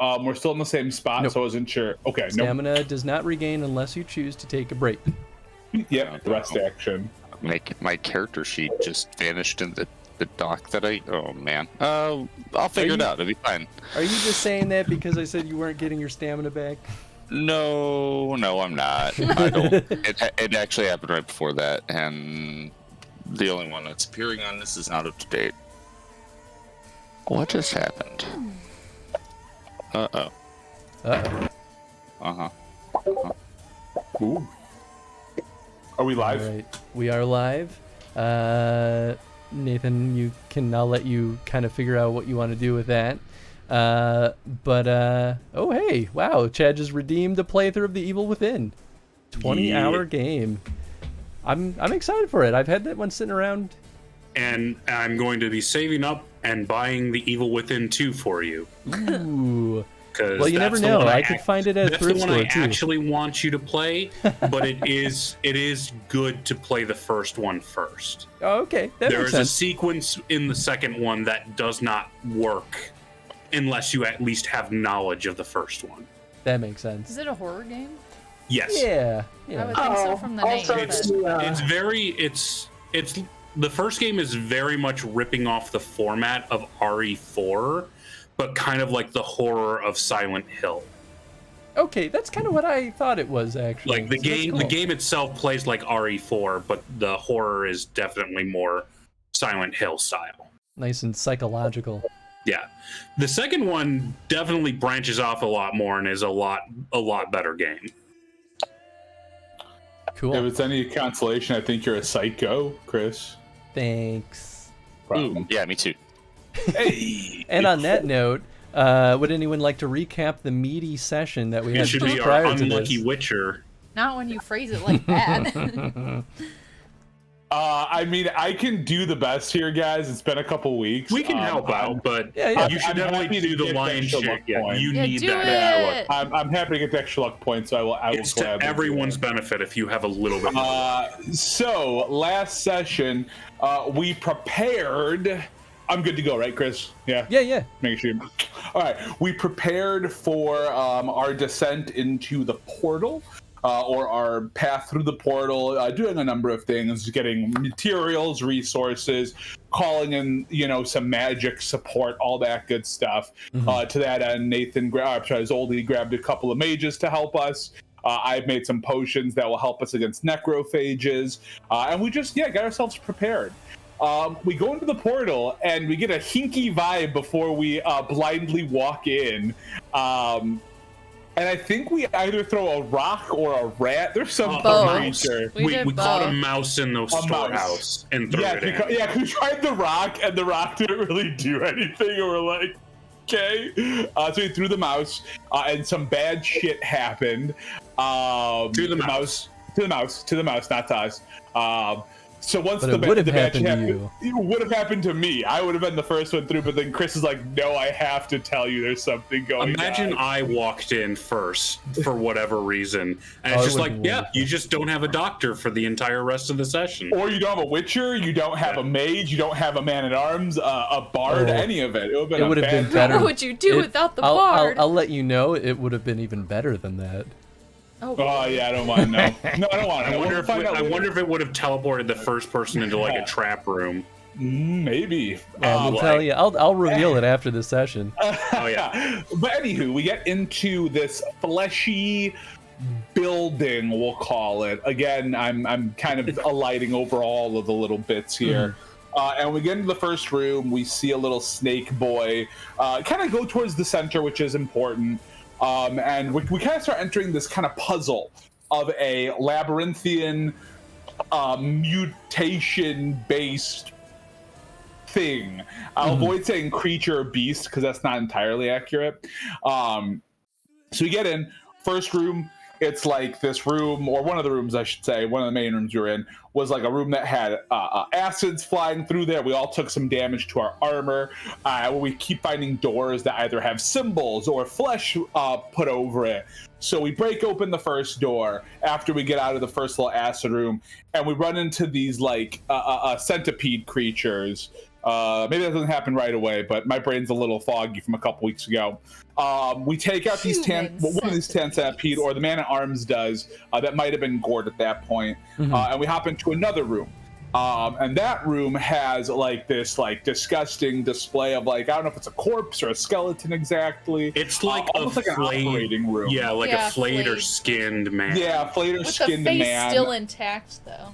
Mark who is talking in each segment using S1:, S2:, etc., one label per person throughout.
S1: We're still in the same spot,
S2: Nope.
S1: so I wasn't sure. Okay,
S2: Stamina does not regain unless you choose to take a break.
S1: nope. Yep, rest action.
S3: My character sheet just vanished in the doc that I. Oh man. I'll figure it out. It'll be fine.
S2: Are you just saying that because I said you weren't getting your stamina back?
S3: No, I'm not. I don't. It actually happened right before that, and the only one that's appearing on this is not up to date. What just happened? Uh-oh.
S2: Uh-oh.
S3: Uh-huh.
S1: Ooh. Are we live?
S2: All right. We are live. Nathan, I'll let you kind of figure out what you want to do with that. Oh hey, wow, Chad just redeemed a playthrough of The Evil Within. 20-hour game. I'm excited for it. I've had that one sitting around.
S4: And I'm going to be saving up and buying The Evil Within 2 for you.
S2: Ooh. Well, you never know. I could find it at a thrift store too.
S4: That's the one I actually want you to play, but it is good to play the first one first.
S2: Oh, okay.
S4: There is a sequence in the second one that does not work unless you at least have knowledge of the first one.
S2: That makes sense.
S5: Is it a horror game?
S4: Yes.
S2: Yeah.
S5: I would think so from the name.
S4: It's the first game is very much ripping off the format of RE4, but kind of like the horror of Silent Hill.
S2: Okay, that's kind of what I thought it was actually.
S4: Like the game itself plays like RE4, but the horror is definitely more Silent Hill style.
S2: Nice and psychological.
S4: Yeah. The second one definitely branches off a lot more and is a lot better game.
S2: Cool.
S1: If it's any consolation, I think you're a psycho, Chris.
S2: Thanks.
S3: Ooh, yeah, me too.
S1: Hey.
S2: And on that note, would anyone like to recap the meaty session that we had
S4: It should
S2: just
S4: be
S2: prior
S4: our
S2: to
S4: unlucky
S2: this?
S4: Witcher.
S5: Not when you phrase it like that.
S1: I mean, I can do the best here, guys. It's been a couple weeks.
S4: We can help out, but
S2: Yeah.
S4: you should
S1: I'm
S4: definitely
S1: happy to
S4: do the
S1: get
S4: lion's
S1: extra
S4: share.
S1: luck
S4: Yeah,
S1: point.
S4: you
S5: Yeah,
S4: need
S5: do
S4: that.
S5: it.
S1: I'm happy to get the extra luck points, so I will
S4: It's
S1: gladly
S4: to
S1: do
S4: everyone's
S1: it.
S4: benefit if you have a little bit more.
S1: So last session, we prepared. I'm good to go, right, Chris? Yeah.
S2: Yeah.
S1: Make sure. All right. We prepared for our descent into the portal, or our path through the portal, doing a number of things, getting materials, resources, calling in, some magic support, all that good stuff. To that end, Zoldy grabbed a couple of mages to help us. I've made some potions that will help us against necrophages, and we just got ourselves prepared. We go into the portal and we get a hinky vibe before we blindly walk in. And I think we either throw a rock or a rat. There's some creature.
S4: We caught a mouse in the storehouse and threw it in.
S1: We tried the rock and the rock didn't really do anything. And we're like, okay. So we threw the mouse and some bad shit happened.
S4: To the mouse,
S1: not to us. So once
S2: But it would have happened to you.
S1: it would have happened to me. I would have been the first one through, but then Chris is like, no, I have to tell you there's something going on.
S4: Imagine I walked in first for whatever reason, and it's just like, you just don't have a doctor for the entire rest of the session.
S1: Or you don't have a witcher, you don't have a mage, you don't have a man-at-arms, a bard, any of it. It would have been
S2: better.
S5: What would you do without the bard?
S2: I'll let you know it would have been even better than that.
S5: Oh
S1: yeah, I don't want to know. No, I don't want to know.
S4: I wonder if it would have teleported the first person into like a trap room.
S1: Maybe.
S2: I'll tell you. I'll reveal it after the session.
S4: Oh yeah.
S1: But anywho, we get into this fleshy building, we'll call it. Again, I'm kind of alighting over all of the little bits here. And we get into the first room. We see a little snake boy kind of go towards the center, which is important. And we kind of start entering this kind of puzzle of a labyrinthian, mutation-based thing. I'll avoid saying creature or beast because that's not entirely accurate. So we get in, first room. It's like this room, or one of the rooms, I should say, one of the main rooms you're in, was like a room that had acids flying through there. We all took some damage to our armor. We keep finding doors that either have symbols or flesh put over it. So we break open the first door after we get out of the first little acid room, and we run into these like centipede creatures Maybe that doesn't happen right away, but my brain's a little foggy from a couple weeks ago. We take out these one of these 10 centipede, or the man-at-arms does, that might have been Gord at that point, and we hop into another room. And that room has like this like disgusting display of like, I don't know if it's a corpse or a skeleton exactly.
S4: It's like
S1: almost like an operating room.
S4: Yeah, like a flayed or skinned man.
S1: Yeah, flayed or skinned man.
S5: With the face still intact, though.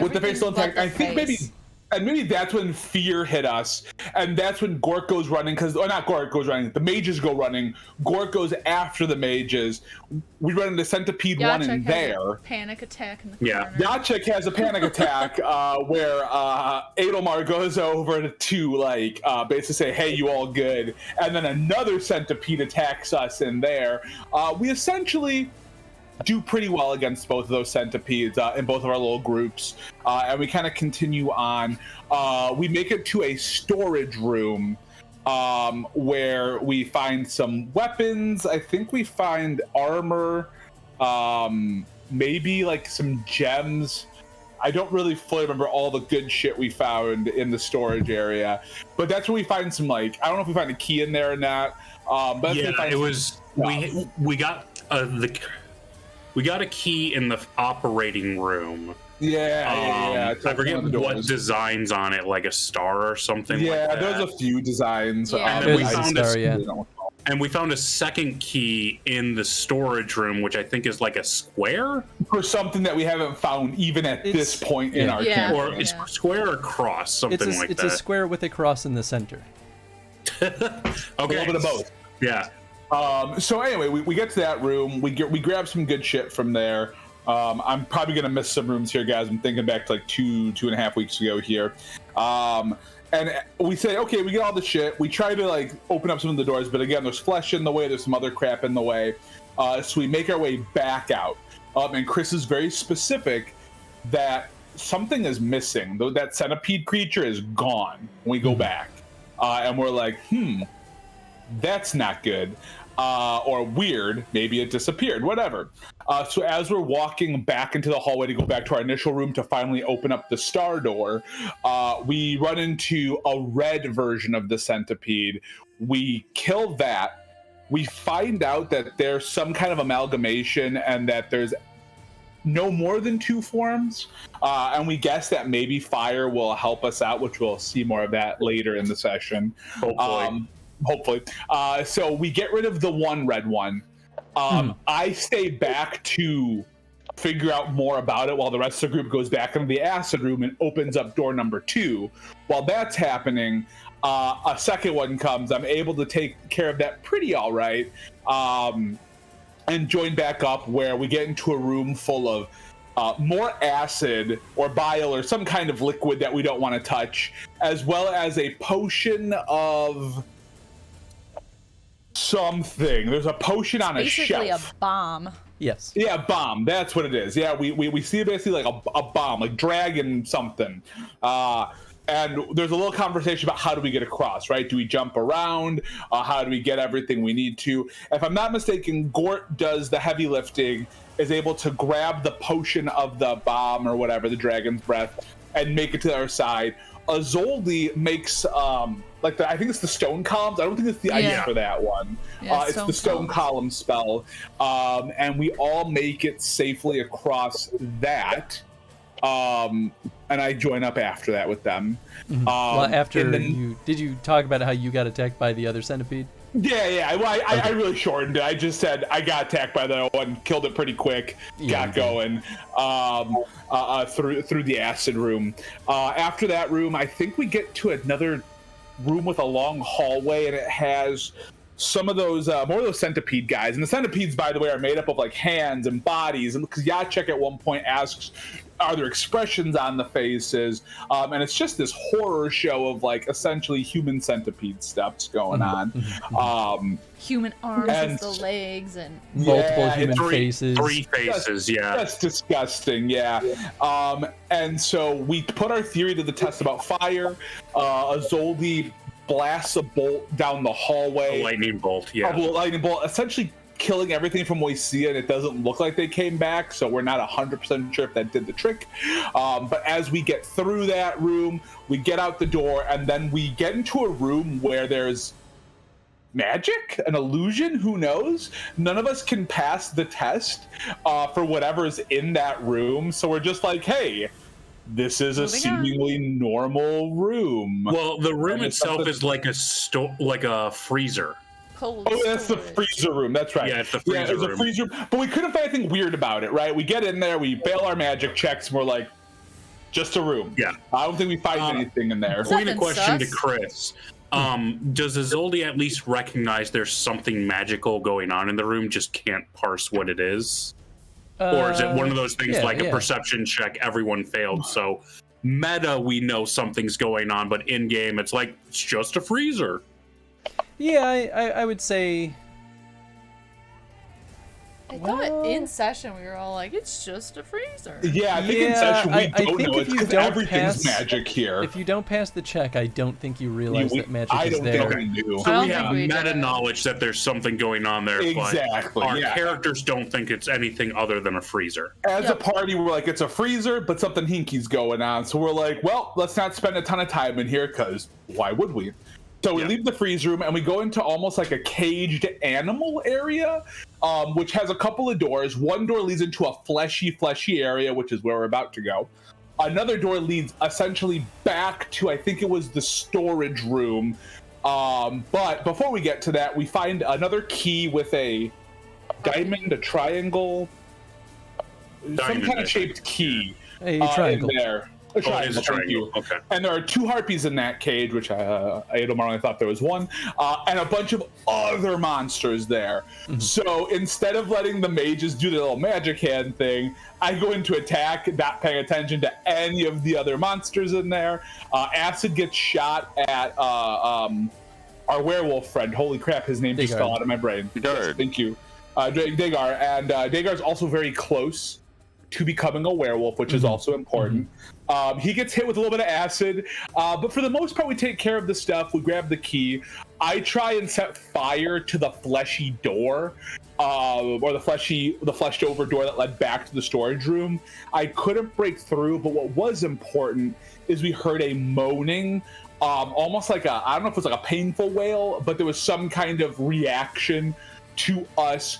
S1: With the face still intact. I think maybe that's when fear hit us, and that's when Gork goes running, not Gork goes running, the mages go running. Gork goes after the mages. We run into Centipede 1 in there.
S5: Panic attack in the
S4: corner.
S1: Yachik has a panic attack where Adelmar goes over to like basically say, "Hey, you all good?" And then another Centipede attacks us in there. We essentially do pretty well against both of those centipedes in both of our little groups, and we kind of continue on. We make it to a storage room where we find some weapons. I think we find armor, maybe like some gems. I don't really fully remember all the good shit we found in the storage area, but that's where we find some, like, I don't know if we find a key in there or not. But
S4: yeah, it was we got a key in the operating room.
S1: Yeah.
S4: I forget what designs on it, like a star or something.
S1: Yeah,
S4: like that.
S1: there's a few designs.
S5: Yeah.
S4: And we found a second key in the storage room, which I think is like a square
S1: for something that we haven't found even at this point in our campaign.
S4: Or it's square or cross, something like that.
S2: It's a square with a cross in the center.
S4: Okay,
S1: a little bit of both.
S4: Yeah.
S1: So anyway, we get to that room. We grab some good shit from there. I'm probably gonna miss some rooms here, guys. I'm thinking back to like 2.5 weeks ago here. And we say, okay, we get all the shit. We try to like open up some of the doors, but again, there's flesh in the way. There's some other crap in the way. So we make our way back out. And Chris is very specific that something is missing. Though that centipede creature is gone when we go back. And we're like, that's not good. Or weird, maybe it disappeared, whatever. So as we're walking back into the hallway to go back to our initial room to finally open up the star door, we run into a red version of the centipede. We kill that. We find out that there's some kind of amalgamation and that there's no more than 2 forms. And we guess that maybe fire will help us out, which we'll see more of that later in the session. Hopefully. So we get rid of the one red one. I stay back to figure out more about it while the rest of the group goes back into the acid room and opens up door number 2. While that's happening, a second one comes. I'm able to take care of that pretty all right, and join back up where we get into a room full of more acid or bile or some kind of liquid that we don't want to touch, as well as a potion of something. There's a potion on a shelf.
S5: Basically a bomb.
S2: Yes.
S1: Yeah, bomb. That's what it is. Yeah, we see basically like a bomb, like dragon something. And there's a little conversation about how do we get across, right? Do we jump around? How do we get everything we need to? If I'm not mistaken, Gort does the heavy lifting, is able to grab the potion of the bomb or whatever, the dragon's breath, and make it to the other side. Azoldi makes I think it's the stone columns. I don't think it's the ice for that one. Yeah, it's the stone column spell, and we all make it safely across that. And I join up after that with them.
S2: Well, did you talk about how you got attacked by the other centipede?
S1: Yeah. Well, I really shortened it. I just said I got attacked by the one, killed it pretty quick, got going through the acid room. After that room, I think we get to another room with a long hallway, and it has some of those more of those centipede guys. And the centipedes, by the way, are made up of like hands and bodies. And because Yachek at one point asks, are there expressions on the faces? And it's just this horror show of like essentially human centipede stuffs going on.
S5: Human arms as the legs and
S2: multiple human faces.
S4: 3 faces,
S1: That's disgusting, and so we put our theory to the test about fire. Azoldi blasts a bolt down the hallway.
S4: A lightning bolt,
S1: A lightning bolt, essentially killing everything from Moisia, and it doesn't look like they came back, so we're not 100% sure if that did the trick. But as we get through that room, we get out the door, and then we get into a room where there's magic, an illusion, who knows? None of us can pass the test for whatever's in that room, so we're just like, hey, this is a seemingly normal room.
S4: Well, the room itself is like a freezer.
S5: Cold
S1: that's the freezer room. That's right.
S4: Yeah, it's the freezer room.
S1: A freezer. But we couldn't find anything weird about it, right? We get in there, we fail our magic checks, and we're like, just a room.
S4: Yeah.
S1: I don't think we find anything in there.
S4: Point of question to
S5: sus.
S4: Chris. Does Izoldi at least recognize there's something magical going on in the room, just can't parse what it is? Or is it one of those things like a perception check, everyone failed, so meta we know something's going on, but in game it's like, it's just a freezer.
S2: Yeah, I would say.
S5: I thought in session we were all like, it's just a freezer.
S1: Yeah, I think in session we
S2: I
S1: don't
S2: think
S1: know.
S2: if
S1: It's
S2: you
S1: 'cause
S2: don't
S1: everything's
S2: pass-
S1: magic here.
S2: If you don't pass the check, I don't think you realize that magic
S1: I
S2: is
S1: don't
S2: there.
S1: think I knew.
S5: I
S4: So
S5: don't
S4: we
S5: think
S4: have
S5: we
S4: meta
S5: did.
S4: knowledge that there's something going on there,
S1: Exactly,
S4: but our
S1: yeah.
S4: characters don't think it's anything other than a freezer.
S1: As a party, we're like, it's a freezer, but something hinky's going on. So we're like, well, let's not spend a ton of time in here, because why would we? So we leave the freeze room and we go into almost like a caged animal area, which has a couple of doors. One door leads into a fleshy area, which is where we're about to go. Another door leads essentially back to, I think it was the storage room. But before we get to that, we find another key with a diamond, a triangle, some kind of shaped key
S2: A triangle.
S1: in there. A triangle,
S4: it is a
S1: thank
S4: triangle.
S1: you.
S4: Okay.
S1: And there are 2 harpies in that cage, which I only thought there was 1, and a bunch of other monsters there. So instead of letting the mages do the little magic hand thing, I go into attack, not paying attention to any of the other monsters in there. Acid gets shot at our werewolf friend. Holy crap, his name just
S2: Dagar.
S1: fell out of my brain.
S3: Dagar.
S1: Yes, thank you. Dagar. And Dagar's also very close to becoming a werewolf, which is also important. He gets hit with a little bit of acid, but for the most part, we take care of the stuff. We grab the key. I try and set fire to the fleshy door, or the fleshed over door that led back to the storage room. I couldn't break through, but what was important is we heard a moaning, almost like I don't know if it was like a painful wail, but there was some kind of reaction to us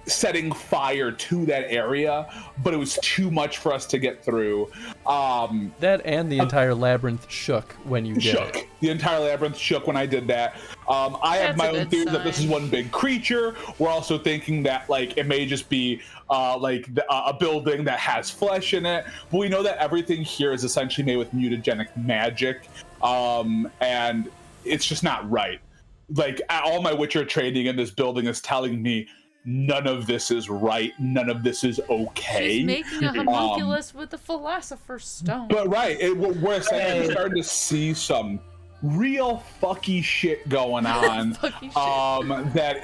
S1: setting fire to that area, but it was too much for us to get through.
S2: That and the entire labyrinth shook when you did it.
S1: The entire labyrinth shook when I did that. I have
S5: That's
S1: my
S5: a
S1: own
S5: good
S1: theory that this is
S5: sign.
S1: one big creature. We're also thinking that like it may just be a building that has flesh in it, but we know that everything here is essentially made with mutagenic magic, and it's just not right. Like all my Witcher training in this building is telling me none of this is right. None of this is okay.
S5: She's making a homunculus with the Philosopher's Stone.
S1: But we're essentially starting to see some real fucky shit going on. That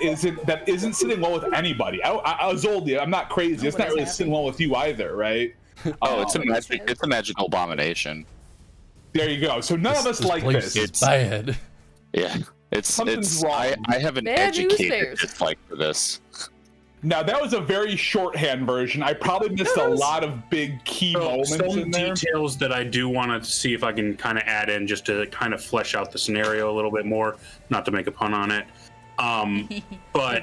S1: isn't sitting well with anybody. I was old. I'm not crazy. It's not really sitting well with you either, right?
S3: Oh, it's a magical abomination.
S1: There you go. So none of us like
S2: place
S1: this.
S2: is bad.
S3: Yeah,
S1: Something's wrong.
S3: I have an
S5: Bad news
S3: educated
S5: bears.
S3: dislike for this.
S1: Now that was a very shorthand version. I probably missed a lot of big key moments
S4: Some
S1: in there.
S4: details that I do want to see if I can kind of add in just to kind of flesh out the scenario a little bit more, not to make a pun on it. But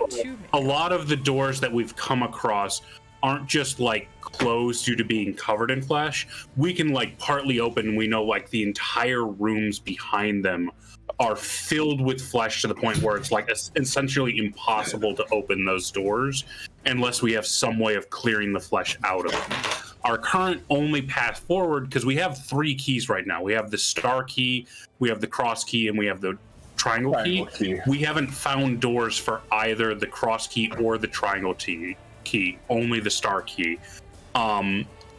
S4: a lot of the doors that we've come across aren't just like closed due to being covered in flesh. We can like partly open, and we know like the entire rooms behind them are filled with flesh to the point where it's like essentially impossible to open those doors unless we have some way of clearing the flesh out of them. Our current only path forward, because we have 3 keys right now. We have the star key, we have the cross key, and we have the triangle key. We haven't found doors for either the cross key or the triangle key, only the star key.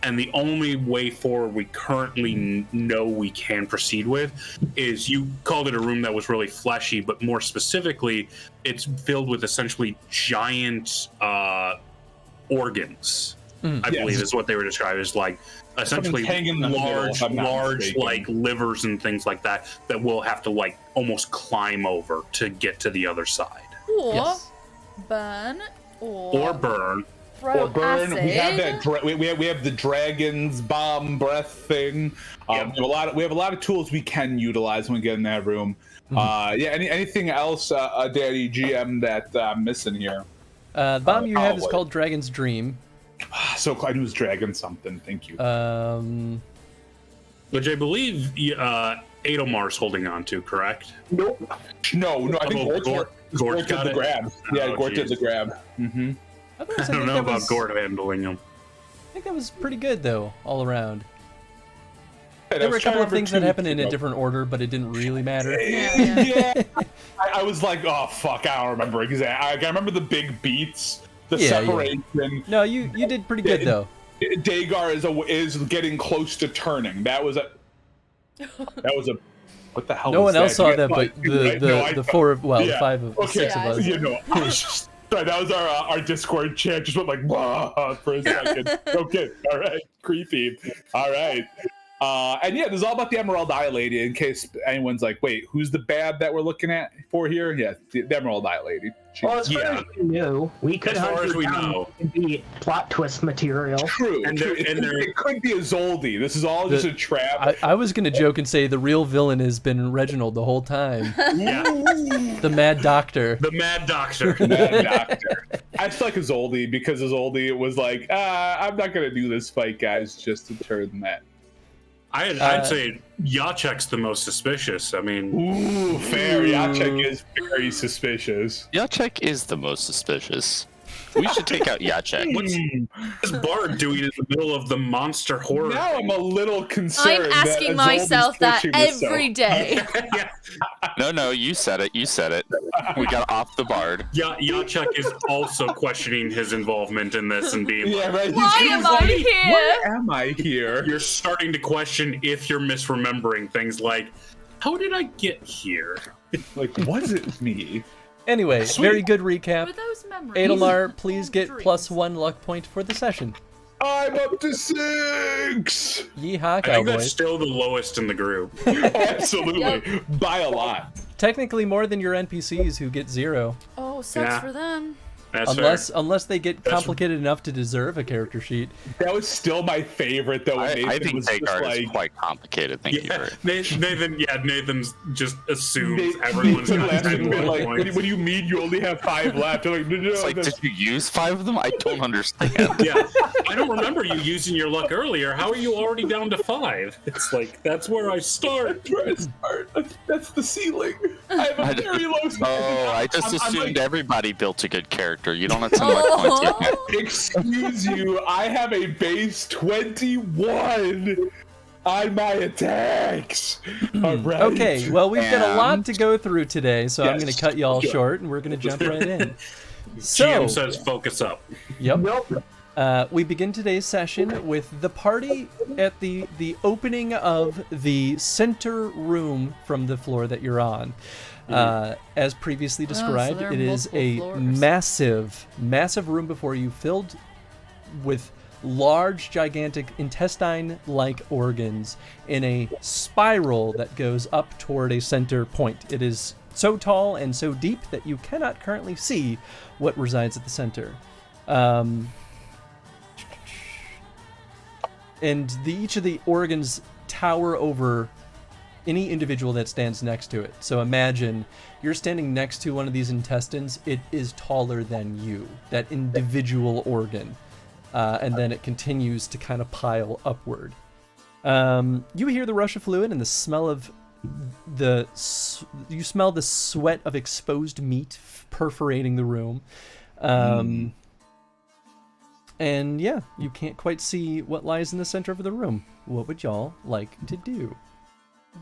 S4: And the only way forward we currently know we can proceed with is, you called it a room that was really fleshy, but more specifically, it's filled with essentially giant organs. I believe is what they were described as, like essentially
S1: hanging in the middle, if I'm not
S4: large
S1: mistaken.
S4: like livers and things like that we'll have to like almost climb over to get to the other side.
S5: Cool.
S2: Yes.
S5: burn
S4: Or burn.
S5: throw
S1: Or burn.
S5: acid.
S1: We have that. We have the dragon's bomb breath thing.
S4: Yep.
S1: We have a lot of tools we can utilize when we get in that room. Yeah. Anything else, Daddy GM, that I'm missing here?
S2: The bomb you have is
S1: wait.
S2: called Dragon's Dream.
S1: So I knew it was dragon something. Thank you.
S4: Which I believe Adomar's holding on to, correct?
S1: No. I think Gort did
S4: got
S1: the
S4: it?
S1: grab. Yeah,
S4: Oh,
S1: Gort did the
S4: jeez.
S1: grab. Mm-hmm.
S2: I
S4: I don't know about Gord handling him.
S2: I think that was pretty good though, all around.
S1: Hey,
S2: There were a
S1: that's
S2: couple of
S1: number
S2: things that
S1: 2.
S2: happened in a different order, but it didn't really matter.
S1: Yeah. I was like, oh fuck, I don't remember exactly. I remember the big beats, the
S2: Yeah, yeah.
S1: separation.
S2: No, you did pretty good though.
S1: Dagar is getting close to turning. That was a. What the hell?
S2: No
S1: was
S2: one else
S1: that? You
S2: saw
S1: get
S2: that, but
S1: five, right? No, I-
S2: the four of the
S1: yeah.
S2: five of
S1: Okay.
S2: six of us.
S1: You know, I was just. Sorry, that was our Discord chat. Just went like, "Whoa," for a second. Okay, all right, creepy. All right. And yeah, this is all about the Emerald Eye Lady. In case anyone's like, "Wait, who's the bad that we're looking at for here?" Yeah, the Emerald Eye Lady.
S6: Well, as far as we knew, we could
S4: As far
S6: hunt
S4: as
S6: her
S4: we
S6: down
S4: know.
S6: and be plot twist material.
S1: True.
S4: And
S1: true.
S4: they're- and they're-
S1: It could be a Zoldy. This is all just a trap.
S2: I was gonna joke and say the real villain has been Reginald the whole time.
S4: Yeah,
S2: The Mad Doctor.
S4: the Mad Doctor.
S1: Mad Doctor. I still like Zoldy because Zoldy was like, I'm not gonna do this fight, guys, just to turn that.
S4: I'd say Yachek's the most suspicious. I mean,
S1: Ooh, fair. Yachek is very suspicious.
S3: Yachek is the most suspicious. We should take out Yachek.
S4: what's this bard doing in the middle of the monster horror?
S1: Now I'm a little concerned.
S5: I'm asking
S1: that Zoldy's
S5: myself that
S1: twitching this
S5: every
S1: out.
S5: day.
S4: Yeah,
S3: No, you said it. You said it. We got off the bard.
S4: Yachek is also questioning his involvement in this and being
S1: Yeah,
S4: like,
S1: right.
S5: Why
S1: He's
S5: am I
S1: like,
S5: here?
S1: Why am I here?
S4: you're starting to question if you're misremembering things like, how did I get here?
S1: Like, was it me?
S2: Anyway,
S1: Sweet.
S2: very good recap.
S5: Were those memories?
S2: Adelmar, please get
S5: Dreams.
S2: +1 luck point for the session.
S1: I'm up to 6.
S2: Yeehaw,
S4: I think that's
S2: cowboys.
S4: still the lowest in the group.
S1: Absolutely, by a lot.
S2: Technically more than your NPCs who get 0.
S5: Oh, sucks
S4: Yeah.
S5: for them.
S4: That's
S2: Unless they get
S4: That's-
S2: complicated enough to deserve a character sheet.
S1: That was still my favorite, though. When
S3: I
S1: Nathan
S3: think
S1: was just
S3: Dagar
S1: like,
S3: is quite complicated. Thank you
S4: fair.
S3: for
S4: Yeah, Nathan's just assumes
S1: Nathan
S4: everyone's got
S1: left
S4: 10
S1: and been like,
S4: points.
S1: what do you mean you only have 5 left? I'm like, no,
S3: It's like,
S1: that's-
S3: did you use 5 of them? I don't understand.
S4: Yeah, I don't remember you using your luck earlier. How are you already down to 5? It's like, that's where I start.
S1: That's where I start. That's the ceiling. I have a very low ceiling.
S3: Oh, I just
S1: I'm
S3: assumed
S1: like,
S3: everybody built a good character. You don't have to luck points yet.
S1: excuse you, I have a base 21 on my attacks. All right.
S2: Okay, well, we've got a lot
S3: And-
S2: to go through today, so I'm
S1: Yes.
S2: going to cut you all
S1: Sure.
S2: short, and we're going to jump right in. So,
S4: GM says focus up.
S2: yep.
S6: Nope.
S2: We begin today's session with the party at the opening of the center room from the floor that you're on. As previously described,
S5: there are
S2: it is
S5: multiple
S2: a
S5: floors.
S2: massive room before you, filled with large, gigantic intestine-like organs in a spiral that goes up toward a center point. It is so tall and so deep that you cannot currently see what resides at the center. And each of the organs tower over any individual that stands next to it. So imagine you're standing next to one of these intestines. It is taller than you, that individual organ. And then it continues to kind of pile upward. You hear the rush of fluid and the smell of you smell the sweat of exposed meat perforating the room. And yeah, you can't quite see what lies in the center of the room. What would y'all like to do?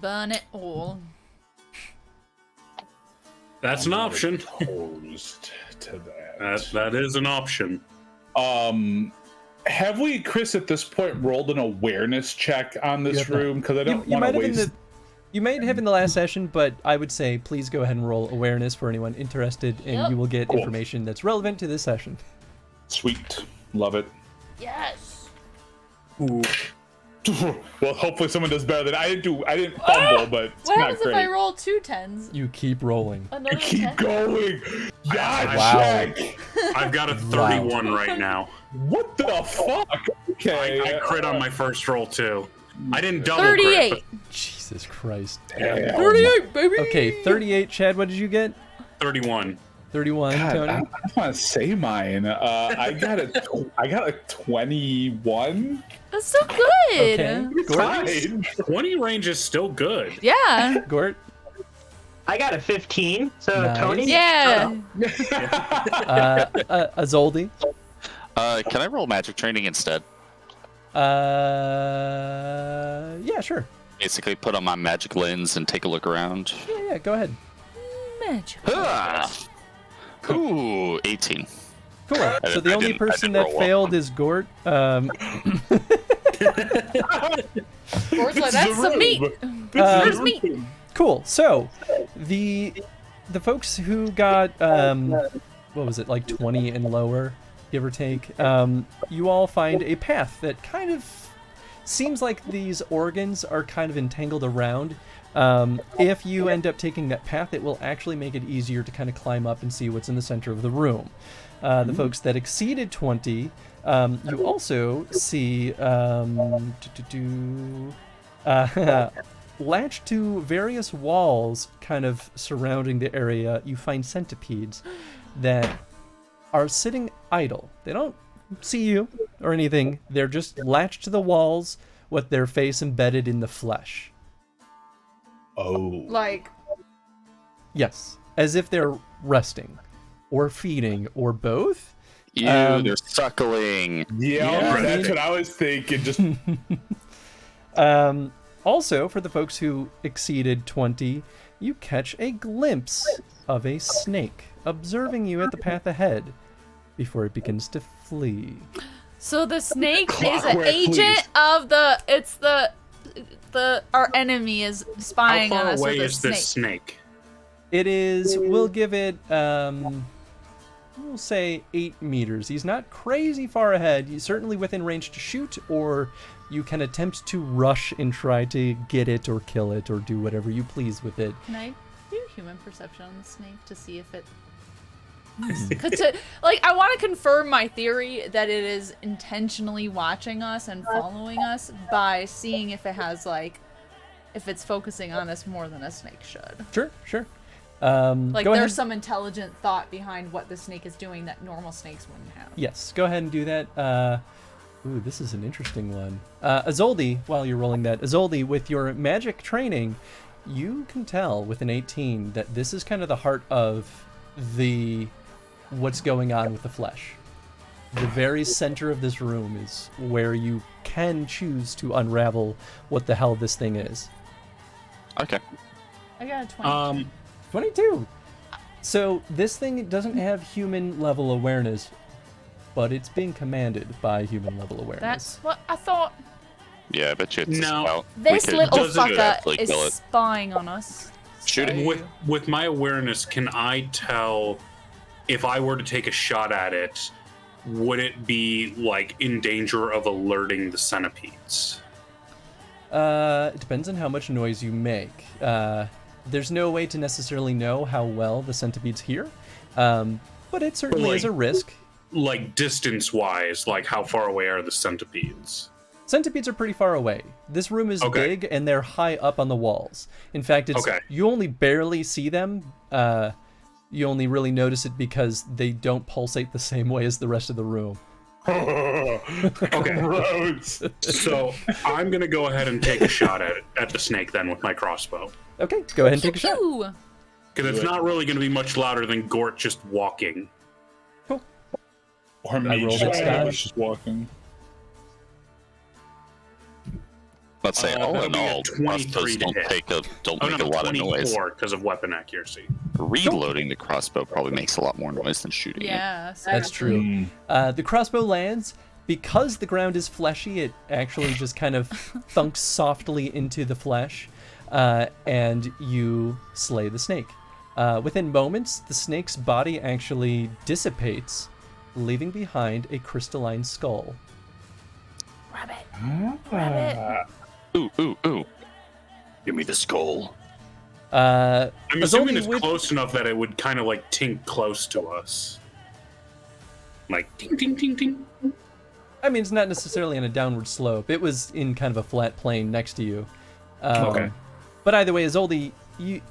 S5: Burn it all.
S4: That's an option.
S1: Opposed to that.
S4: That is an option.
S1: Have we, Chris, at this point rolled an awareness check on this
S2: You have
S1: room? Because I don't
S2: You
S1: want
S2: might
S1: to
S2: have
S1: waste.
S2: you might have in the last session, but I would say please go ahead and roll awareness for anyone interested, and
S5: Yep.
S2: you will get
S1: Cool.
S2: information that's relevant to this session.
S1: Sweet, love it.
S5: Yes.
S1: Ooh. Well, hopefully someone does better than I didn't. I didn't fumble, but it's
S5: What
S1: not
S5: happens
S1: great.
S5: if I roll 2 10s?
S2: You keep rolling.
S5: Another
S1: Keep
S5: 10?
S1: going. Yeah,
S2: Wow.
S1: check.
S4: I've got a 31 right now.
S1: What the fuck? Okay.
S4: I crit on my first roll too. I didn't double
S5: 38.
S4: crit.
S2: Jesus Christ.
S1: Damn.
S5: 38, baby.
S2: Okay, 38. Chad, what did you get?
S4: 31.
S2: 31.
S1: God,
S2: Tony.
S1: I don't want to say mine. I got a 21.
S5: That's so good.
S2: Okay. Gort.
S1: Fine.
S4: 20 range is still good.
S5: Yeah.
S2: Gort.
S6: I got a 15, so
S2: Nice.
S6: Tony.
S5: Yeah.
S2: Azoldi.
S3: Can I roll magic training instead?
S2: Yeah, sure.
S3: Basically, put on my magic lens and take a look around.
S2: Yeah, go ahead.
S5: Magic.
S3: Ah! Ooh, 18.
S2: Cool. So the
S3: I
S2: only
S3: didn't
S2: person
S3: roll
S2: that
S3: well.
S2: failed is Gort.
S5: Gort's like, that's some meat. That's meat.
S2: Cool. So the folks who got what was it, like 20 and lower, give or take, you all find a path that kind of seems like these organs are kind of entangled around. If you end up taking that path, it will actually make it easier to kind of climb up and see what's in the center of the room. The folks that exceeded 20, you also see latched to various walls kind of surrounding the area, you find centipedes that are sitting idle. They don't see you or anything. They're just latched to the walls with their face embedded in the flesh.
S1: Oh.
S5: Like,
S2: Yes, as if they're resting or feeding or both.
S3: Ew, they're suckling.
S1: Yeah, that's what I was thinking. Just
S2: Also, for the folks who exceeded 20, you catch a glimpse of a snake observing you at the path ahead before it begins to flee.
S5: so the snake is an
S1: Clockwork,
S5: agent
S1: please.
S5: of our enemy is
S4: How
S5: spying on
S4: far
S5: us
S4: away
S5: with a
S4: is
S5: snake.
S4: this snake?
S2: It is, we'll give it, we'll say 8 meters. He's not crazy far ahead. He's certainly within range to shoot, or you can attempt to rush and try to get it or kill it or do whatever you please with it.
S5: Can I do human perception on the snake to see if it... I want to confirm my theory that it is intentionally watching us and following us by seeing if it has, if it's focusing on us more than a snake should.
S2: Sure.
S5: Like,
S2: go
S5: there's
S2: ahead.
S5: some intelligent thought behind what the snake is doing that normal snakes wouldn't have.
S2: Yes, go ahead and do that. Ooh, this is an interesting one. Azoldi, while you're rolling that, Azoldi, with your magic training, you can tell with an 18 that this is kind of the heart of what's going on with the flesh. The very center of this room is where you can choose to unravel what the hell this thing is.
S3: Okay.
S5: I got a 20.
S2: 22. So this thing doesn't have human level awareness, but it's being commanded by human level awareness.
S5: That's what I thought.
S3: Yeah, I bet you it's
S4: No.
S3: a scout.
S5: This
S3: We could-
S5: little
S3: doesn't it
S5: fucker
S3: actually
S5: is
S3: kill it?
S5: spying on us.
S3: Shoot him
S5: So-
S4: With my awareness, can I tell if I were to take a shot at it, would it be in danger of alerting the centipedes?
S2: It depends on how much noise you make. There's no way to necessarily know how well the centipedes hear, but it certainly is a risk.
S4: Distance-wise, how far away are the centipedes?
S2: Centipedes are pretty far away. This room is
S4: Okay.
S2: big, and they're high up on the walls. In fact, you only barely see them. You only really notice it because they don't pulsate the same way as the rest of the room.
S4: Okay.
S1: gross.
S4: So I'm gonna go ahead and take a shot at the snake then with my crossbow,
S2: Okay, go ahead and take a shot.
S5: Pew!
S4: because it's not really gonna be much louder than Gort just walking.
S1: Or me
S2: rolled it, Scott.
S1: just walking.
S3: Let's say all
S4: that'll
S3: in
S4: be a
S3: all,
S4: 23
S3: crossbows
S4: to
S3: don't
S4: hit.
S3: make
S4: Oh
S3: a
S4: no,
S3: lot of noise.
S4: 24 because of weapon accuracy.
S3: Reloading the crossbow probably makes a lot more noise than shooting it.
S5: Yeah,
S2: That's true. The crossbow lands. Because the ground is fleshy, it actually just kind of thunks softly into the flesh, and you slay the snake. Within moments, the snake's body actually dissipates, leaving behind a crystalline skull.
S5: Rabbit.
S3: Ooh. Give me the skull.
S4: I'm assuming
S2: Azoldi,
S4: it's close enough that it would kind of tink close to us. Like ding ding ding ding.
S2: I mean, it's not necessarily on a downward slope. It was in kind of a flat plane next to you.
S4: Okay.
S2: But either way, Izoldi,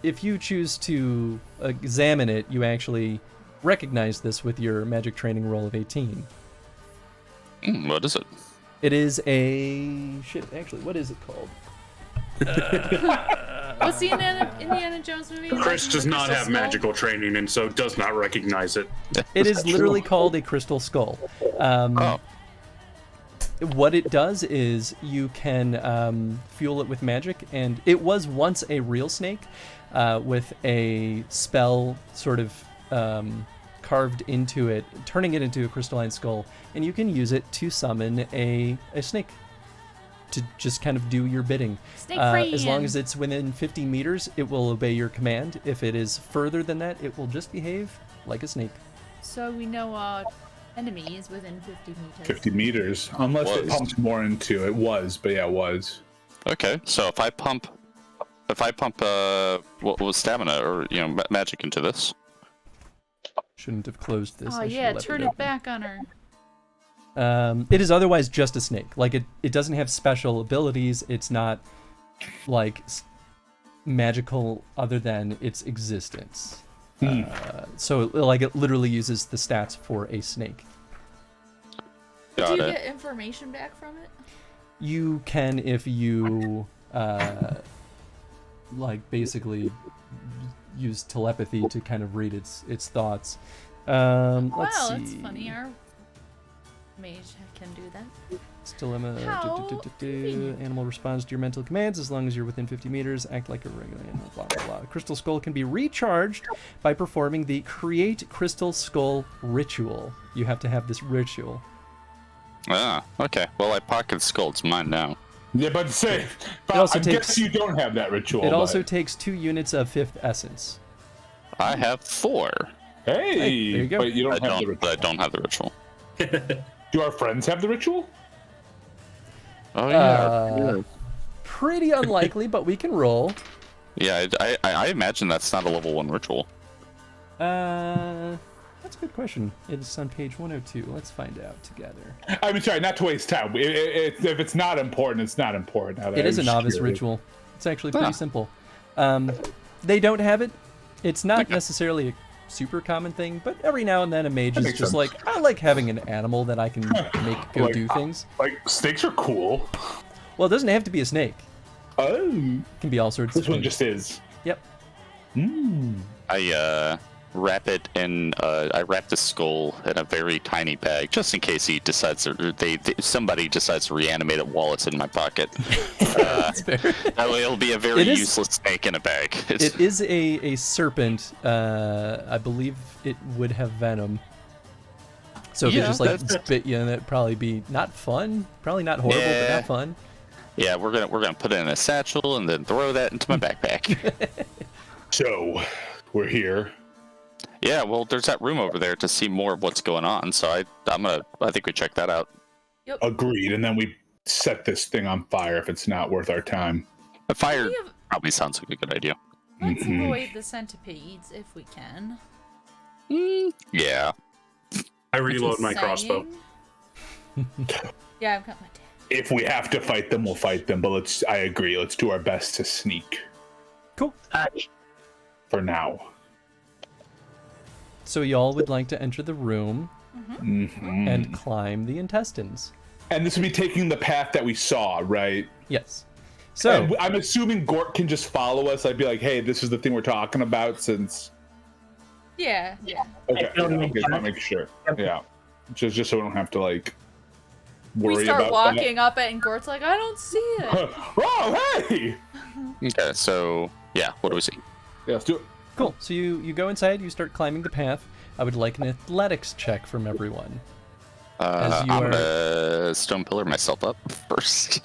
S2: if you choose to examine it, you actually recognize this with your magic training roll of 18.
S3: What is it?
S2: It is a... Shit, actually, what is it called?
S5: What's the Indiana Jones movie?
S4: Chris does not
S5: Crystal
S4: have
S5: Skull?
S4: magical training and so does not recognize it.
S2: It is literally called a crystal skull. What it does is you can fuel it with magic, and it was once a real snake with a spell sort of carved into it, turning it into a crystalline skull, and you can use it to summon a snake to just kind of do your bidding.
S5: Snake
S2: As long
S5: friend.
S2: as it's within 50 meters, it will obey your command. If it is further than that, it will just behave like a snake.
S5: So we know our enemies within 50 meters.
S1: 50 meters, unless it
S3: Was.
S1: pumped more into it. Was, but yeah, it was.
S3: Okay, so if I pump what was stamina or magic into this?
S2: Shouldn't have closed this.
S5: Oh
S2: I should
S5: yeah,
S2: have left
S5: turn
S2: it
S5: it
S2: open.
S5: back on her.
S2: It is otherwise just a snake. Like it doesn't have special abilities. It's not like magical other than its existence. So like it literally uses the stats for a snake.
S5: Do
S3: Got
S5: you
S3: it.
S5: get information back from it?
S2: You can if you like basically use telepathy to kind of read its thoughts. Let's
S5: Wow,
S2: see.
S5: that's funny. Our mage can do that.
S2: Dilemma.
S5: How convenient.
S2: Animal responds to your mental commands as long as you're within 50 meters. Act like a regular animal. Blah blah blah. Crystal Skull can be recharged by performing the Create Crystal Skull ritual. You have to have this ritual.
S3: Ah, okay. Well, I pocket skull. It's mine now.
S1: Yeah, but say,
S2: also
S1: I
S2: takes-
S1: guess you don't have that ritual.
S2: It also
S1: but-
S2: takes 2 units of 5th essence.
S3: I have 4.
S1: Hey,
S2: there you go.
S1: but you don't
S3: I
S1: have the
S3: don't.
S1: ritual.
S3: I don't have the ritual.
S1: Do our friends have the ritual?
S3: Oh yeah.
S2: Pretty unlikely, but we can roll.
S3: Yeah. I imagine that's not a level 1 ritual.
S2: That's a good question. It's on page 102. Let's find out together.
S1: I mean, sorry, not to waste time. If it's not important, it's not important.
S2: It is a novice ritual. It's actually pretty
S3: Ah.
S2: simple. They don't have it. It's not necessarily a super common thing, but every now and then a mage is
S1: makes
S2: just
S1: sense.
S2: like, I like having an animal that I can make go
S1: Like,
S2: do things.
S1: Like, snakes are cool.
S2: Well, it doesn't have to be a snake.
S1: Oh.
S2: It can be all sorts
S1: This
S2: of
S1: one
S2: things.
S1: just is.
S2: Yep.
S3: I wrap it in. I wrap the skull in a very tiny bag, just in case he decides somebody decides to reanimate it while it's in my pocket.
S2: That's fair.
S3: That way, it'll be a very
S2: It is-
S3: useless snake in a bag.
S2: It is a serpent. I believe it would have venom. So if it
S3: Yeah,
S2: just like
S3: that's-
S2: bit you, that'd probably be not fun. Probably not horrible, but
S3: Yeah.
S2: not fun.
S3: Yeah, we're gonna put it in a satchel and then throw that into my backpack.
S1: So, we're here.
S3: Yeah, well, there's that room over there to see more of what's going on. So I think we check that out.
S1: Agreed. And then we set this thing on fire if it's not worth our time.
S3: The fire
S5: We have-
S3: probably sounds like a good idea.
S5: Let's
S1: Mhm.
S5: avoid the centipedes if we can.
S3: Yeah.
S4: I reload my crossbow.
S5: Yeah, I've got my dad.
S1: If we have to fight them, we'll fight them. But I agree. Let's do our best to sneak
S2: Cool.
S1: for now.
S2: So y'all would like to enter the room
S1: Mhm.
S2: and climb the intestines.
S1: And this would be taking the path that we saw, right?
S2: Yes. So
S1: And I'm assuming Gort can just follow us. I'd be like, hey, this is the thing we're talking about since...
S5: Yeah.
S1: Okay,
S6: I don't
S1: okay,
S6: know.
S1: I'll make sure. Yeah. Just so we don't have to, like,
S5: We
S1: worry
S5: start
S1: about
S5: walking up it, and Gort's like, I don't see it.
S1: that. Oh, hey!
S3: Okay, so yeah, what do we see?
S1: Yeah, let's do it.
S2: cool. So you go inside. You start climbing the path. I would like an athletics check from everyone. As you
S3: I'm
S2: are-
S3: gonna stone pillar myself up first.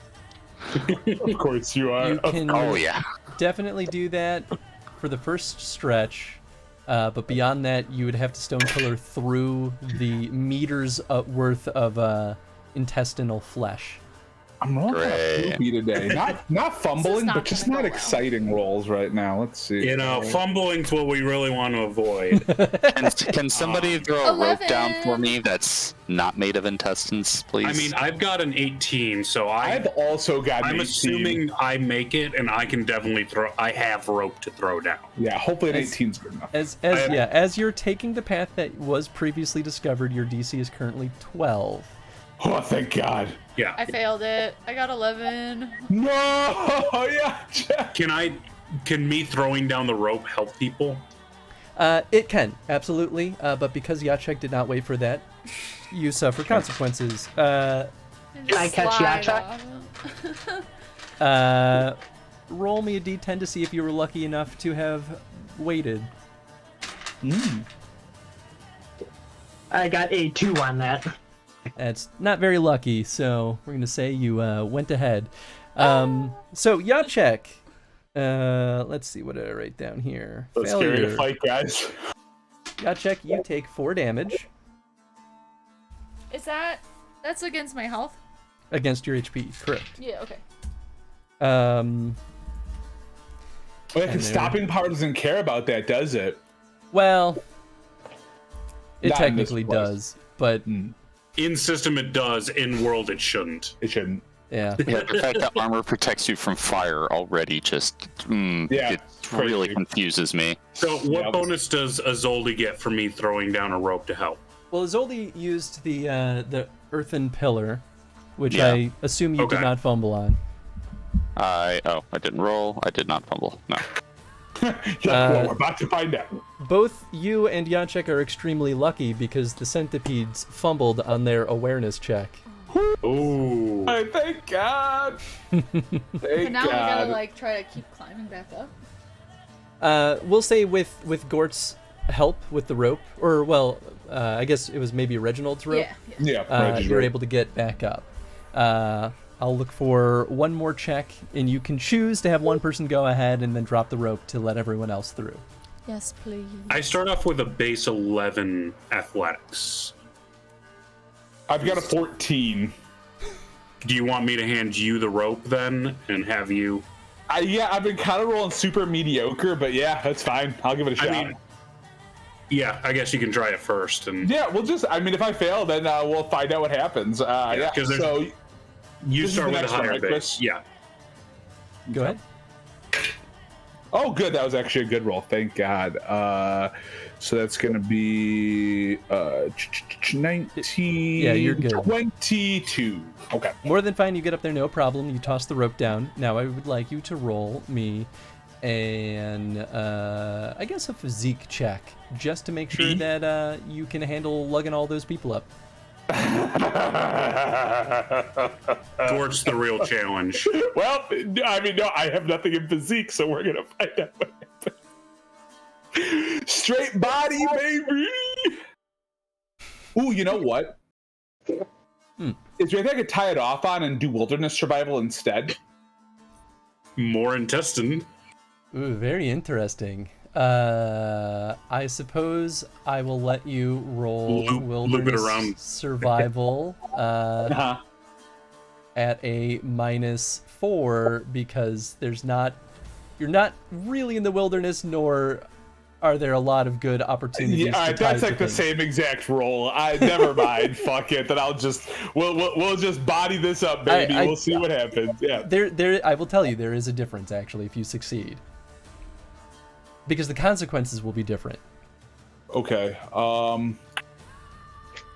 S1: Of course you are.
S2: You can
S3: Oh yeah.
S2: definitely do that for the first stretch. But beyond that, you would have to stone pillar through the meters worth of intestinal flesh.
S1: I'm rolling kind of
S3: Great.
S1: poopy today. Not fumbling,
S5: not
S1: but just
S5: gonna
S1: not
S5: go well.
S1: exciting rolls right now. Let's see.
S4: You know, fumbling's what we really want to avoid.
S3: Can somebody throw a rope down for
S5: 11.
S3: me that's not made of intestines, please?
S4: I mean, I've got an 18, so
S1: I've also got. an
S4: I'm
S1: 18.
S4: assuming I make it, and I can definitely throw. I have rope to throw down.
S1: Yeah, hopefully an 18's good enough.
S2: As you're taking the path that was previously discovered, your DC is currently 12.
S1: Oh, thank God.
S4: Yeah.
S5: I failed it. I got 11.
S1: No. Yeah. Jack.
S4: Can me throwing down the rope help people?
S2: It can, absolutely. But because Yachek did not wait for that, you suffer consequences.
S6: Can I catch
S5: Slide
S6: Yachek?
S5: off.
S2: Roll me a d10 to see if you were lucky enough to have waited.
S6: I got a 2 on that.
S2: That's not very lucky, so we're going to say you went ahead. So, Yachek, let's see, what did I write down here?
S1: So scary to fight, guys.
S2: Yachek, you take 4 damage
S5: That's against my health?
S2: against your HP, correct.
S5: Yeah, okay.
S1: Because stopping power doesn't care about that, does it?
S2: Well, it
S1: Not in this
S2: technically
S1: place.
S2: does, but
S4: In system, it does. In world, it shouldn't.
S1: It shouldn't.
S2: yeah.
S3: Yeah, the fact that armor protects you from fire already just it really
S1: crazy.
S3: confuses me.
S4: So, what
S1: Yep.
S4: bonus does Azoldi get for me throwing down a rope to help?
S2: Well, Zoldi used the earthen pillar, which
S3: Yeah.
S2: I assume you
S4: Okay.
S2: did not fumble on.
S3: I didn't roll. I did not fumble. No.
S1: Well, we're about to find out.
S2: Both you and Yachek are extremely lucky because the centipedes fumbled on their awareness check.
S4: Ooh.
S1: Oh, thank God.
S5: But
S1: Thank
S5: now we gotta
S1: God.
S5: try to keep climbing back up.
S2: We'll say with Gort's help with the rope, or I guess it was maybe Reginald's rope.
S5: Yeah.
S1: Yeah, right,
S2: You're
S1: right.
S2: able to get back up. I'll look for one more check, and you can choose to have one person go ahead and then drop the rope to let everyone else through.
S5: Yes, please.
S4: I start off with a base 11 athletics.
S1: I've got a 14.
S4: Do you want me to hand you the rope then and have you?
S1: Yeah, I've been kind of rolling super mediocre, but yeah, that's fine. I'll give it a shot.
S4: I mean, yeah, I guess you can try it first. And
S1: Yeah, if I fail, then we'll find out what happens. Yeah,
S4: 'cause there's-
S1: so
S4: you
S1: this is
S4: start
S1: the
S4: with a
S1: next one,
S4: higher
S1: right,
S4: base.
S1: Chris?
S4: Yeah.
S2: Go ahead.
S1: Oh, good. That was actually a good roll. Thank God. So that's going to be 19.
S2: Yeah, you're good.
S1: 22. Okay.
S2: More than fine, you get up there, no problem. You toss the rope down. Now I would like you to roll me I guess a physique check, just to make sure that you can handle lugging all those people up.
S4: Gort's the real challenge.
S1: Well, I mean, no, I have nothing in physique, so we're going to find out what happens. Straight body, baby. Ooh, you know what? Is there anything I could tie it off on and do wilderness survival instead?
S4: More intestine.
S2: Ooh, very interesting. I suppose I will let you roll
S4: Loop it
S2: wilderness
S4: around.
S2: survival at a -4 because you're not really in the wilderness, nor are there a lot of good opportunities.
S1: Yeah, all right,
S2: to tie
S1: that's
S2: to
S1: like the
S2: things.
S1: same exact roll. Never mind. Fuck it. Then we'll just body this up, baby. We'll see what happens. Yeah.
S2: I will tell you, there is a difference actually if you succeed, because the consequences will be different.
S1: Okay.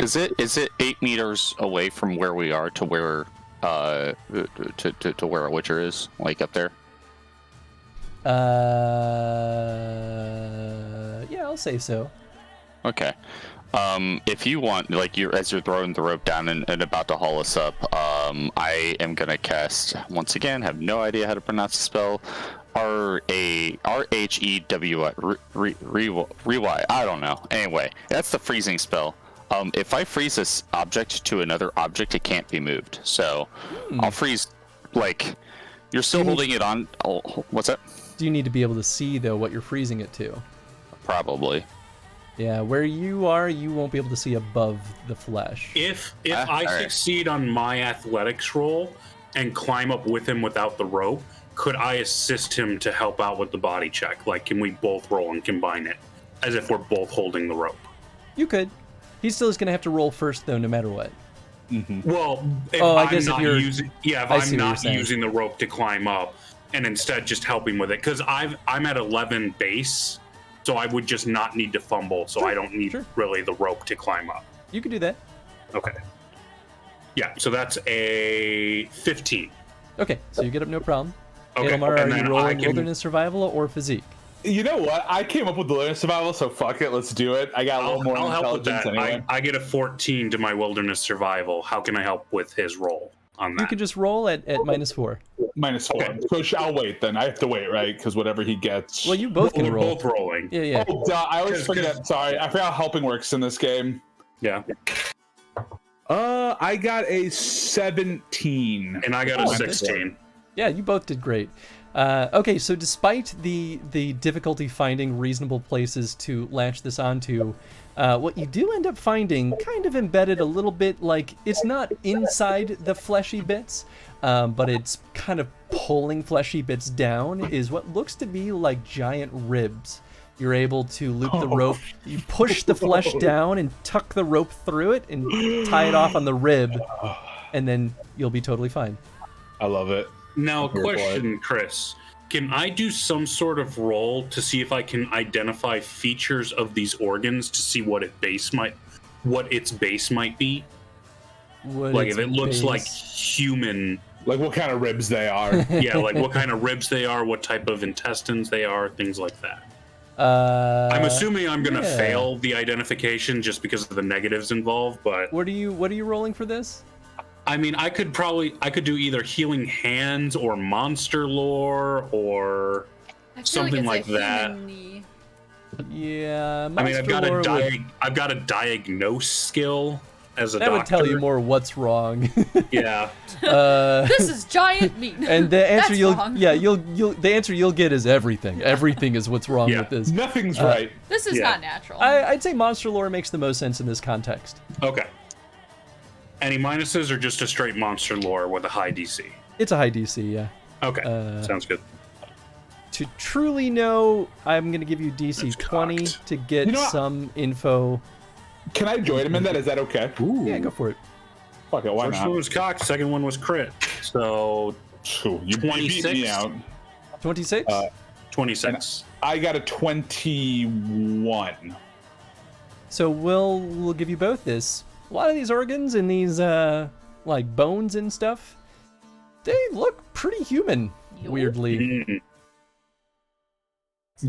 S3: Is it 8 meters away from where we are to where to where a Witcher is, like up there?
S2: Yeah, I'll say so.
S3: Okay. If you want, like, as you're throwing the rope down and about to haul us up, I am gonna cast once again. Have no idea how to pronounce the spell. RHEWY. I don't know. Anyway, that's the freezing spell. If I freeze this object to another object, it can't be moved. So I'll freeze. Like, you're still holding it on. Oh, what's that?
S2: Do you need to be able to see though what you're freezing it to?
S3: Probably.
S2: Yeah, where you are, you won't be able to see above the flesh.
S4: If
S3: all
S4: I
S3: right.
S4: succeed on my athletics roll, and climb up with him without the rope, could I assist him to help out with the body check? Like, can we both roll and combine it as if we're both holding the rope?
S2: You could. He still is going to have to roll first, though, no matter what.
S4: Well, if
S2: I
S4: I'm
S2: guess if
S4: not
S2: you're-
S4: using, if
S2: I see
S4: I'm
S2: what you're
S4: not
S2: saying.
S4: using the rope to climb up, and instead just helping with it, because I'm at 11 base, so I would just not need to fumble, so I don't need really the rope to climb up.
S2: You could do that.
S4: Okay. Yeah, so that's a 15.
S2: Okay, so you get up no problem.
S4: Okay,
S2: Adelmar,
S4: and
S2: are you
S4: then I
S2: rolling
S4: can-
S2: wilderness survival or physique?
S1: You know what? I came up with the wilderness survival, so fuck it. Let's do it. I got a little more
S4: I'll help with
S1: intelligence
S4: that.
S1: anyway.
S4: I get a 14 to my wilderness survival. How can I help with his roll on that?
S2: You could just roll at -4.
S1: -4.
S4: Okay.
S1: So I'll wait then. I have to wait, right? Because whatever he gets.
S2: Well, you both can
S4: We're
S2: roll.
S4: both rolling.
S2: Yeah, yeah.
S1: Oh, duh, I always forget. Sorry, I forgot how helping works in this game.
S4: Yeah.
S1: I got a 17.
S4: And I got a 16.
S2: Yeah, you both did great. Okay, so despite the difficulty finding reasonable places to latch this onto, what you do end up finding, kind of embedded a little bit, like, it's not inside the fleshy bits, but it's kind of pulling fleshy bits down, is what looks to be like giant ribs. You're able to loop the rope, you push the flesh down and tuck the rope through it and tie it off on the rib, and then you'll be totally fine.
S1: I love it.
S4: Now,
S1: Here for
S4: question, Chris. Can I do some sort of roll to see if I can identify features of these organs to see what its base might be?
S2: What
S4: Like
S2: its
S4: if it looks
S2: base-
S4: like human,
S1: Like what kind of ribs they are.
S4: yeah, like what kind of ribs they are, what type of intestines they are, things like that. I'm assuming I'm gonna
S2: yeah.
S4: fail the identification just because of the negatives involved, but
S2: What are you rolling for this?
S4: I mean, I could do either healing hands or monster lore or
S5: I feel
S4: something
S5: like,
S4: like that.
S5: human knee.
S2: Yeah,
S4: I mean, I've got
S2: Monster Lore
S4: I've got a diagnose skill as a
S2: that
S4: doctor.
S2: would tell you more what's wrong.
S4: Yeah.
S5: This is giant meat.
S2: And the answer
S5: That's
S2: you'll
S5: wrong.
S2: the answer you'll get is everything. Everything is what's wrong
S4: Yeah.
S2: with this.
S1: Nothing's right.
S5: This is
S4: Yeah.
S5: not natural.
S2: I'd say monster lore makes the most sense in this context.
S4: Okay. Any minuses or just a straight monster lore with a high DC?
S2: It's a high DC, yeah.
S4: Okay. Sounds good.
S2: To truly know, I'm gonna give you DC
S4: That's
S2: 20
S4: cocked.
S2: to get
S1: You know what?
S2: some info.
S1: Can I join him in that? Is that okay?
S2: Yeah, go for it.
S1: Fuck it, why
S4: First
S1: not?
S4: one was cocked, second one was crit. So
S1: Ooh, you beat
S4: 26?
S1: me out.
S2: 26.
S4: 26.
S1: I got a 21.
S2: So we'll give you both this. A lot of these organs and these like bones and stuff, they look pretty human.
S5: Yo.
S2: Weirdly,
S4: Mm.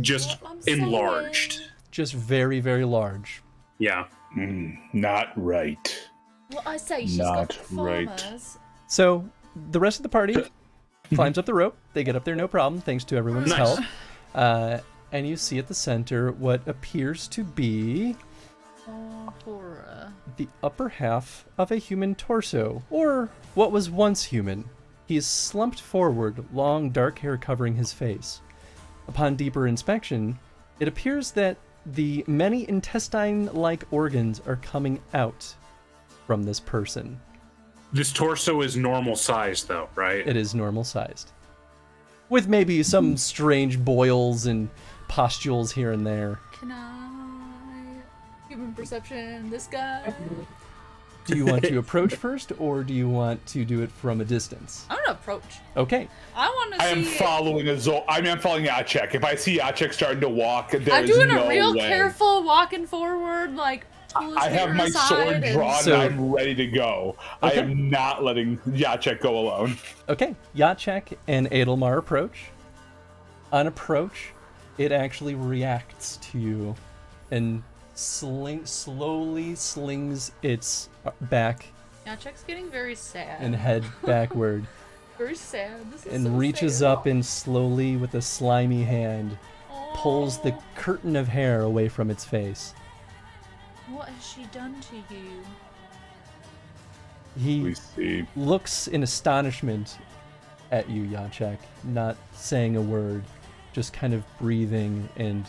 S4: Just
S5: I'm saying.
S4: enlarged.
S2: just very very large.
S4: Yeah.
S1: Not right.
S5: Well, I say she's
S1: Not
S5: got
S1: right.
S5: farmers.
S2: So the rest of the party climbs up the rope. They get up there no problem, thanks to everyone's
S4: Nice.
S2: help. And you see at the center what appears to be
S5: Oh, horror.
S2: the upper half of a human torso, or what was once human. He is slumped forward, long dark hair covering his face. Upon deeper inspection, it appears that the many intestine-like organs are coming out from this person.
S4: This torso is normal size, though, right?
S2: It is normal sized, with maybe some strange boils and pustules here and there.
S5: Can I? Human perception. This guy.
S2: Do you want to approach first, or do you want to do it from a distance?
S5: I'm gonna approach.
S2: Okay.
S5: I want to
S1: I am
S5: see.
S1: following I'm following Yachek. If I see Yachek starting to walk,
S5: I'm
S1: there's
S5: doing
S1: no
S5: a real
S1: way.
S5: careful walking forward, like. pull his
S1: I have
S5: finger
S1: my
S5: aside
S1: sword
S5: and-
S1: drawn
S2: So-
S1: and I'm ready to go. I
S2: Okay.
S1: am not letting Yachek go alone.
S2: Okay, Yachek and Adelmar approach. On approach, it actually reacts to you and slowly slings its back
S5: Yeah, Chuck's getting very sad.
S2: and head backward
S5: Very sad. This is
S2: and
S5: so
S2: reaches
S5: sad.
S2: up and slowly, with a slimy hand, pulls the
S5: Aw,
S2: curtain of hair away from its face.
S5: What has she done to you?
S2: He
S1: We see.
S2: looks in astonishment at you, Yachek, not saying a word, just kind of breathing and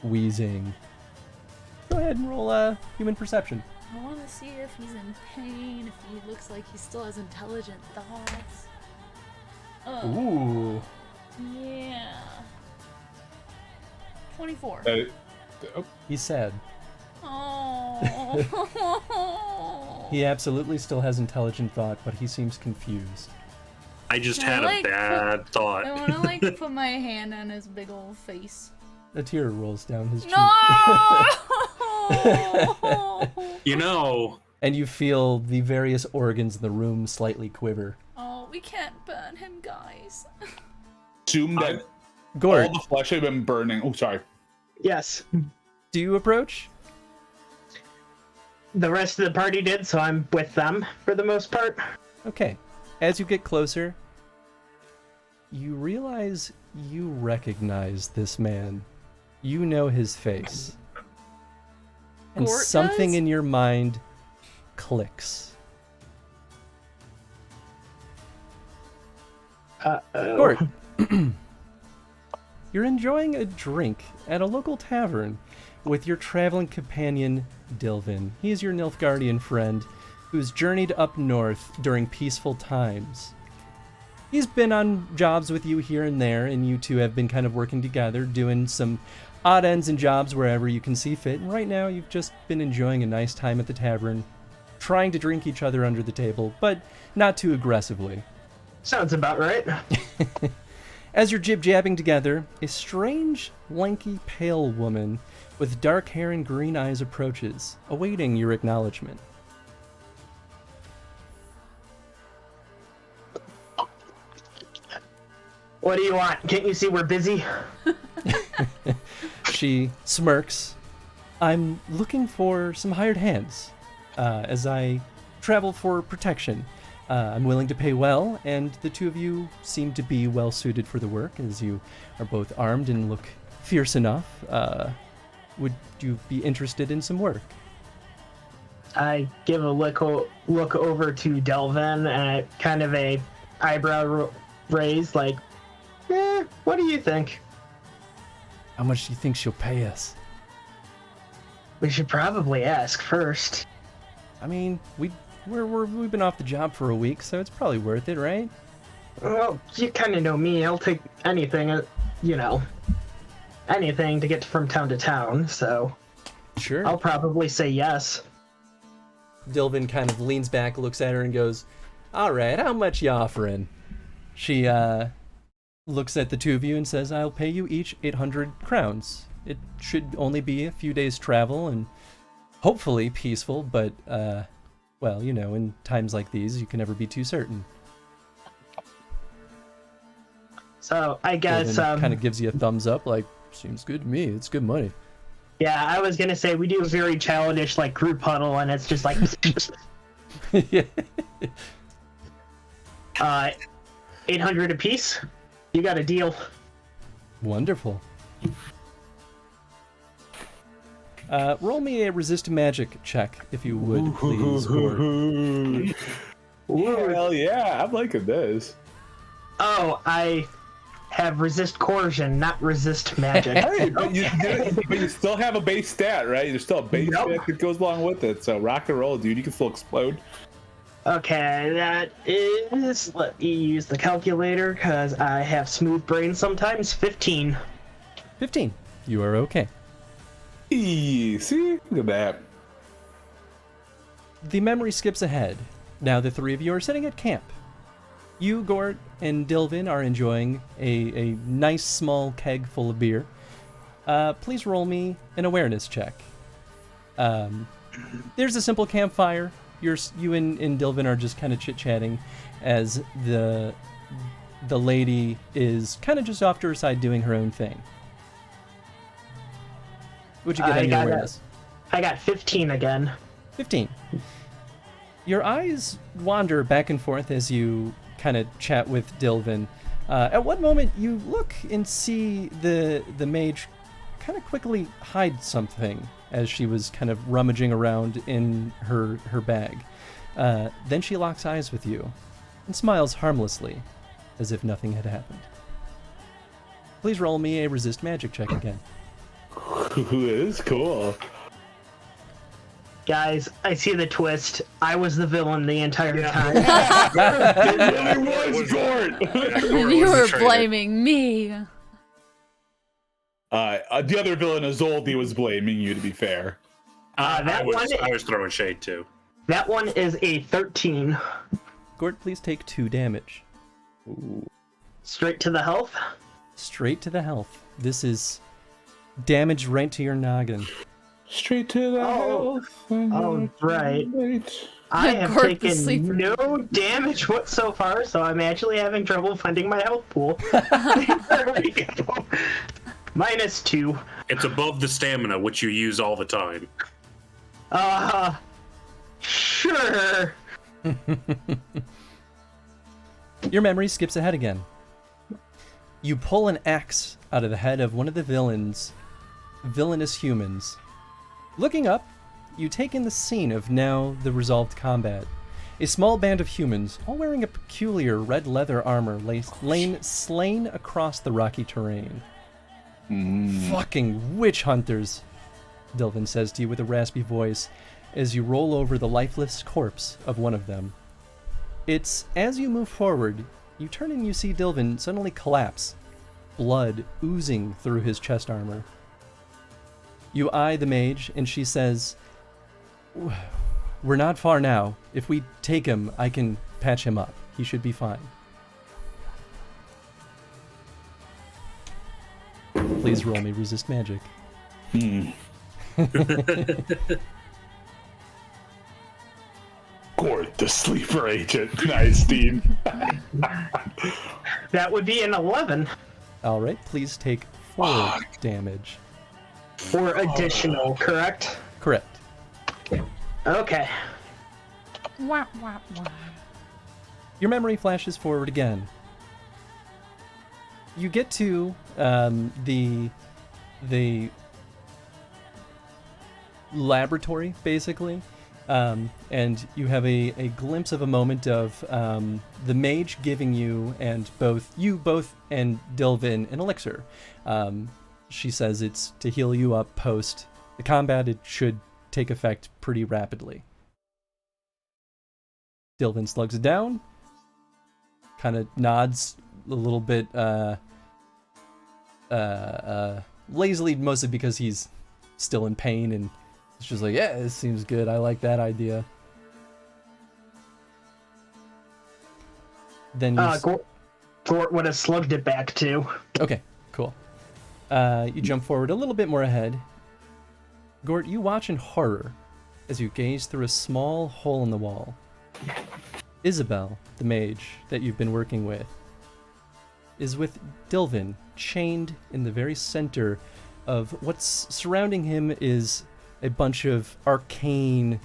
S2: wheezing. Go ahead and roll a human perception.
S5: I want to see if he's in pain, if he looks like he still has intelligent thoughts.
S2: Ooh.
S5: Yeah. 24.
S2: He's sad.
S5: Oh.
S2: He absolutely still has intelligent thought, but he seems confused.
S4: I just had a bad thought.
S5: I want to like put my hand on his big old face.
S2: A tear rolls down his cheek.
S5: No!
S4: You know,
S2: And you feel the various organs in the room slightly quiver.
S5: Oh, we can't burn him, guys.
S1: Assume that
S2: Gort,
S1: all the flesh had been burning. Oh, sorry.
S6: Yes.
S2: do you approach?
S6: The rest of the party did, so I'm with them for the most part.
S2: Okay. As you get closer, you realize you recognize this man. You know his face. And
S5: Gort
S2: something
S5: does?
S2: in your mind clicks.
S6: Uh-oh.
S2: Gort, you're enjoying a drink at a local tavern with your traveling companion, Dilvin. He is your Nilfgaardian friend who's journeyed up north during peaceful times. He's been on jobs with you here and there, and you two have been kind of working together, doing some odd ends and jobs wherever you can see fit. And right now, you've just been enjoying a nice time at the tavern, trying to drink each other under the table, but not too aggressively.
S6: Sounds about right.
S2: As you're jib-jabbing together, a strange, lanky, pale woman with dark hair and green eyes approaches, awaiting your acknowledgement.
S6: What do you want? Can't you see we're busy?
S2: She smirks. I'm looking for some hired hands, as I travel for protection. I'm willing to pay well, and the two of you seem to be well suited for the work, as you are both armed and look fierce enough. Would you be interested in some work?
S6: I give a look over to Delvin and kind of a eyebrow raise, like, what do you think?
S2: How much do you think she'll pay us?
S6: We should probably ask first.
S2: I mean, we've been off the job for a week, so it's probably worth it, right?
S6: Well, you kind of know me. I'll take anything, anything to get from town to town, so
S2: Sure.
S6: I'll probably say yes.
S2: Dilvin kind of leans back, looks at her, and goes, "All right, how much you offering?" She looks at the two of you and says, "I'll pay you each 800 crowns. It should only be a few days' travel and hopefully peaceful, but, well, you know, in times like these, you can never be too certain."
S6: So I guess
S2: kind of gives you a thumbs up, like, seems good to me. It's good money.
S6: yeah, I was gonna say we do a very childish like group huddle, and it's just like
S2: Yeah.
S6: 800 apiece. You got a deal.
S2: Wonderful. Roll me a resist magic check, if you would, please.
S1: Hell yeah, I'm liking this.
S6: Oh, I have resist coercion, not resist magic.
S1: Hey, but you still have a base stat, right? There's still a base
S6: Yep.
S1: stat that goes along with it. So rock and roll, dude. You can still explode.
S6: Okay, that is, let me use the calculator because I have smooth brain sometimes. 15.
S2: 15. You are okay.
S1: See? Look at that.
S2: The memory skips ahead. Now the three of you are sitting at camp. You, Gort, and Dilvin are enjoying a nice small keg full of beer. Please roll me an awareness check. There's a simple campfire. You and Dilvin are just kind of chit-chatting as the lady is kind of just off to her side doing her own thing. What'd you get on your awareness?
S6: I got 15 again.
S2: 15. Your eyes wander back and forth as you kind of chat with Dilvin. At one moment, you look and see the mage kind of quickly hide something as she was kind of rummaging around in her bag. Then she locks eyes with you and smiles harmlessly, as if nothing had happened. Please roll me a resist magic check again.
S1: It is cool.
S6: Guys, I see the twist. I was the villain the entire time.
S1: It really was Gort.
S5: And you were blaming me.
S1: The other villain, Azoldi, was blaming you, to be fair.
S4: I was throwing shade too.
S6: That one is a 13.
S2: Gort, please take 2 damage.
S1: Ooh.
S6: Straight to the health.
S2: Straight to the health. This is damage right to your noggin.
S1: Straight to the health.
S6: Oh, right. I have
S5: Gort the
S6: taken
S5: sleeper.
S6: no damage so far, so I'm actually having trouble finding my health pool. There we go. -2.
S4: It's above the stamina, which you use all the time.
S6: Sure.
S2: Your memory skips ahead again. You pull an axe out of the head of one of the villainous humans. Looking up, you take in the scene of now the resolved combat. A small band of humans, all wearing a peculiar red leather armor, slain across the rocky terrain. Fucking witch hunters, Dilvin says to you with a raspy voice as you roll over the lifeless corpse of one of them. It's as you move forward, you turn and you see Dilvin suddenly collapse, blood oozing through his chest armor. You eye the mage, and she says, "We're not far now. If we take him, I can patch him up. He should be fine." Please roll me resist magic.
S1: Gort, the sleeper agent. Nice, Dean.
S6: That would be an 11.
S2: All right, please take 4 damage.
S6: For additional, correct?
S2: Correct.
S6: Okay.
S5: Wah, wah, wah.
S2: Your memory flashes forward again. You get to the laboratory, basically, and you have a glimpse of a moment of the mage giving you both and Dilvin an elixir. She says it's to heal you up post the combat. It should take effect pretty rapidly. Dilvin slugs it down, kind of nods a little bit lazily, mostly because he's still in pain, and it's just like, yeah, this seems good. I like that idea. Then
S6: Gort would have slugged it back too.
S2: Okay, cool. You jump forward a little bit more ahead. Gort, you watch in horror as you gaze through a small hole in the wall. Isabel, the mage that you've been working with, is with Dilvin, chained in the very center of what's surrounding him is a bunch of arcane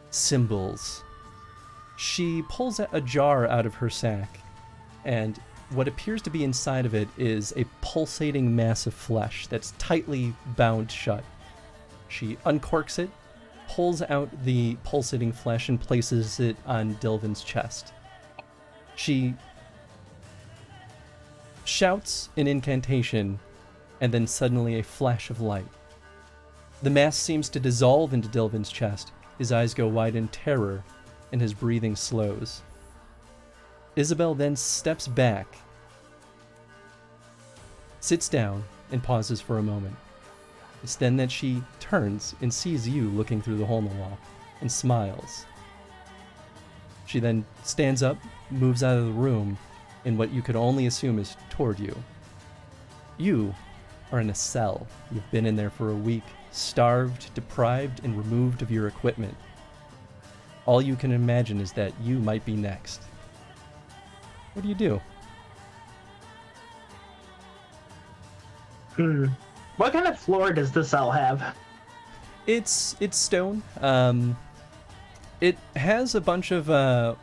S2: symbols. She pulls a jar out of her sack, and what appears to be inside of it is a pulsating mass of flesh that's tightly bound shut. She uncorks it, pulls out the pulsating flesh, and places it on Dilvin's chest. She shouts an incantation, and then suddenly a flash of light. The mass seems to dissolve into Dilvin's chest. His eyes go wide in terror, and his breathing slows. Isabel then steps back, sits down, and pauses for a moment. It's then that she turns and sees you looking through the hole in the wall, and smiles. She then stands up, moves out of the room, in what you could only assume is toward you. You are in a cell. You've been in there for a week, starved, deprived, and removed of your equipment. All you can imagine is that you might be next. What do you do?
S6: What kind of floor does the cell have?
S2: It's stone. It has a bunch of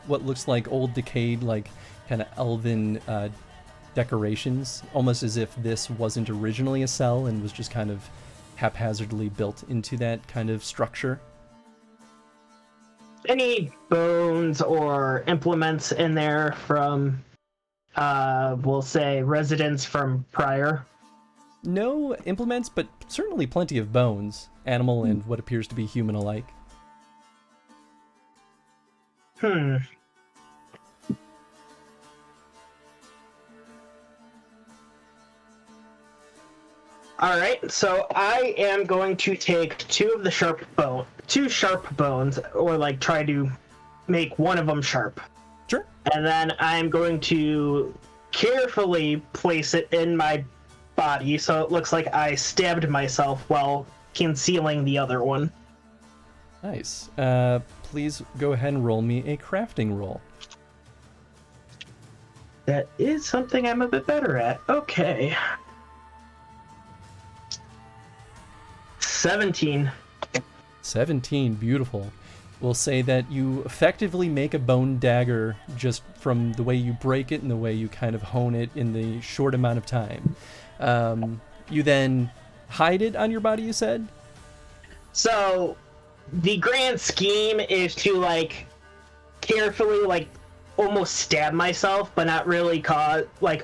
S2: what looks like old decayed, like kind of elven decorations, almost as if this wasn't originally a cell and was just kind of haphazardly built into that kind of structure.
S6: Any bones or implements in there from, we'll say, residents from prior?
S2: No implements, but certainly plenty of bones, animal and what appears to be human alike.
S6: All right, so I am going to take two sharp bones, or like try to make one of them sharp.
S2: Sure.
S6: And then I'm going to carefully place it in my body so it looks like I stabbed myself while concealing the other one.
S2: Nice. Please go ahead and roll me a crafting roll.
S6: That is something I'm a bit better at. Okay. 17.
S2: 17, beautiful. We'll say that you effectively make a bone dagger just from the way you break it and the way you kind of hone it in the short amount of time. You then hide it on your body, you said?
S6: So, the grand scheme is to, like, carefully, like, almost stab myself, but not really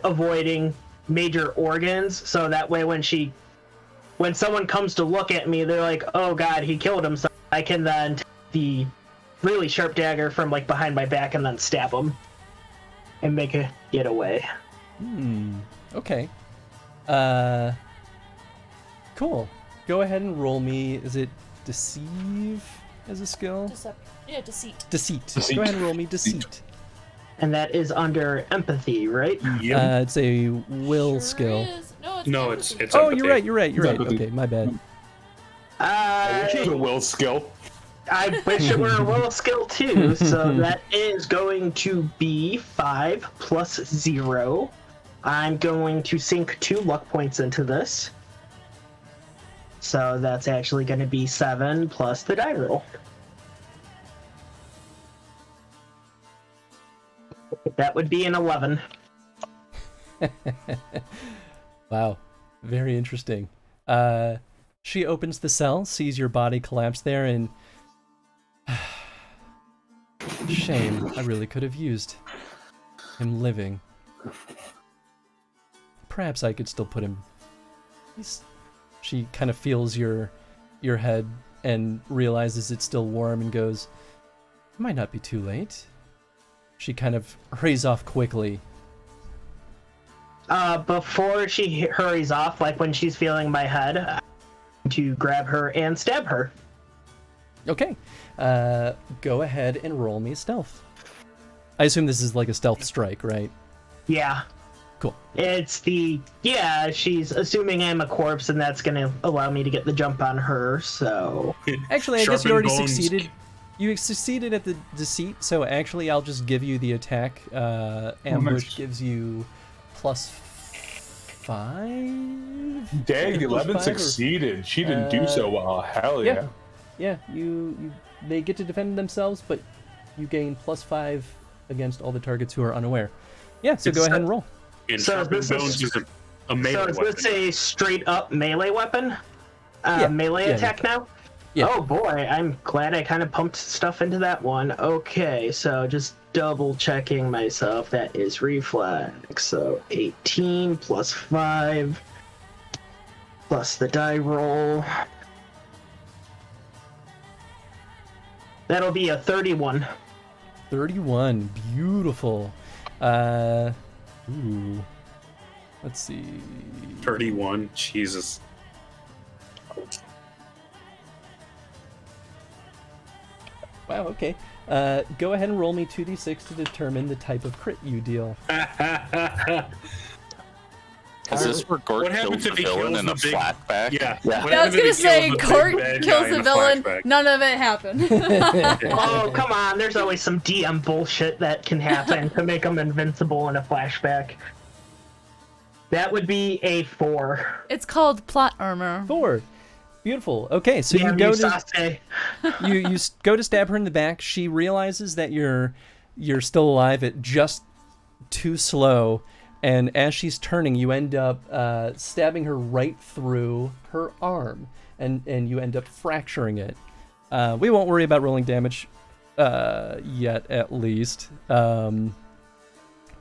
S6: avoiding major organs, so that way when someone comes to look at me, they're like, oh god, he killed himself. I can then take the really sharp dagger from, like, behind my back and then stab him and make a getaway.
S2: Okay. Cool. Go ahead and roll me, is it deceive as a skill?
S5: Deceit.
S2: Deceit. Go ahead and roll me deceit.
S6: And that is under empathy, right?
S1: Yep.
S2: It's a will skill.
S5: Is.
S4: No, it's
S2: Oh,
S4: empathy.
S2: you're right.
S1: Empathy.
S2: Okay, my bad.
S1: Which is a will skill.
S6: I wish it were a will skill too. So that is going to be 5 plus 0. I'm going to sink 2 luck points into this. So that's actually going to be 7 plus the die roll. That would be an 11.
S2: Wow, very interesting. She opens the cell, sees your body collapse there, and shame. I really could have used him living. Perhaps I could still put him. She kind of feels your head and realizes it's still warm and goes, "It might not be too late." She kind of hurries off quickly.
S6: Before she hurries off, like when she's feeling my head, I'm going to grab her and stab her.
S2: Okay. Go ahead and roll me stealth. I assume this is like a stealth strike, right?
S6: Yeah.
S2: Cool.
S6: She's assuming I'm a corpse, and that's going to allow me to get the jump on her, so...
S2: Actually, I guess you already
S4: Sharpened bones.
S2: succeeded. You succeeded at the deceit, so actually I'll just give you the attack. Ambush
S1: nice.
S2: gives you +5?
S1: Dang,
S2: Plus
S1: 11
S2: 5 or-
S1: succeeded. She didn't do so well. Hell yeah.
S2: Yeah, they get to defend themselves, but you gain +5 against all the targets who are unaware. Yeah, so go ahead and roll.
S4: And
S6: So
S4: sharpened
S6: this is-
S4: bones is a melee
S6: So is
S4: weapon.
S6: this a straight-up melee weapon?
S2: Yeah,
S6: Melee
S2: yeah,
S6: attack now?
S2: Yeah.
S6: Oh boy, I'm glad I kind of pumped stuff into that one. Okay, so just double checking myself. That is reflex. So 18 plus 5 plus the die roll. That'll be a 31.
S2: 31, beautiful. Ooh. Let's see.
S4: 31. Jesus.
S2: Wow, okay. Go ahead and roll me 2d6 to determine the type of crit you deal.
S3: Is this where Gort
S4: What happens
S3: kills the
S4: if he
S3: villain
S4: kills
S3: in
S4: the
S3: a
S4: big-
S3: flashback?
S4: Yeah.
S3: Yeah.
S4: What
S5: I was
S4: happens if he
S5: gonna say,
S4: kills the big
S5: Court
S4: bad
S5: kills
S4: guy
S5: the
S4: in a
S5: villain.
S4: flashback?
S5: None of it happened.
S6: Oh, come on, there's always some DM bullshit that can happen to make them invincible in a flashback. That would be a 4.
S5: It's called plot armor.
S2: 4. Beautiful. Okay, so you
S6: Damn
S2: go
S6: you,
S2: to
S6: Sasuke.
S2: you go to stab her in the back. She realizes that you're still alive at just too slow, and as she's turning, you end up stabbing her right through her arm, and you end up fracturing it. We won't worry about rolling damage yet, at least.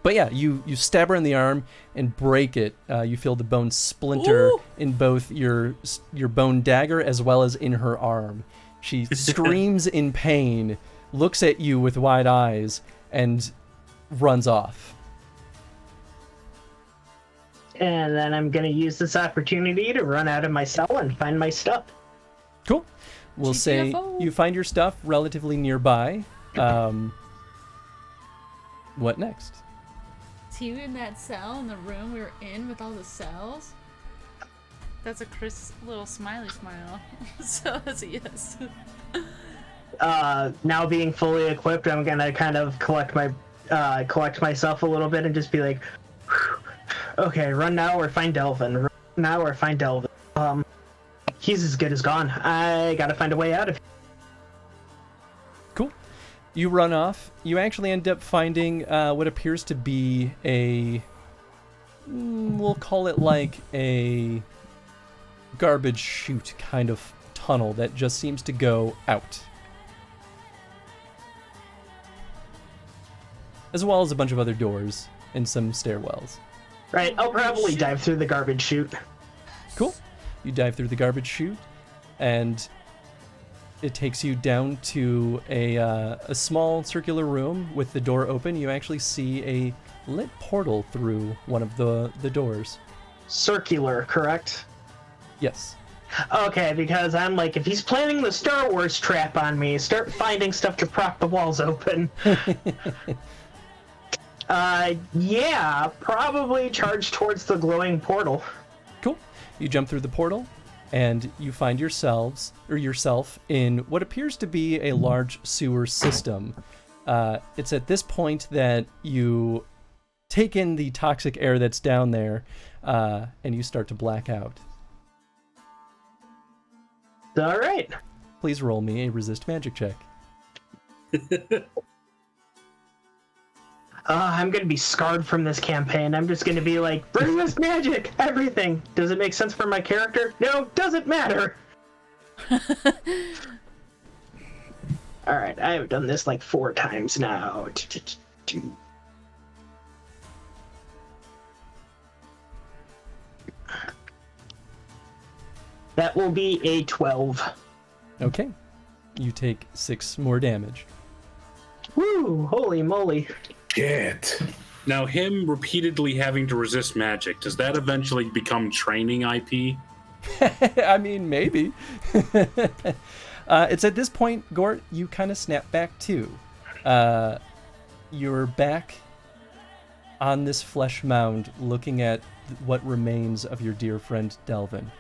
S2: But yeah, you stab her in the arm and break it. You feel the bone splinter
S5: Ooh.
S2: in both your bone dagger as well as in her arm. She screams in pain, looks at you with wide eyes, and runs off.
S6: And then I'm gonna use this opportunity to run out of my cell and find my stuff.
S2: Cool. We'll say
S5: GTFO.
S2: you find your stuff relatively nearby. What next?
S5: Is he in that cell in the room we were in with all the cells? That's a Chris little smiley smile. So that's a yes.
S6: Now being fully equipped, I'm gonna kind of collect myself a little bit and just be like, okay, run now or find Delvin. Run now or find Delvin. He's as good as gone. I gotta find a way out of here.
S2: Cool. You run off. You actually end up finding what appears to be we'll call it like a garbage chute kind of tunnel that just seems to go out. As well as a bunch of other doors and some stairwells.
S6: Right, I'll probably dive through the garbage chute.
S2: Cool. You dive through the garbage chute, and it takes you down to a small circular room with the door open. You actually see a lit portal through one of the doors.
S6: Circular, correct?
S2: Yes.
S6: Okay, because I'm like, if he's planning the Star Wars trap on me, start finding stuff to prop the walls open. Yeah, probably charge towards the glowing portal.
S2: Cool. You jump through the portal, and you find yourself in what appears to be a large sewer system. It's at this point that you take in the toxic air that's down there, and you start to black out.
S6: All right.
S2: Please roll me a resist magic check.
S6: I'm gonna be scarred from this campaign. I'm just gonna be like, resist magic, everything. Does it make sense for my character? No, doesn't matter. All right, I have done this like 4 times now. That will be a 12.
S2: Okay. You take 6 more damage.
S6: Woo! Holy moly!
S1: Get.
S4: Now, him repeatedly having to resist magic, does that eventually become training IP?
S2: I mean, maybe. It's at this point, Gort, you kind of snap back too. You're back on this flesh mound looking at what remains of your dear friend Delvin.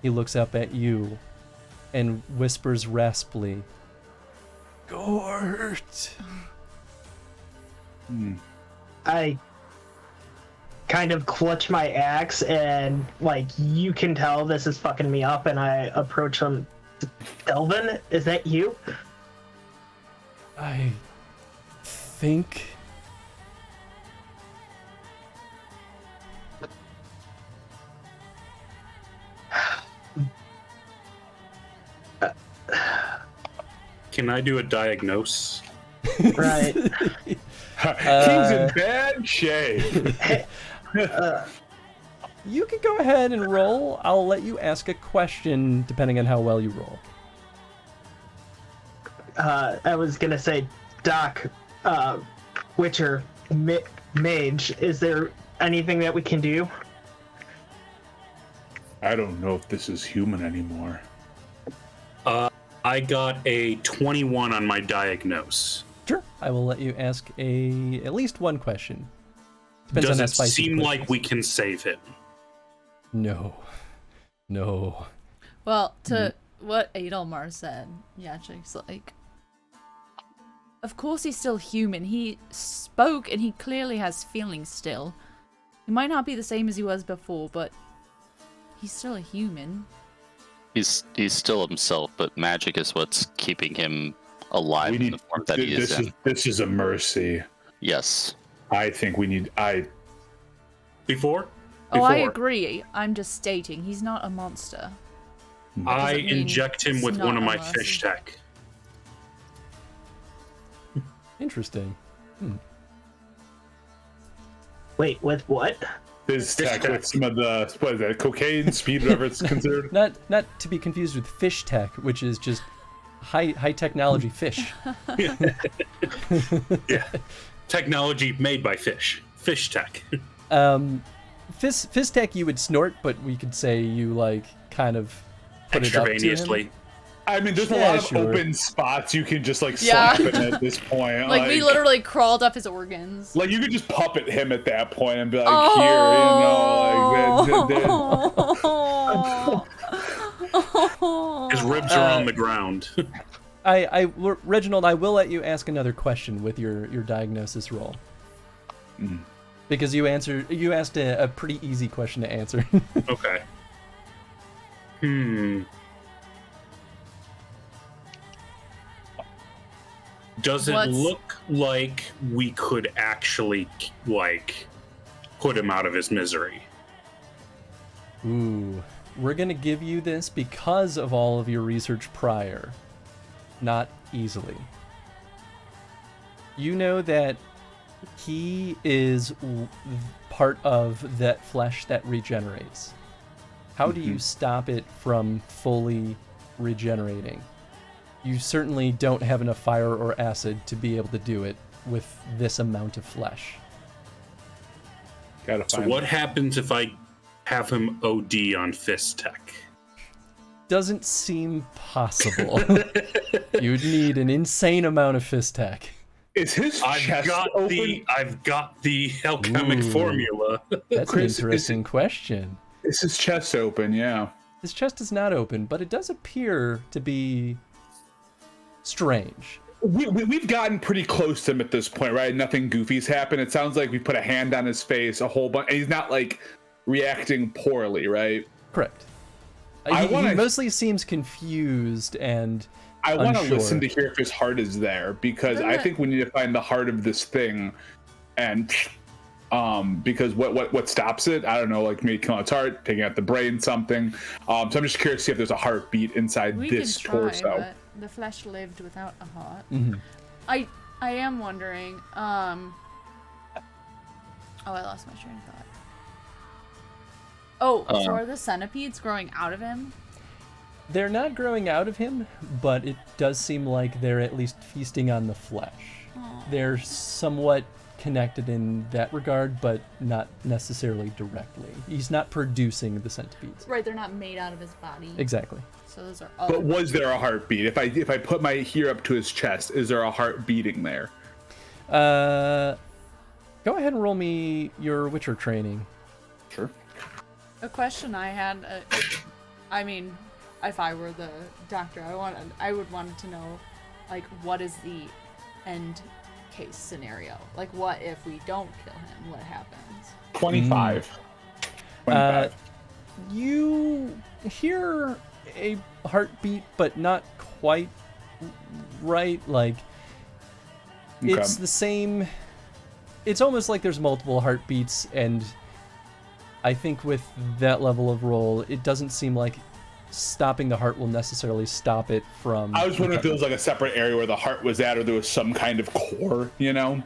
S2: He looks up at you and whispers raspily, "Gort!"
S6: I kind of clutch my axe and, like, you can tell this is fucking me up, and I approach him. Delvin, is that you?
S2: I think...
S4: Can I do a diagnose?
S6: Right.
S1: King's in bad shape.
S2: You can go ahead and roll. I'll let you ask a question depending on how well you roll.
S6: I was gonna say, Doc, Witcher, Mage, is there anything that we can do?
S1: I don't know if this is human anymore.
S4: I got a 21 on my diagnose.
S2: Sure. I will let you ask at least one question. Depends
S4: Does
S2: on how
S4: it
S2: spicy
S4: seem
S2: the
S4: like
S2: question
S4: we
S2: is.
S4: can save him?
S2: No.
S5: Well, to what Adelmar said, Yachik's like, of course he's still human. He spoke and he clearly has feelings still. He might not be the same as he was before, but he's still a human.
S3: He's still himself, but magic is what's keeping him alive in the form that he is in.
S1: This is a mercy.
S3: Yes.
S1: I think we need.
S4: Before?
S5: Oh, I agree. I'm just stating he's not a monster.
S4: I
S5: doesn't mean
S4: inject him
S5: it's
S4: with
S5: not
S4: one of
S5: a
S4: my
S5: mercy.
S4: fish tech.
S2: Interesting.
S6: Wait, with what?
S1: Biz tech with some of the what is that? Cocaine, speed, whatever it's considered.
S2: Not to be confused with fish tech, which is just high technology fish.
S4: Yeah. Technology made by fish. Fish tech.
S2: Fist tech you would snort, but we could say you like kind of put it up to him.
S4: Extravenously.
S1: I mean, there's a lot of open spots you can just like slap him at this point.
S5: Like we literally crawled up his organs.
S1: Like you could just puppet him at that point and be like,
S4: His ribs are on the ground.
S2: Reginald, I will let you ask another question with your diagnosis roll. Because you asked a pretty easy question to answer.
S4: Okay. Does it look like we could actually, like, put him out of his misery?
S2: Ooh. We're going to give you this because of all of your research prior. Not easily. You know that he is part of that flesh that regenerates. How do you stop it from fully regenerating? You certainly don't have enough fire or acid to be able to do it with this amount of flesh.
S4: So what happens if I have him OD on fist tech?
S2: Doesn't seem possible. You'd need an insane amount of fist tech.
S1: Is his chest open?
S4: I've got the alchemic formula.
S2: That's an interesting question.
S1: Is his chest open? Yeah.
S2: His chest is not open, but it does appear to be strange.
S1: We've gotten pretty close to him at this point, right? Nothing goofy's happened. It sounds like we put a hand on his face, a whole bunch, and he's not like reacting poorly, right?
S2: Correct. He mostly seems confused and
S1: I want to
S2: unsure.
S1: listen to hear if his heart is there, because I think we need to find the heart of this thing, and because what stops it? I don't know, like maybe killing its heart, taking out the brain, something. So I'm just curious to see if there's a heartbeat inside this torso.
S5: But the flesh lived without a heart. I am wondering. Oh, I lost my train of thought. Oh, so are the centipedes growing out of him?
S2: They're not growing out of him, but it does seem like they're at least feasting on the flesh. They're somewhat connected in that regard, but not necessarily directly. He's not producing the centipedes.
S5: Right, they're not made out of his body.
S2: Exactly.
S5: So those are.
S1: But was there a heartbeat? If I put my ear up to his chest, is there a heart beating there?
S2: Go ahead and roll me your Witcher training.
S1: Sure.
S5: A question I had. I mean, if I were the doctor, I would want to know, like, what is the end case scenario? Like, what if we don't kill him? What happens?
S1: 25.
S2: You hear a heartbeat, but not quite right. Like, it's the same. It's almost like there's multiple heartbeats, and I think with that level of roll, it doesn't seem like stopping the heart will necessarily stop it from.
S1: I was wondering if there was like a separate area where the heart was at, or there was some kind of core, you know?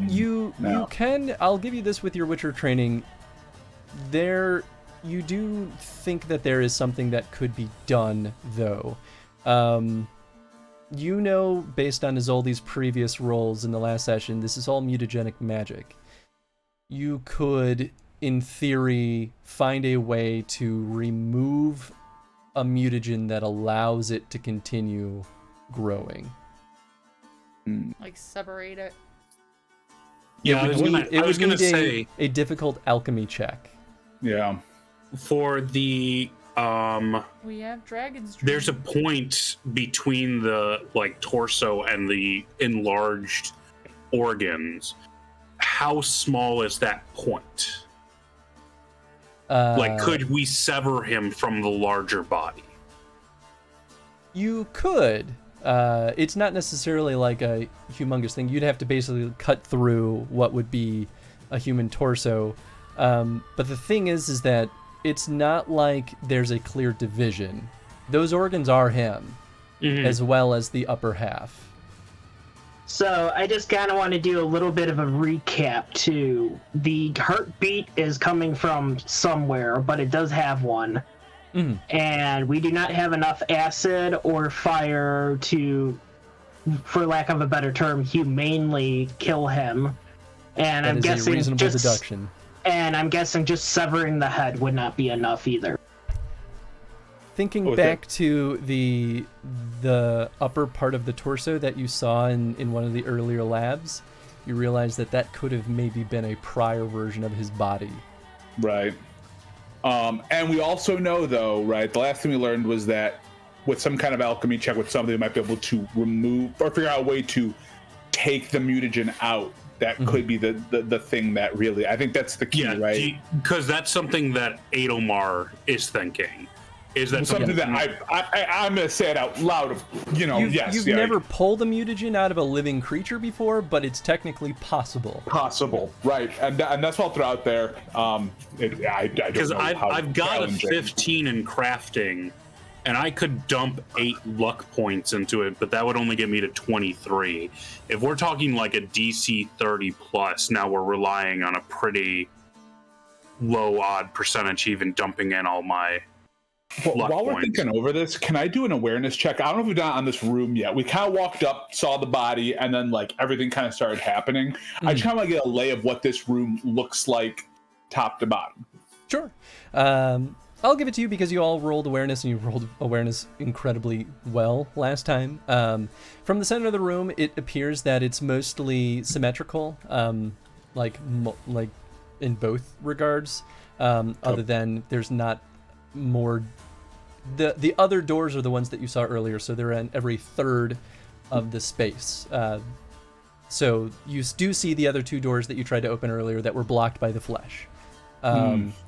S2: You can. I'll give you this with your Witcher training. You do think that there is something that could be done, though. You know, based on Isolde's previous rolls in the last session, this is all mutagenic magic. You could, in theory, find a way to remove a mutagen that allows it to continue growing.
S5: Like separate it?
S4: Yeah, I was gonna say
S2: a difficult alchemy check.
S1: Yeah.
S4: For the
S5: we have dragon's dream.
S4: there's a point between the like torso and the enlarged organs. How small is that point? Like, could we sever him from the larger body?
S2: You could. It's not necessarily like a humongous thing. You'd have to basically cut through what would be a human torso. But the thing is that it's not like there's a clear division. Those organs are him, as well as the upper half.
S6: So I just kind of want to do a little bit of a recap too. The heartbeat is coming from somewhere, but it does have one. and we do not have enough acid or fire to, for lack of a better term, humanely kill him. And
S2: That is a reasonable deduction.
S6: And I'm guessing just severing the head would not be enough either.
S2: Thinking back to the upper part of the torso that you saw in one of the earlier labs, you realize that could have maybe been a prior version of his body.
S1: Right. And we also know, though, right, the last thing we learned was that with some kind of alchemy check with something, they might be able to remove or figure out a way to take the mutagen out. That could be the thing that really, I think that's the key, right?
S4: Because that's something that Adelmar is thinking. Is that
S1: something that I'm going to say it out loud?
S2: You've never pulled a mutagen out of a living creature before, but it's technically possible.
S1: Possible, right? And that's what I'll throw out there. Because
S4: I've got a 15 in crafting, and I could dump 8 luck points into it, but that would only get me to 23. If we're talking like a DC 30 plus, now we're relying on a pretty low odd percentage, even dumping in all my.
S1: While we're thinking over this, can I do an awareness check? I don't know if we've done it on this room yet. We kind of walked up, saw the body, and then like everything kind of started happening. I just kind of want to get a lay of what this room looks like, top to bottom.
S2: Sure. I'll give it to you because you all rolled awareness, and you rolled awareness incredibly well last time. From the center of the room, it appears that it's mostly symmetrical, like in both regards. Other than there's not more. The other doors are the ones that you saw earlier, so they're in every third of the space. So you do see the other 2 doors that you tried to open earlier that were blocked by the flesh.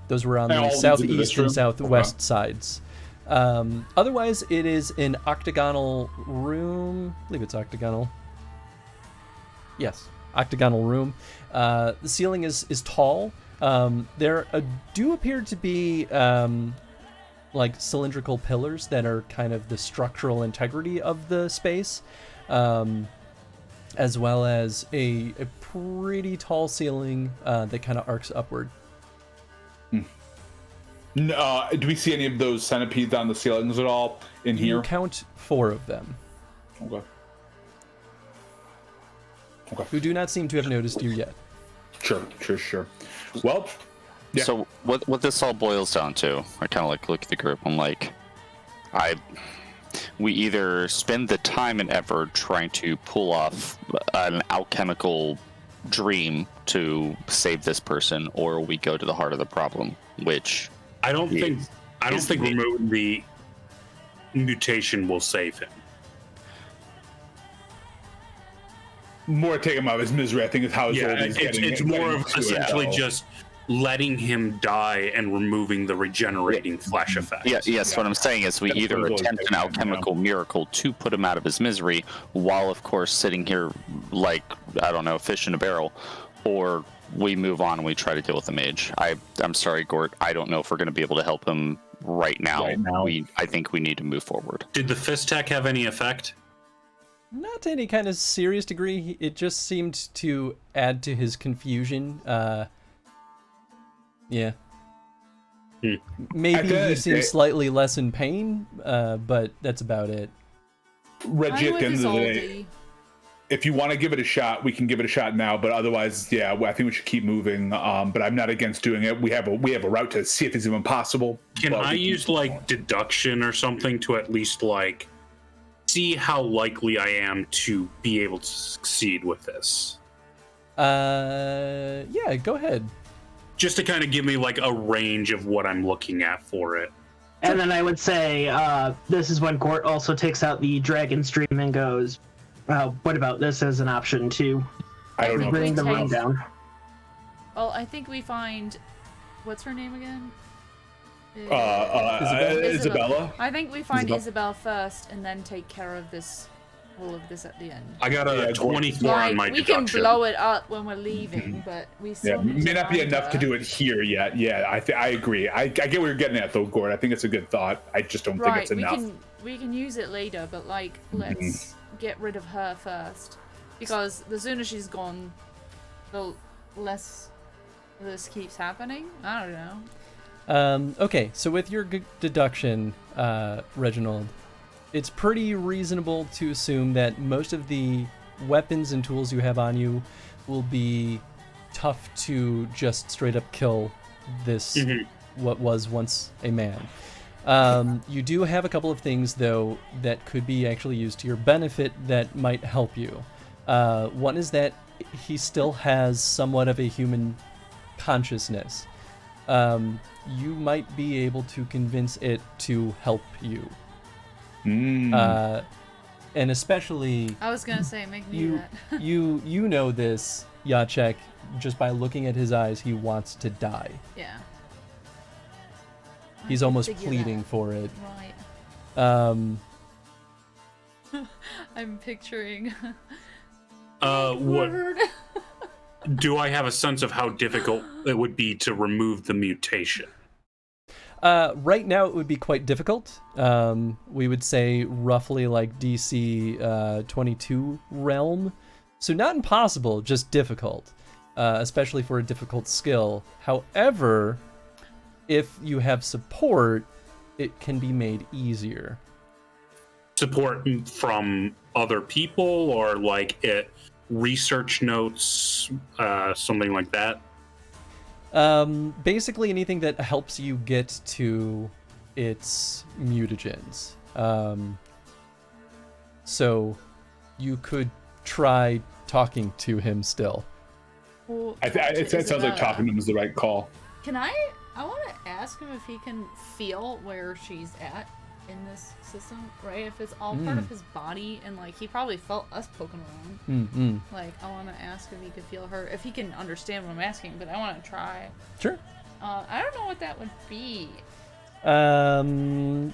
S2: Those were on the southeast and southwest sides. Otherwise, it is an octagonal room. I believe it's octagonal. Yes, octagonal room. The ceiling is tall. There do appear to be like cylindrical pillars that are kind of the structural integrity of the space, as well as a pretty tall ceiling that kind of arcs upward.
S1: Do we see any of those centipedes on the ceilings at all in here?
S2: You count 4 of them.
S1: Okay.
S2: Who do not seem to have noticed you yet.
S1: Sure. Well, yeah.
S3: So what this all boils down to, I kind of like look at the group. I'm like, we either spend the time and effort trying to pull off an alchemical dream to save this person, or we go to the heart of the problem, which
S4: I don't think removing the mutation will save him.
S1: More take him out of his misery, I think, is how his old is getting.
S4: It's more of essentially just letting him die and removing the regenerating flesh effect.
S3: Yes, what I'm saying is we either attempt an alchemical miracle to put him out of his misery, while of course sitting here like, I don't know, fish in a barrel, or we move on and we try to deal with the mage. I'm sorry, Gort, I don't know if we're going to be able to help him right now. I think we need to move forward.
S4: Did the fist tech have any effect?
S2: Not to any kind of serious degree. It just seemed to add to his confusion. Yeah. Maybe he seems slightly less in pain, but that's about it.
S1: Reggie, at the end of the day, if you want to give it a shot, we can give it a shot now. But otherwise, yeah, I think we should keep moving. But I'm not against doing it. We have a route to see if it's even possible.
S4: Can I use like deduction or something to at least like see how likely I am to be able to succeed with this?
S2: Yeah, go ahead.
S4: Just to kind of give me like a range of what I'm looking at for it.
S6: And then I would say this is when Gort also takes out the dragon stream and goes, what about this as an option too?
S1: I don't know.
S6: Bring the room down.
S5: Well, I think we find, what's her name again?
S1: Isabella.
S5: I think we find Isabel first and then take care of all of this at the end.
S4: I got a 24 on my
S5: we
S4: deduction.
S5: can blow it up when we're leaving, but we still need
S1: may
S5: to
S1: not be
S5: find
S1: enough
S5: her.
S1: to do it here yet. Yeah, I agree. I get what you're getting at though, Gord. I think it's a good thought. I just don't think it's enough.
S5: We can use it later, but like let's get rid of her first, because the sooner she's gone, the less this keeps happening. I don't know.
S2: Okay, so with your deduction, Reginald, it's pretty reasonable to assume that most of the weapons and tools you have on you will be tough to just straight up kill this, what was once a man. You do have a couple of things, though, that could be actually used to your benefit that might help you. One is that he still has somewhat of a human consciousness. You might be able to convince it to help you. And especially...
S5: I was gonna say, make me do that.
S2: you know this, Jacek, just by looking at his eyes, he wants to die.
S5: Yeah.
S2: He's almost pleading for it.
S5: Right. I'm picturing...
S4: what... Do I have a sense of how difficult it would be to remove the mutation?
S2: Right now, it would be quite difficult. We would say roughly like DC 22 realm. So not impossible, just difficult, especially for a difficult skill. However, if you have support, it can be made easier.
S4: Support from other people or like research notes, something like that?
S2: Basically anything that helps you get to its mutagens. So you could try talking to him still.
S5: Well,
S1: It sounds like talking to him is the right call.
S5: Can I want to ask him if he can feel where she's at in this system, right? If it's all part of his body, and like he probably felt us poking around. Like I want to ask if he could feel her, if he can understand what I'm asking, but I want to try.
S2: Sure.
S5: I don't know what that would be.
S2: I mean,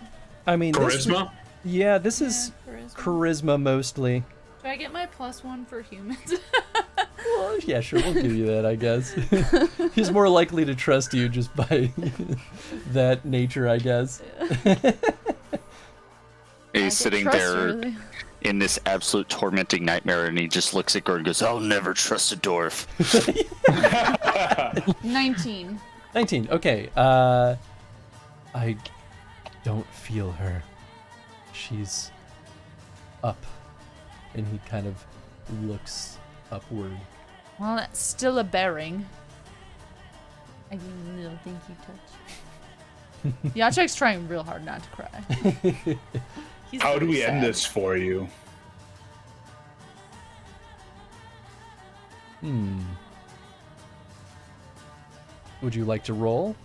S4: Charisma?
S2: This is
S5: charisma.
S2: charisma mostly.
S5: Do I get my +1 for humans?
S2: Well, yeah, sure, we'll give you that, I guess. He's more likely to trust you just by that nature, I guess.
S3: He's sitting there in this absolute tormenting nightmare, and he just looks at Gord and goes, "I'll never trust a dwarf."
S5: 19.
S2: 19, okay. I don't feel her. She's up. And he kind of looks upward.
S5: Well, that's still a bearing. I don't think you touch. Jacek's trying real hard not to cry.
S1: How do we
S5: sad.
S1: end this for you?
S2: Would you like to roll?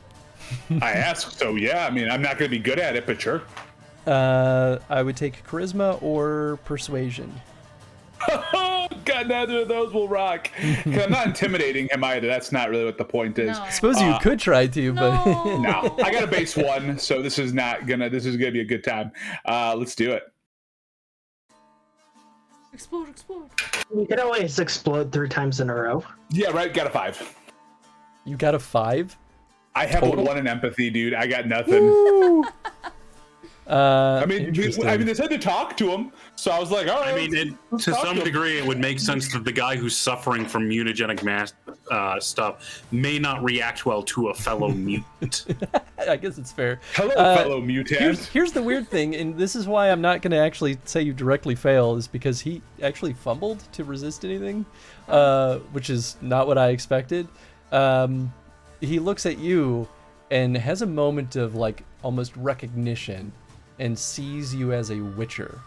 S1: I asked, so yeah. I mean, I'm not going to be good at it, but sure.
S2: I would take charisma or persuasion.
S1: God, neither of those will rock. 'Cause I'm not intimidating him either. That's not really what the point is.
S5: No.
S2: Suppose you could try to, but
S1: No, I got a base 1, so this is gonna be a good time. Let's do it.
S5: Explode, explode.
S6: You could always explode 3 times in a row.
S1: Yeah, right. Got a 5.
S2: you got a 5?
S1: I have
S2: Total?
S1: a 1 in empathy, dude. I got nothing. I mean, they said to talk to him, so I was like, all right.
S4: I mean, to some degree, it would make sense that the guy who's suffering from mutagenic mass stuff may not react well to a fellow mutant.
S2: I guess it's fair.
S1: Hello, fellow mutant.
S2: Here's the weird thing, and this is why I'm not going to actually say you directly fail, is because he actually fumbled to resist anything, which is not what I expected. He looks at you and has a moment of like almost recognition and sees you as a witcher.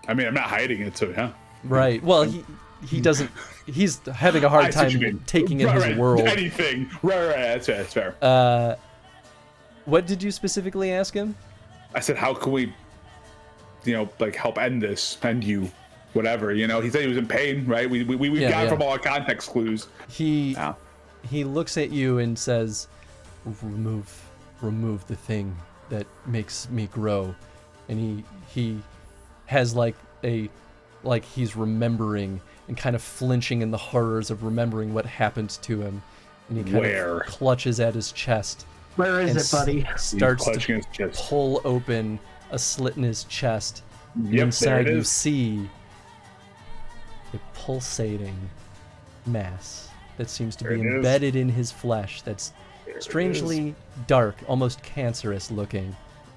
S1: I mean, I'm not hiding it, so yeah.
S2: Right. Well, he doesn't. He's having a hard time taking in his world.
S1: Anything. Right. That's fair.
S2: What did you specifically ask him?
S1: I said, how can we, help end this, end you, whatever. He said he was in pain, right? We got it from all our context clues.
S2: He looks at you and says, remove the thing that makes me grow. And he has he's remembering and kind of flinching in the horrors of remembering what happened to him. And he kind of clutches at his chest.
S6: Where is it, buddy?
S2: Starts to pull open a slit in his chest.
S1: Yep,
S2: inside you see a pulsating mass that seems to be embedded in his flesh that's strangely dark, almost cancerous looking,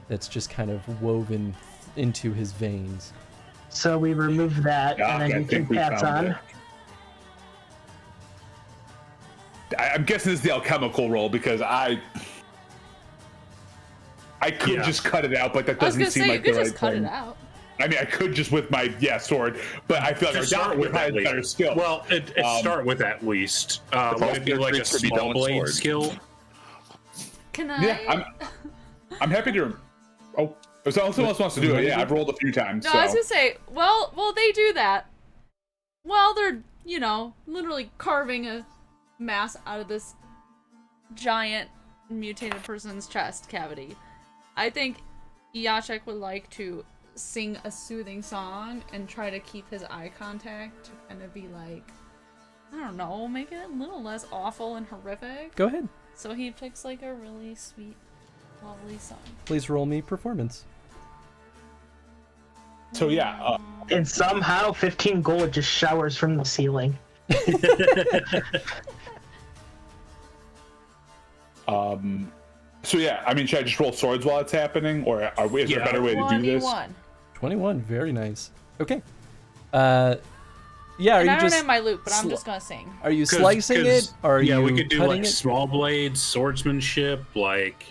S2: that's just kind of woven into his veins.
S6: So we remove that, and then you can pass on.
S1: I'm guessing this is the alchemical roll because I could just cut it out, but that doesn't seem like the right thing.
S5: You could just cut it out.
S1: I mean, I could just with my sword, but I feel like our doctor would have better skill.
S4: Well, it start with at least. Would it be like a small blade skill?
S5: Can I?
S1: Yeah, I'm happy to. Oh, if someone else wants to do it, yeah, I've rolled a few times.
S5: No,
S1: so.
S5: I was gonna say, well, they do that. Well, they're literally carving a mass out of this giant mutated person's chest cavity. I think Jacek would like to sing a soothing song and try to keep his eye contact to kind of be like, I don't know, make it a little less awful and horrific.
S2: Go ahead.
S5: So he picks like a really sweet, lovely song.
S2: Please roll me performance.
S1: So yeah.
S6: And somehow 15 gold just showers from the ceiling.
S1: So yeah, I mean, should I just roll swords while it's happening, or is there a better way to do this?
S2: 21, very nice. Okay. Yeah, are
S5: and
S2: you
S5: I
S2: just
S5: don't have my loot, but I'm just gonna sing.
S2: Are you slicing it? Or are you
S4: we could do
S2: cutting
S4: like
S2: it?
S4: small blades, swordsmanship, like.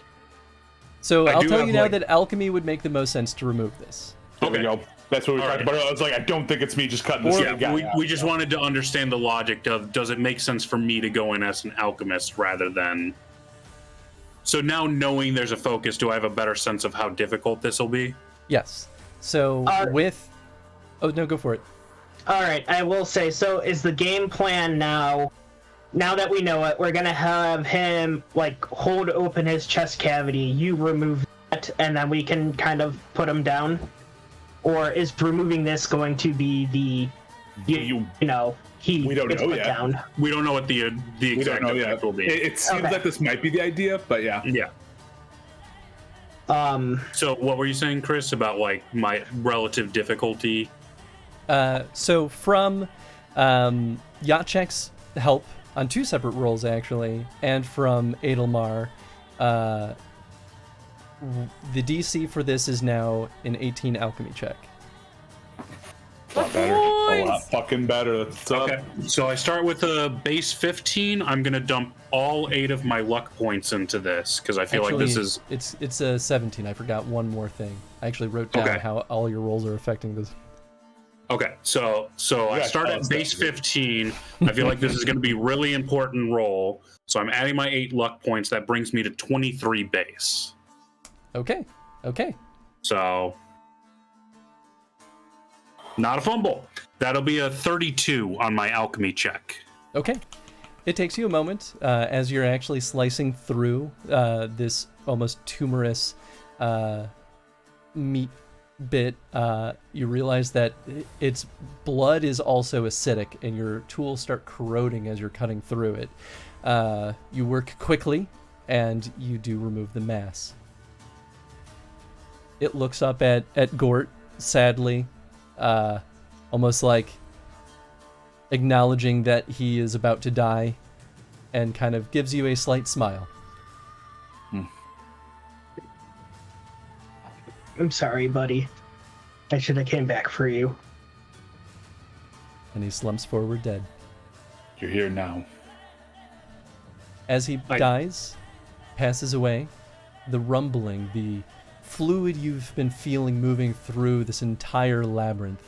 S2: So I'll tell you now
S4: like...
S2: that alchemy would make the most sense to remove this.
S1: There we go. That's what we talked about. I was like, I don't think it's me just cutting this guy out.
S4: We just wanted to understand the logic of, does it make sense for me to go in as an alchemist rather than... So now knowing there's a focus, do I have a better sense of how difficult this will be?
S2: Yes. So with... Oh, no, go for it.
S6: All right, I will say, so is the game plan now that we know it, we're going to have him, like, hold open his chest cavity, you remove that, and then we can kind of put him down? Or is removing this going to be the, we don't know yet. Down?
S4: We don't know what the exact effect will be.
S1: It seems like this might be the idea, but yeah.
S4: Yeah. So what were you saying, Chris, about like my relative difficulty?
S2: So from Jacek's help on 2 separate rolls actually, and from Edelmar, the DC for this is now an 18 alchemy check.
S1: A lot fucking better.
S4: Okay, so I start with a base 15. I'm gonna dump all 8 of my luck points into this because I feel like this is.
S2: It's a 17. I forgot one more thing. I actually wrote down how all your rolls are affecting this.
S4: Okay, so I start at base 15. I feel like this is going to be really important roll. So I'm adding my 8 luck points. That brings me to 23 base.
S2: Okay.
S4: So not a fumble. That'll be a 32 on my alchemy check.
S2: Okay. It takes you a moment as you're actually slicing through this almost tumorous meat bit. You realize that its blood is also acidic, and your tools start corroding as you're cutting through it. You work quickly, and you do remove the mass. It looks up at Gort sadly, almost like acknowledging that he is about to die, and kind of gives you a slight smile.
S6: I'm sorry, buddy. I should have came back for you.
S2: And he slumps forward dead.
S1: You're here now.
S2: As he dies, passes away, the rumbling, the fluid you've been feeling moving through this entire labyrinth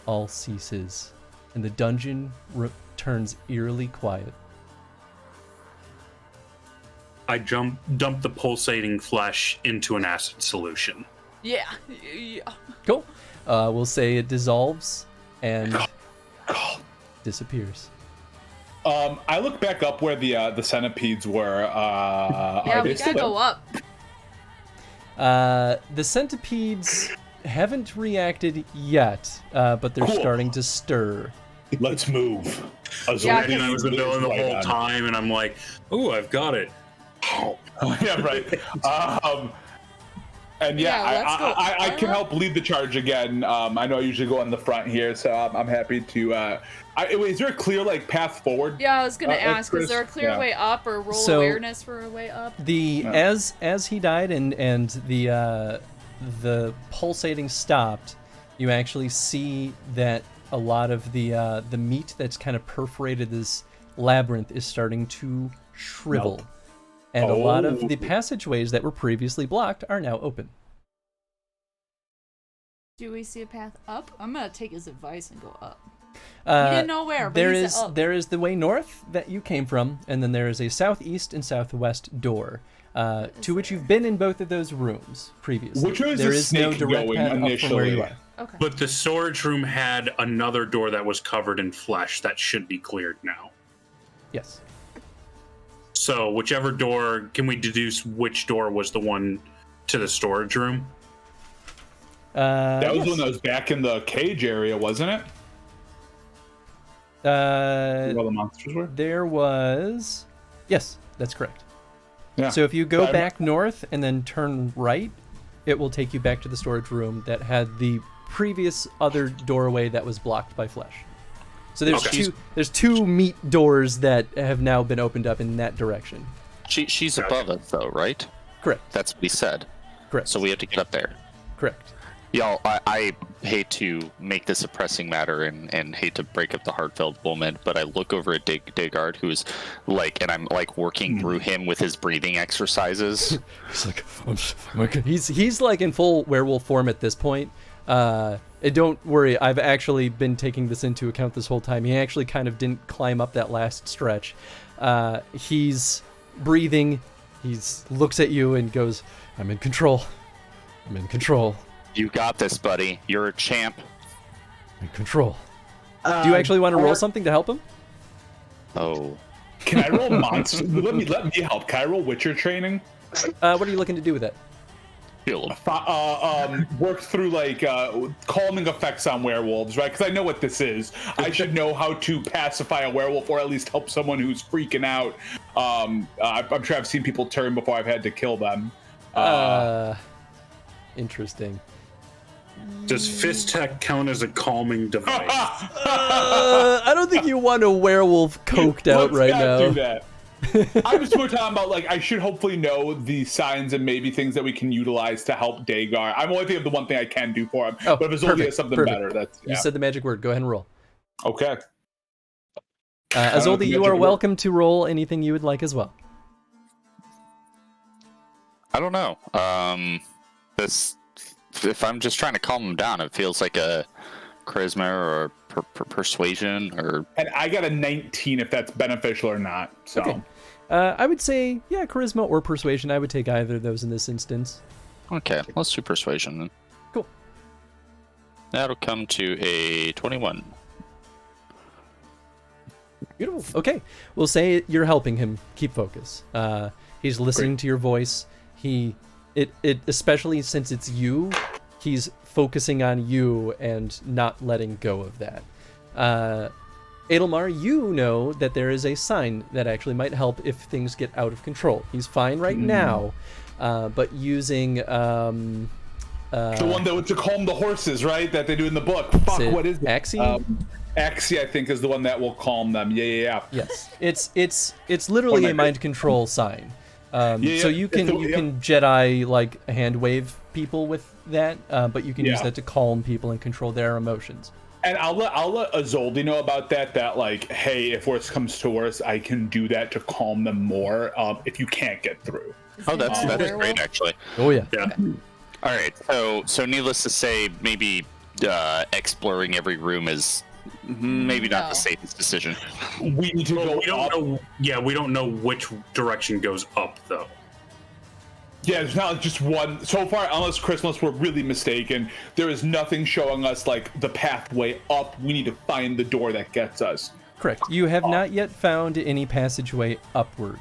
S2: all ceases, and the dungeon turns eerily quiet.
S4: I dump the pulsating flesh into an acid solution.
S5: Yeah.
S2: Cool. We'll say it dissolves and disappears.
S1: I look back up where the centipedes were.
S5: Yeah, we gotta go up.
S2: The centipedes haven't reacted yet, but they're starting to stir.
S1: Let's move.
S4: I was in the whole time, and I'm like, "Ooh, I've got it."
S1: Yeah, right. And yeah,
S5: Yeah, let's go.
S1: I can help lead the charge again. I know I usually go on the front here, so I'm happy to. Is there a clear like path forward?
S5: Yeah, I was gonna ask, is
S1: Chris?
S5: there a clear way up or roll
S2: So,
S5: awareness for a way up?
S2: As he died and the pulsating stopped, you actually see that a lot of the meat that's kind of perforated this labyrinth is starting to shrivel.
S1: Melt.
S2: And a lot of the passageways that were previously blocked are now open.
S5: Do we see a path up? I'm gonna take his advice and go up. He
S2: Uh,
S5: didn't know where, but
S2: there
S5: he
S2: is
S5: said up.
S2: there is the way north that you came from, and then there is a southeast and southwest door, to which you've been in both of those rooms previously.
S1: Which way is
S2: there
S1: the
S2: is no
S1: snake
S2: direct
S1: going
S2: path up from where
S1: initially?
S2: you are.
S5: Okay.
S4: But the storage room had another door that was covered in flesh that should be cleared now.
S2: Yes.
S4: So whichever door, can we deduce which door was the one to the storage room?
S1: That was
S2: Yes.
S1: when I was back in the cage area, wasn't it? Where all the monsters were.
S2: There was. Yes, that's correct.
S1: Yeah.
S2: So if you go
S1: But
S2: back north and then turn right, it will take you back to the storage room that had the previous other doorway that was blocked by flesh. So there's two meat doors that have now been opened up in that direction.
S3: She's above us, though, right?
S2: Correct.
S3: That's what we said.
S2: Correct.
S3: So we have to get up there.
S2: Correct.
S3: Y'all, I hate to make this a pressing matter and hate to break up the heartfelt moment, but I look over at Dagard, who's like, and I'm like working through him with his breathing exercises.
S2: He's like, he's like in full werewolf form at this point. And don't worry, I've actually been taking this into account this whole time. He actually kind of didn't climb up that last stretch. He's breathing. He looks at you and goes, "I'm in control. I'm in control.
S3: You got this, buddy. You're a champ.
S2: I'm in control." Do you actually want to roll something to help him?
S3: Oh.
S1: Can I roll monster? let me help. Can I roll Witcher training?
S2: What are you looking to do with that?
S3: Heal him.
S1: Work through like calming effects on werewolves, right? Because I know what this is. I should know how to pacify a werewolf, or at least help someone who's freaking out. I'm sure I've seen people turn before I've had to kill them.
S2: Interesting.
S4: Does Fist Tech count as a calming device?
S2: I don't think you want a werewolf coked out right
S1: Let's
S2: now.
S1: not do that. I'm just more talking about like I should hopefully know the signs and maybe things that we can utilize to help Dagar. I'm only thinking of the one thing I can do for him.
S2: Oh,
S1: but if Azoldi has something
S2: perfect.
S1: better, that's
S2: You said the magic word. Go ahead and roll.
S1: okay.
S2: Azoldi, you
S1: magic
S2: are
S1: word.
S2: welcome to roll anything you would like as well.
S3: I don't know. If I'm just trying to calm him down, it feels like a charisma or persuasion or.
S1: And I got a 19 if that's beneficial or not. So.
S2: Okay. I would say, yeah, charisma or persuasion. I would take either of those in this instance.
S3: Okay, let's do persuasion then.
S2: Cool.
S3: That'll come to a 21.
S2: Beautiful. Okay. We'll say you're helping him keep focus. He's listening to your voice. It especially since it's you, he's focusing on you and not letting go of that. Edelmar, you know that there is a sign that actually might help if things get out of control. He's fine right now, but using
S1: the one that would to calm the horses, right? That they do in the book. Fuck, what is it?
S2: Axie?
S1: Axie, I think, is the one that will calm them. Yeah.
S2: Yes, it's literally a mind control sign. So you can Jedi like hand wave people with that, but you can use that to calm people and control their emotions.
S1: And I'll let Azoldi know about that. That like, hey, if worse comes to worse, I can do that to calm them more. If you can't get through.
S3: Oh, that's great actually.
S2: Oh yeah.
S4: Yeah.
S3: All right. So needless to say, maybe exploring every room is maybe not the safest decision.
S1: We need to go.
S4: We don't know. Yeah, we don't know which direction goes up though.
S1: Yeah, there's not just one. So far, unless we're really mistaken, there is nothing showing us like the pathway up. We need to find the door that gets us.
S2: Correct. You have not yet found any passageway upward.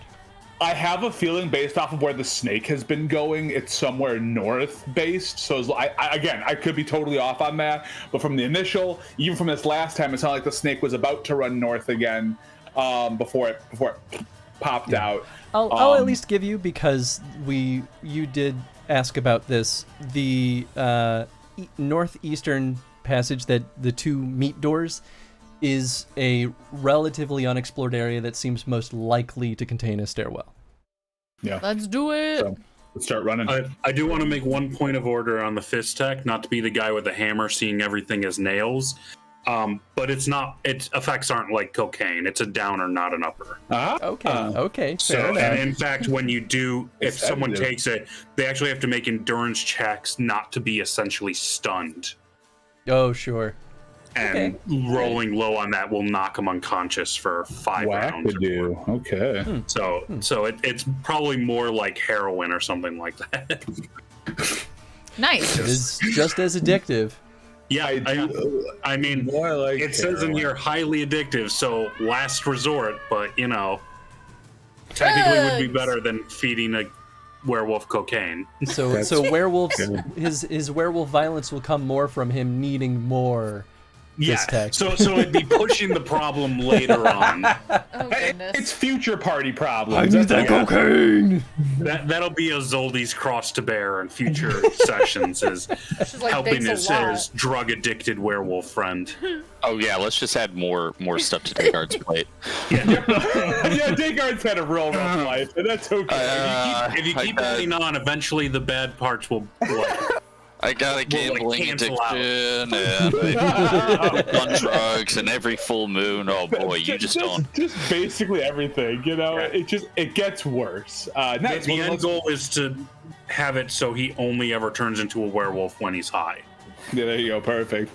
S1: I have a feeling based off of where the snake has been going, it's somewhere north based. So I could be totally off on that, but from the initial, even from this last time, it sounded like the snake was about to run north again before it popped out.
S2: I'll at least give you, because you did ask about this. The northeastern passage that the two meet doors is a relatively unexplored area that seems most likely to contain a stairwell.
S1: Yeah.
S5: Let's do it.
S1: So let's start running.
S4: I do want to make one point of order on the fist tech, not to be the guy with the hammer seeing everything as nails. But its effects aren't like cocaine. It's a downer, not an upper.
S2: Okay.
S4: So,
S2: Fair enough.
S4: and in fact, when you do, if someone
S1: sedative.
S4: takes it, they actually have to make endurance checks not to be essentially stunned.
S2: Oh, sure.
S4: And rolling low on that will knock them unconscious for 5 rounds.
S1: Wackadoo. Okay.
S4: So it's probably more like heroin or something like that.
S5: Nice.
S2: It is just as addictive.
S4: Yeah, I mean,
S1: More like
S4: it says in
S1: heroin.
S4: here highly addictive, so last resort, but technically would be better than feeding a werewolf cocaine.
S2: So werewolves, his werewolf violence will come more from him needing more.
S4: Yeah,
S2: Fist tech.
S4: so it'd be pushing the problem later on.
S5: Oh goodness.
S1: It's future party problems.
S2: cocaine.
S4: That'll be a Zoldy's cross to bear in future sessions, is
S5: She's like,
S4: helping
S5: thanks a
S4: his
S5: lot.
S4: drug addicted werewolf friend.
S3: Oh yeah, let's just add more stuff to Descartes' plate.
S1: Yeah, Descartes had a real rough life, and that's okay.
S4: If you keep adding on, eventually the bad parts will
S3: I got a gambling
S4: cancel out.
S3: addiction and on drugs and every full moon. Oh boy, you just don't.
S1: Just basically everything, it gets worse. Next,
S4: The end goal is to have it so he only ever turns into a werewolf when he's high.
S1: Yeah, there you go. Perfect.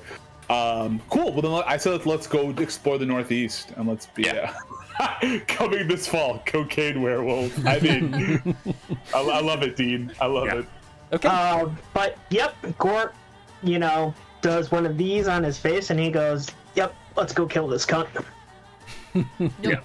S1: Cool. Well, then I said let's go explore the Northeast and let's be coming this fall. Cocaine werewolf. I mean, I love it, Dean. I love it.
S2: Okay.
S6: But yep, Gort, does one of these on his face, and he goes, "Yep, let's go kill this cunt."
S4: Yeah.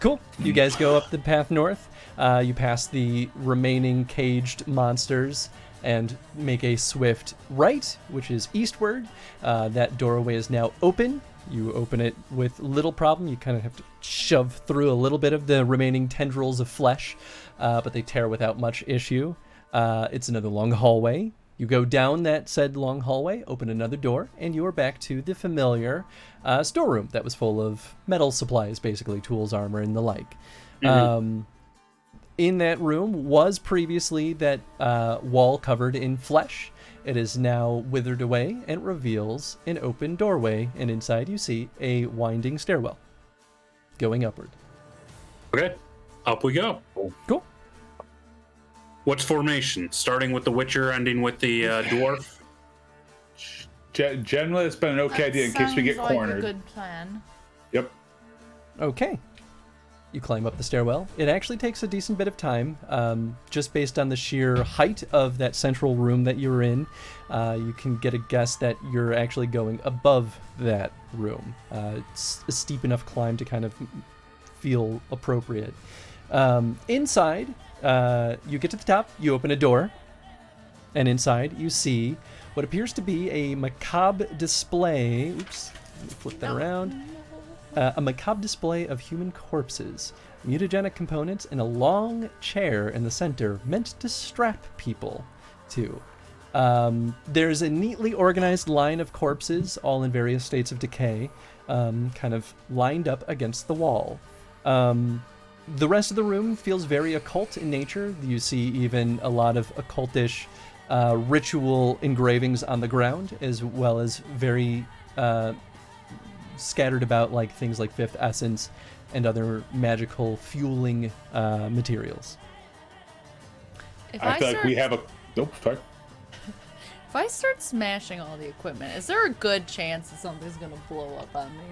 S2: Cool. You guys go up the path north. You pass the remaining caged monsters and make a swift right, which is eastward. That doorway is now open. You open it with little problem. You kind of have to shove through a little bit of the remaining tendrils of flesh, but they tear without much issue. It's another long hallway. You go down that said long hallway, open another door, and you are back to the familiar storeroom that was full of metal supplies, basically tools, armor, and the like. In that room was previously that wall covered in flesh. It is now withered away and reveals an open doorway, and inside you see a winding stairwell going upward.
S4: Okay, up we go.
S2: Cool.
S4: What's formation? Starting with the Witcher, ending with the dwarf?
S1: Generally, it's been an okay idea in case we get
S5: Sounds like
S1: cornered.
S5: a good plan.
S1: Yep.
S2: Okay. You climb up the stairwell. It actually takes a decent bit of time, just based on the sheer height of that central room that you're in. You can get a guess that you're actually going above that room. It's a steep enough climb to kind of feel appropriate. Inside, you get to the top, you open a door, and inside you see what appears to be a macabre display. Oops, let me flip that around. A macabre display of human corpses, mutagenic components, and a long chair in the center meant to strap people to. There's a neatly organized line of corpses, all in various states of decay, kind of lined up against the wall. The rest of the room feels very occult in nature. You see even a lot of occultish ritual engravings on the ground, as well as very scattered about like things like Fifth Essence and other magical fueling materials.
S1: I feel like we have a. Nope, sorry.
S5: If I start smashing all the equipment, is there a good chance that something's gonna blow up on me?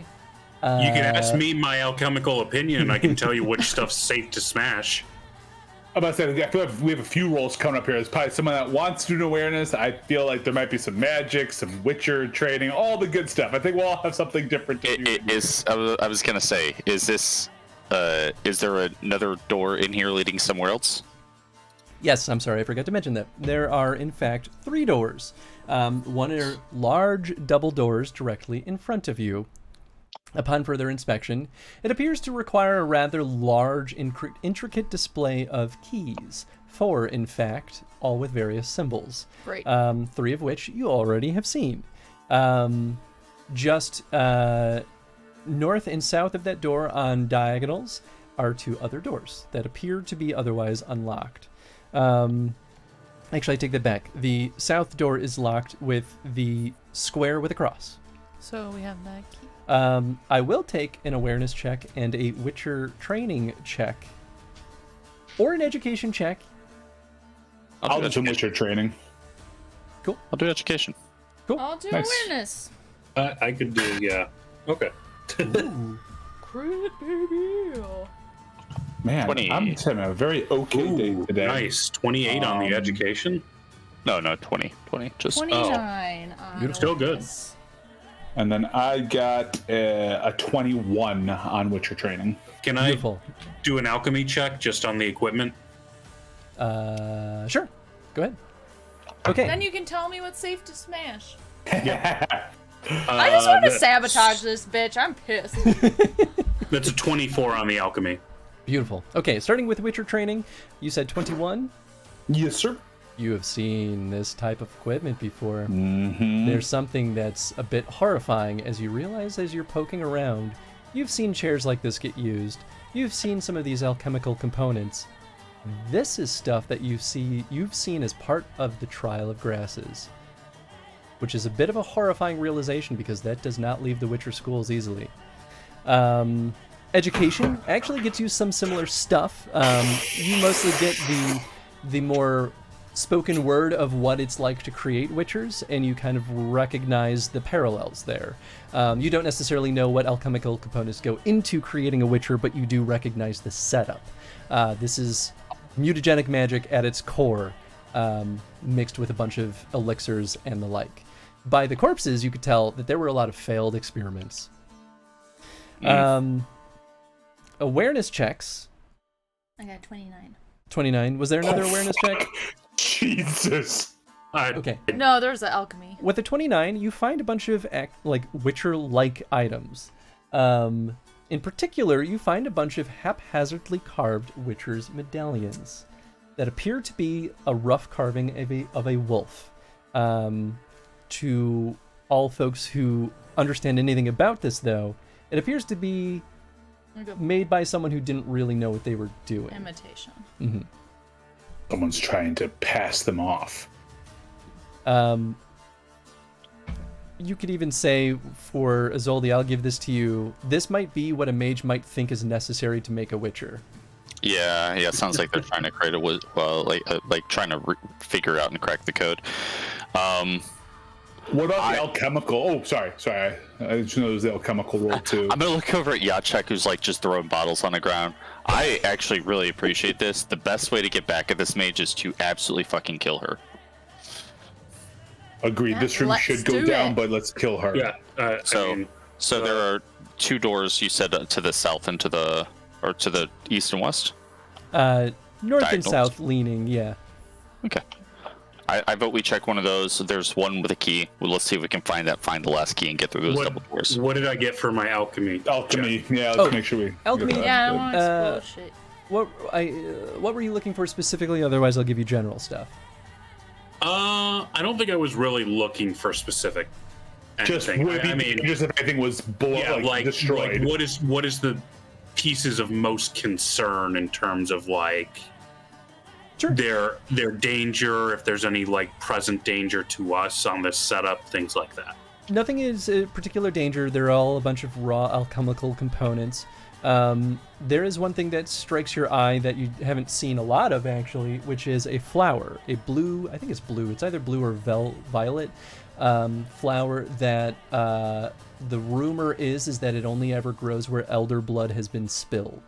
S4: You can ask me my alchemical opinion, and I can tell you which stuff's safe to smash.
S1: I'm about to say, I feel like we have a few roles coming up here. There's probably someone that wants student awareness. I feel like there might be some magic, some Witcher training, all the good stuff. I think we'll all have something different to do.
S3: I was gonna say, is there another door in here leading somewhere else?
S2: Yes, I'm sorry, I forgot to mention that. There are, in fact, 3 doors. One are large double doors directly in front of you. Upon further inspection, it appears to require a rather large, intricate display of keys. 4, in fact, all with various symbols.
S5: Great.
S2: 3 of which you already have seen. Just north and south of that door on diagonals are 2 other doors that appear to be otherwise unlocked. Actually, I take that back. The south door is locked with the square with a cross.
S5: So we have that key.
S2: I will take an awareness check and a Witcher training check. Or an education check.
S1: I'll do some Witcher training.
S2: Cool.
S3: I'll do education.
S2: Cool.
S5: I'll do
S1: Nice.
S5: awareness.
S4: I could do, yeah. Okay.
S5: Crit, baby.
S1: Man,
S3: 20.
S1: I'm having a very okay day today.
S4: Nice. 28 on the education.
S3: No, 20. 20. Just
S5: 29.
S2: Beautiful.
S4: Still good.
S5: awareness.
S1: And then I got a 21 on Witcher training.
S4: Can I
S2: Beautiful.
S4: do an alchemy check just on the equipment?
S2: Sure. Go ahead. Okay.
S5: Then you can tell me what's safe to smash.
S4: I
S5: I just want to sabotage this bitch. I'm pissed.
S4: That's a 24 on the alchemy.
S2: Beautiful. Okay, starting with Witcher training, you said 21.
S1: Yes, sir.
S2: You have seen this type of equipment before.
S1: Mm-hmm.
S2: There's something that's a bit horrifying as you realize as you're poking around. You've seen chairs like this get used. You've seen some of these alchemical components. This is stuff that you've seen as part of the Trial of Grasses, which is a bit of a horrifying realization because that does not leave the Witcher schools easily. Education actually gets you some similar stuff. You mostly get the more spoken word of what it's like to create Witchers, and you kind of recognize the parallels there. You don't necessarily know what alchemical components go into creating a Witcher, but you do recognize the setup. This is mutagenic magic at its core, mixed with a bunch of elixirs and the like. By the corpses, you could tell that there were a lot of failed experiments. Awareness checks.
S5: I got 29.
S2: 29. Was there another awareness check?
S1: Jesus.
S2: Okay.
S5: No, there's the alchemy.
S2: With the 29, you find a bunch of Witcher-like items. In particular, you find a bunch of haphazardly carved Witcher's medallions that appear to be a rough carving of a wolf. To all folks who understand anything about this, though, it appears to be made by someone who didn't really know what they were doing.
S5: Imitation.
S2: Mm-hmm.
S1: Someone's trying to pass them off.
S2: You could even say, for Azoli, I'll give this to you. This might be what a mage might think is necessary to make a Witcher.
S3: Yeah. It sounds like they're trying to create trying to figure out and crack the code.
S1: What about the alchemical? Oh, sorry. I just know there's the alchemical roll too.
S3: I'm gonna look over at Yachek, who's just throwing bottles on the ground. I actually really appreciate this. The best way to get back at this mage is to absolutely fucking kill her.
S1: Agreed.
S5: Yeah,
S1: This room
S5: let's
S1: should go
S5: do
S1: down,
S5: it.
S1: but let's kill her.
S4: Yeah.
S3: So there are 2 doors you said to the south and to the east and west.
S2: North and
S3: Diagonals.
S2: south leaning, yeah.
S3: Okay. I vote we check one of those. There's one with a key. Well, let's see if we can find the last key and get through those double doors.
S4: What did I get for my alchemy?
S1: Alchemy. Yeah, let's
S2: Oh,
S1: make sure we.
S2: alchemy,
S1: get that.
S5: Yeah, I don't want to explode shit.
S2: What were you looking for specifically? Otherwise, I'll give you general stuff.
S4: I don't think I was really looking for specific
S1: Just
S4: anything.
S1: would be just if anything was destroyed.
S4: What is the pieces of most concern in terms of
S2: Sure.
S4: their danger, if there's any present danger to us on this setup, things like that.
S2: Nothing is a particular danger. They're all a bunch of raw alchemical components. There is one thing that strikes your eye that you haven't seen a lot of, actually, which is a flower. A blue, I think it's blue. It's either blue or violet flower that the rumor is that it only ever grows where elder blood has been spilled.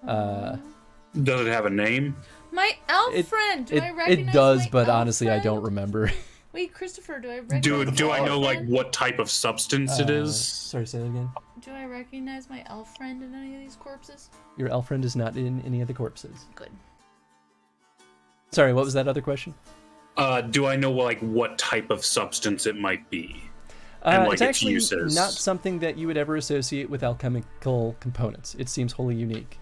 S4: Does it have a name?
S5: My elf friend. Do I recognize
S2: it does,
S5: my
S2: but
S5: elf
S2: honestly,
S5: friend?
S2: I don't remember.
S5: Wait, Christopher, do I recognize
S4: Do
S5: my
S4: I know
S5: elf friend?
S4: what type of substance it is?
S2: Sorry, say that again.
S5: Do I recognize my elf friend in any of these corpses?
S2: Your elf friend is not in any of the corpses.
S5: Good.
S2: Sorry, what was that other question?
S4: Do I know what type of substance it might be? and like
S2: It's
S4: its
S2: actually
S4: uses.
S2: not something that you would ever associate with alchemical components. It seems wholly unique.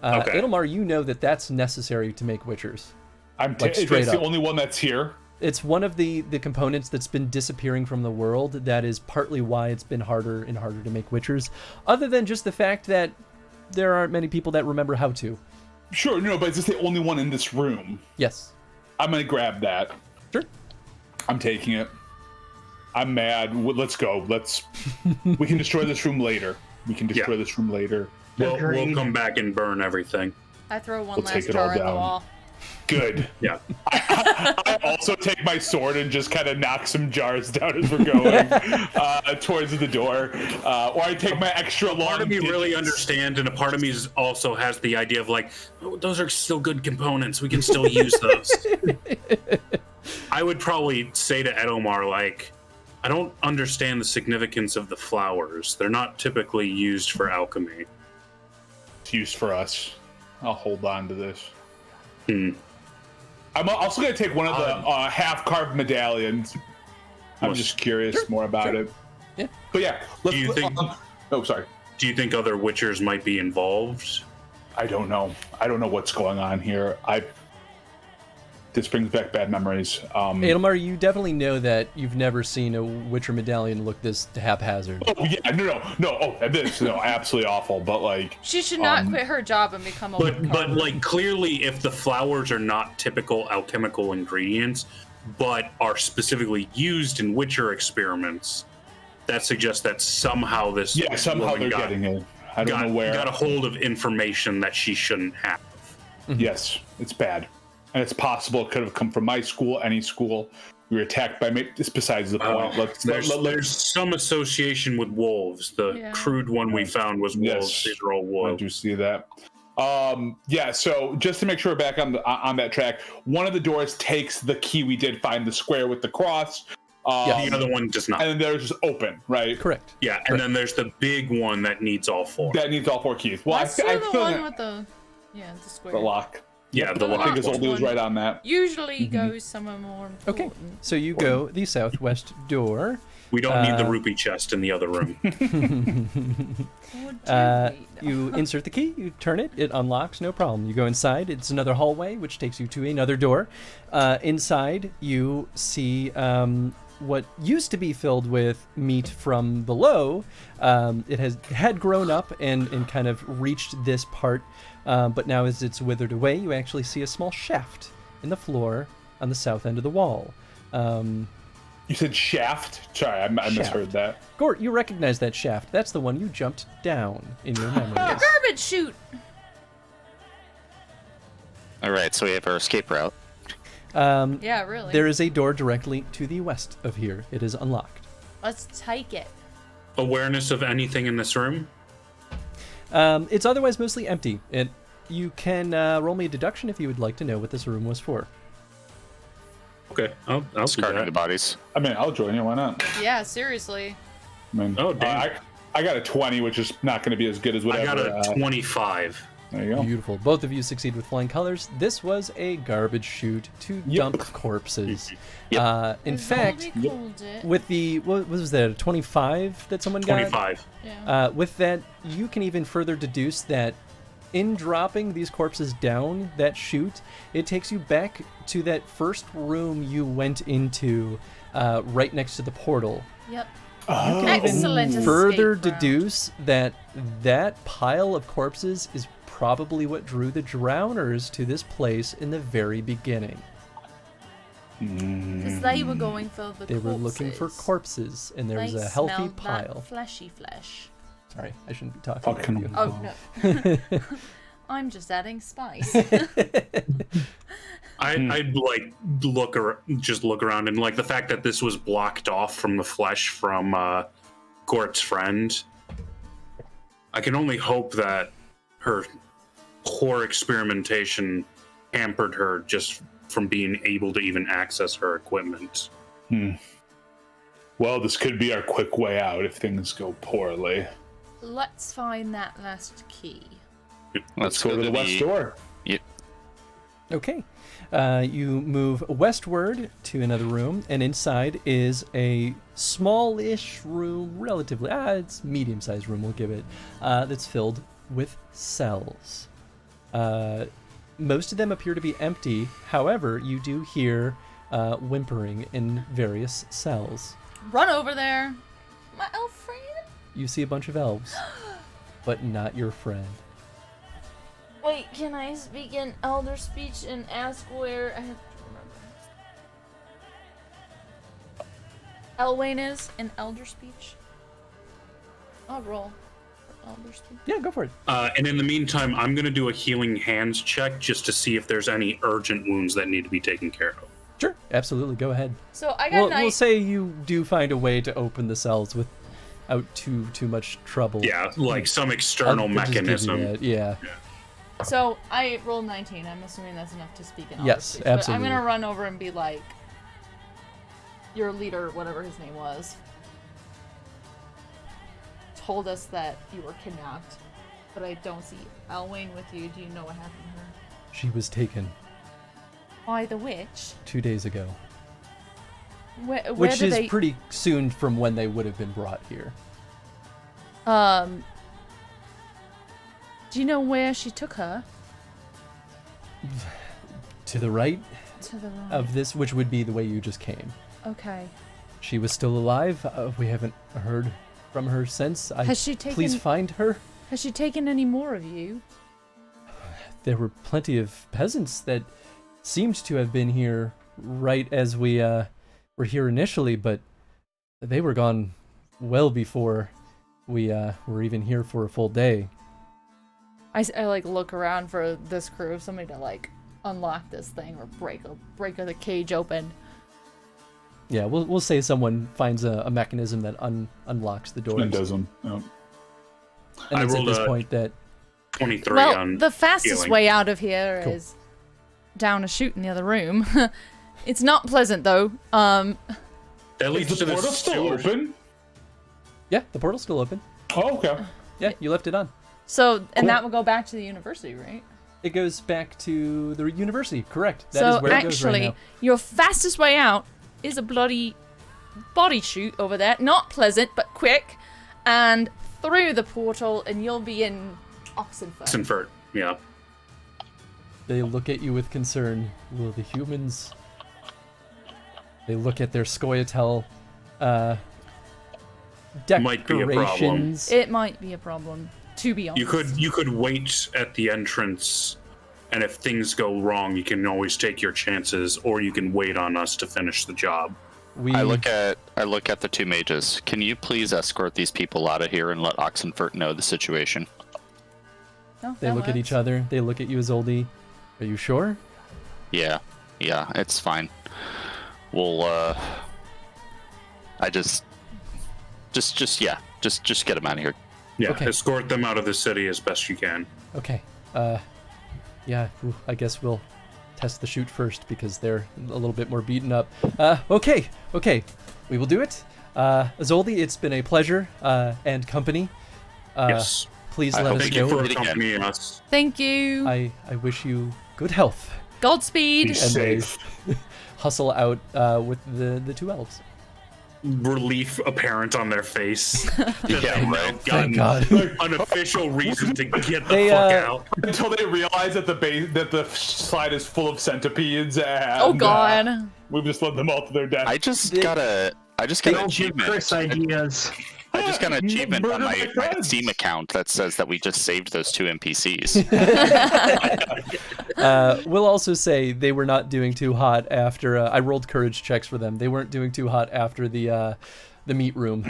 S4: Okay.
S2: Edelmar, you know that that's necessary to make witchers.
S1: Like
S2: straight
S1: that's the
S2: up.
S1: only one that's here.
S2: It's one of the components that's been disappearing from the world. That is partly why it's been harder and harder to make witchers, other than just the fact that there aren't many people that remember how to.
S1: Sure, no, but it's just the only one in this room.
S2: Yes.
S1: I'm gonna grab that.
S2: Sure.
S1: I'm taking it. I'm mad. Let's go. We can destroy this room later. This room later.
S4: We'll
S6: Agreed.
S4: come back and burn everything.
S5: I throw one
S1: We'll
S5: last
S1: take it all
S5: jar at the
S1: down.
S5: wall.
S1: Good.
S4: Yeah.
S1: I also take my sword and just kind of knock some jars down as we're going towards the door. Or I take my extra long.
S4: Part of me really
S1: digits.
S4: understands, and a part of me also has the idea of like, oh, those are still good components. We can still use those. I would probably say to Edomar, like, I don't understand the significance of the flowers. They're not typically used for alchemy.
S1: It's used for us. I'll hold on to this. I'm also going to take one of the half-carved medallions. I'm just curious more about it.
S2: Yeah.
S1: But yeah, let's.
S4: Do you think-
S1: oh, sorry.
S4: Do you think other Witchers might be involved?
S1: I don't know. I don't know what's going on here. This brings back bad memories.
S2: Edelmar, you definitely know that you've never seen a Witcher medallion look this haphazard.
S1: Oh yeah, no. Oh, this absolutely awful. But like,
S5: She should not quit her job and become a
S4: But
S5: woodcarver.
S4: like clearly, if the flowers are not typical alchemical ingredients, but are specifically used in Witcher experiments, that suggests that somehow this
S1: somehow
S4: woman
S1: they're
S4: got,
S1: getting it. I don't know where.
S4: got a hold of information that she shouldn't have.
S1: Yes, it's bad. And it's possible it could have come from my school, any school. We were attacked by. It's besides the point.
S4: There's some association with wolves. The crude one we found was wolves.
S1: Yes.
S4: These are all
S1: I
S4: wolves.
S1: do see that. Yeah. So just to make sure we're back on that track, one of the doors takes the key. We did find the square with the cross.
S4: The other one does not.
S1: And then there's just open, right?
S2: Correct.
S4: Yeah, and then there's the big one that needs all four.
S1: That needs all four keys. Well,
S5: Let's do
S1: I
S5: the
S1: feel
S5: one
S1: that
S5: with the square.
S1: the lock.
S4: Yeah,
S5: the
S1: I think
S5: lock
S1: his old was
S5: one.
S1: right on that.
S5: Usually goes somewhere more
S2: Okay.
S5: important.
S2: So you go the southwest door.
S4: We don't need the rupee chest in the other room.
S5: Or do we?
S2: You insert the key, you turn it, it unlocks, no problem. You go inside, it's another hallway, which takes you to another door. Inside, you see what used to be filled with meat from below. It had grown up and kind of reached this part, but now as it's withered away, you actually see a small shaft in the floor on the south end of the wall.
S1: You said shaft? Sorry, I misheard that.
S2: Gort, you recognize that shaft. That's the one you jumped down in your memories.
S5: Garbage chute.
S3: All right, so we have our escape route.
S5: Yeah, really.
S2: There is a door directly to the west of here. It is unlocked.
S5: Let's take it.
S4: Awareness of anything in this room?
S2: It's otherwise mostly empty. You can roll me a deduction if you would like to know what this room was for.
S4: Okay, I'll do
S3: Discarding the
S4: that.
S3: bodies.
S1: I mean, I'll join you. Why not?
S5: Yeah, seriously.
S1: I mean,
S4: Oh, damn.
S1: I got a 20, which is not going to be as good as
S4: I
S1: whatever.
S4: got a 25.
S1: There you go.
S2: Beautiful. Both of you succeed with flying colors. This was a garbage chute to dump corpses. In fact,
S5: Somebody called it.
S2: with the, what was that, a 25 that someone got?
S4: 25.
S5: Yeah.
S2: With that, you can even further deduce that in dropping these corpses down that chute, it takes you back to that first room you went into right next to the portal.
S5: Yep.
S1: Oh.
S5: Excellent escape
S2: Further
S5: route.
S2: deduce that that pile of corpses is probably what drew the drowners to this place in the very beginning.
S5: Because they were going for the
S2: They were looking for corpses, and there was
S5: They
S2: a healthy
S5: smelled
S2: pile.
S5: That fleshy flesh.
S2: Sorry, I shouldn't be talking.
S1: Fucking-
S2: about you.
S5: Oh no. I'm just adding spice.
S4: I'd like look around, and like the fact that this was blocked off from the flesh from Gort's friend. I can only hope that her poor experimentation hampered her just from being able to even access her equipment.
S1: Well, this could be our quick way out if things go poorly.
S5: Let's find that last key.
S3: Let's
S1: go to the west door.
S3: Yep.
S2: Okay. You move westward to another room, and inside is a small-ish room, relatively, it's medium-sized room, we'll give it, that's filled with cells. Most of them appear to be empty. However, you do hear whimpering in various cells.
S5: Run over there. My elf friend.
S2: You see a bunch of elves, but not your friend.
S5: Wait, can I speak in elder speech and ask where I have to remember? Elwayne is in elder speech. I'll roll for elder speech.
S2: Yeah, go for it.
S4: And in the meantime, I'm going to do a healing hands check just to see if there's any urgent wounds that need to be taken care of.
S2: Sure, absolutely, go ahead.
S5: So I got
S2: We'll say you do find a way to open the cells without too much trouble.
S4: Yeah, like some external
S2: I'll just give you
S4: mechanism.
S2: that, yeah.
S5: So I rolled 19. I'm assuming that's enough to speak in elder
S2: Yes,
S5: speech.
S2: absolutely.
S5: But I'm gonna run over and be like, your leader, whatever his name was, told us that you were kidnapped, but I don't see Elwayne with you. Do you know what happened to her?
S2: She was taken
S5: By the witch?
S2: 2 days ago.
S5: Where
S2: Which
S5: did
S2: is
S5: they...
S2: pretty soon from when they would have been brought here.
S5: Do you know where she took her?
S2: To the right
S5: To the right.
S2: of this, which would be the way you just came.
S5: Okay.
S2: She was still alive. We haven't heard from her since.
S5: Has she
S2: Please
S5: taken...
S2: find her.
S5: Has she taken any more of you?
S2: There were plenty of peasants that seemed to have been here right as we were here initially, but they were gone well before we were even here for a full day.
S5: I like look around for this crew, somebody to like unlock this thing or break the cage open.
S2: Yeah, we'll say someone finds a mechanism that unlocks the doors.
S1: And does them. Yep.
S2: And
S4: I
S2: it's at
S4: rolled
S2: this
S4: a-
S2: point that
S4: 23
S5: Well,
S4: on
S5: the fastest
S4: healing.
S5: way out of here
S2: Cool.
S5: is down a chute in the other room. It's not pleasant though.
S4: That leads
S1: Is
S4: to
S1: the
S4: the
S1: portal still
S4: sewers.
S1: open?
S2: yeah, the portal's still open.
S1: Oh, okay.
S2: Yeah, you left it on.
S5: So, and
S1: Cool.
S5: that will go back to the university, right?
S2: It goes back to the university, correct. That
S5: So
S2: is where it goes right
S5: actually,
S2: now.
S5: your fastest way out is a bloody body chute over there. Not pleasant, but quick. And through the portal, and you'll be in Oxenford.
S4: Oxenford, yeah.
S2: They look at you with concern. Will the humans... They look at their Scoia'tael
S4: Might be a problem.
S2: decorations.
S5: It might be a problem, to be honest.
S4: You could wait at the entrance, and if things go wrong, you can always take your chances, or you can wait on us to finish the job.
S3: I look at the two mages. Can you please escort these people out of here and let Oxenfurt know the situation?
S5: No,
S2: They
S5: that
S2: look at each
S5: works.
S2: other. They look at you, Izoldi. Are you sure?
S3: Yeah, it's fine. We'll I just get them out of here.
S4: Yeah,
S2: Okay.
S4: escort them out of the city as best you can.
S2: Okay. Yeah, I guess we'll test the chute first because they're a little bit more beaten up. Okay. We will do it. Izoldi, it's been a pleasure and company.
S4: Yes.
S2: Please
S3: I
S2: let
S3: hope
S2: us
S4: Thank you
S2: know.
S4: for
S3: Again.
S4: accompanying us.
S5: Thank you.
S2: I wish you good health.
S5: Godspeed.
S1: Be safe.
S2: Hustle out with the two elves.
S4: Relief apparent on their face. That
S3: Yeah,
S4: they've now
S3: right.
S2: Thank
S4: gotten
S2: God.
S4: an official reason to get the
S2: They,
S4: fuck out.
S1: Until they realize that the slide is full of centipedes. And,
S5: Oh god.
S1: we've just led them all to their death.
S3: I just got an
S6: Don't give
S3: achievement.
S6: Chris ideas.
S3: I just got an achievement on
S1: Murder
S3: my
S1: friends.
S3: Steam account that says that we just saved those two NPCs.
S2: We'll also say they were not doing too hot after I rolled courage checks for them. They weren't doing too hot after the meat room.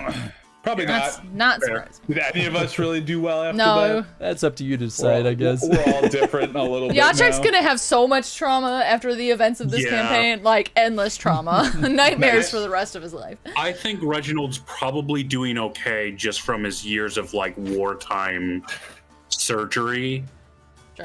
S1: Probably
S5: That's
S1: not.
S5: not
S1: Fair.
S5: surprising.
S1: Did any of us really do well after
S5: No.
S1: that?
S2: That's up to you to decide, I guess.
S1: We're all different a little bit
S5: Yachek's
S1: now.
S5: gonna have so much trauma after the events of this
S4: Yeah.
S5: campaign, like endless trauma, nightmares
S1: Nice.
S5: for the rest of his life.
S4: I think Reginald's probably doing okay just from his years of like wartime surgery.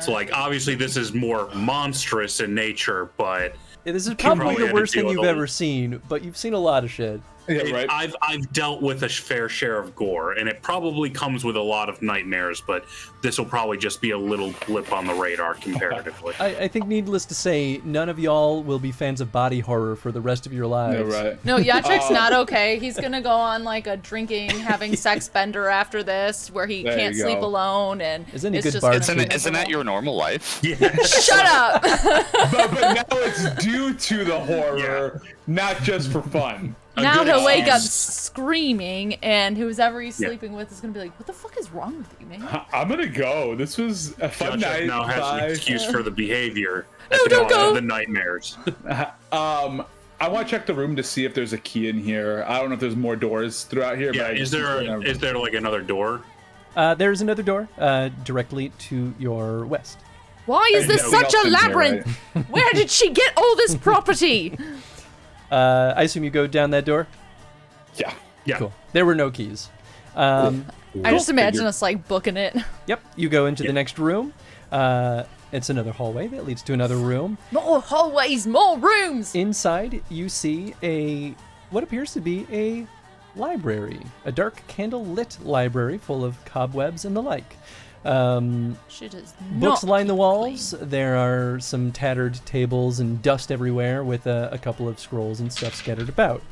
S4: So like obviously this is more monstrous in nature, but
S2: Yeah, this is
S4: probably
S2: probably
S4: had
S2: the
S4: to
S2: worst thing
S4: deal
S2: you've
S4: with all-
S2: ever seen, but you've seen a lot of shit.
S1: right.
S4: I've dealt with a fair share of gore, and it probably comes with a lot of nightmares, but this will probably just be a little blip on the radar comparatively.
S2: I think needless to say, none of y'all will be fans of body horror for the rest of your lives.
S1: Yeah, right.
S5: No, Yatrek's not okay. He's gonna go on like a drinking, having sex bender after this, where he
S1: There
S5: can't
S1: you
S5: sleep
S1: go.
S5: alone, and
S2: Isn't he
S5: it's
S2: good
S5: just
S2: bards
S5: gonna
S2: too?
S5: be
S3: Isn't that
S5: miserable.
S3: your normal life?
S4: Yeah.
S5: Shut up!
S1: but now it's due to the horror, not just for fun.
S5: Now
S4: good
S5: he'll wake up
S4: excuse.
S5: screaming, and whoever he's sleeping with is gonna be like, "What the fuck is wrong with you, man?"
S1: I'm gonna go. This was a fun night.
S4: Now has
S1: Bye.
S4: an excuse for the behavior.
S5: No,
S4: at the
S5: don't
S4: cost of
S5: go.
S4: the nightmares.
S1: I want to check the room to see if there's a key in here. I don't know if there's more doors throughout here.
S4: Yeah,
S1: but
S4: is there like another door?
S2: There's another door directly to your west.
S5: Why is this
S1: Nothing
S5: such
S1: else
S5: a
S1: in here,
S5: labyrinth?
S1: right?
S5: Where did she get all this property?
S2: I assume you go down that door?
S1: Yeah.
S4: Yeah.
S2: Cool. There were no keys.
S5: I just imagine
S1: Figured.
S5: us like booking it.
S2: Yep, you go into the next room. It's another hallway that leads to another room.
S5: More hallways, more rooms.
S2: Inside, you see what appears to be a library, a dark candle-lit library full of cobwebs and the like.
S5: Shit is
S2: Books
S5: not
S2: line the
S5: clean.
S2: walls. There are some tattered tables and dust everywhere with a couple of scrolls and stuff scattered about.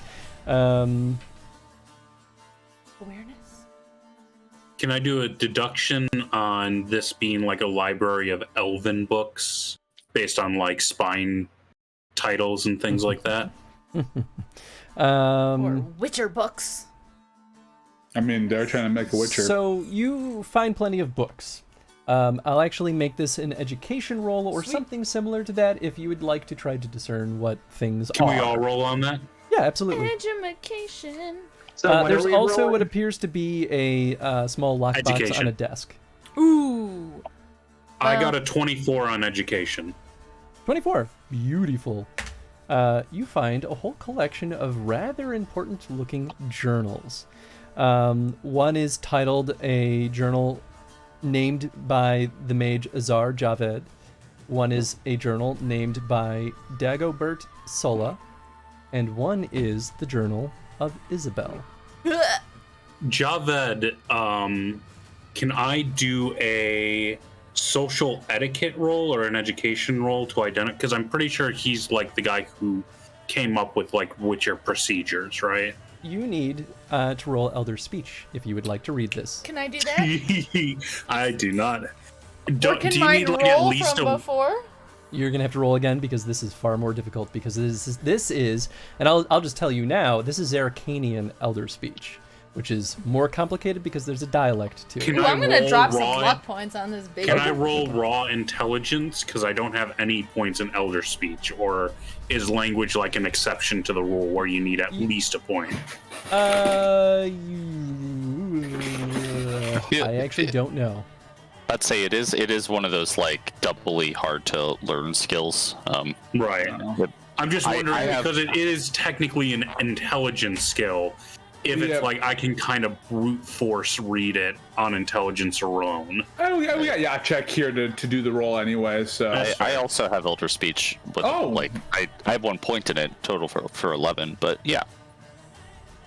S5: Awareness.
S4: Can I do a deduction on this being like a library of elven books based on like spine titles and things like that?
S5: Or Witcher books.
S1: I mean, they're trying to make a Witcher.
S2: So you find plenty of books. I'll actually make this an education roll or something similar to that if you would like to try to discern what things
S4: Can
S2: are.
S4: we all roll on that?
S2: Yeah, absolutely.
S5: Education.
S6: So what
S2: There's
S6: are we
S2: also
S6: rolling?
S2: what appears to be a small lockbox on
S4: Education.
S2: a desk.
S5: Ooh.
S4: I got a 24 on education.
S2: 24. Beautiful. You find a whole collection of rather important-looking journals. One is titled a journal named by the mage Azar Javed. One is a journal named by Dagobert Sola. And one is the journal of Isabel.
S4: Javed, can I do a social etiquette roll or an education roll to identify? Because I'm pretty sure he's like the guy who came up with like Witcher procedures, right?
S2: You need to roll Elder Speech if you would like to read this.
S5: Can I do that?
S4: I do not.
S5: Or
S4: Do
S5: can
S4: you
S5: mine
S4: need like at
S5: roll
S4: least
S5: from before?
S2: You're gonna have to roll again because this is far more difficult because this is, and I'll just tell you now, this is Arcanian Elder Speech, which is more complicated because there's a dialect to it.
S4: Can
S5: Ooh,
S4: I
S5: I'm gonna
S4: roll
S5: drop some
S4: raw-
S5: luck points on this baby.
S4: Can I roll raw intelligence? Because I don't have any points in Elder Speech. Or is language like an exception to the rule where you need at least a point?
S2: I
S3: Yeah.
S2: actually don't know.
S3: I'd say it is one of those like doubly hard to learn skills.
S4: Right.
S3: But
S4: I'm just
S3: I
S4: wondering
S3: have-
S4: because it is technically an intelligence skill. If
S1: Yeah.
S4: it's like I can kind of brute force read it on intelligence alone.
S1: Oh, yeah, we got Yachek here to do the roll anyway, so.
S3: I also have Elder Speech, but
S1: Oh.
S3: like I have 1 point in it total for 11. But yeah,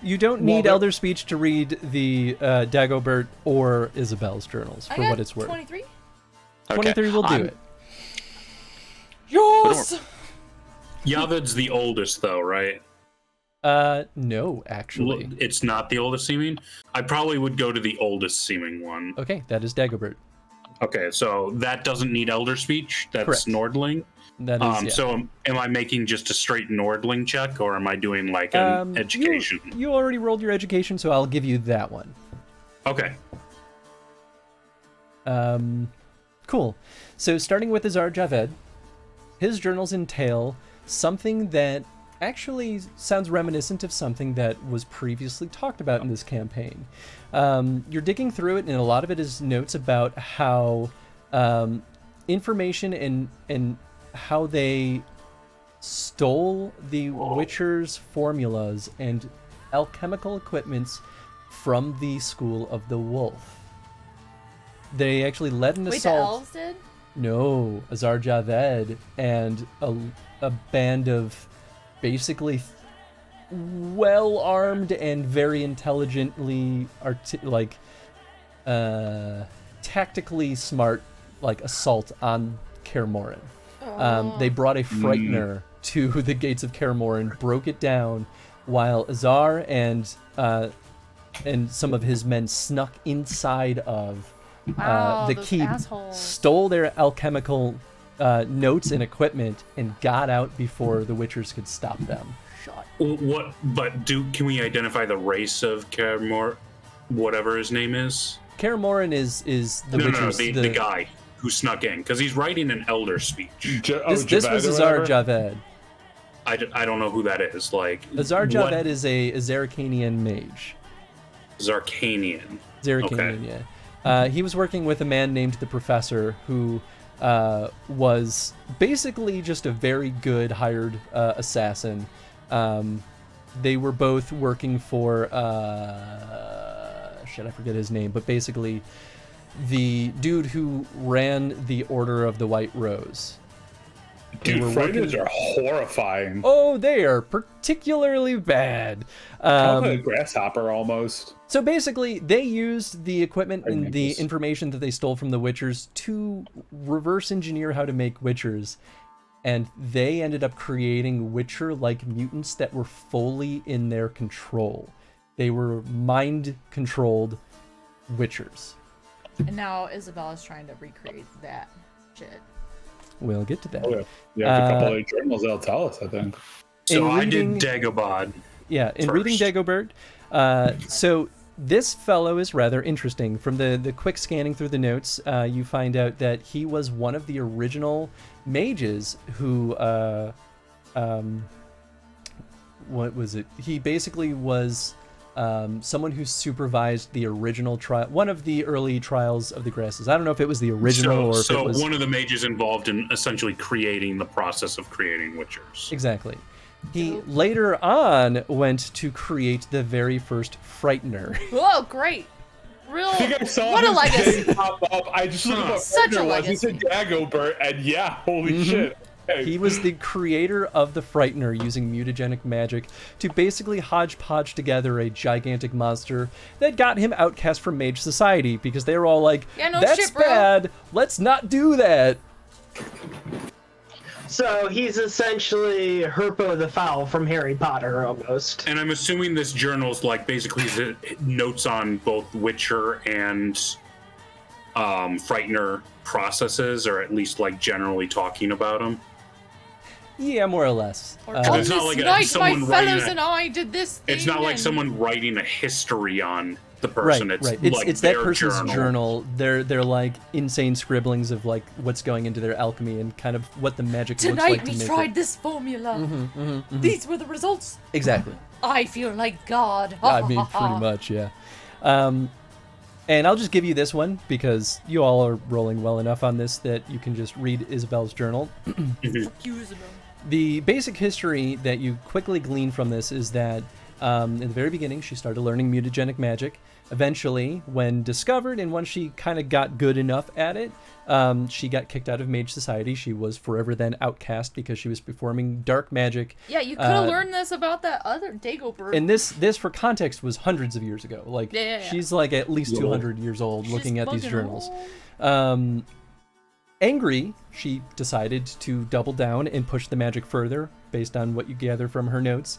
S2: You don't
S1: Well,
S2: need
S1: there-
S2: Elder Speech to read the Dagobert or Isabel's journals,
S5: I
S2: for
S5: got
S2: what it's worth.
S5: 23.
S3: okay.
S2: 23 will do
S3: I'm-
S2: it.
S5: Yours.
S4: Yaved's the oldest though, right?
S2: No, actually.
S4: It's not the oldest seeming. I probably would go to the oldest seeming one.
S2: Okay, that is Dagobert.
S4: Okay, so that doesn't need Elder Speech. That's
S2: Correct.
S4: Nordling.
S2: That is, yeah.
S4: So am I making just a straight Nordling check, or am I doing like an education?
S2: You already rolled your education, so I'll give you that one.
S4: Okay.
S2: Cool. So starting with Azar Javed, his journals entail something that actually sounds reminiscent of something that was previously talked about in this campaign. You're digging through it, and a lot of it is notes about how information and how they stole the Witcher's formulas and alchemical equipments from the School of the Wolf. They actually led an
S5: Wait, the
S2: assault.
S5: elves did?
S2: No, Azar Javed and a band of basically well armed and very intelligently tactically smart assault on Kaer Morhen. They brought a frightener to the gates of Kaer Morhen, broke it down, while Azar and some of his men snuck inside of the
S5: those
S2: keep,
S5: assholes.
S2: stole their alchemical notes and equipment, and got out before the Witchers could stop them.
S4: What? But can we identify the race of Kaer whatever his name is?
S2: Kaer Morhen is the Witchers.
S4: No, the guy who snuck in, because he's writing an elder speech.
S2: This was Azar Javed.
S4: I don't know who that is.
S2: Azar Javed is a Zarkanian mage.
S4: Zarkanian.
S2: Zarkanian, yeah. He was working with a man named the Professor, who was basically just a very good hired assassin. They were both working for I forget his name, but basically the dude who ran the Order of the White Rose.
S1: Dude, frighteners are horrifying.
S2: Oh, they are particularly bad.
S1: Kind of a grasshopper almost.
S2: So basically, they used the equipment and the information that they stole from the Witchers to reverse engineer how to make Witchers. And they ended up creating Witcher-like mutants that were fully in their control. They were mind-controlled Witchers.
S5: And now Isabella's trying to recreate that shit.
S2: We'll get to that.
S1: Oh, yeah, a couple of journals they'll tell us, I think.
S4: So I did Dagobah.
S2: Yeah, in
S4: first.
S2: reading Dagobert, so this fellow is rather interesting. From the quick scanning through the notes, you find out that he was one of the original mages who, what was it? He basically was someone who supervised the original trial, one of the early trials of the Grasses. I don't know if it was the original or if it was...
S4: one of the mages involved in essentially creating the process of creating Witchers.
S2: Exactly. He later on went to create the very first Frightener.
S5: Oh, great. Real.
S1: I think I saw
S5: what a
S1: his
S5: legacy.
S1: name pop up. I just looked at what
S5: Such a
S1: Frightener was. He
S5: legacy.
S1: said Dagobert, and yeah, holy shit. Hey.
S2: He was the creator of the Frightener using mutagenic magic to basically hodgepodge together a gigantic monster that got him outcast from Mage Society because they were all like,
S5: Yeah, no
S2: that's
S5: shit, bro."
S2: bad, let's not do that.
S6: So he's essentially Herpo the Foul from Harry Potter, almost.
S4: And I'm assuming this journal's basically the notes on both Witcher and Frightener processes, or at least generally talking about them.
S2: Yeah, more or less.
S5: Or
S4: on
S5: on
S4: it's
S5: this
S4: not like
S5: night,
S4: someone
S5: my
S4: writing
S5: fellows
S4: a-
S5: and I did this thing.
S4: It's not like
S5: and-
S4: someone writing a history on the
S2: Right,
S4: person.
S2: right.
S4: It's
S2: It's that
S4: their
S2: person's journal. They're insane scribblings of what's going into their alchemy and kind of what the magic looks
S5: Tonight
S2: like to
S5: we
S2: make
S5: tried
S2: it.
S5: this formula. These were the results.
S2: Exactly.
S5: I feel like God.
S2: I mean, pretty much, yeah. And I'll just give you this one because you all are rolling well enough on this that you can just read Isabel's journal. The basic history that you quickly glean from this is that in the very beginning, she started learning mutagenic magic. Eventually, when discovered and once she kind of got good enough at it, she got kicked out of Mage Society. She was forever then outcast because she was performing dark magic.
S5: Yeah, you could have learned this about that other Dagobert.
S2: And this, for context, was hundreds of years ago.
S5: Yeah.
S2: She's at least 200 years old looking at these
S5: bugging
S2: journals.
S5: old.
S2: Angry, she decided to double down and push the magic further based on what you gather from her notes.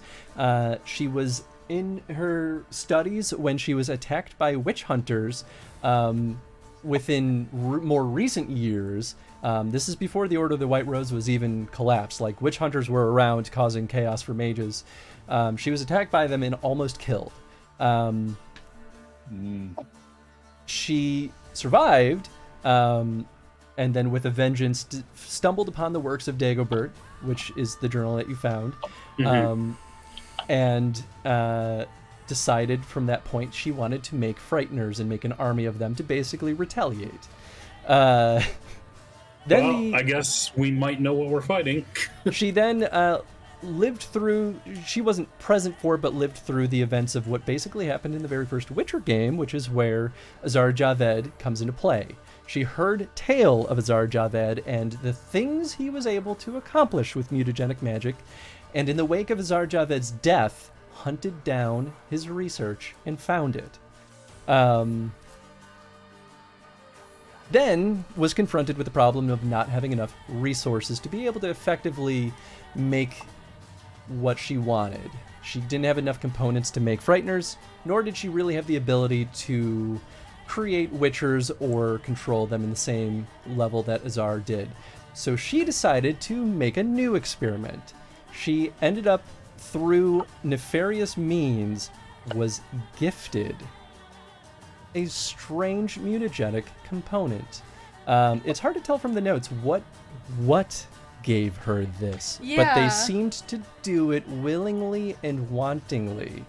S2: She was in her studies when she was attacked by witch hunters within more recent years. This is before the Order of the White Rose was even collapsed. Witch hunters were around causing chaos for mages. She was attacked by them and almost killed. She survived, and then with a vengeance stumbled upon the works of Dagobert, which is the journal that you found, and decided from that point she wanted to make Frighteners and make an army of them to basically retaliate. I
S4: guess we might know what we're fighting.
S2: She then lived through, she wasn't present for, but lived through the events of what basically happened in the very first Witcher game, which is where Azar Javed comes into play. She heard tale of Azar Javed and the things he was able to accomplish with mutagenic magic, and in the wake of Azar Javed's death, hunted down his research and found it. Then was confronted with the problem of not having enough resources to be able to effectively make what she wanted. She didn't have enough components to make Frighteners, nor did she really have the ability to create Witchers or control them in the same level that Azar did. So she decided to make a new experiment. She ended up, through nefarious means, was gifted a strange mutagenic component. It's hard to tell from the notes what gave her this, but they seemed to do it willingly and wantingly.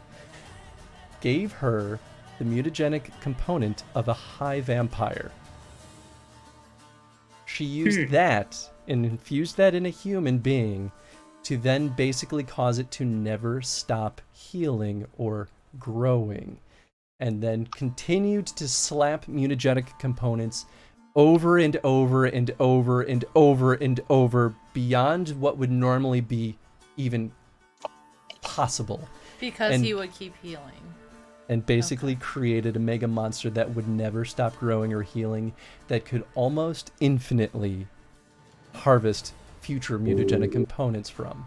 S2: Gave her the mutagenic component of a high vampire. She used that and infused that in a human being to then basically cause it to never stop healing or growing, and then continued to slap mutagenic components over and over and over and over and over beyond what would normally be even possible.
S5: Because he would keep healing.
S2: And basically created a mega monster that would never stop growing or healing, that could almost infinitely harvest future mutagenic components from.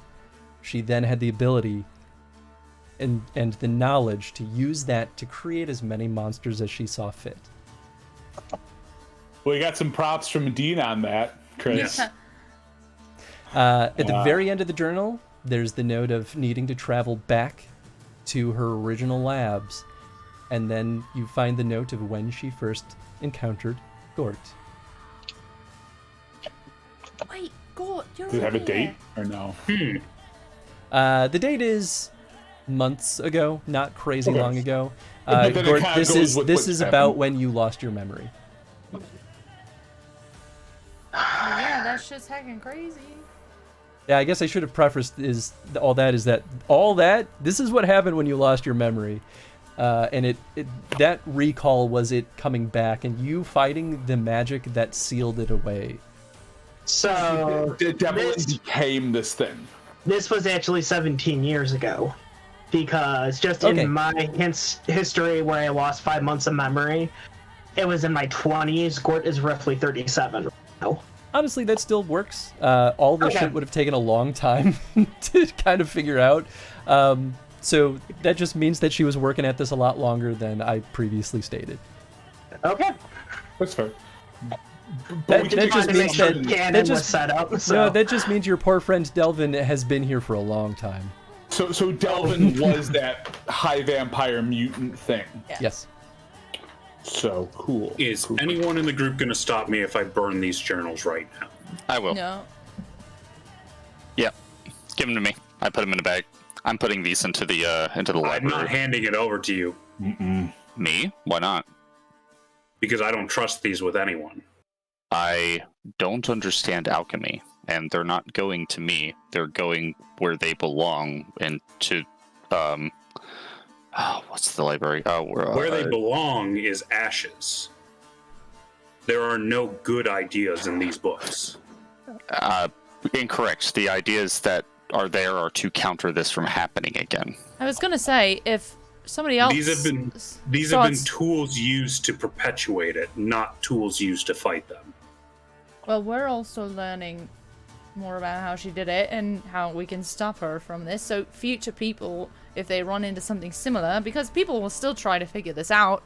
S2: She then had the ability and the knowledge to use that to create as many monsters as she saw fit.
S1: Well, you got some props from Dean on that, Chris.
S2: At the very end of the journal, there's the note of needing to travel back to her original labs, and then you find the note of when she first encountered Gort.
S5: Wait, Gort, you're
S1: Does it have a
S5: here.
S1: date or no?
S2: The date is months ago, not crazy long ago.
S1: But then it
S2: Gort,
S1: kinda
S2: this
S1: goes
S2: is
S1: with
S2: this
S1: what's
S2: is
S1: happened.
S2: about when you lost your memory.
S5: Yeah, that's just heckin' crazy.
S2: Yeah, I guess I should have prefaced this is what happened when you lost your memory. And that recall was it coming back and you fighting the magic that sealed it away.
S6: So
S1: Devlin
S6: this,
S1: became this thing.
S6: this was actually 17 years ago, because just
S2: Okay.
S6: in my history where I lost 5 months of memory, it was in my 20s. Gort is roughly 37 right now.
S2: Honestly, that still works. All this
S6: Okay.
S2: shit would have taken a long time to kind of figure out. So that just means that she was working at this a lot longer than I previously stated.
S6: Okay.
S1: That's fair.
S2: That
S1: we can
S2: just
S6: Trying to make
S2: means
S6: sure
S2: that-
S6: canon
S2: that
S6: was
S2: just-
S6: set up. So.
S2: No, that just means your poor friend Delvin has been here for a long time.
S1: So Delvin was that high vampire mutant thing.
S2: Yes.
S1: So cool.
S4: Is
S1: Cool.
S4: anyone in the group going to stop me if I burn these journals right now?
S3: I will.
S5: No.
S3: Yeah, give them to me. I put them in a bag. I'm putting these into the
S4: I'm
S3: library.
S4: not handing it over to you
S3: Me? Why not?
S4: because I don't trust these with anyone.
S3: I don't understand alchemy, and they're not going to me. They're going where they belong, and to what's the library?
S4: Where they belong is ashes. There are no good ideas in these books.
S3: Incorrect. The ideas that are there are to counter this from happening again.
S5: I was gonna say, if somebody else
S4: These have been
S5: starts-
S4: tools used to perpetuate it, not tools used to fight them.
S5: Well, we're also learning more about how she did it and how we can stop her from this. So future people, if they run into something similar, because people will still try to figure this out.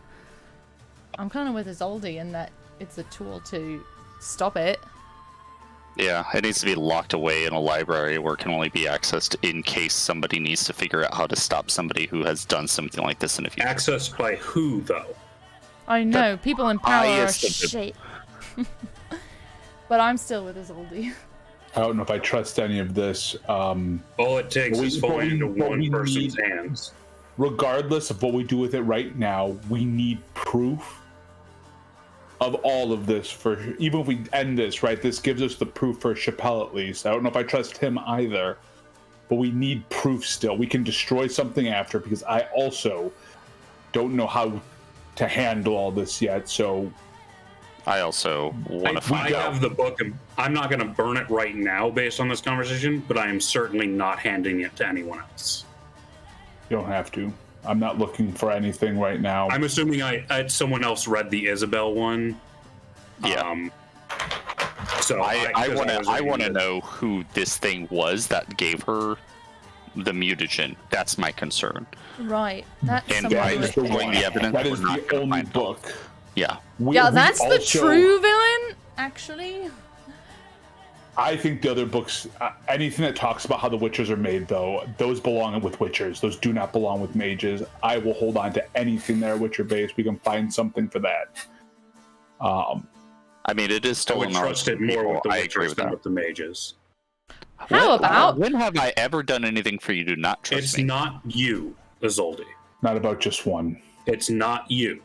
S5: I'm kind of with Isolde in that it's a tool to stop it.
S3: Yeah, it needs to be locked away in a library where it can only be accessed in case somebody needs to figure out how to stop somebody who has done something like this in the future.
S4: Accessed by who, though?
S5: I know, people in power are
S3: highest of the-
S5: shit. But I'm still with Isolde.
S1: I don't know if I trust any of this.
S4: All it takes is falling into one person's hands.
S1: Regardless of what we do with it right now, we need proof of all of this. For even if we end this, right? This gives us the proof for Chappelle at least. I don't know if I trust him either, but we need proof still. We can destroy something after, because I also don't know how to handle all this yet. So
S3: I also want to
S4: I
S3: find out.
S4: have the book, and I'm not going to burn it right now based on this conversation, but I am certainly not handing it to anyone else.
S1: You don't have to. I'm not looking for anything right now.
S4: I'm assuming someone else read the Isabel one.
S3: Yeah.
S4: So
S3: I want to know who this thing was that gave her the mutagen. That's my concern.
S5: Right. That's
S3: And
S5: someone
S3: by
S5: who-
S3: destroying the evidence,
S1: That
S3: we're
S1: is
S3: not
S1: the
S3: gonna
S1: only
S3: find
S1: book.
S3: out. Yeah.
S5: Yeah, that's the
S1: also-
S5: true villain, actually.
S1: I think the other books, anything that talks about how the Witchers are made, though, those belong with Witchers. Those do not belong with mages. I will hold on to anything that are Witcher-based. We can find something for that.
S3: I mean, it is
S4: I
S3: still
S4: would
S3: an
S4: trust
S3: art
S4: it more
S3: people.
S4: with the
S3: I agree
S4: Witchers
S3: with
S4: than
S3: that.
S4: with the mages.
S5: How about
S3: When have I ever done anything for you to not trust
S4: It's
S3: me?
S4: not you, Isolde.
S1: Not about just one.
S4: It's not you.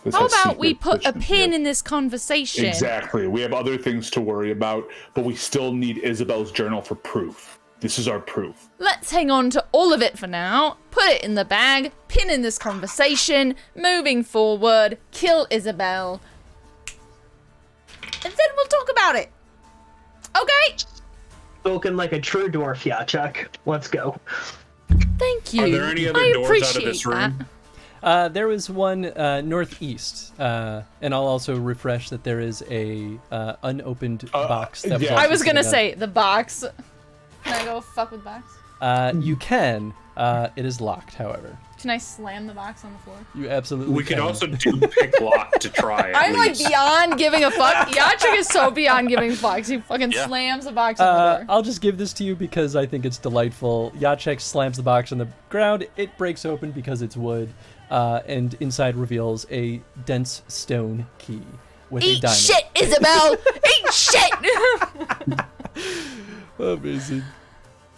S1: This
S5: how
S1: has
S5: about we
S1: secret
S5: put a
S1: positions.
S5: pin
S1: Yep.
S5: in this conversation?
S1: Exactly. We have other things to worry about, but we still need Isabel's journal for proof. This is our proof.
S5: Let's hang on to all of it for now, put it in the bag, pin in this conversation, moving forward, kill Isabel, and then we'll talk about it. Okay?
S6: Spoken like a true dwarf, Yachuk. Let's go.
S5: Thank you.
S4: Are there any other
S5: I
S4: doors
S5: appreciate
S4: out of this
S5: that.
S4: room?
S2: There was one northeast, and I'll also refresh that there is a unopened box. That
S1: yeah.
S2: was
S5: I was gonna
S2: sitting
S5: say, the box. Can I go fuck with box?
S2: You can. It is locked, however.
S5: Can I slam the box on the floor?
S2: You absolutely
S4: We could
S2: can.
S4: also do pick lock to try at
S5: I'm like
S4: least.
S5: beyond giving a fuck. Yachuk is so beyond giving fucks. He fucking
S3: Yeah.
S5: slams the box on the door.
S2: I'll just give this to you because I think it's delightful. Yachek slams the box on the ground. It breaks open because it's wood, and inside reveals a dense stone key with a
S5: Eat
S2: diamond.
S5: shit, Isabel! Eat shit!
S2: Amazing.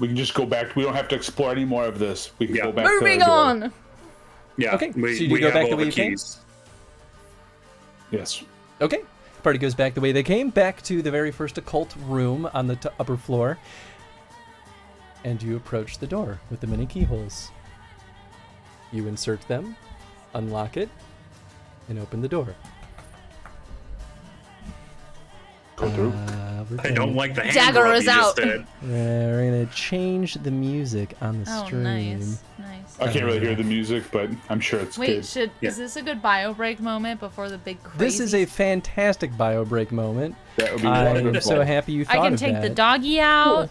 S1: We can just go back. We don't have to explore any more of this. We can
S4: Yeah.
S1: go back
S5: Moving
S1: to the door.
S5: on.
S4: Yeah,
S2: Okay,
S4: we,
S2: so you
S4: we
S2: go
S4: have
S2: back
S4: all
S2: the way
S4: the
S2: you came?
S4: keys.
S1: Yes.
S2: Okay. Party goes back the way they came, back to the very first occult room on the upper floor. And you approach the door with the many keyholes. You insert them, unlock it, and open the door.
S1: Go through.
S4: I don't like the hand
S5: Dagger
S4: rub
S5: is
S4: you just
S5: out.
S4: did.
S2: We're gonna change the music on the
S5: Oh,
S2: stream.
S5: nice. Nice.
S1: I can't really hear the music, but I'm sure it's
S5: Wait,
S1: good.
S5: is this a good bio break moment before the big crazy?
S2: This is a fantastic bio break moment.
S1: That would be
S2: I'm
S1: wonderful.
S2: so happy you thought
S5: I can
S2: of
S5: take
S2: that.
S5: the doggy out.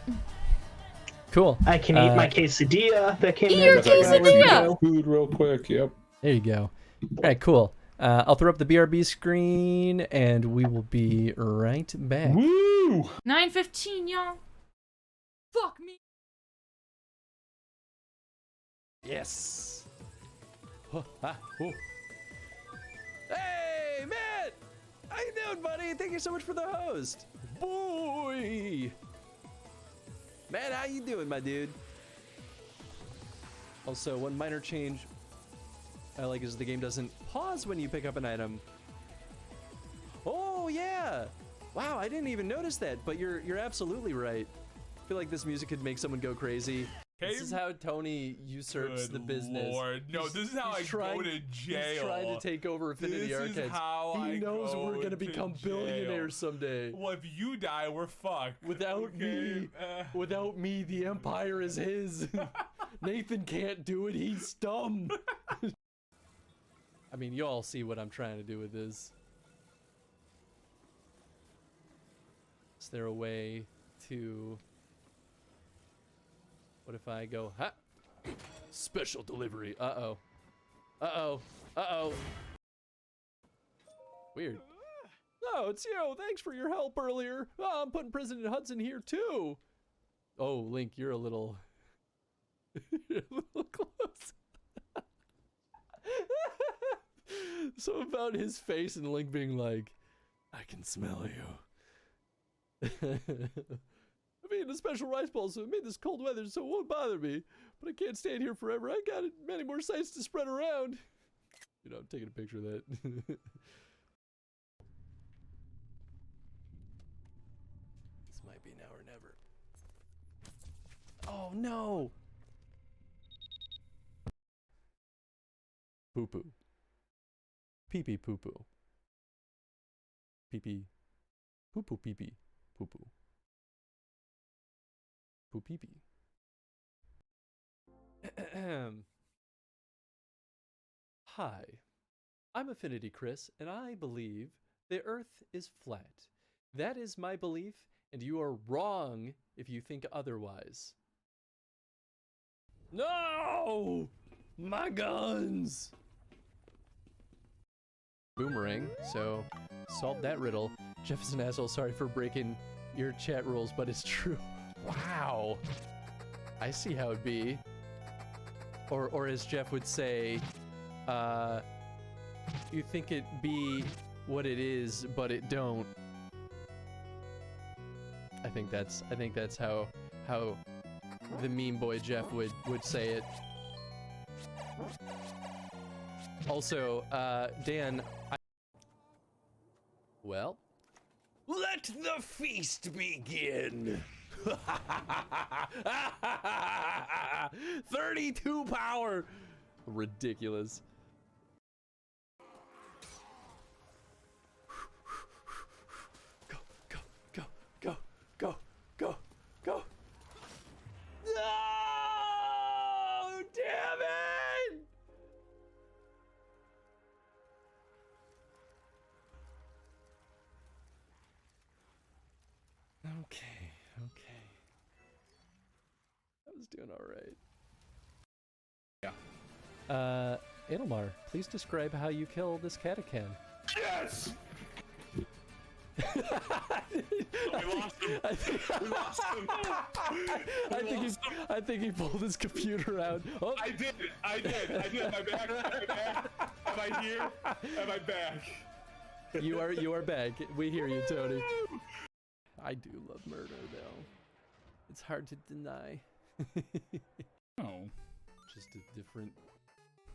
S2: Cool.
S6: I can eat my quesadilla that came
S5: Eat
S6: in.
S5: your
S1: That's like
S5: quesadilla!
S1: food real quick. Yep.
S2: There you go. All right, cool. I'll throw up the BRB screen, and we will be right back.
S1: Woo!
S5: 9:15, y'all. Fuck me.
S2: Yes. Hey, Matt! How you doing, buddy? Thank you so much for the host. Boy! Matt, how you doing, my dude? Also, one minor change I like is the game doesn't pause when you pick up an item. Oh, yeah! Wow, I didn't even notice that, but you're absolutely right. I feel like this music could make someone go crazy. This is how Tony usurps the business.
S7: Lord. No, this is how I go to jail.
S2: He's trying to take over Affinity
S7: This is
S2: Arcades.
S7: how
S2: He
S7: I
S2: knows
S7: go
S2: we're gonna
S7: to
S2: become
S7: jail.
S2: billionaires someday.
S7: Well, if you die, we're fucked.
S2: Without me, the empire is his. Nathan can't do it. He's dumb. I mean, you all see what I'm trying to do with this. Is there a way to? What if I go, ha? Special delivery. Uh-oh. Uh-oh. Uh-oh. Weird. Oh, it's you. Thanks for your help earlier. Oh, I'm putting President Hudson here, too. Oh, Link, you're a little... you're a little close. So about his face and Link being like, I can smell you. I mean, the special rice balls have made this cold weather, so it won't bother me. But I can't stand here forever. I got many more sites to spread around. You know, I'm taking a picture of that. This might be now or never. Oh, no! Poo-poo. Pee-pee poo-poo. Pee-pee. Poo-poo pee-pee. Poo-poo. Poo-pee-pee. Hi, I'm Affinity Chris, and I believe the Earth is flat. That is my belief, and you are wrong if you think otherwise. No! My guns! Boomerang, so solve that riddle. Jeff is an asshole, sorry for breaking your chat rules, but it's true. Wow. I see how it'd be. Or as Jeff would say, you think it be what it is, but it don't. I think that's how the meme boy Jeff would say it. Also, Dan, well, let the feast begin. 32 power. Ridiculous. Go, go, go, go, go, go, go. No! Damn it! Okay, okay. I was doing all right.
S1: Yeah.
S2: Edelmar, please describe how you kill this catachan.
S1: Yes!
S4: We lost him. We lost him.
S2: I think he pulled his computer out. Oh.
S1: I did. Am I back? Am I here? Am I back?
S2: You are back. We hear you, Tony. I do love murder, though. It's hard to deny.
S1: Oh.
S2: Just a different...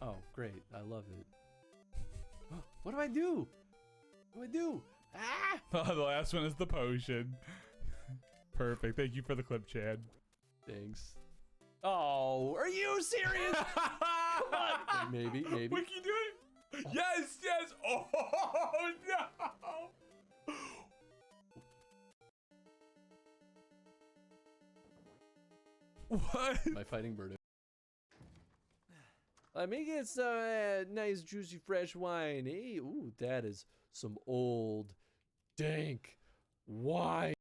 S2: Oh, great. I love it. What do I do? What do I do? Ah!
S7: Oh, the last one is the potion. Perfect. Thank you for the clip, Chad.
S2: Thanks. Oh, are you serious? Come on. Maybe.
S7: Wait, can you do it? Yes. Oh, no. What?
S2: My fighting bird. Let me get some nice, juicy, fresh wine. Hey, ooh, that is some old, dank wine.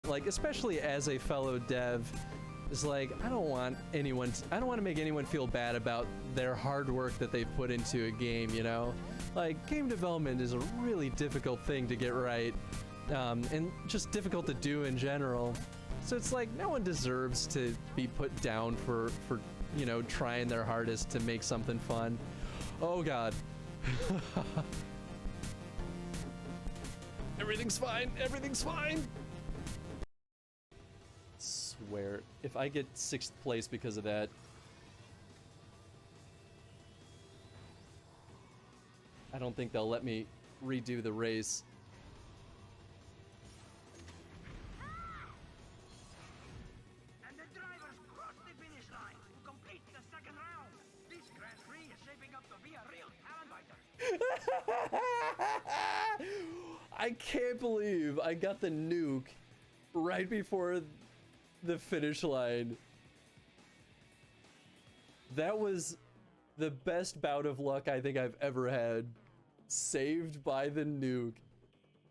S2: Like, especially as a fellow dev, it's like, I don't want to make anyone feel bad about their hard work that they've put into a game, you know? Like, game development is a really difficult thing to get right, and just difficult to do in general. So it's like, no one deserves to be put down for you know, trying their hardest to make something fun. Oh god. Everything's fine. Everything's fine. Swear, if I get 6th place because of that, I don't think they'll let me redo the race.
S8: And the drivers cross the finish line to complete the second round. This Grand Prix is shaping up to be a real talent fighter.
S2: I can't believe I got the nuke right before the finish line. That was the best bout of luck I think I've ever had. Saved by the nuke.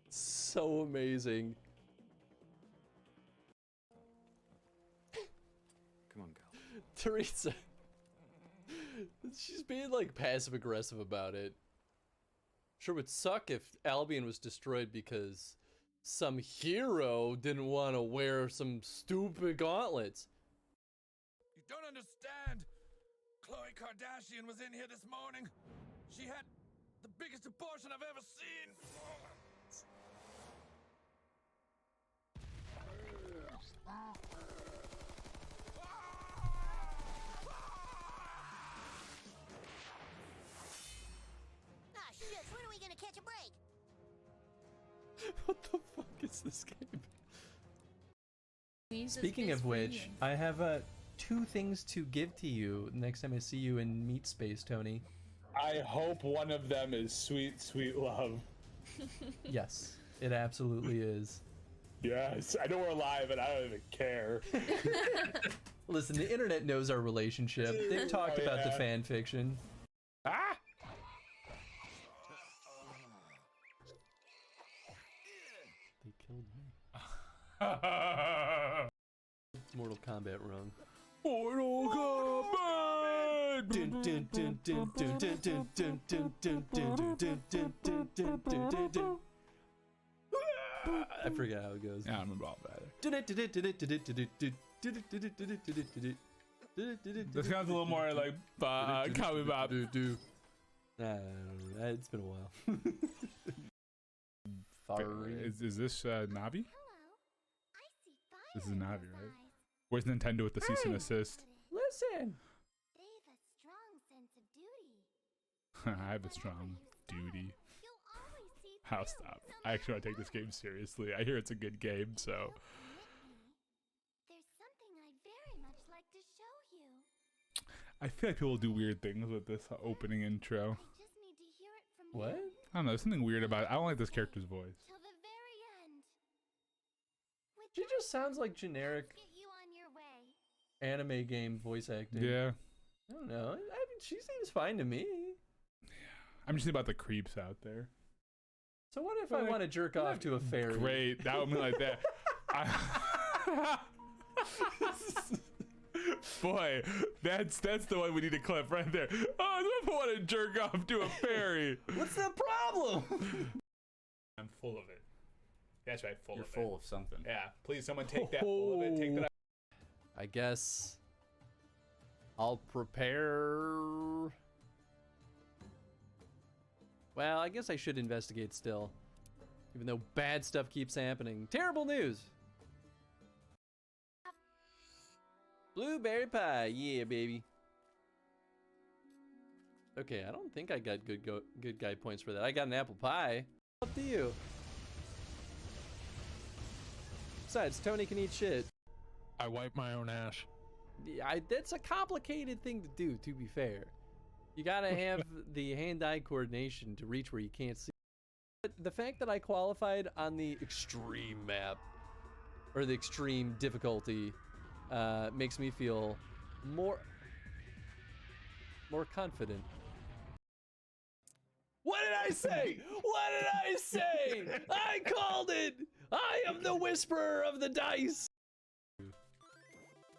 S2: So amazing.
S9: Come on, girl.
S2: Teresa. She's being like passive aggressive about it. Sure would suck if Albion was destroyed because some hero didn't want to wear some stupid gauntlets.
S9: You don't understand. Khloe Kardashian was in here this morning. She had the biggest abortion I've ever seen.
S10: Ah, shit, when are we gonna catch a break?
S2: What the fuck is this game?
S5: Jesus
S2: Speaking
S5: is
S2: of which,
S5: brilliant.
S2: I have 2 things to give to you next time I see you in Meat Space, Tony.
S1: I hope one of them is sweet, sweet love.
S2: Yes, it absolutely is.
S1: Yes, I know we're live and I don't even care.
S2: Listen, the internet knows our relationship. They've talked
S1: Oh,
S2: about the
S1: yeah.
S2: fan fiction.
S1: Ah!
S2: killed me. Mortal Kombat wrong.
S7: Mortal Kombat!
S2: Dun, dun, dun, dun, dun, dun, dun, dun, dun, dun, dun, dun, dun, dun, dun, dun, dun, dun. I forget how it goes.
S7: Yeah, I remember all that. This sounds a little more like Cowboy Bob.
S2: It's been a while.
S7: Is this Navi?
S10: Hello. I see fire.
S7: This is
S10: in
S7: Navi,
S10: those
S7: right?
S10: eyes.
S7: Where's Nintendo with the cease and assist?
S2: Listen.
S10: They've a strong sense of duty.
S7: I have a strong duty.
S10: You'll always see
S7: I'll
S10: through,
S7: stop.
S10: no
S7: I actually want to take
S10: matter
S7: this game seriously. I hear it's a good game, so.
S10: what. There's something I'd very much like to show you.
S7: I feel like people do weird things with this opening intro.
S10: I just need to hear it from
S2: What?
S10: you
S7: I don't know, there's something weird about it. I don't like this character's voice.
S10: till the very end. With
S2: She
S10: that,
S2: just sounds like generic
S10: get you on your way.
S2: anime game voice acting.
S7: Yeah.
S2: I don't know. I mean, she seems fine to me.
S7: I'm just thinking about the creeps out there.
S2: So what if I want to jerk off to a fairy?
S7: Great, that would be like that. Boy, that's the one we need to clip right there. Oh, I want to jerk off to a fairy.
S2: What's the problem?
S7: I'm full of it. That's right, full
S11: You're
S7: of
S11: full
S7: it.
S11: of something.
S7: Yeah, please, someone take that full of it. Take that.
S2: I guess I'll prepare. Well, I guess I should investigate still. Even though bad stuff keeps happening. Terrible news! Blueberry pie, yeah, baby. Okay, I don't think I got good guy points for that. I got an apple pie. Up to you. Besides, Tony can eat shit.
S12: I wipe my own ass.
S2: Yeah, that's a complicated thing to do, to be fair. You gotta have the hand-eye coordination to reach where you can't see. But the fact that I qualified on the extreme map, or the extreme difficulty, makes me feel more confident. What did I say? What did I say? I called it! I am the whisperer of the dice! Is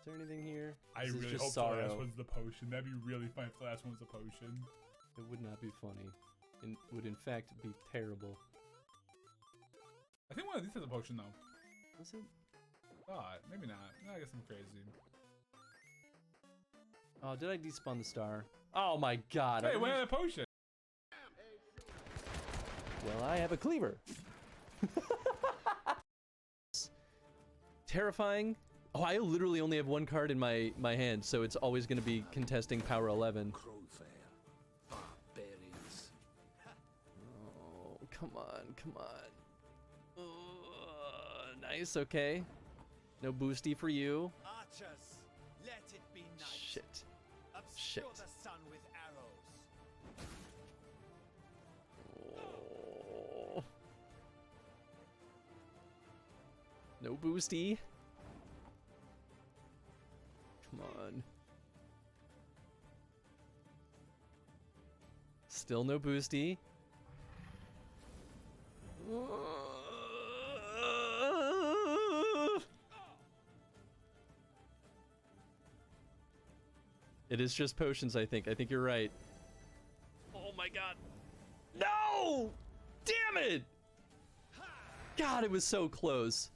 S2: there anything here?
S7: I
S2: This is
S7: really
S2: just
S7: hope
S2: sorrow.
S7: the last one's the potion. That'd be really funny if the last one was a potion.
S2: It would not be funny. It would in fact be terrible.
S7: I think one of these has a potion though.
S2: Is it?
S7: Oh, maybe not. No, I guess I'm crazy.
S2: Oh, did I despawn the star? Oh my god.
S7: Hey, we had a potion.
S2: Well, I have a cleaver. Terrifying. Oh, I literally only have one card in my hand, so it's always going to be contesting power 11.
S9: Crowfair. Barbarians.
S2: Oh, come on, come on. Nice, okay. No boosty for you.
S8: Archers, let it be night.
S2: Shit.
S8: Obscure
S2: Shit.
S8: the sun with arrows.
S2: Oh. No boosty. Come on. Still no boosty. It is just potions, I think. I think you're right. Oh my god. No! Damn it! God, it was so close.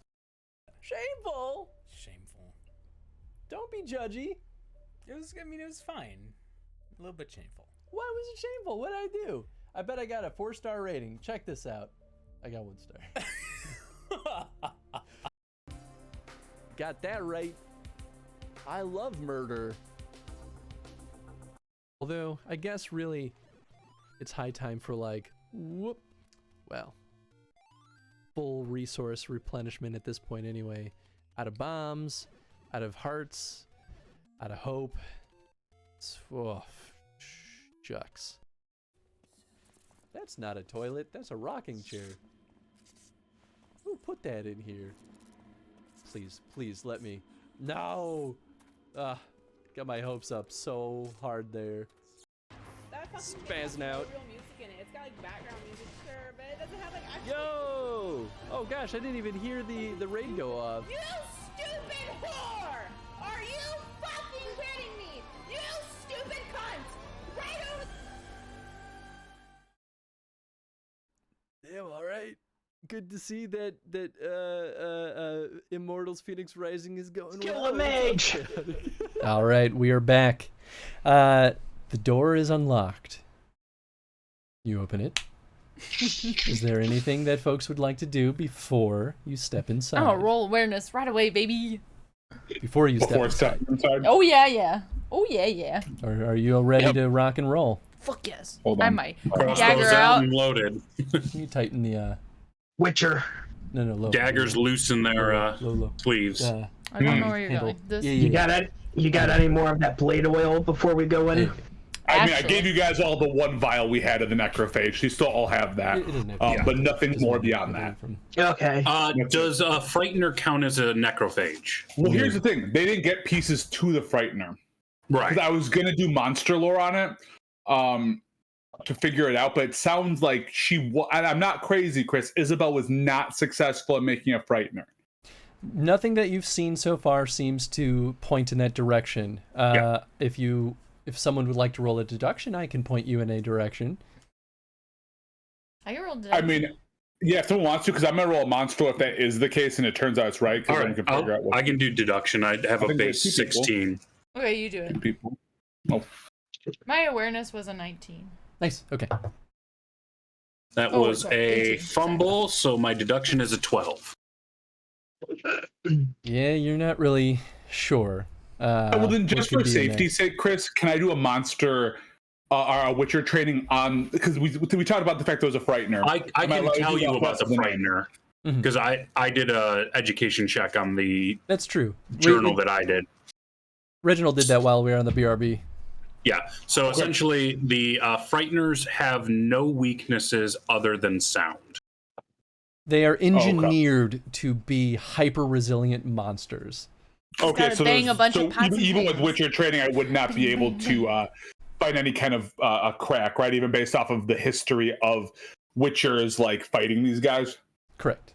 S2: Shameful!
S11: Shameful.
S2: Don't be judgy.
S11: It was, I mean, it was fine. A little bit shameful.
S2: Why was it shameful? What did I do? I bet I got a 4-star rating. Check this out. I got 1 star. Got that right. I love murder. Although, I guess really, it's high time for like, whoop, well, full resource replenishment at this point anyway. Out of bombs, out of hearts, out of hope. Oh, shucks. That's not a toilet, that's a rocking chair. Who put that in here? Please, please let me. No! Got my hopes up so hard there.
S13: That fucking
S2: Spazzing out.
S13: real music in it. It's got like background music, sure, bitch.
S2: Yo! Oh gosh, I didn't even hear the raid go off.
S13: You stupid whore! Are you fucking kidding me? You stupid cunt! Right over.
S2: Yeah, all right. Good to see that Immortals Phoenix Rising is going
S6: Kill
S2: well.
S6: a mage!
S2: All right, we are back. The door is unlocked. You open it. Is there anything that folks would like to do before you step inside?
S5: Oh, roll awareness right away, baby.
S2: Before you step inside.
S5: Oh yeah, yeah. Oh yeah, yeah.
S2: Are you all ready to rock and roll?
S5: Fuck yes.
S1: Hold on.
S5: I might
S4: Crossbows
S5: dagger
S4: out
S5: out.
S4: and loaded.
S2: Can you tighten the
S6: Witcher.
S2: No, low.
S4: Daggers loose in their
S2: low.
S4: sleeves.
S5: I don't know where you're
S2: handle.
S5: going. This.
S2: Yeah.
S6: You got any more of that blade oil before we go in?
S1: I mean, I gave you guys all the one vial we had of the necrophage. You still all have that,
S2: It doesn't have
S1: but nothing more beyond that.
S6: Okay.
S4: Does a Frightener count as a necrophage?
S1: Well, here's the thing: they didn't get pieces to the Frightener,
S4: right?
S1: Because I was gonna do monster lore on it, to figure it out. But it sounds like and I'm not crazy, Chris. Isabel was not successful in making a Frightener.
S2: Nothing that you've seen so far seems to point in that direction. If someone would like to roll a deduction, I can point you in a direction.
S5: I can roll deduction.
S1: I mean, yeah, if someone wants to, because I'm gonna roll a monster if that is the case, and it turns out it's right.
S4: All
S1: Because
S4: right,
S1: I can figure out what
S4: I can do deduction. I have a base 16.
S5: Okay, you do it.
S1: people. Oh,
S5: My awareness was a 19.
S2: Nice. Okay.
S4: That
S5: Oh,
S4: was
S5: sorry,
S4: a
S5: 18.
S4: fumble, so my deduction is a 12.
S2: Yeah, you're not really sure.
S1: well, then,
S2: what
S1: just
S2: could
S1: for
S2: be in there.
S1: safety's sake, Chris, can I do a monster, or a Witcher training on? Because we talked about the fact there was a Frightener.
S4: I
S1: Am
S4: can
S1: allowed to
S4: tell
S1: do
S4: you
S1: that
S4: about the
S1: plus
S4: Frightener because I did a education check on the
S2: That's true.
S4: journal that I did.
S2: Reginald did that while we were on the BRB.
S4: Yeah. So essentially, the Frighteners have no weaknesses other than sound.
S2: They are engineered to be hyper resilient monsters.
S1: Okay,
S5: gotta
S1: so,
S5: bang a bunch of pots and
S1: even with
S5: pans.
S1: Witcher training, I would not be able to find any kind of a crack, right? Even based off of the history of Witchers like fighting these guys.
S2: Correct.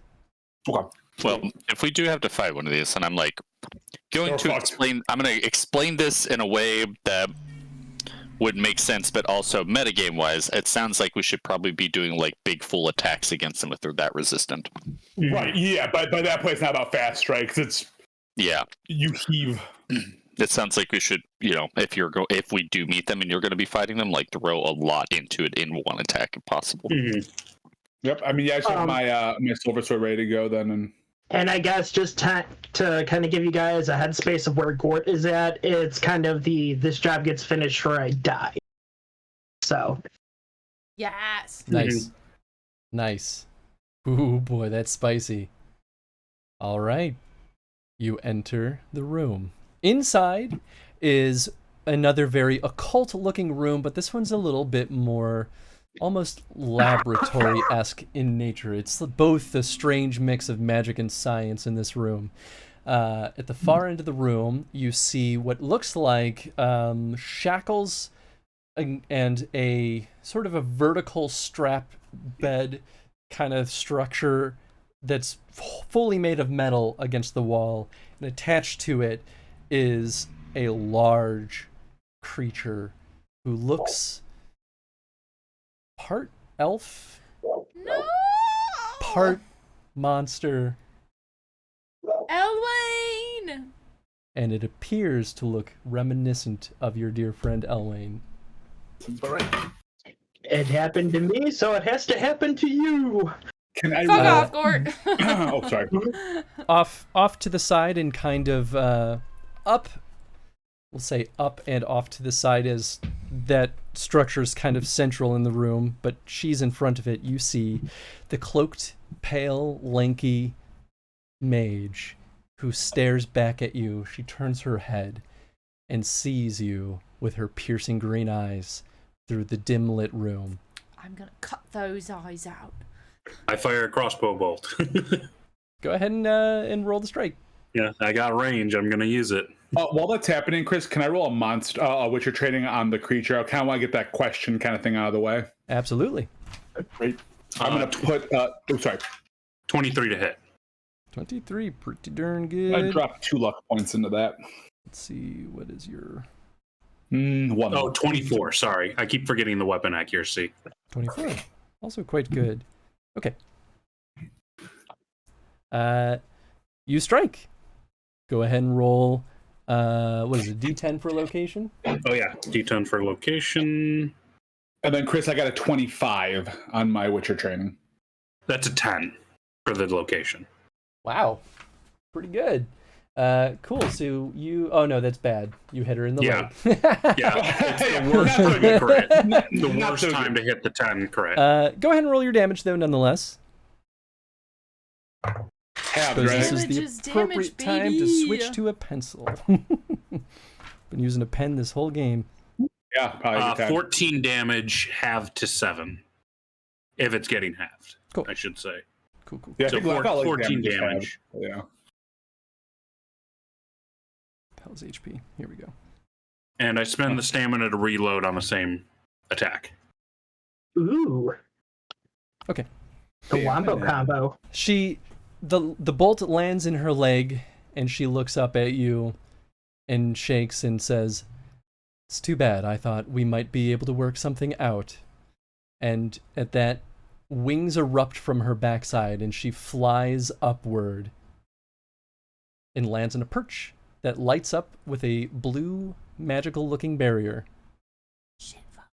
S1: Okay.
S3: Well, if we do have to fight one of these, then I'm like going to explain. I'm going to explain this in a way that would make sense, but also metagame wise, it sounds like we should probably be doing like big full attacks against them if they're that resistant.
S1: Right. Yeah. But by that point, it's not about fast strikes. It's you heave.
S3: It sounds like we should, if we do meet them and you're going to be fighting them, like throw a lot into it in one attack if possible.
S1: Yep. I mean, yeah, I just have my silver sword ready to go then,
S6: And I guess just to kind of give you guys a headspace of where Gort is at, it's kind of this job gets finished or I die. So.
S5: Yes.
S2: Nice. Nice. Ooh, boy, that's spicy. All right. You enter the room. Inside is another very occult-looking room, but this one's a little bit more almost laboratory-esque in nature. It's both a strange mix of magic and science in this room. At the far end of the room, you see what looks like shackles and a sort of a vertical strap bed kind of structure that's fully made of metal against the wall, and attached to it is a large creature who looks part elf, part monster,
S5: Elwayne!
S2: and it appears to look reminiscent of your dear friend Elwayne.
S1: All right.
S6: It happened to me, so it has to happen to you.
S1: Can I?
S5: Fuck off, Gort.
S1: Oh, sorry.
S2: Off to the side and kind of up. We'll say up and off to the side as that structure's kind of central in the room, but she's in front of it. You see the cloaked, pale, lanky mage who stares back at you. She turns her head and sees you with her piercing green eyes through the dim lit room.
S5: I'm gonna cut those eyes out.
S4: I fire a crossbow bolt.
S2: Go ahead and roll the strike.
S4: Yeah, I got range. I'm gonna use it.
S1: While that's happening, Chris, can I roll a monster, which you're training on the creature? I kind of want to get that question kind of thing out of the way.
S2: Absolutely.
S1: Great. I'm gonna put. Sorry.
S4: 23 to hit.
S2: 23, pretty darn
S1: I
S2: good.
S1: dropped 2 luck points into that.
S2: Let's see, what is your...
S1: 1.
S4: Oh, 24. Sorry. I keep forgetting the weapon accuracy.
S2: 24. Also quite good. Okay. You strike. Go ahead and roll. What is it? D10 for location?
S4: Oh, yeah. D10 for location.
S1: And then, Chris, I got a 25 on my Witcher training.
S4: That's a 10 for the location.
S2: Wow. Pretty good. Cool. So you... Oh, no, that's bad. You hit her in the leg.
S4: Yeah. It's the worst time to crit. The worst time to hit the 10 crit.
S2: Go ahead and roll your damage, though, nonetheless. This is the appropriate time to switch to a pencil. Been using a pen this whole game.
S1: Yeah, probably.
S4: 14 damage, halved to 7. If it's getting halved,
S2: cool.
S4: I should say.
S2: Cool.
S1: Yeah,
S4: so 14 damage.
S1: Yeah.
S2: Hell's HP. Here we go.
S4: And I spend the stamina to reload on the same attack.
S6: Ooh.
S2: Okay.
S6: The wombo combo.
S2: The bolt lands in her leg, and she looks up at you and shakes and says, "It's too bad. I thought we might be able to work something out." And at that, wings erupt from her backside, and she flies upward and lands on a perch that lights up with a blue, magical-looking barrier.
S5: Shit, fuck.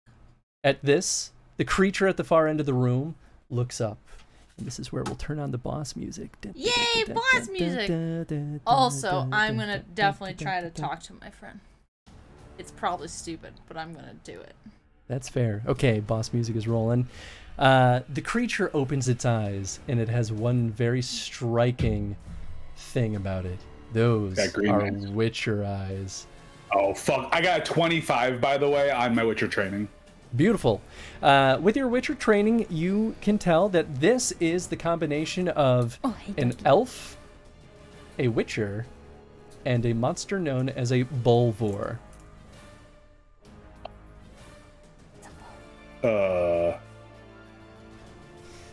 S2: At this, the creature at the far end of the room looks up. And this is where we'll turn on the boss music.
S5: Yay, boss music! Also, I'm gonna definitely try to talk to my friend. It's probably stupid, but I'm gonna do it.
S2: That's fair. Okay, boss music is rolling. The creature opens its eyes, and it has one very striking thing about it. Those are Witcher eyes.
S1: Oh, fuck. I got a 25, by the way, on my Witcher training.
S2: Beautiful. With your Witcher training, you can tell that this is the combination of an elf, a Witcher, and a monster known as a Bolvor.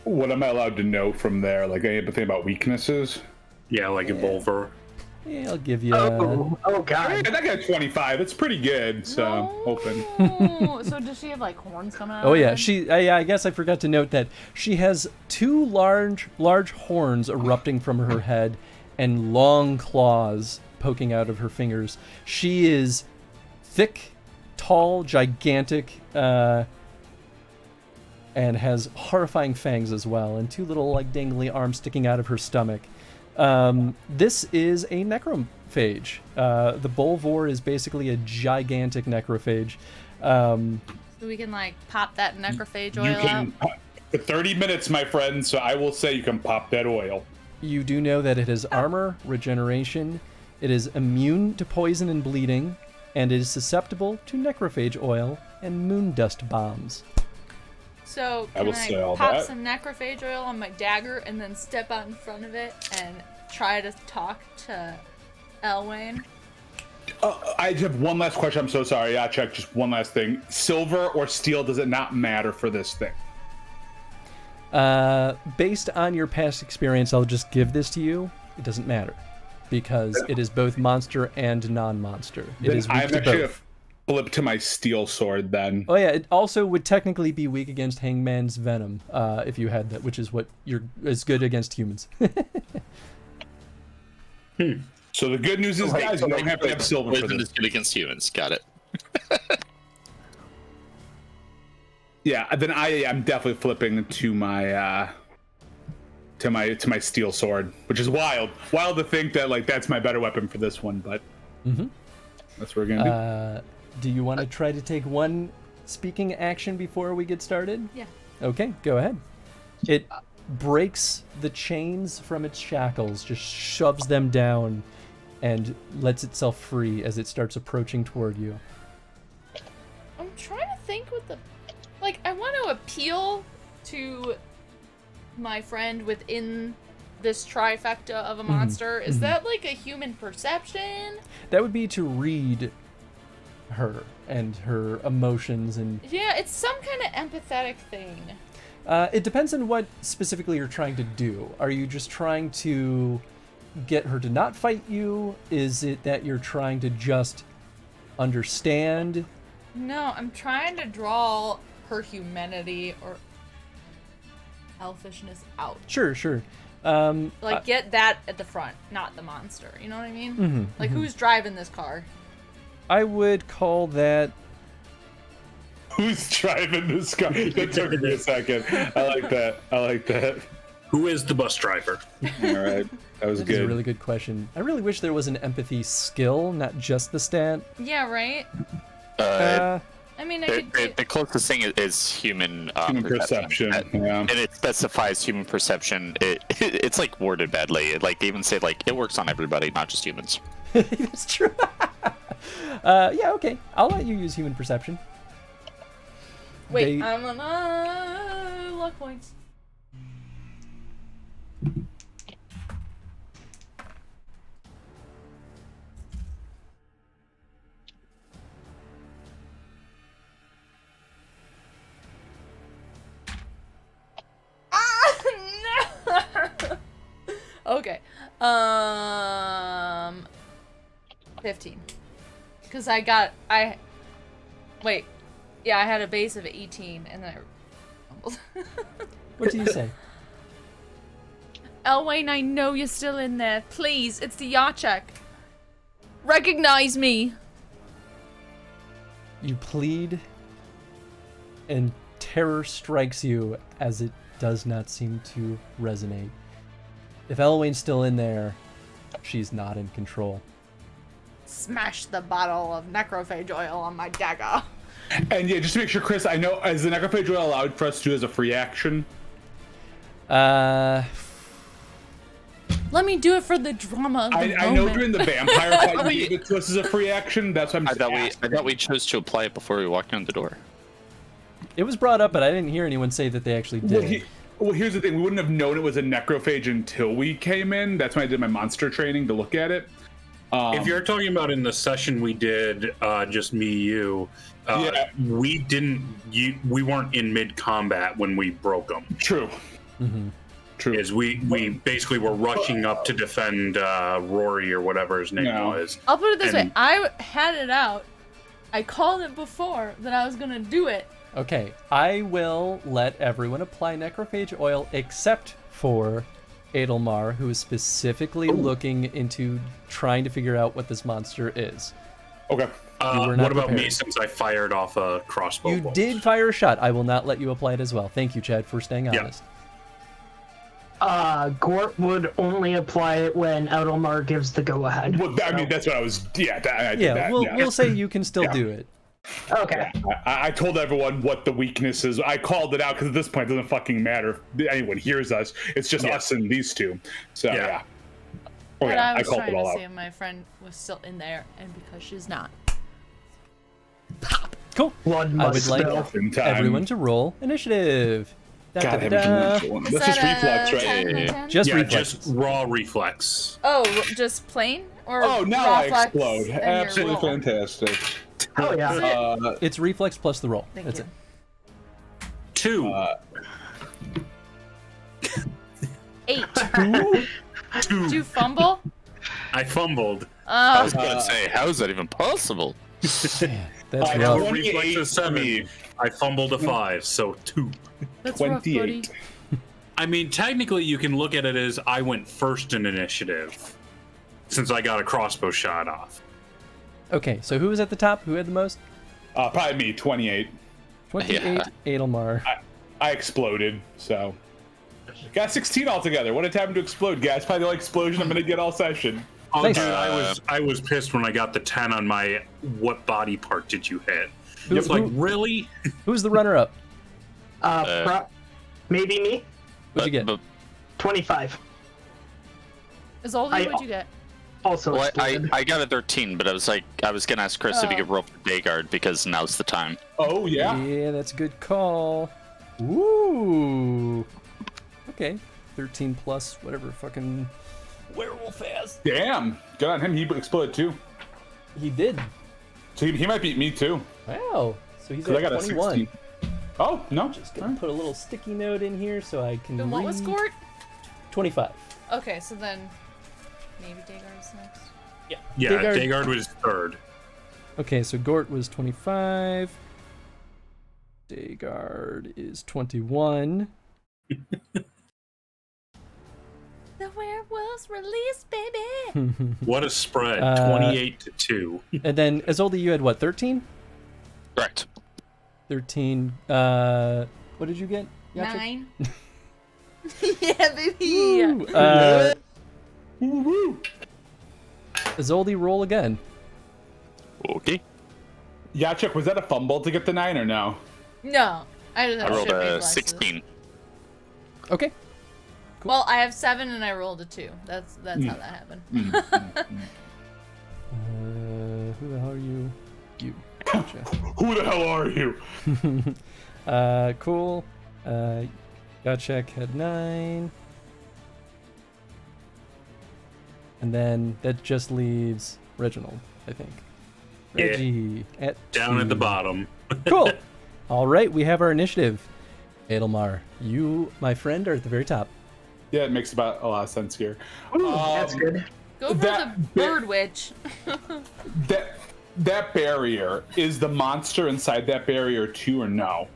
S1: What am I allowed to know from there? Like anything about weaknesses?
S4: Yeah, like a Bolvor.
S2: Yeah, I'll give you.
S6: Oh God!
S1: I got 25. It's pretty good. So open.
S5: So does she have like horns coming out?
S2: Oh yeah, I guess I forgot to note that she has 2 large horns erupting from her head, and long claws poking out of her fingers. She is thick, tall, gigantic, and has horrifying fangs as well, and 2 little like dangly arms sticking out of her stomach. This is a necrophage. The Bolvor is basically a gigantic necrophage.
S5: So we can like pop that necrophage oil out?
S1: For 30 minutes, my friend, so I will say you can pop that oil.
S2: You do know that it has armor, regeneration, it is immune to poison and bleeding, and it is susceptible to necrophage oil and moon dust bombs.
S5: So can I pop some necrophage oil on my dagger and then step out in front of it and try to talk to Elwain?
S1: I just have one last question. I'm so sorry. Jacek, just one last thing. Silver or steel, does it not matter for this thing?
S2: Based on your past experience, I'll just give this to you. It doesn't matter because it is both monster and non-monster. It is weak to both.
S1: Flip to my steel sword then.
S2: Oh yeah, it also would technically be weak against Hangman's venom if you had that, which is what is good against humans.
S1: So the good news is, guys, you don't have to have silver for
S3: Poison
S1: this.
S3: is good against humans. Got it.
S1: Yeah, then I'm definitely flipping to my steel sword, which is wild. Wild to think that like that's my better weapon for this one, but that's what we're gonna do.
S2: Do you want to try to take one speaking action before we get started?
S5: Yeah.
S2: Okay, go ahead. It breaks the chains from its shackles, just shoves them down, and lets itself free as it starts approaching toward you.
S5: I'm trying to think what the... Like, I want to appeal to my friend within this trifecta of a monster. Is that like a human perception?
S2: That would be to read her and her emotions and...
S5: Yeah, it's some kind of empathetic thing.
S2: It depends on what specifically you're trying to do. Are you just trying to get her to not fight you? Is it that you're trying to just understand?
S5: No, I'm trying to draw her humanity or elfishness out.
S2: Sure.
S5: Get that at the front, not the monster. You know what I mean? Who's driving this car?
S2: I would call that...
S1: Who's driving this car? That took me a second. I like that.
S4: Who is the bus driver?
S1: All right. That was
S2: That's
S1: good.
S2: a really good question. I really wish there was an empathy skill, not just the stat.
S5: Yeah, right? I mean,
S3: The closest thing is human
S1: perception. Yeah.
S3: And it specifies human perception. It's like worded badly. They even say it works on everybody, not just humans.
S2: That's true. Yeah, okay. I'll let you use human perception.
S5: Wait, I'm on luck points. No. Okay. 15. Because wait. Yeah, I had a base of 18, and then I fumbled.
S2: What do you say?
S5: Elwayne, I know you're still in there. Please, it's the Yachek. Recognize me.
S2: You plead, and terror strikes you as it does not seem to resonate. If Elwayne's still in there, she's not in control.
S5: Smash the bottle of necrophage oil on my dagger.
S1: And yeah, just to make sure, Chris, I know, is the necrophage oil allowed for us to do as a free action?
S2: Let
S5: me do it for the drama of the
S1: I know during the vampire fight you gave it to us as a free action. That's what I'm just
S3: I thought we chose to apply it before we walked in the door.
S2: It was brought up, but I didn't hear anyone say that they actually did.
S1: Well, here's the thing. We wouldn't have known it was a necrophage until we came in. That's when I did my monster training to look at it.
S4: If you're talking about in the session we did, just me, you, we we weren't in mid combat when we broke them.
S1: True.
S2: Mm-hmm.
S1: True.
S4: Is we basically were rushing up to defend Rory or whatever his name was.
S5: I'll put it this way: I had it out. I called it before that I was gonna do it.
S2: Okay, I will let everyone apply necrophage oil except for Adelmar, who is specifically looking into trying to figure out what this monster is.
S1: Okay.
S4: What about me, since I fired off a crossbow
S2: You
S4: bolt?
S2: did fire a shot. I will not let you apply it as well. Thank you, Chad, for staying honest.
S6: Gort would only apply it when Adelmar gives the go-ahead.
S1: Well, I mean, that's what I was...
S2: We'll say you can still do it.
S6: Okay.
S1: I told everyone what the weakness is. I called it out because at this point it doesn't fucking matter if anyone hears us. It's just us and these two. So, yeah. Oh,
S5: And
S1: yeah,
S5: I was
S1: called
S5: trying
S1: it all
S5: to
S1: out.
S5: see if my friend was still in there, and because she's not.
S2: Cool.
S6: Blood
S2: I would
S6: must
S2: like
S6: spill.
S2: everyone to roll initiative.
S1: God,
S2: Da-da-da.
S1: that's just reflex, right?
S2: Just reflex.
S4: Just raw reflex.
S5: Oh, just plain? Or
S1: Oh, now I
S5: reflex
S1: explode.
S5: and your
S1: Absolutely
S5: roll?
S1: fantastic.
S6: Oh, yeah.
S2: It's reflex plus the roll.
S5: Thank
S2: That's
S5: you.
S2: it.
S4: 2.
S5: 8.
S4: 2.
S5: Did you fumble?
S4: I fumbled.
S3: I was gonna say, how is that even possible?
S2: That's
S4: I have a
S2: rough.
S4: reflex of 7. I fumbled a 5, so 2.
S5: That's rough, buddy.
S4: I mean, technically, you can look at it as I went first in initiative, since I got a crossbow shot off.
S2: Okay, so who was at the top? Who had the most?
S1: Probably me, 28.
S2: 28, Adelmar.
S1: I exploded, so... Got 16 altogether. What a time to explode, guys. Probably the only explosion I'm going to get all session.
S4: Oh,
S2: Nice.
S4: dude, I was pissed when I got the 10 on my what body part did you hit? It's like, really?
S2: Who's the runner-up?
S6: Maybe me?
S2: What'd you get?
S6: 25.
S5: Isolde, what'd you get?
S6: Also
S3: Well, I
S6: exploded.
S3: got a 13, but I was gonna ask Chris if he could roll for Dayguard because now's the time.
S1: Oh, yeah?
S2: Yeah, that's a good call. Ooh. Okay. 13 plus whatever fucking werewolf has.
S1: Damn. Good on him. He exploded, too.
S2: He did.
S1: So he might beat me, too.
S2: Wow. So he's
S1: 'Cause I
S2: at
S1: got a
S2: 21.
S1: 16. Oh, no.
S2: Just gonna put a little sticky note in here so I can.
S5: Then what was Gort?
S2: 25.
S5: Okay, so then maybe Dagard's next.
S2: Yeah.
S4: Yeah, Dagard was third.
S2: Okay, so Gort was 25. Dagard is 21.
S5: The werewolves released, baby.
S4: What a spread! 28-2.
S2: And then Isolde, you had what? 13.
S3: Correct.
S2: 13. What did you get? Yachik?
S5: 9. Yeah, baby.
S2: Isolde, roll again.
S3: Okay.
S1: Yachik, was that a fumble to get the 9 or no?
S5: No, I just
S3: I
S5: have
S3: rolled
S5: shipping
S3: a
S5: glasses.
S3: 16.
S2: Okay.
S5: Well, I have 7 and I rolled a 2. That's how that happened.
S2: Who the hell are you? You. Gotcha.
S1: Who the hell are you?
S2: Cool. Gotchek had 9. And then that just leaves Reginald, I think.
S4: Yeah.
S2: Reggie at
S4: Down
S2: 2.
S4: at the bottom.
S2: Cool. All right, we have our initiative. Edelmar, you, my friend, are at the very top.
S1: Yeah, it makes about a lot of sense here.
S6: That's good.
S5: Go for the bird witch.
S1: That barrier, is the monster inside that barrier too or no?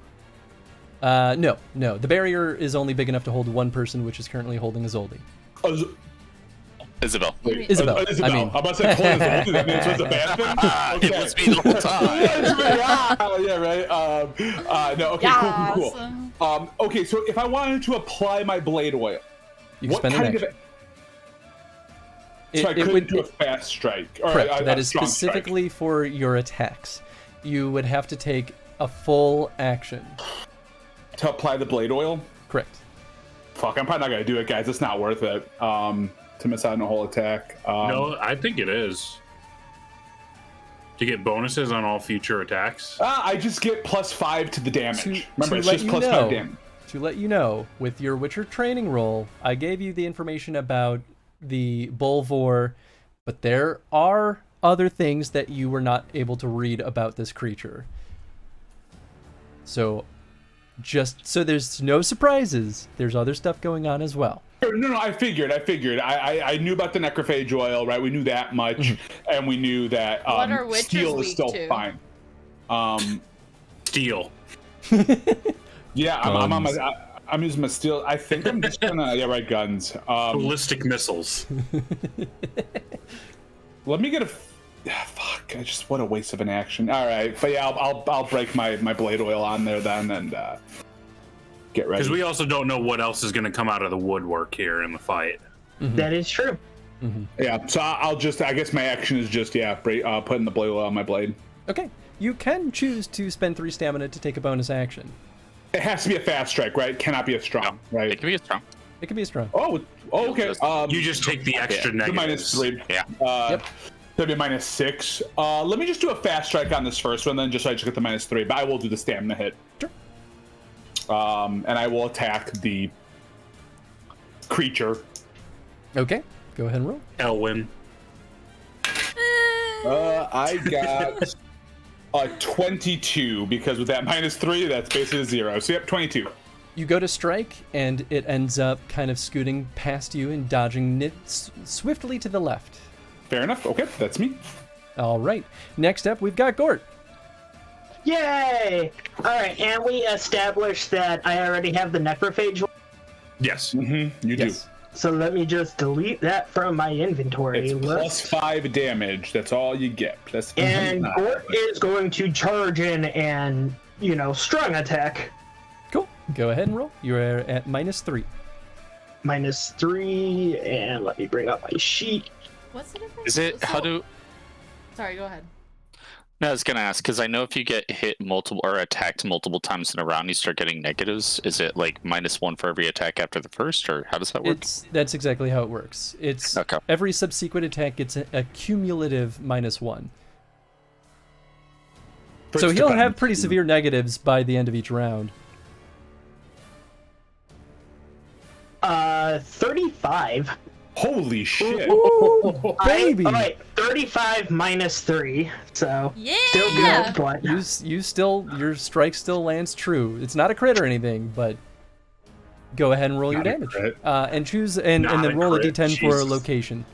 S2: No. The barrier is only big enough to hold one person, which is currently holding Isolde.
S3: Isabel.
S2: Isabel.
S1: Isabel.
S2: I mean,
S1: I'm about to say clone Isolde. That means it's a bad thing? Okay.
S3: It was me the whole time.
S1: Yeah, right. No, okay, cool. Okay, so if I wanted to apply my blade oil,
S2: you can spend an action.
S1: So I couldn't do a fast strike. Or
S2: Correct. That
S1: a
S2: is
S1: strong
S2: specifically for your attacks. You would have to take a full action
S1: to apply the blade oil.
S2: Correct.
S1: Fuck, I'm probably not gonna do it, guys. It's not worth it. To miss out on a whole attack.
S4: No, I think it is. To get bonuses on all future attacks.
S1: I just get +5 to the damage. Remember, it's
S2: let
S1: just
S2: you
S1: +5
S2: know,
S1: damage.
S2: To let you know, with your Witcher training roll, I gave you the information about the Bulvor, but there are other things that you were not able to read about this creature. So, just so there's no surprises, there's other stuff going on as well.
S1: No, I figured. I knew about the necrophage oil, right? We knew that much, and we knew that
S5: What are witches
S1: steel is
S5: weak
S1: still
S5: to?
S1: fine.
S4: Steel.
S1: Yeah, I'm using my steel. I think I'm just gonna guns.
S4: Ballistic missiles.
S1: Let me get a. Fuck! What a waste of an action. All right, but yeah, I'll break my blade oil on there then and get ready.
S4: Because we also don't know what else is going to come out of the woodwork here in the fight.
S2: Mm-hmm.
S6: That is true.
S2: Mm-hmm.
S1: Yeah, so I guess my action is just putting the blade oil on my blade.
S2: Okay, you can choose to spend 3 stamina to take a bonus action.
S1: It has to be a fast strike, right? It cannot be a strong, right?
S3: It can be a strong.
S2: It can be a strong.
S1: Oh, okay.
S4: You just take the extra negatives.
S1: -3.
S3: Yeah.
S1: Yep. That'd be -6. Let me just do a fast strike on this first one, then just so I just get the -3. But I will do the stamina hit.
S2: Sure.
S1: And I will attack the creature.
S2: Okay, go ahead and roll.
S4: Elwyn.
S1: I got a 22 because with that -3, that's basically a 0. So yep, 22.
S2: You go to strike, and it ends up kind of scooting past you and dodging swiftly to the left.
S1: Fair enough. Okay, that's me.
S2: All right. Next up, we've got Gort.
S6: Yay! All right, and we established that I already have the necrophage.
S4: Yes.
S1: Mm-hmm. You do.
S6: So let me just delete that from my inventory.
S1: It's +5 damage. That's all you get.
S6: And Gort is going to charge in and, strong attack.
S2: Cool. Go ahead and roll. You are at -3.
S6: -3, and let me bring up my sheet.
S5: What's the difference?
S3: Is it
S5: Sorry, go ahead.
S3: No, I was gonna ask because I know if you get hit multiple or attacked multiple times in a round, you start getting negatives. Is it like -1 for every attack after the first, or how does that work?
S2: That's exactly how it works. It's
S3: okay.
S2: Every subsequent attack gets a cumulative -1. So he'll have pretty severe negatives by the end of each round.
S6: 35.
S1: Holy shit!
S2: Baby.
S6: All right, 35 minus 3, so
S5: Yeah.
S6: still good, but
S2: You still, your strike still lands true. It's not a crit or anything, but go ahead and roll your
S1: Not a
S2: damage.
S1: crit.
S2: And choose and
S4: Not
S2: then
S4: a
S2: roll a
S4: crit,
S2: d10 for a
S4: Jesus.
S2: location.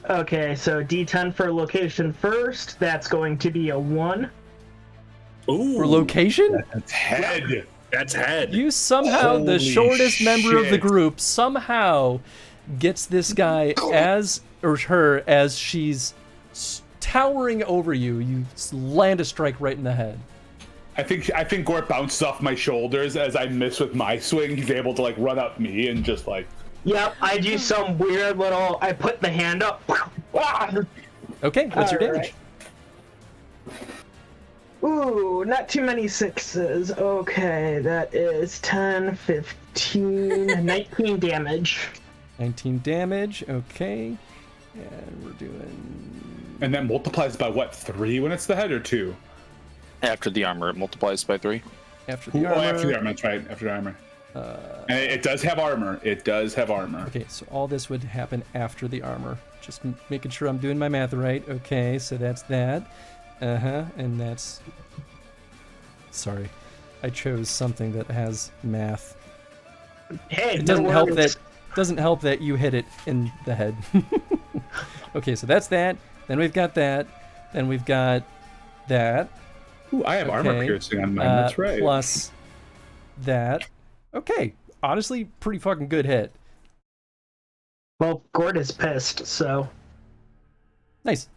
S6: okay. So D10 for location first. That's going to be a 1.
S4: Ooh,
S2: For location?
S1: That's head.
S4: that's head.
S2: You somehow, the
S1: Holy
S2: shortest member of the
S1: shit.
S2: group, somehow gets this guy or her as she's towering over you. You land a strike right in the head.
S1: I think Gort bounces off my shoulders as I miss with my swing. He's able to like run up me and just like.
S6: Yep, I do some weird little. I put the hand up.
S2: Okay, what's your
S6: All
S2: damage?
S6: Ooh, not too many 6s. Okay, that is 10, 15, 19 damage.
S2: 19 damage, okay. And we're doing...
S1: And that multiplies by what? 3 when it's the head or 2?
S3: After the armor, it multiplies by 3.
S2: After the armor.
S1: Oh, after the armor. That's right. After the armor. And it does have armor. It does have armor.
S2: Okay, so all this would happen after the armor. Just making sure I'm doing my math right. Okay, so that's that. And that's... Sorry. I chose something that has math.
S6: Hey,
S2: It doesn't help that you hit it in the head. Okay, so that's that. Then we've got that. Then we've got that.
S1: Ooh, I have armor piercing on mine. That's right.
S2: Plus that. Okay, honestly, pretty fucking good hit.
S6: Well, Gord is pissed, so.
S2: Nice.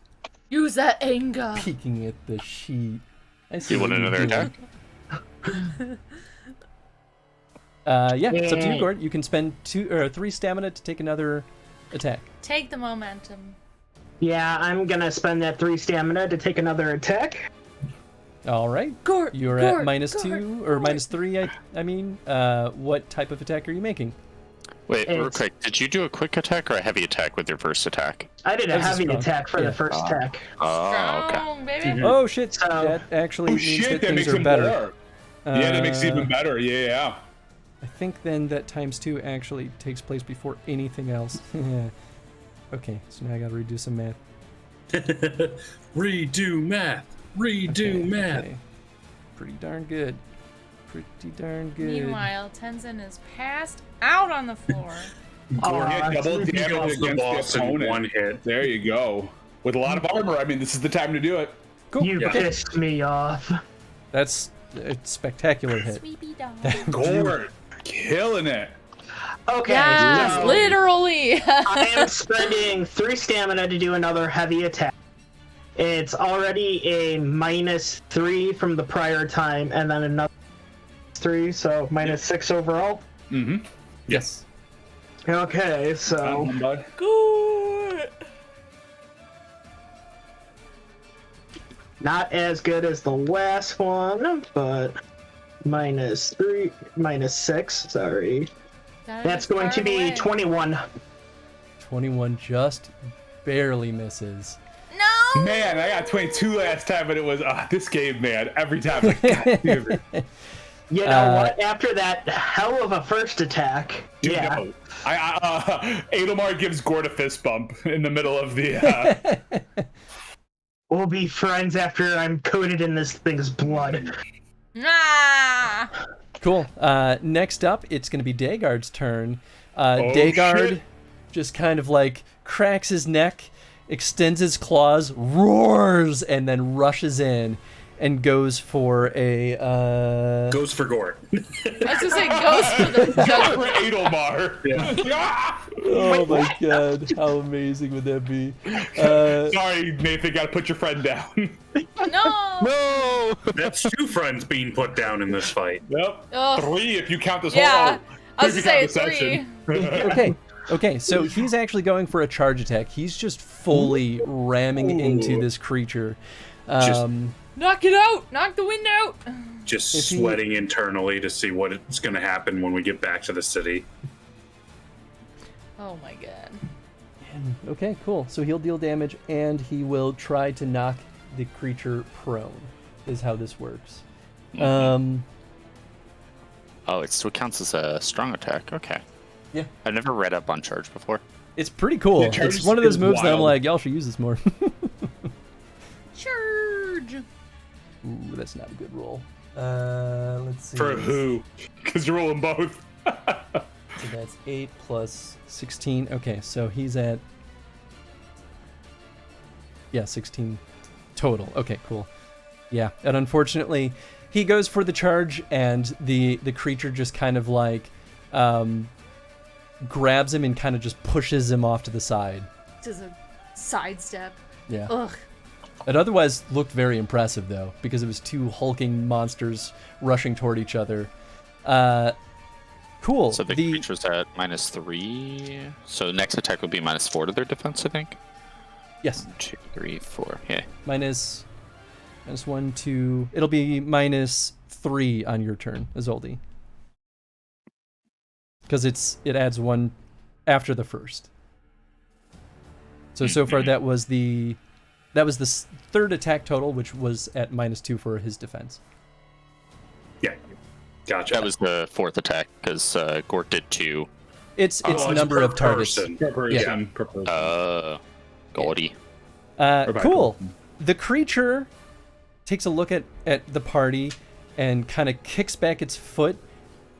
S5: Use that anger.
S2: Peeking at the sheet. I see
S3: You
S2: what
S3: want
S2: you're
S3: another
S2: doing.
S3: attack?
S2: Yeah, it's up to you, Gord. You can spend 2 or 3 stamina to take another attack.
S5: Take the momentum.
S6: Yeah, I'm gonna spend that 3 stamina to take another attack.
S2: All right.
S5: Gord,
S2: You're
S5: Gord,
S2: at minus
S5: Gord,
S2: 2 or
S5: Gord.
S2: minus 3. I mean, what type of attack are you making?
S3: Wait, real
S6: It's-
S3: quick. Did you do a quick attack or a heavy attack with your first attack?
S6: I did a
S2: That was a
S6: heavy
S2: strong-
S6: attack for
S2: yeah.
S6: the first attack.
S3: Oh, okay.
S5: Strong, baby.
S2: Oh shit!
S6: So-
S2: That actually
S1: Oh
S2: means
S1: shit!
S2: that
S1: That
S2: things
S1: makes
S2: are
S1: him
S2: better.
S1: more. Yeah, that makes it even better. Yeah.
S2: I think then that times 2 actually takes place before anything else. Okay, so now I gotta redo some math.
S4: Redo math. Redo math.
S2: Okay. Pretty darn good. Pretty darn good.
S5: Meanwhile, Tenzin is passed out on the floor.
S6: Oh,
S1: Yeah, double
S6: it's-
S1: damage
S4: Kills the
S1: against
S4: boss
S1: the
S4: in
S1: opponent.
S4: 1 hit.
S1: There you go. With a lot of armor. I mean, this is the time to do it.
S2: Cool.
S6: You
S2: Okay.
S6: pissed me off.
S2: That's a spectacular hit.
S5: Sweepy dog.
S1: Gord, killing it.
S6: Okay,
S5: Yes,
S6: so
S5: literally.
S6: I am spending 3 stamina to do another heavy attack. It's already a minus 3 from the prior time, and then another 3, so minus 6 overall.
S1: Mm-hmm.
S2: Yes.
S6: Okay, so
S1: Bud.
S5: Good.
S6: not as good as the last one, but minus 6, sorry. That's going to be 21.
S2: 21 just barely misses.
S5: No.
S1: Man, I got 22 last time, but it was this game, man. Every time, like, God damn it.
S6: You know what? After that hell of a first attack,
S1: Dude,
S6: yeah.
S1: no. Adelmar gives Gord a fist bump in the middle of the.
S6: We'll be friends after I'm coated in this thing's blood.
S5: Ah.
S2: Cool. Next up, it's going to be Dagard's turn.
S1: Oh,
S2: Dagard
S1: shit.
S2: just kind of like cracks his neck, extends his claws, roars, and then rushes in and goes for a...
S4: Goes for Gord.
S5: I was gonna say goes for the
S1: Just for Adelmar.
S4: Yeah.
S2: Oh my god, how amazing would that be?
S1: Sorry, Nathan, gotta put your friend down.
S5: No.
S3: No!
S4: That's 2 friends being put down in this fight.
S1: Yep.
S5: Ugh.
S1: 3 if you count this
S5: Yeah,
S1: whole.
S5: I was
S1: if
S5: gonna
S1: you
S5: say
S1: count the
S5: 3.
S1: session.
S2: Okay, so he's actually going for a charge attack. He's just fully ramming into this creature.
S5: Knock it out. Knock the wind out.
S4: Just
S2: If he-
S4: sweating internally to see what's going to happen when we get back to the city.
S5: Oh my god.
S2: Okay, cool. So he'll deal damage, and he will try to knock the creature prone, is how this works.
S3: Oh, it still counts as a strong attack. Okay.
S2: Yeah.
S3: I've never read up on charge before.
S2: It's pretty cool.
S1: Yeah,
S2: It's
S1: charge
S2: one of those
S1: is
S2: moves that I'm
S1: wild.
S2: like, y'all should use this more.
S5: Charge.
S2: Ooh, that's not a good roll. Let's see.
S1: For who? Because you're rolling both.
S2: So that's 8 plus 16. Okay, so he's at 16 total. Okay, cool. Yeah, and unfortunately, he goes for the charge, and the creature just kind of like grabs him and kind of just pushes him off to the side.
S5: Does a sidestep.
S2: Yeah.
S5: Ugh.
S2: It otherwise looked very impressive, though, because it was two hulking monsters rushing toward each other. Cool.
S3: So the creature's at -3. So next attack would be -4 to their defense, I think.
S2: Yes.
S3: 1, 2, 3, 4. Yeah.
S2: Minus 1, 2. It'll be -3 on your turn, Azoldi. Because it adds 1 after the first. So far that was the third attack total, which was at -2 for his defense.
S4: Yeah, gotcha.
S3: That was the fourth attack because Gort did 2.
S2: It's number
S4: per
S2: of targets.
S4: person.
S1: Per person.
S4: Yeah.
S1: Per person.
S3: Gaudy.
S2: Cool. The creature takes a look at the party and kind of kicks back its foot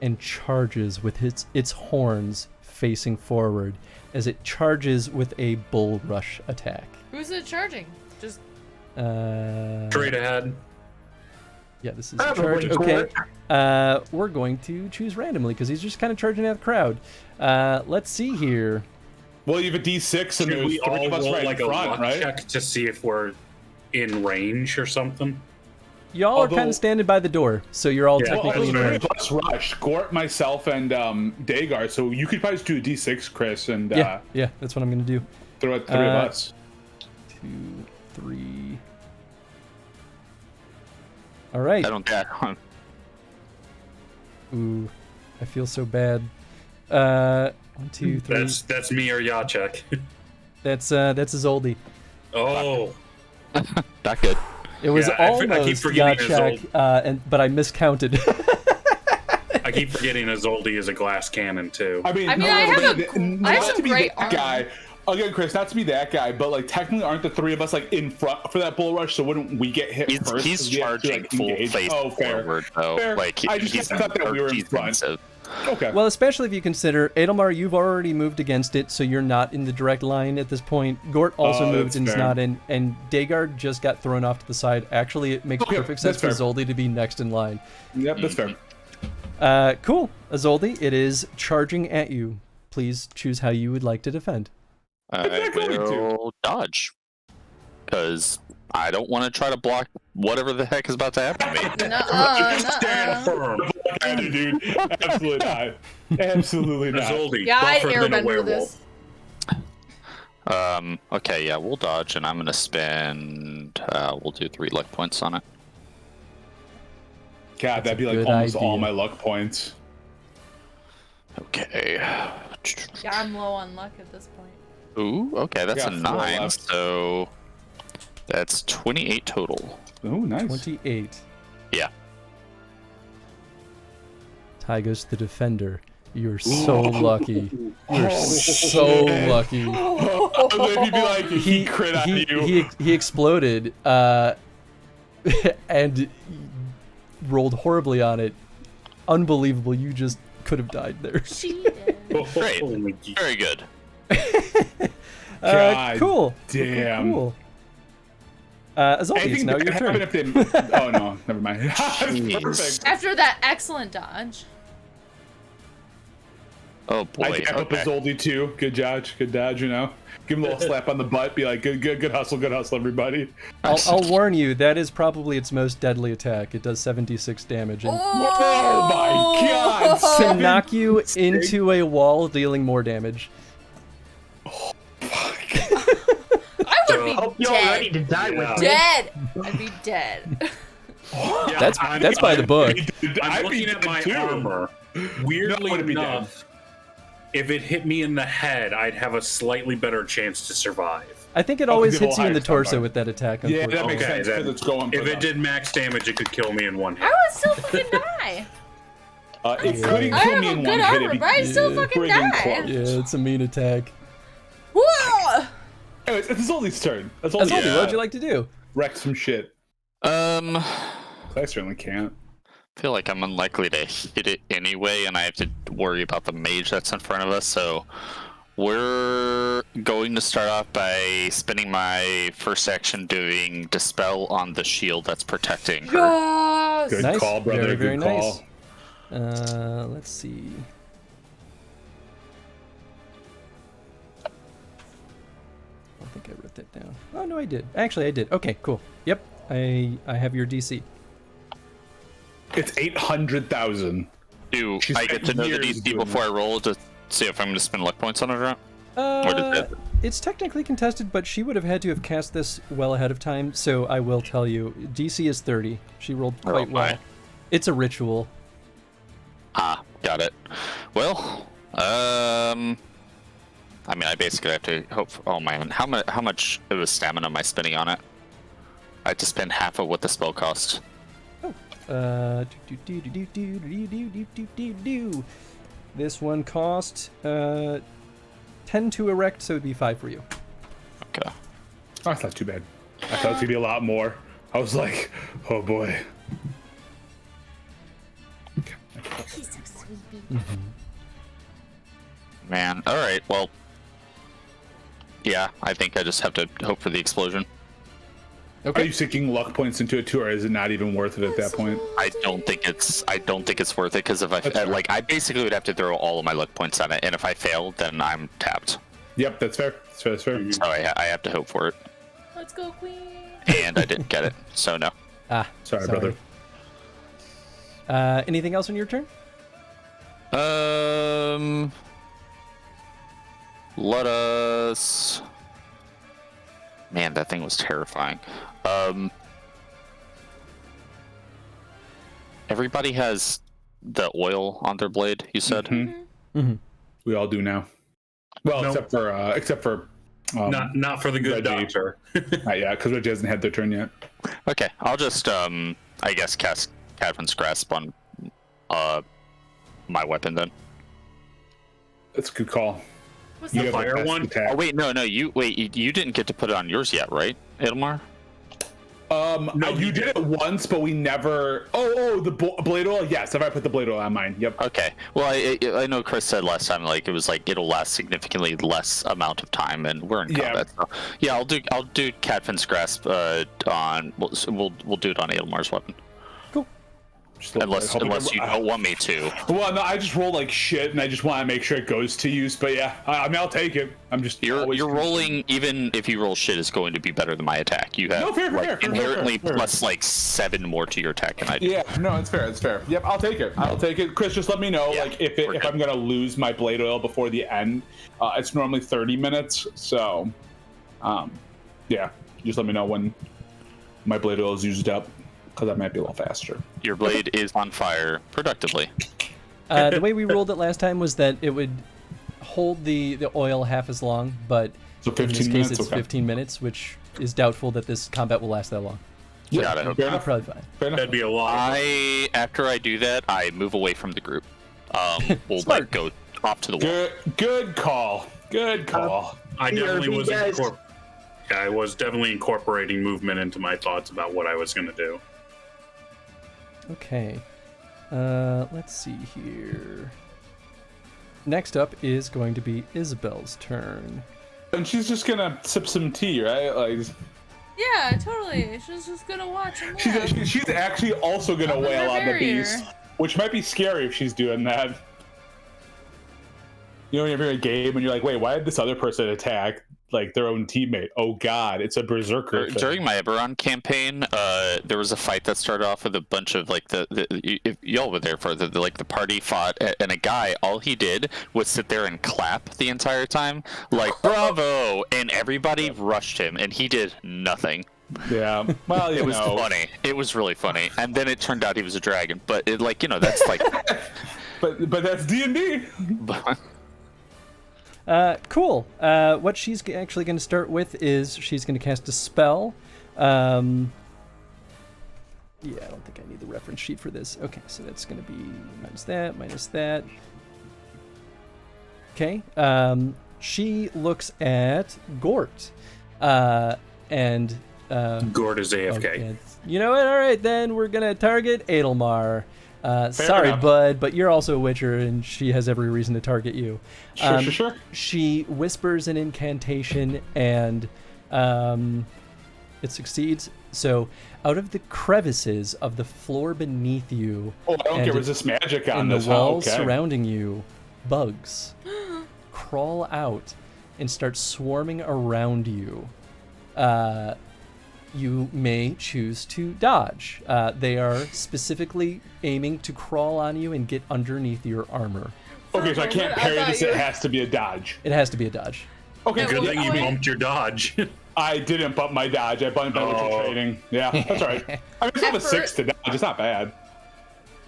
S2: and charges with its horns facing forward as it charges with a bull rush attack.
S5: Who's it charging? Just
S4: Straight ahead.
S2: Yeah, this is a charge. Okay. We're going to choose randomly because he's just kind of charging at the crowd. Let's see here.
S1: Well, you have a D6 and
S4: Should
S1: there's
S4: we
S1: 3
S4: all
S1: of us
S4: roll
S1: right
S4: like
S1: in
S4: a
S1: front,
S4: luck
S1: right?
S4: check to see if we're in range or something?
S2: Y'all are kind
S1: Although-
S2: of standing by the door, so you're all
S4: Yeah,
S2: technically in
S1: Well,
S2: range.
S1: three of us rush. Gort, myself, and Dagar. So you could probably just do a D6, Chris, and
S2: Yeah, that's what I'm gonna do.
S1: throw at 3 of us.
S2: 2, 3. All right.
S3: I don't get on.
S2: Ooh, I feel so bad. 1, 2, 3.
S4: That's me or Jacek.
S2: That's Azoldi.
S4: Oh,
S3: Not good.
S2: It was
S4: Yeah, I keep
S2: almost
S4: forgetting
S2: Yachak, but I miscounted.
S4: I keep forgetting Azoldi is a glass cannon too.
S1: I mean,
S5: I have
S1: not to be
S5: great
S1: that guy. Again, Chris, not to be that guy, but like technically, aren't the 3 of us like in front for that bull rush? So wouldn't we get hit first?
S3: He's
S1: 'Cause we have to,
S3: charging
S1: like,
S3: full
S1: engage?
S3: face
S1: fair.
S3: forward, though.
S1: Fair.
S3: Like
S1: I just
S3: he's
S1: thought that we were in front.
S3: defensive.
S1: Okay.
S2: Well, especially if you consider Adelmar, you've already moved against it, so you're not in the direct line at this point. Gort also moved
S1: that's
S2: and is
S1: fair.
S2: not in, and Dagard just got thrown off to the side. Actually, it makes
S1: Okay,
S2: perfect sense
S1: that's
S2: for
S1: fair.
S2: Azoldi to be next in line.
S1: Yep, that's fair.
S2: Cool. Azoldi, it is charging at you. Please choose how you would like to defend.
S3: I
S1: Exactly what we
S3: will dodge because I don't want to try to block whatever the heck is about to happen to me.
S4: Stand firm.
S1: Dude, absolutely not. Absolutely not.
S4: Azoldi,
S5: Yeah, I'd
S4: buffer than a
S5: airbender
S4: werewolf.
S5: this.
S3: Okay, yeah, we'll dodge, and I'm gonna spend. We'll do 3 luck points on it.
S1: God, that'd be like
S2: good
S1: almost all
S2: idea.
S1: my luck points.
S3: Okay.
S5: Yeah, I'm low on luck at this point.
S3: Ooh, okay, that's a
S1: got 4
S3: 9.
S1: left.
S3: So that's 28 total.
S1: Oh, nice.
S2: 28.
S3: Yeah.
S2: Ty goes to the defender. You're so lucky. You're so lucky.
S1: If you'd be like, he crit on you.
S2: He exploded and rolled horribly on it. Unbelievable. You just could have died there.
S5: She did.
S3: Great.
S4: Oh my
S3: Very good.
S1: God
S2: Cool.
S1: damn.
S2: Cool. Azoldi, it's
S1: Anything
S2: now
S1: bad
S2: your turn.
S1: happen if they... Oh, no. Never mind. Perfect.
S5: After that excellent dodge.
S3: Oh boy.
S1: I jab up
S3: Okay.
S1: Azoldi too. Good dodge, you know. Give him a little slap on the butt. Be like, good hustle, everybody.
S2: I'll warn you, that is probably its most deadly attack. It does 76 damage. And
S1: Oh my God!
S2: can knock you into a wall, dealing more damage.
S5: I would be
S6: Hope you're
S5: dead.
S6: ready to die with me.
S5: Dead. I'd be dead.
S4: Yeah,
S2: That's by the book.
S4: I'm
S1: I'd
S4: looking
S1: be
S4: at my
S1: dead, too.
S4: armor. Weirdly
S1: No, I'd be dead.
S4: enough, if it hit me in the head, I'd have a slightly better chance to survive.
S2: I think it always
S1: give a
S2: hits you in
S1: higher
S2: the torso
S1: comeback.
S2: with that attack.
S1: Yeah, that makes
S4: Okay,
S1: sense
S4: then
S1: because it's going.
S4: If
S1: for
S4: it
S1: them.
S4: did max damage, it could kill me in one hit.
S5: I would still fucking die.
S1: It couldn't
S5: I
S1: kill
S5: have
S1: me
S5: a
S1: in
S5: good
S1: one hit.
S5: armor,
S1: It'd be
S5: but I still fucking
S1: friggin'
S5: die.
S1: close.
S2: Yeah, it's a mean attack.
S1: Anyways, it's Zoldy's turn. That's
S2: Zoldy,
S1: Zoldy.
S2: what would you like to do?
S1: Wreck some shit. I certainly can't.
S3: Feel like I'm unlikely to hit it anyway, and I have to worry about the mage that's in front of us, so we're going to start off by spending my first action doing Dispel on the shield that's protecting her.
S5: Yes!
S1: Good
S2: Nice.
S1: call, brother.
S2: Very, very
S1: Good call.
S2: nice. Let's see. I don't think I wrote that down. Oh, no, I did. Actually, I did. Okay, cool. Yep, I have your DC.
S1: It's 800,000.
S3: Do I get to know the DC before I roll to see if I'm going to spend luck points on it or not? Or does it?
S2: It's technically contested, but she would have had to have cast this well ahead of time, so I will tell you. DC is 30. She rolled quite well. It's a ritual.
S3: Ah, got it. Well, I mean, I basically have to hope for, oh man, how much of a stamina am I spending on it? I have to spend half of what the spell costs.
S2: This one cost 10 to erect, so it'd be 5 for you.
S3: Okay.
S1: Oh, that's not too bad. I thought it was gonna be a lot more. I was like, oh boy.
S10: He's so sleepy.
S3: Man, all right. Well, yeah, I think I just have to hope for the explosion.
S1: Okay. Are you sinking luck points into it too, or is it not even worth it at that point?
S3: I don't think it's worth it because if I basically would have to throw all of my luck points on it, and if I fail, then I'm tapped.
S1: Yep, that's fair. That's fair.
S3: So I have to hope for it.
S5: Let's go, Queen.
S3: And I didn't get it, so no.
S1: Sorry, brother.
S2: Anything else on your turn?
S3: Let us. Man, that thing was terrifying. Everybody has the oil on their blade, you said?
S2: Mm-hmm.
S1: We all do now. Well,
S4: Nope.
S1: except for
S4: not for the good
S1: Reggie.
S4: doctor.
S1: Not yet, because Reggie hasn't had their turn yet.
S3: Okay, I'll just I guess cast Cadfan's Grasp on my weapon then.
S1: That's a good call.
S5: What's
S1: You
S5: the
S1: have a
S4: fire
S1: best
S4: one?
S1: attack.
S3: Oh wait, no, you didn't get to put it on yours yet, right, Ilmar?
S1: No, you did it once, but we never. Oh, the blade oil. Yes, if I put the blade oil on mine. Yep.
S3: Okay. Well, I know Chris said last time like it was like it'll last significantly less amount of time, and we're in combat. So, yeah, I'll do Cadfan's Grasp on. We'll do it on Ilmar's weapon. Unless you don't want me to.
S1: Well, no, I just roll like shit, and I just want to make sure it goes to use. But yeah, I mean, I'll take it. I'm just
S3: you're rolling. Even if you roll shit, is going to be better than my attack. You have
S1: fair,
S3: inherently plus like 7 more to your attack than I do.
S1: Yeah, no, it's fair. It's fair. Yep, I'll take it. I'll take it. Chris, just let me know like if I'm gonna lose my blade oil before the end. It's normally 30 minutes, so yeah, just let me know when my blade oil is used up. Because that might be a little faster.
S3: Your blade is on fire productively.
S2: The way we rolled it last time was that it would hold the oil half as long, but
S1: so
S2: in this
S1: 15
S2: case
S1: minutes?
S2: it's
S1: Okay.
S2: 15 minutes, which is doubtful that this combat will last that long.
S3: Yeah, I hope
S1: fair
S3: not.
S1: enough.
S2: Probably fine.
S1: Fair enough.
S4: That'd be a lot.
S3: After I do that, I move away from the group. We'll
S2: Smart.
S3: like go off to the wall.
S1: Good call. Good call.
S4: I definitely was
S6: guys.
S4: I was definitely incorporating movement into my thoughts about what I was going to do.
S2: Okay. Let's see here. Next up is going to be Isabel's turn.
S1: And she's just gonna sip some tea, right? Like
S5: Yeah, totally. She's just gonna watch and laugh.
S1: she's actually also gonna
S5: I'm a
S1: wail on the
S5: barrier.
S1: beast, which might be scary if she's doing that. You know, when you're in a game and you're like, wait, why did this other person attack like their own teammate? Oh God, it's a berserker. thing.
S3: During my Eberron campaign, there was a fight that started off with a bunch of like if y'all were there for the party fought, and a guy, all he did was sit there and clap the entire time, like bravo, and everybody rushed him, and he did nothing.
S1: Yeah, well,
S3: It was funny. It was really funny, and then it turned out he was a dragon. But it, like, you know, that's like.
S1: but that's D&D.
S2: Cool. What she's actually going to start with is she's going to cast a spell. Yeah, I don't think I need the reference sheet for this. Okay, so that's going to be minus that. Okay. She looks at Gort. And
S4: Gord is AFK.
S2: okay. You know what? All right, then we're gonna target Adelmar. Sorry,
S1: enough.
S2: bud, but you're also a Witcher, and she has every reason to target you.
S1: Sure.
S2: She whispers an incantation, and it succeeds. So, out of the crevices of the floor beneath you,
S1: Oh, I don't
S2: and
S1: get resist magic on
S2: and
S1: this.
S2: the walls
S1: Okay.
S2: surrounding you, bugs crawl out and start swarming around you. You may choose to dodge. They are specifically aiming to crawl on you and get underneath your armor.
S1: Okay, so I can't parry this. It has to be a dodge.
S2: It has to be a dodge.
S1: Okay,
S4: Good
S1: yeah,
S4: thing you bumped your dodge.
S1: I didn't bump my dodge. I bumped my witcher training. Yeah, that's all right. I mean, I have a 6 to dodge. It's not bad.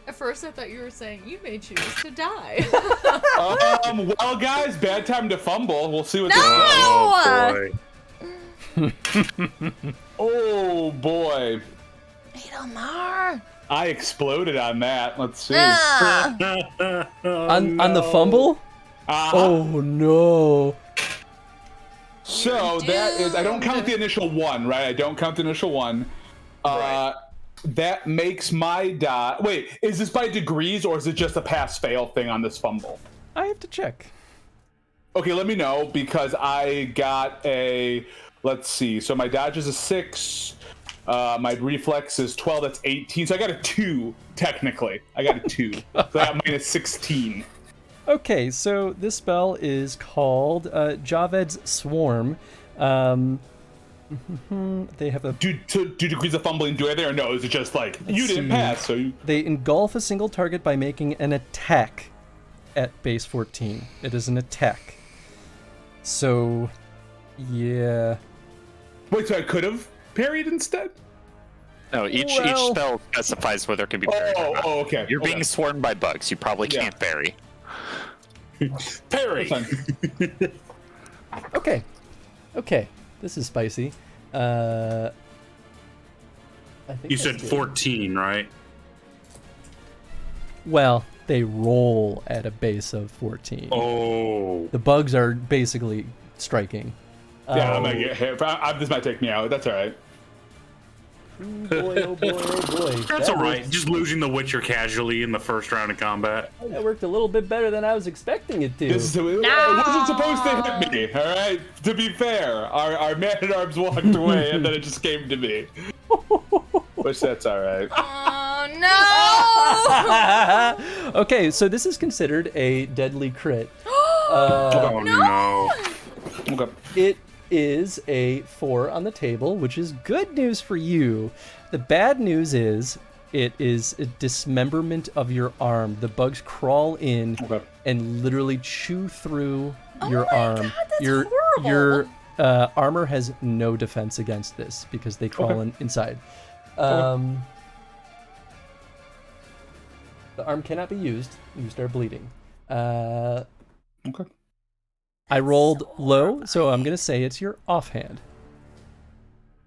S5: At first, I thought you were saying you may choose to die.
S1: Well, guys, bad time to fumble. We'll see what
S5: No!
S1: this does. Oh boy.
S5: Adelmar!
S1: I exploded on that. Let's see.
S2: On the fumble? Oh no.
S1: So that is, I don't count the initial 1, right? I don't count the initial 1. That makes my dot. Wait, is this by degrees or is it just a pass-fail thing on this fumble?
S2: I have to check.
S1: Okay, let me know because I got a. Let's see. So my dodge is a 6. My reflex is 12. That's 18. So I got a 2 technically. I got a 2. So I got minus 16.
S2: Okay, so this spell is called Javed's Swarm. They have a.
S1: Do degrees of fumbling do anything or no? Is it just like you didn't pass? So you...
S2: They engulf a single target by making an attack at base 14. It is an attack. So, yeah.
S1: Wait, so I could have parried instead?
S3: No, each spell specifies whether it can be parried or not.
S1: Okay.
S3: You're being swarmed by bugs. You probably can't parry.
S1: Parry.
S2: Okay. This is spicy. I think
S4: You said 14, right?
S2: Well, they roll at a base of 14.
S4: Oh.
S2: The bugs are basically striking.
S1: Yeah, I'm gonna get hit. This might take me out. That's all right.
S2: Boy, oh boy, oh boy.
S4: That's all right. Just losing the Witcher casually in the first round of combat.
S2: That worked a little bit better than I was expecting it to.
S1: It wasn't supposed to hit me. All right. To be fair, our man-at-arms walked away, and then it just came to me. Which that's all right.
S5: Oh no!
S2: Okay, so this is considered a deadly crit.
S4: Oh no!
S1: Okay.
S2: It is a 4 on the table, which is good news for you. The bad news is it is a dismemberment of your arm. The bugs crawl in and literally chew through your arm.
S5: God, that's
S2: your
S5: horrible.
S2: your armor has no defense against this because they crawl inside. The arm cannot be used. You start bleeding.
S1: Okay.
S2: I rolled low, so I'm gonna say it's your offhand.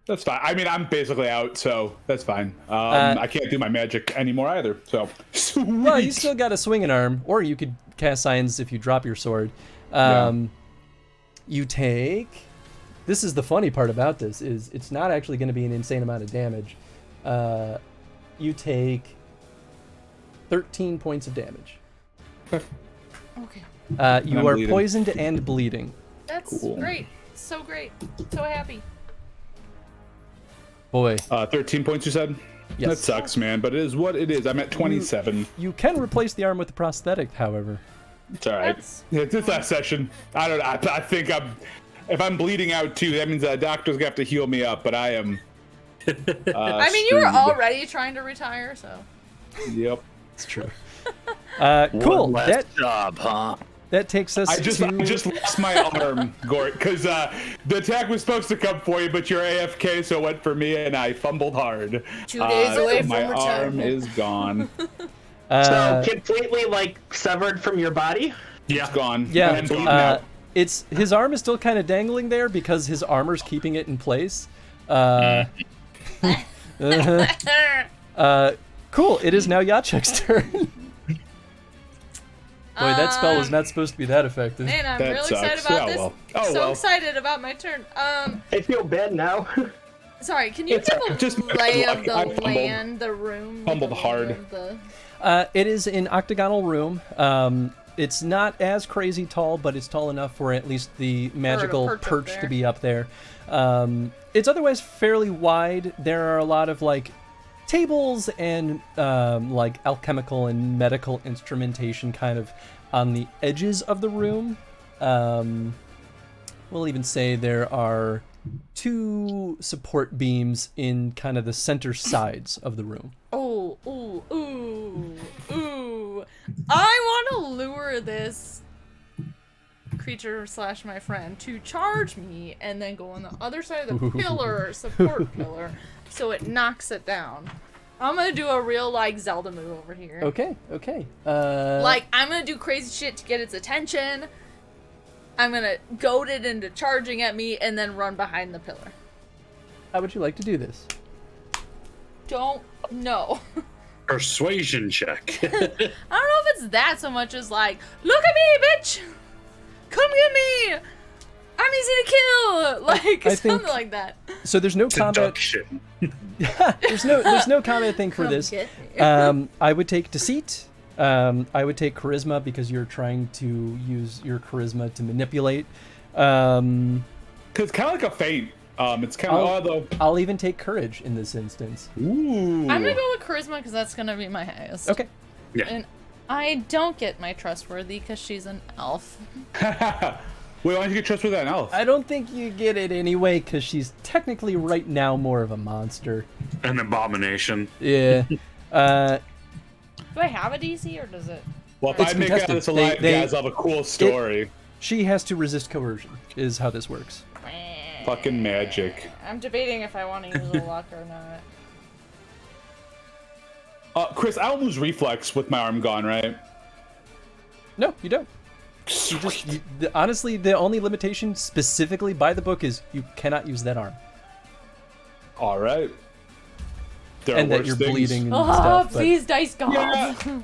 S1: That's fine. I mean, I'm basically out, so that's fine. I can't do my magic anymore either. So. Sweet.
S2: Well, you still got a swinging arm, or you could cast signs if you drop your sword. You take. This is the funny part about this is it's not actually going to be an insane amount of damage. You take 13 points of damage.
S5: Okay.
S2: You are
S1: bleeding.
S2: poisoned and bleeding.
S5: That's great. So great. So happy.
S2: Boy.
S1: 13 points, you said?
S2: Yes.
S1: That sucks, man, but it is what it is. I'm at 27.
S2: You can replace the arm with the prosthetic, however.
S1: It's all right. It's this last session. I don't know. I think if I'm bleeding out too, that means the doctor's gonna have to heal me up. But I am.
S5: I mean, you were already trying to retire, so.
S1: Yep.
S2: It's true. Cool.
S3: Last job, huh?
S2: That takes us
S1: I just lost my arm, Gort, because the attack was supposed to come for you, but you're AFK, so it went for me, and I fumbled hard.
S5: 2 days away from
S1: my
S5: retirement.
S1: arm is gone.
S6: So completely like severed from your body?
S1: Yeah, it's gone.
S2: Yeah,
S1: And bleeding out.
S2: it's his arm is still kind of dangling there because his armor's keeping it in place. Cool. It is now Yachek's turn. Boy, that spell was not supposed to be that effective.
S5: Man, I'm
S1: That
S5: really
S1: sucks.
S5: excited about
S1: Oh,
S5: this.
S1: well. Oh,
S5: so
S1: well.
S5: excited about my turn.
S6: I feel bad now.
S5: Sorry, can you
S1: It's
S5: give a
S1: just
S5: lay
S1: luck.
S5: of the
S1: I fumbled.
S5: land, the room?
S1: Fumbled
S5: the lay
S1: hard.
S5: of the-
S2: It is an octagonal room. It's not as crazy tall, but it's tall enough for at least the magical
S5: perch up
S2: perch
S5: there.
S2: to be up there. It's otherwise fairly wide. There are a lot of like tables and like alchemical and medical instrumentation kind of on the edges of the room. We'll even say there are 2 support beams in kind of the center sides of the room.
S5: Oh, ooh, ooh, ooh. I want to lure this creature / my friend to charge me and then go on the other side of the pillar, support pillar, so it knocks it down. I'm gonna do a real, like, Zelda move over here.
S2: Okay.
S5: Like, I'm gonna do crazy shit to get its attention. I'm gonna goad it into charging at me and then run behind the pillar.
S2: How would you like to do this?
S5: Don't know.
S4: Persuasion check.
S5: I don't know if it's that so much as like, look at me, bitch! Come get me! I'm easy to kill! Like,
S2: I
S5: something
S2: think-
S5: like that.
S2: So there's no combat.
S4: Seduction.
S2: there's no combat thing for
S5: Come
S2: this.
S5: get me.
S2: I would take deceit. I would take charisma because you're trying to use your charisma to manipulate.
S1: Because it's kind of like a feint. It's kind of although.
S2: I'll even take courage in this instance.
S1: Ooh.
S5: I'm gonna go with charisma because that's gonna be my highest.
S2: Okay.
S4: Yeah.
S5: And I don't get my trustworthy because she's an elf.
S1: Wait, why don't you get trust with that elf?
S2: I don't think you get it anyway because she's technically right now more of a monster.
S4: An abomination.
S2: Yeah.
S5: Do I have a DC or does it?
S1: Well, if
S2: It's
S1: I make it out of
S2: contested.
S1: this alive,
S2: They-
S1: guys, I'll have a cool story.
S2: She has to resist coercion, is how this works.
S1: Fucking magic.
S5: I'm debating if I want to use a luck or not.
S1: Chris, I don't lose reflex with my arm gone, right?
S2: No, you don't. Honestly, the only limitation specifically by the book is you cannot use that arm.
S1: All right. There
S2: And
S1: are
S2: that
S1: worse
S2: you're
S1: things.
S2: bleeding and
S5: Oh,
S2: stuff. but
S5: please, dice gods.
S1: Yeah.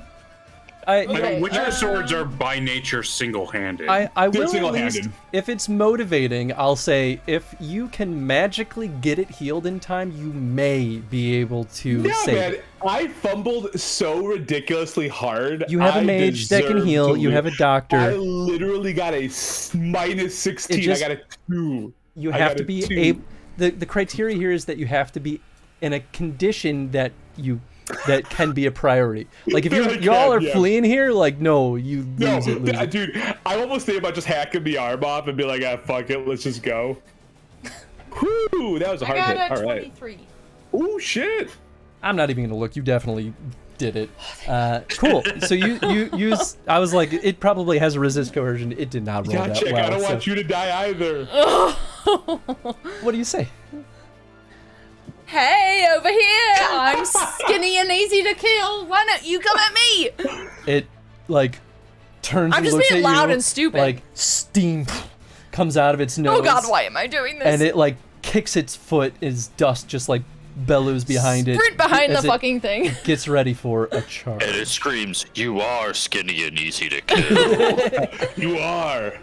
S4: I
S5: Okay,
S4: mean, Witcher swords are by nature single-handed.
S2: I
S1: They're
S2: will at
S1: single-handed.
S2: least, if it's motivating, I'll say if you can magically get it healed in time, you may be able to
S1: Yeah,
S2: save
S1: man.
S2: it.
S1: I fumbled so ridiculously hard.
S2: You have a
S1: I
S2: mage that can
S1: deserve
S2: heal.
S1: to
S2: You
S1: lose.
S2: have a doctor.
S1: I literally got a minus 16.
S2: just-
S1: I got a 2.
S2: You
S1: I
S2: have
S1: got
S2: to
S1: a
S2: be
S1: 2.
S2: able. The criteria here is that you have to be in a condition that can be a priority. Like if
S1: That
S2: y'all are
S1: can, yeah.
S2: fleeing here, like no, you
S1: No,
S2: lose it.
S1: dude, I'm almost thinking about just hacking the arm off and be like, ah, fuck it, let's just go. Whew, that was a
S5: I
S1: hard
S5: got
S1: hit.
S5: a
S1: All right.
S5: 23.
S1: Ooh, shit.
S2: I'm not even gonna look. You definitely did it. Cool. So you use. I was like, it probably has a resist coercion. It did not roll
S1: Yeah,
S2: that
S1: chick,
S2: well.
S1: I don't
S2: so-
S1: want you to die either.
S2: What do you say?
S5: Hey, over here! I'm skinny and easy to kill. Why don't you come at me?
S2: It like turns.
S5: I'm
S2: and
S5: just
S2: looks
S5: being
S2: at
S5: loud
S2: you,
S5: and stupid.
S2: Like steam comes out of its nose.
S5: Oh god, why am I doing this?
S2: And it like kicks its foot as dust just like bellows behind it.
S5: Sprint behind the
S2: as it
S5: fucking thing.
S2: Gets ready for a charge.
S3: And it screams, "You are skinny and easy to kill."
S1: You are.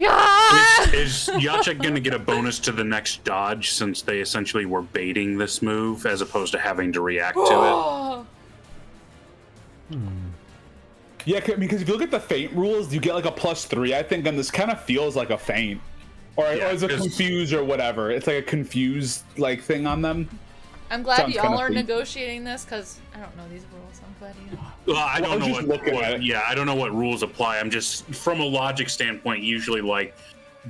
S5: Yeah!
S4: Is Yachek going to get a bonus to the next dodge since they essentially were baiting this move as opposed to having to react to
S1: Yeah, because if you look at the feint rules, you get like a +3, I think, and this kind of feels like a feint. Or is it confused or whatever. It's like a confused like thing on them.
S5: I'm glad
S1: Sounds
S5: y'all
S1: kinda
S5: are
S1: feint.
S5: negotiating this because I don't know these rules. I'm glad you know.
S4: it? Well, I
S1: Well,
S4: don't
S1: I'm
S4: know
S1: just
S4: what,
S1: looking at it.
S4: yeah, I don't know what rules apply. I'm just from a logic standpoint, usually like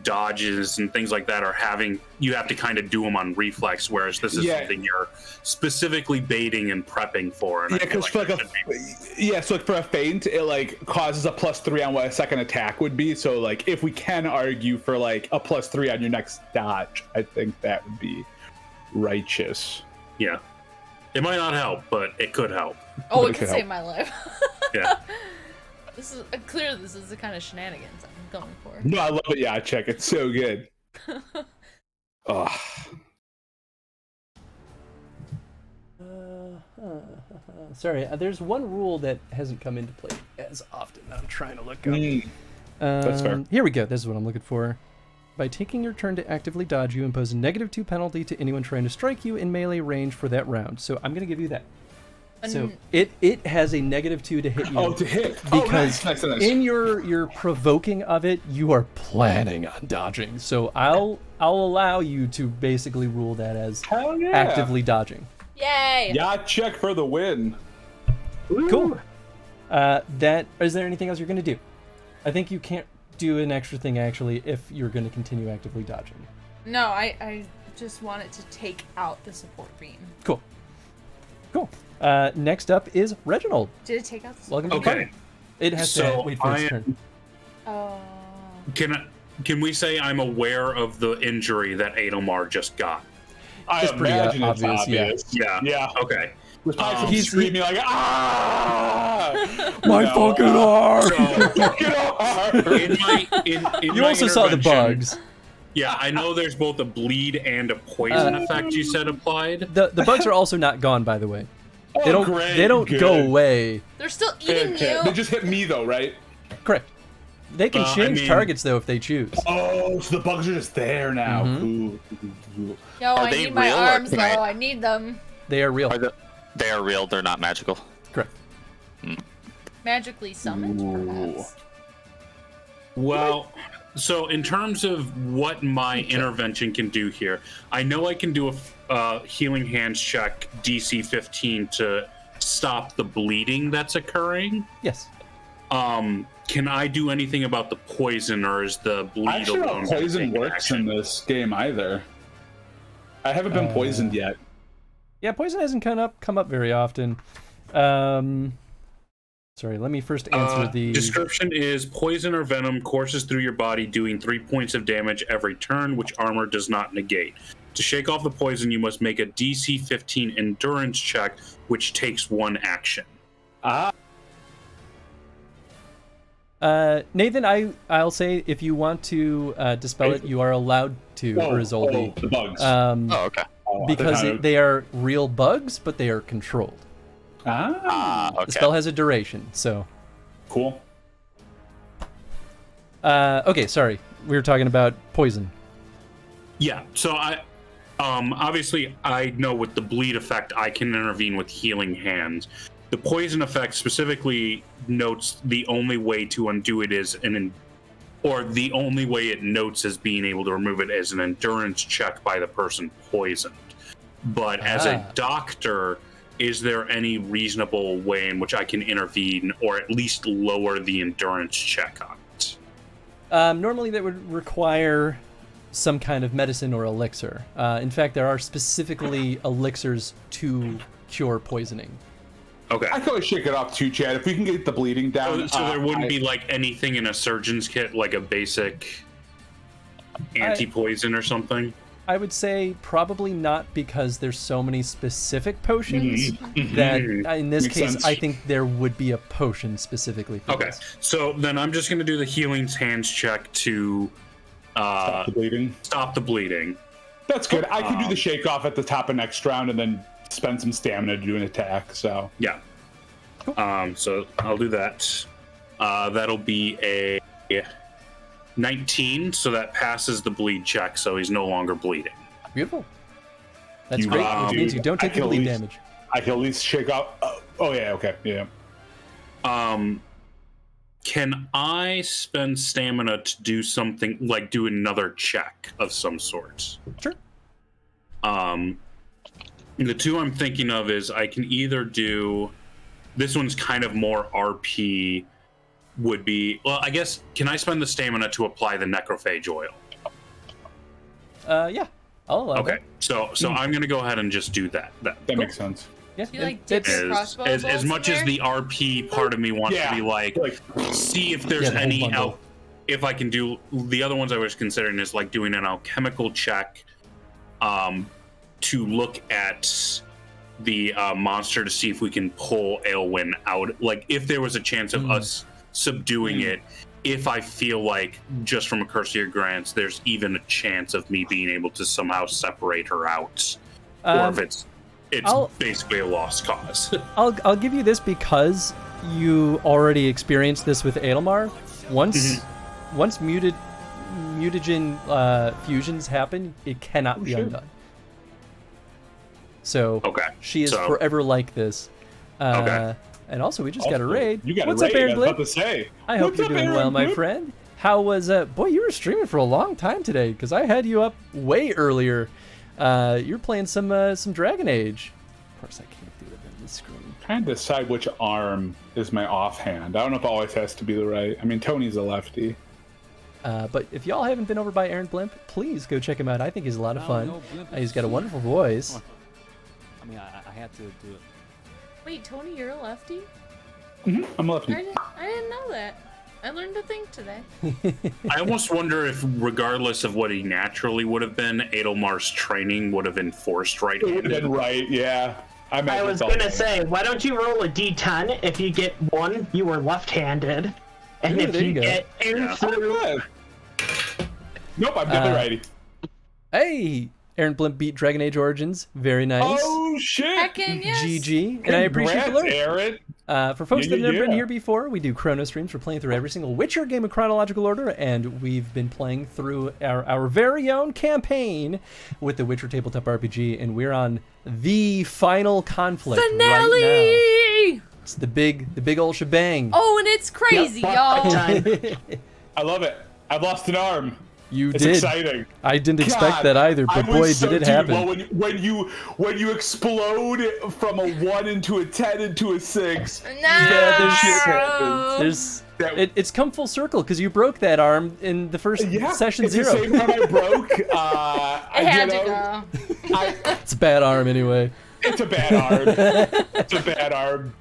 S4: dodges and things like that are having you have to kind of do them on reflex, whereas this is
S1: Yeah.
S4: something you're specifically baiting and prepping for. And
S1: Yeah,
S4: I feel
S1: because
S4: like
S1: for like
S4: there
S1: a
S4: should be-
S1: so like for a feint, it like causes a +3 on what a second attack would be. So like if we can argue for like a +3 on your next dodge, I think that would be righteous.
S4: yeah, it might not help, but it could help.
S5: Oh,
S1: It
S5: it
S1: could
S5: could
S1: help.
S5: save my life.
S4: Yeah.
S5: This is clear. This is the kind of shenanigans I'm going for.
S1: No, I love it. Yeah, check. It's so good. Ugh.
S2: Sorry, there's one rule that hasn't come into play yet. as often. I'm trying to look up.
S1: That's fair.
S2: Here we go. This is what I'm looking for. By taking your turn to actively dodge, you impose a -2 penalty to anyone trying to strike you in melee range for that round. So I'm going to give you that. So it has a -2 to hit you.
S1: Oh, to hit.
S2: Because
S1: nice.
S2: in your provoking of it, you are planning on dodging. So I'll allow you to basically rule that as actively dodging.
S5: Yay!
S1: Yeah, check for the win.
S2: Cool. That is there anything else you're going to do? I think you can't do an extra thing actually if you're going to continue actively dodging.
S5: No, I just wanted to take out the support beam.
S2: Cool. Next up is Reginald.
S5: Did it take out the support
S2: Welcome to the party. It has to wait for its turn.
S5: Oh.
S4: Can we say I'm aware of the injury that Adelmar just got?
S2: It's pretty obvious.
S4: Yeah. Okay.
S2: He's
S1: screaming like,
S2: my fucking arm!
S4: You
S2: also saw the bugs.
S4: Yeah, I know there's both a bleed and a poison effect you said applied.
S2: The bugs are also not gone, by the way. They don't
S1: Good.
S2: go away.
S5: They're still eating you.
S1: They just hit me though, right?
S2: Correct. They can change targets though if they choose.
S1: Oh, so the bugs are just there now. Ooh.
S5: Yo, I need my arms though. I need them.
S2: They are real.
S3: They are real. They're not magical.
S2: Correct.
S5: Magically summoned, perhaps.
S4: Well, so in terms of what my intervention can do here, I know I can do a healing hands check DC 15 to stop the bleeding that's occurring.
S2: Yes.
S4: Can I do anything about the poison, or is the bleed
S1: I actually
S4: alone?
S1: don't know if poison works in this game either. I haven't been poisoned yet.
S2: Yeah, poison hasn't come up very often. Sorry, let me first answer the
S4: description is poison or venom courses through your body, doing 3 points of damage every turn, which armor does not negate. To shake off the poison, you must make a DC 15 endurance check, which takes 1 action.
S2: Nathan, I'll say if you want to dispel it, you are allowed to, Isolde.
S1: The bugs.
S3: Okay.
S2: Because they are real bugs, but they are controlled.
S3: Okay.
S2: The spell has a duration, so.
S1: Cool.
S2: Okay, sorry. We were talking about poison.
S4: Yeah, so I obviously I know with the bleed effect I can intervene with healing hands. The poison effect specifically notes the only way to undo it is the only way it notes as being able to remove it is an endurance check by the person poisoned. But as a doctor, is there any reasonable way in which I can intervene or at least lower the endurance check on it?
S2: Normally that would require some kind of medicine or elixir. In fact, there are specifically elixirs to cure poisoning.
S4: Okay.
S1: I can always shake it off too, Chad. If we can get the bleeding down.
S4: So there wouldn't be like anything in a surgeon's kit, like a basic anti-poison or something?
S2: I would say probably not, because there's so many specific potions that in this case, I think there would be a potion specifically for this.
S4: So then I'm just going to do the healing hands check to
S1: stop the bleeding.
S4: Stop the bleeding.
S1: That's good. I can do the shake off at the top of next round and then spend some stamina to do an attack. So
S4: yeah. So I'll do that. That'll be a 19, so that passes the bleed check, so he's no longer bleeding.
S2: Beautiful. That's great. Which means you don't take the bleed damage.
S1: I can at least shake off. Oh yeah, okay, yeah.
S4: Can I spend stamina to do something like do another check of some sort?
S2: Sure.
S4: The two I'm thinking of is I can either do. This one's kind of more RP. Would be, well, I guess, can I spend the stamina to apply the necrophage oil?
S2: Yeah, I'll allow
S4: Okay, so I'm gonna go ahead and just do that. That
S1: makes sense.
S2: Yeah,
S5: you like dip your crossbow
S4: as much as the RP part of me wants to be like see if there's any if I can do the other ones I was considering is like doing an alchemical check to look at the monster to see if we can pull Aelwyn out, like if there was a chance of us subduing it, if I feel like just from a Curse of Your Grants there's even a chance of me being able to somehow separate her out, or if it's basically a lost cause.
S2: I'll give you this because you already experienced this with Adelmar. Once mutagen fusions happen, it cannot be undone. So she is forever like this. And also, we just got a raid.
S1: You got
S2: What's
S1: a raid,
S2: up, Aaron
S1: I was about
S2: Blip?
S1: to say.
S2: I hope
S1: What's
S2: you're
S1: up,
S2: doing
S1: Aaron
S2: well, my
S1: Blip?
S2: friend. How was boy, you were streaming for a long time today, because I had you up way earlier. You're playing some Dragon Age. Of course, I can't do it on this screen.
S1: Trying to decide which arm is my offhand. I don't know if it always has to be the right. I mean, Tony's a lefty.
S2: But if y'all haven't been over by Aaron Blimp, please go check him out. I think he's a lot of fun. He's got a wonderful voice.
S14: I mean, I had to do it.
S5: Wait, Tony, you're a lefty?
S1: I'm a lefty.
S5: I didn't know that. I learned a thing today.
S4: I almost wonder if, regardless of what he naturally would have been, Adelmar's training would have enforced right-handed.
S1: Right, yeah.
S6: I was gonna say, why don't you roll a d10? If you get 1, you are left-handed, and if you get 2 through.
S1: Nope, I'm definitely righty.
S2: Hey, Aaron Blimp beat Dragon Age Origins. Very nice.
S1: Oh shit!
S5: Heckin' yes.
S2: GG, and I appreciate the
S1: Congrats,
S2: learn.
S1: Aaron.
S2: For folks that have never been here before, we do chrono streams. We're playing through every single Witcher game in chronological order, and we've been playing through our very own campaign with the Witcher tabletop RPG, and we're on the final conflict
S5: Finale!
S2: right now. It's the big old shebang.
S5: Oh, and it's crazy, y'all.
S1: I love it. I've lost an arm.
S2: It's
S1: did. Exciting.
S2: I didn't expect that either, but boy, did it happen.
S1: Well, when you explode from a 1 into a 10 into a 6, bad shit happens.
S2: It's come full circle because you broke that arm in the first session
S1: it's
S2: 0.
S1: The same arm I broke.
S5: It had to go.
S2: It's a bad arm anyway.
S1: It's a bad arm. It's a bad arm.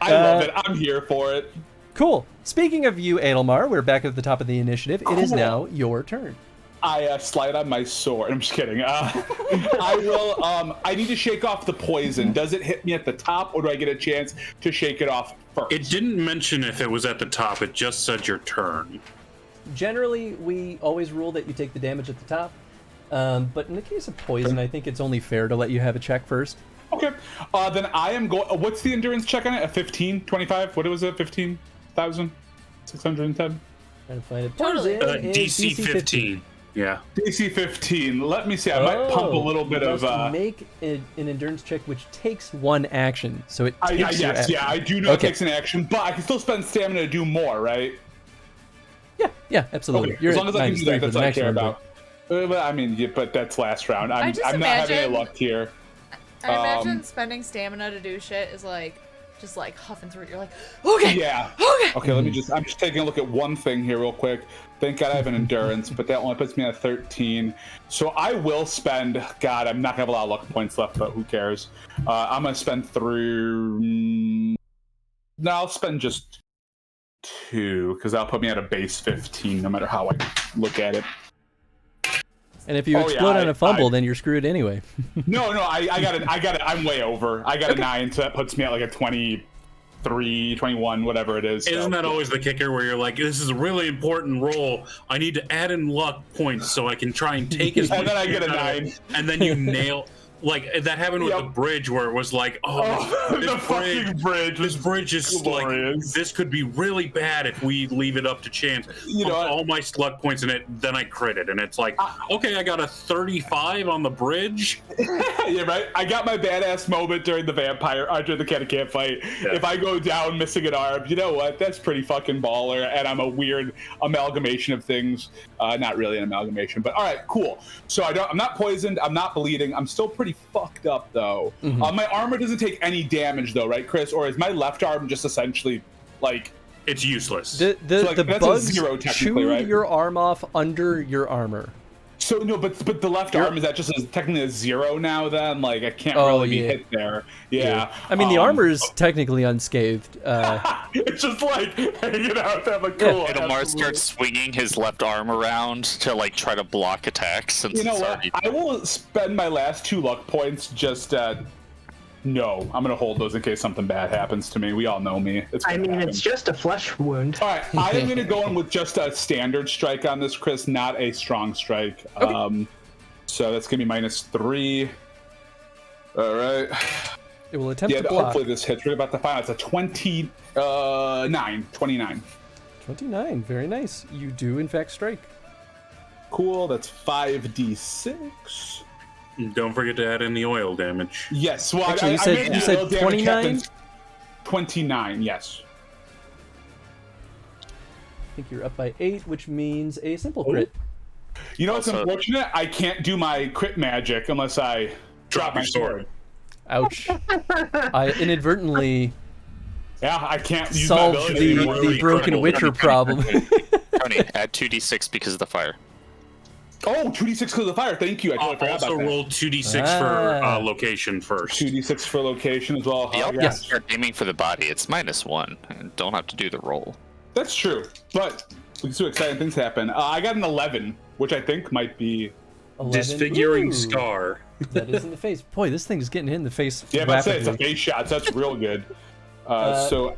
S1: I love it. I'm here for it.
S2: Cool. Speaking of you, Adelmar, we're back at the top of the initiative. It is now your turn.
S1: I slide on my sword. I'm just kidding. I will. I need to shake off the poison. Does it hit me at the top, or do I get a chance to shake it off first?
S4: It didn't mention if it was at the top. It just said your turn.
S2: Generally, we always rule that you take the damage at the top. But in the case of poison, I think it's only fair to let you have a check first.
S1: Okay. Then I am going. What's the endurance check on it? A 15, 25? What was it? 15,610.
S2: Trying to find it.
S5: Totally.
S4: DC 15. Yeah.
S1: DC 15. Let me see. I might pump a little bit of.
S2: Make an endurance check, which takes 1 action. So it. Takes your
S1: yes,
S2: action.
S1: yeah, I do know it takes an action, but I can still spend stamina to do more, right?
S2: Yeah, absolutely.
S1: Okay. As long as I can do that, that's what I care about. But I mean, but that's last round. I'm not having any luck here.
S15: I imagine spending stamina to do shit is just huffing through it. You're like, okay.
S1: Yeah.
S15: Okay.
S1: Let me I'm just taking a look at one thing here real quick. Thank God I have an endurance, but that only puts me at 13. So I will spend, God, I'm not gonna have a lot of luck points left, but who cares? I'm gonna spend through, no, I'll spend just 2, because that'll put me at a base 15, no matter how I look at it.
S2: And if you explode on a fumble, then you're screwed anyway.
S1: No, I got it. I'm way over. I got a 9, so that puts me at like a 23, 21, whatever it is.
S4: Isn't that always the kicker where you're like, this is a really important roll. I need to add in luck points so I can try and take as much.
S1: And then I get a 9.
S4: And then you nail. Like, that happened with the bridge where it was like, this bridge is glorious. Like, this could be really bad if we leave it up to chance. You know, all my luck points in it, then I crit it. And it's like, okay, I got a 35 on the bridge.
S1: Yeah, right. I got my badass moment during the during the Catacamp fight. Yeah. If I go down missing an arm, you know what? That's pretty fucking baller. And I'm a weird amalgamation of things. Not really an amalgamation, but all right, cool. So I'm not poisoned. I'm not bleeding. I'm still pretty fucked up though. My armor doesn't take any damage though, right, Chris? Or is my left arm just essentially like
S4: it's useless?
S2: The bugs
S1: 0
S2: chew
S1: right?
S2: your arm off under your armor.
S1: So no, but the left arm, is that just technically a 0 now? Then like I can't really be hit there. Yeah.
S2: I mean the armor is technically unscathed.
S1: It's just like hanging out. Have a cool.
S3: Adelmar starts swinging his left arm around to like try to block attacks. Since
S1: you know what? I will spend my last 2 luck points just no, I'm gonna hold those in case something bad happens to me. We all know me.
S6: It's just a flesh wound.
S1: All right, I am gonna go in with just a standard strike on this, Chris, not a strong strike. Okay. So that's gonna be -3. All right.
S2: It will attempt
S1: Yeah,
S2: to block.
S1: hopefully this hits. We're about to find out. It's a 29.
S2: 29, very nice. You do, in fact, strike.
S1: Cool, that's 5d6.
S4: Don't forget to add in the oil damage.
S1: Yes, well,
S2: Actually, you
S1: I meant
S2: said
S1: oil damage
S2: 29?
S1: happens- 29, yes.
S2: I think you're up by 8, which means a simple crit.
S1: You know what's
S3: Also-
S1: unfortunate? I can't do my crit magic unless I drop my sword.
S2: Ouch. I inadvertently
S1: Yeah, I can't use my
S2: solved
S1: ability
S2: the,
S1: anymore.
S2: the broken Witcher problem.
S3: Tony, add 2d6 because of the fire.
S1: Oh, 2d6 because of the fire. Thank you. I totally forgot
S4: Also
S1: about that.
S4: roll 2d6 for location first.
S1: 2d6 for location as well.
S3: Yep.
S1: Oh,
S3: Yes. Start aiming for the body. It's -1, and don't have to do the roll.
S1: That's true, but we can see exciting things happen. I got an 11, which I think might be
S2: 11.
S4: Disfiguring
S2: Ooh.
S4: scar.
S2: That is in the face. Boy, this thing's getting hit in the face
S1: Yeah, but I'd say it's a
S2: rapidly.
S1: face shot, so that's real good. So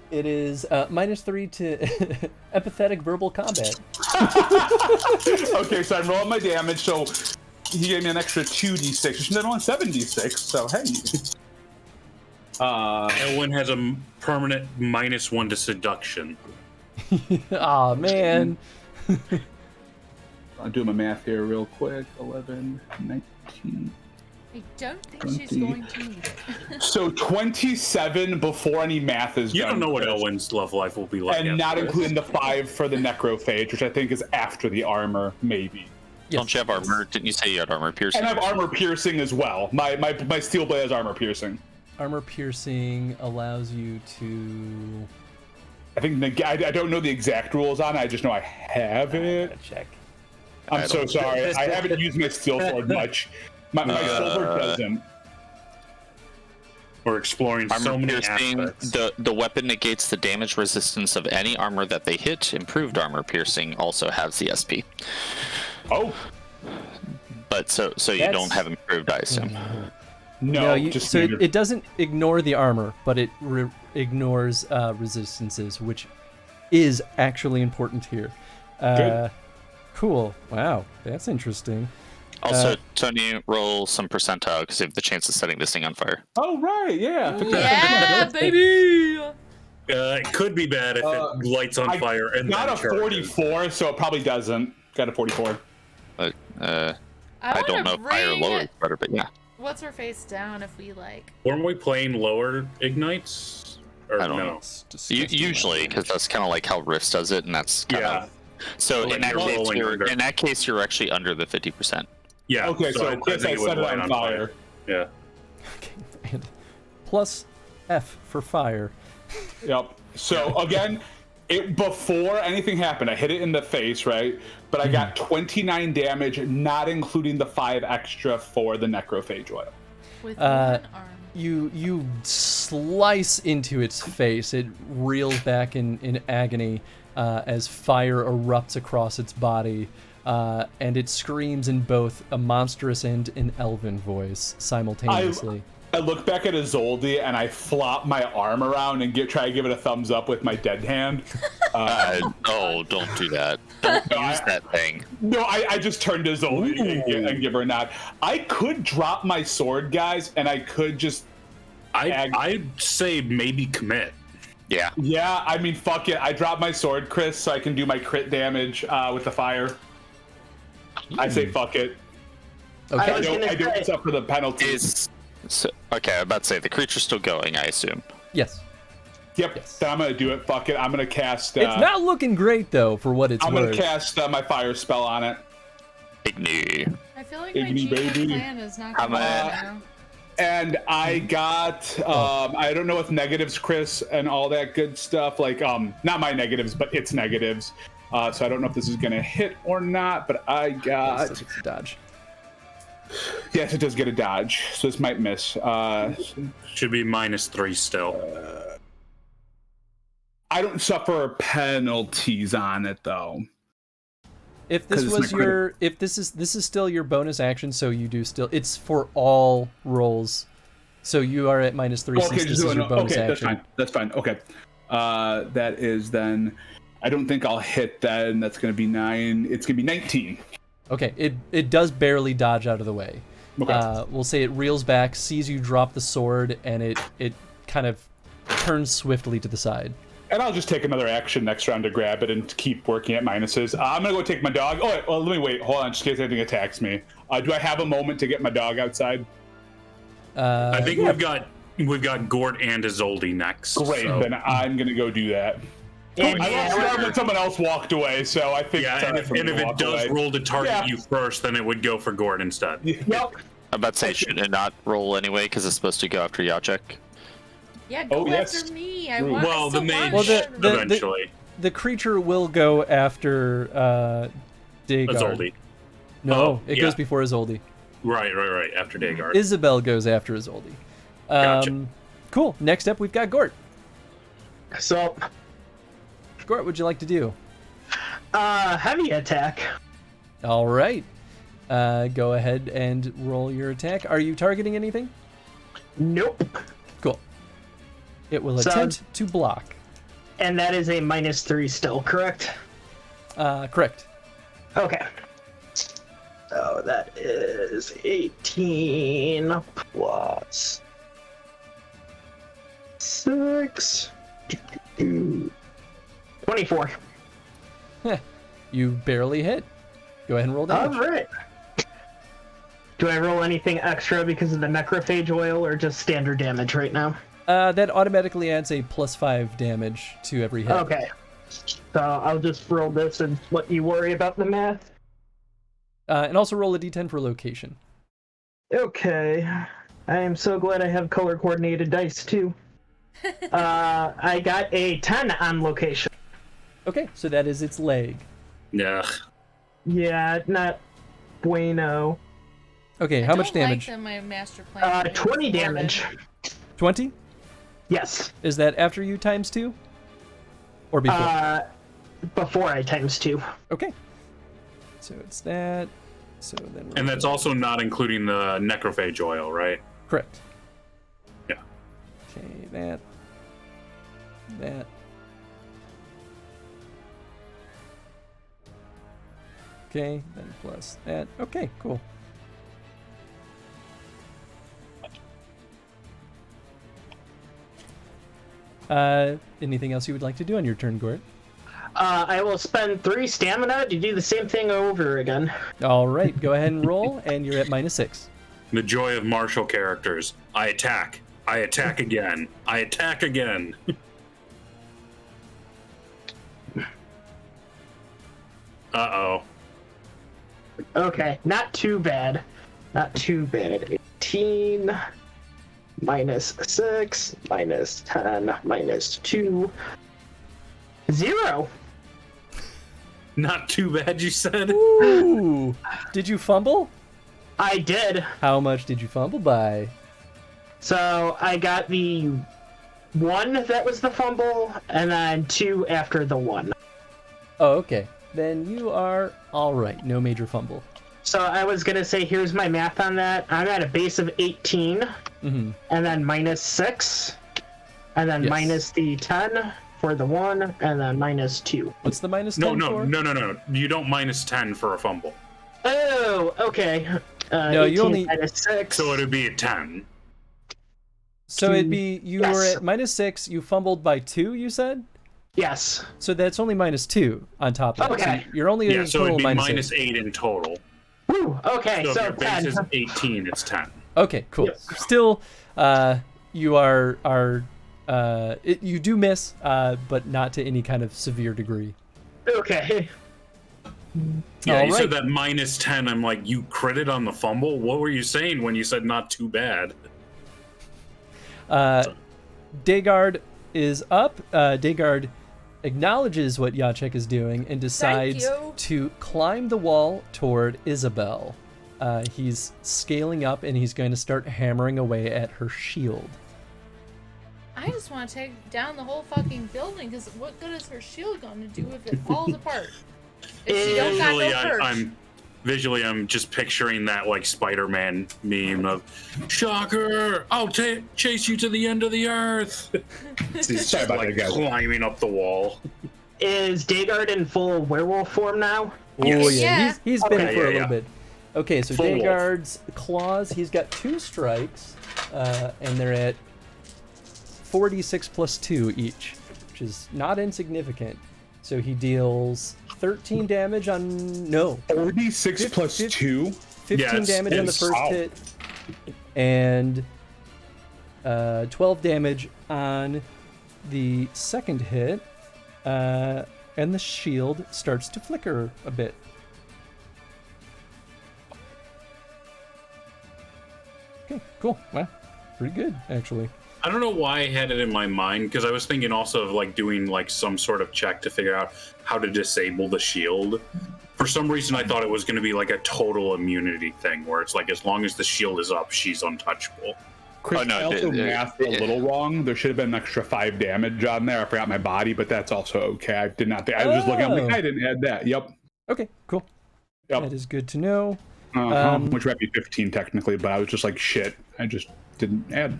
S2: It is -3 to empathetic verbal combat.
S1: okay, so I'm rolling my damage, so he gave me an extra 2d6, which is only 7d6, so hey.
S4: Elwyn has a permanent -1 to seduction.
S2: Aw, man.
S1: I'll do my math here real quick. 11, 19.
S5: I don't think
S1: 20.
S5: she's going to need it.
S1: So 27 before any math is
S4: You
S1: done.
S4: don't know what
S1: Chris.
S4: Elwyn's love life will be like.
S1: And
S4: after
S1: not
S4: this.
S1: including the 5 for the necrophage, which I think is after the armor, maybe.
S3: Don't you have armor? Didn't you say you had armor piercing?
S1: And I have armor piercing as well. My steel blade has armor piercing.
S2: Armor piercing allows you to...
S1: I think I don't know the exact rules on it. I just know I have it.
S2: Gotta check.
S1: I'm so sorry. I haven't used my steel sword much. My silver doesn't.
S4: We're exploring so
S3: Armor
S4: many
S3: piercing.
S4: aspects.
S3: The weapon negates the damage resistance of any armor that they hit. Improved armor piercing also has the SP.
S1: Oh.
S3: But so you
S2: That's-
S3: don't have improved, I assume.
S1: No,
S2: you,
S1: just
S2: so
S1: standard.
S2: it doesn't ignore the armor, but it ignores resistances, which is actually important here.
S1: Good.
S2: Cool. Wow, that's interesting.
S3: Also, Tony, roll some percentile because you have the chance of setting this thing on fire.
S1: Oh, right, yeah.
S5: Yeah, baby!
S4: It could be bad if it lights on fire and
S1: Got
S4: then
S1: a
S4: charges.
S1: 44, so it probably doesn't. Got a 44.
S3: I
S15: wanna
S3: don't know if fire
S15: bring-
S3: lower is better, but yeah.
S15: What's her face down if we like?
S4: Weren't we playing lower ignites? Or
S3: I don't
S4: no?
S3: know. Usually, because that's kind of like how Rifts does it, and that's kind
S4: Yeah.
S3: of. So
S4: Like
S3: in that
S4: you're
S3: case,
S4: rolling under.
S3: in that case, you're actually under the 50%.
S4: Yeah.
S1: Okay, so
S4: I
S1: Chris,
S4: think
S1: I
S4: would
S1: set it
S4: light
S1: on fire.
S4: Yeah.
S2: And plus F for fire.
S1: Yep. So again, before anything happened, I hit it in the face, right? But I got 29 damage, not including the 5 extra for the necrophage oil.
S15: With one arm.
S2: You slice into its face. It reels back in agony as fire erupts across its body, and it screams in both a monstrous and an elven voice simultaneously.
S1: I look back at Isolde and I flop my arm around and try to give it a thumbs up with my dead hand.
S3: Oh, don't do that. Don't use that thing.
S1: No, I just turned to Isolde and give her a nod. I could drop my sword, guys, and I could just...
S4: I'd say maybe commit.
S3: Yeah.
S1: Yeah, I mean, fuck it. I dropped my sword, Chris, so I can do my crit damage with the fire. I say fuck it.
S2: Okay.
S1: I don't suffer the penalties.
S3: Okay, I'm about to say, the creature's still going, I assume.
S2: Yes.
S1: Yep, then I'm gonna do it. Fuck it. I'm gonna cast...
S2: It's not looking great, though, for what it's
S1: I'm
S2: worth.
S1: gonna cast my fire spell on it.
S3: Igni.
S15: I feel like my
S1: Igni,
S15: GM
S1: baby.
S15: plan is not
S1: I'm
S15: going
S1: a-
S15: right now.
S1: And I got, I don't know if negatives, Chris, and all that good stuff. Like, not my negatives, but its negatives. So I don't know if this is gonna hit or not, but I got...
S2: It's a dodge.
S1: Yes, it does get a dodge, so this might miss.
S4: Should be -3 still.
S1: I don't suffer penalties on it, though.
S2: If this
S1: 'Cause it's
S2: was
S1: not critical.
S2: your, if this is still your bonus action, so you do still, it's for all rolls, so you are at -3 since this is your bonus
S1: okay,
S2: action.
S1: that's fine. Okay, that is then. I don't think I'll hit that, and that's gonna be 9. It's gonna be 19.
S2: Okay, it does barely dodge out of the way.
S1: Okay.
S2: We'll say it reels back, sees you drop the sword, and it kind of turns swiftly to the side.
S1: And I'll just take another action next round to grab it and keep working at minuses. I'm gonna go take my dog. Oh, wait, well, let me wait. Hold on, just in case anything attacks me. Do I have a moment to get my dog outside?
S4: I think we've got Gort and Isolde next.
S1: Great,
S4: so.
S1: then I'm gonna go do that. I lost it when someone else walked away, so I think.
S4: Yeah, and if it does roll to target you first, then it would go for Gort instead.
S6: Yep.
S3: I'm about to say, should it not roll anyway because it's supposed to go after Yachek?
S15: Yeah, go after me. I want.
S4: Well, the mage
S2: eventually. The creature will go after Dagard.
S4: Isolde.
S2: No, it goes before Isolde.
S4: Right. After Dagard.
S2: Isabel goes after Isolde.
S4: Gotcha.
S2: Cool. Next up, we've got Gort.
S6: So,
S2: Gort, what'd you like to do?
S6: Heavy attack.
S2: All right. Go ahead and roll your attack. Are you targeting anything?
S6: Nope.
S2: Cool. It will attempt to block.
S6: And that is a -3 still, correct?
S2: Correct.
S6: Okay. So that is 18 plus 6. 24.
S2: You barely hit. Go ahead and roll damage.
S6: All right. Do I roll anything extra because of the necrophage oil or just standard damage right now?
S2: That automatically adds a +5 damage to every hit.
S6: Okay. So I'll just roll this and let you worry about the math.
S2: And also roll a d10 for location.
S6: Okay. I am so glad I have color coordinated dice too. I got a 10 on location.
S2: Okay, so that is its leg.
S4: Yeah.
S6: Yeah, not bueno.
S2: Okay, how much damage?
S15: Like my master plan.
S6: 20 damage.
S2: 20?
S6: Yes.
S2: Is that after you times 2? Or before?
S6: Before I times 2.
S2: Okay. So it's that. So then.
S4: And that's also not including the necrophage oil, right?
S2: Correct.
S4: Yeah.
S2: Okay, that. Okay, then plus that. Okay, cool. Anything else you would like to do on your turn, Gort?
S6: I will spend 3 stamina to do the same thing over again.
S2: All right, go ahead and roll, and you're at -6.
S4: The joy of martial characters. I attack. I attack again. I attack again. Uh-oh.
S6: Okay, not too bad. Not too bad. 18 -6 -10 -2 0.
S4: Not too bad, you said?
S2: Ooh. Did you fumble?
S6: I did.
S2: How much did you fumble by?
S6: So I got the 1 that was the fumble, and then 2 after the 1.
S2: Oh, okay. Then you are all right. No major fumble.
S6: So I was going to say, here's my math on that. I'm at a base of 18, and then -6, and then minus the 10 for the 1, and then -2.
S2: What's the -10 for?
S4: No. You don't -10 for a fumble.
S6: Oh, okay.
S2: No, you only
S6: -6.
S4: So it'd be a 10.
S2: So it'd be you were at -6. You fumbled by 2. You said.
S6: Yes.
S2: So that's only -2 on top of it.
S6: Okay.
S2: So you're only
S4: Yeah, so it'd
S2: total
S4: be
S2: -8
S4: -8 in total.
S6: Woo, okay,
S4: So if
S6: so
S4: your base
S6: 10.
S4: is 18, it's 10.
S2: Okay, cool.
S6: Yep.
S2: Still, you you do miss, but not to any kind of severe degree.
S6: Okay.
S4: Yeah,
S2: All
S4: you
S2: right.
S4: said that -10. I'm like, you critted on the fumble? What were you saying when you said not too bad?
S2: Dagard is up. Dagard acknowledges what Yachek is doing and decides to climb the wall toward Isabel. He's scaling up and he's going to start hammering away at her shield.
S15: I just want to take down the whole fucking building, because what good is her shield going to do if it falls apart? If she don't got no perch.
S4: Visually, I'm just picturing that like Spider-Man meme of "Shocker! I'll chase you to the end of the earth." He's just like climbing up the wall.
S6: Is Dagard in full werewolf form now?
S2: Oh yeah, he's been it for a little bit. Okay, so
S4: Full wolf.
S2: Dagard's claws, he's got 2 strikes, and they're at 4d6 plus 2 each, which is not insignificant. So he deals 13 damage on... No.
S1: 4d6 plus 2?
S2: 15 damage on the first hit, and 12 damage on the second hit, and the shield starts to flicker a bit. Okay, cool. Wow, pretty good, actually.
S4: I don't know why I had it in my mind, because I was thinking also of like doing like some sort of check to figure out how to disable the shield. For some reason, I thought it was going to be like a total immunity thing, where it's like as long as the shield is up, she's untouchable.
S1: Chris, I also mathed a little wrong. There should have been an extra 5 damage on there. I forgot my body, but that's also okay. I did not think. I was just looking. I'm like, I didn't add that. Yep.
S2: Okay, cool.
S1: Yep.
S2: That is good to know.
S1: Which might be 15 technically, but I was just like, shit. I just didn't add.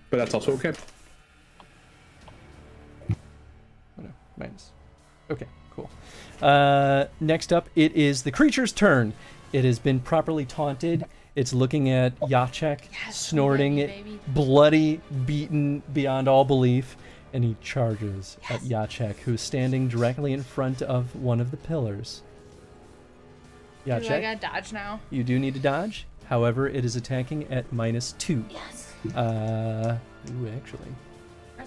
S1: But that's also okay.
S2: Oh no, minus. Okay, cool. Next up, it is the creature's turn. It has been properly taunted. It's looking at Jacek, snorting, bloody, beaten beyond all belief, and he charges at Jacek, who's standing directly in front of one of the pillars.
S15: Do I
S2: Jacek,
S15: gotta dodge now?
S2: you do need to dodge. However, it is attacking at -2.
S15: Yes.
S2: Ooh, actually.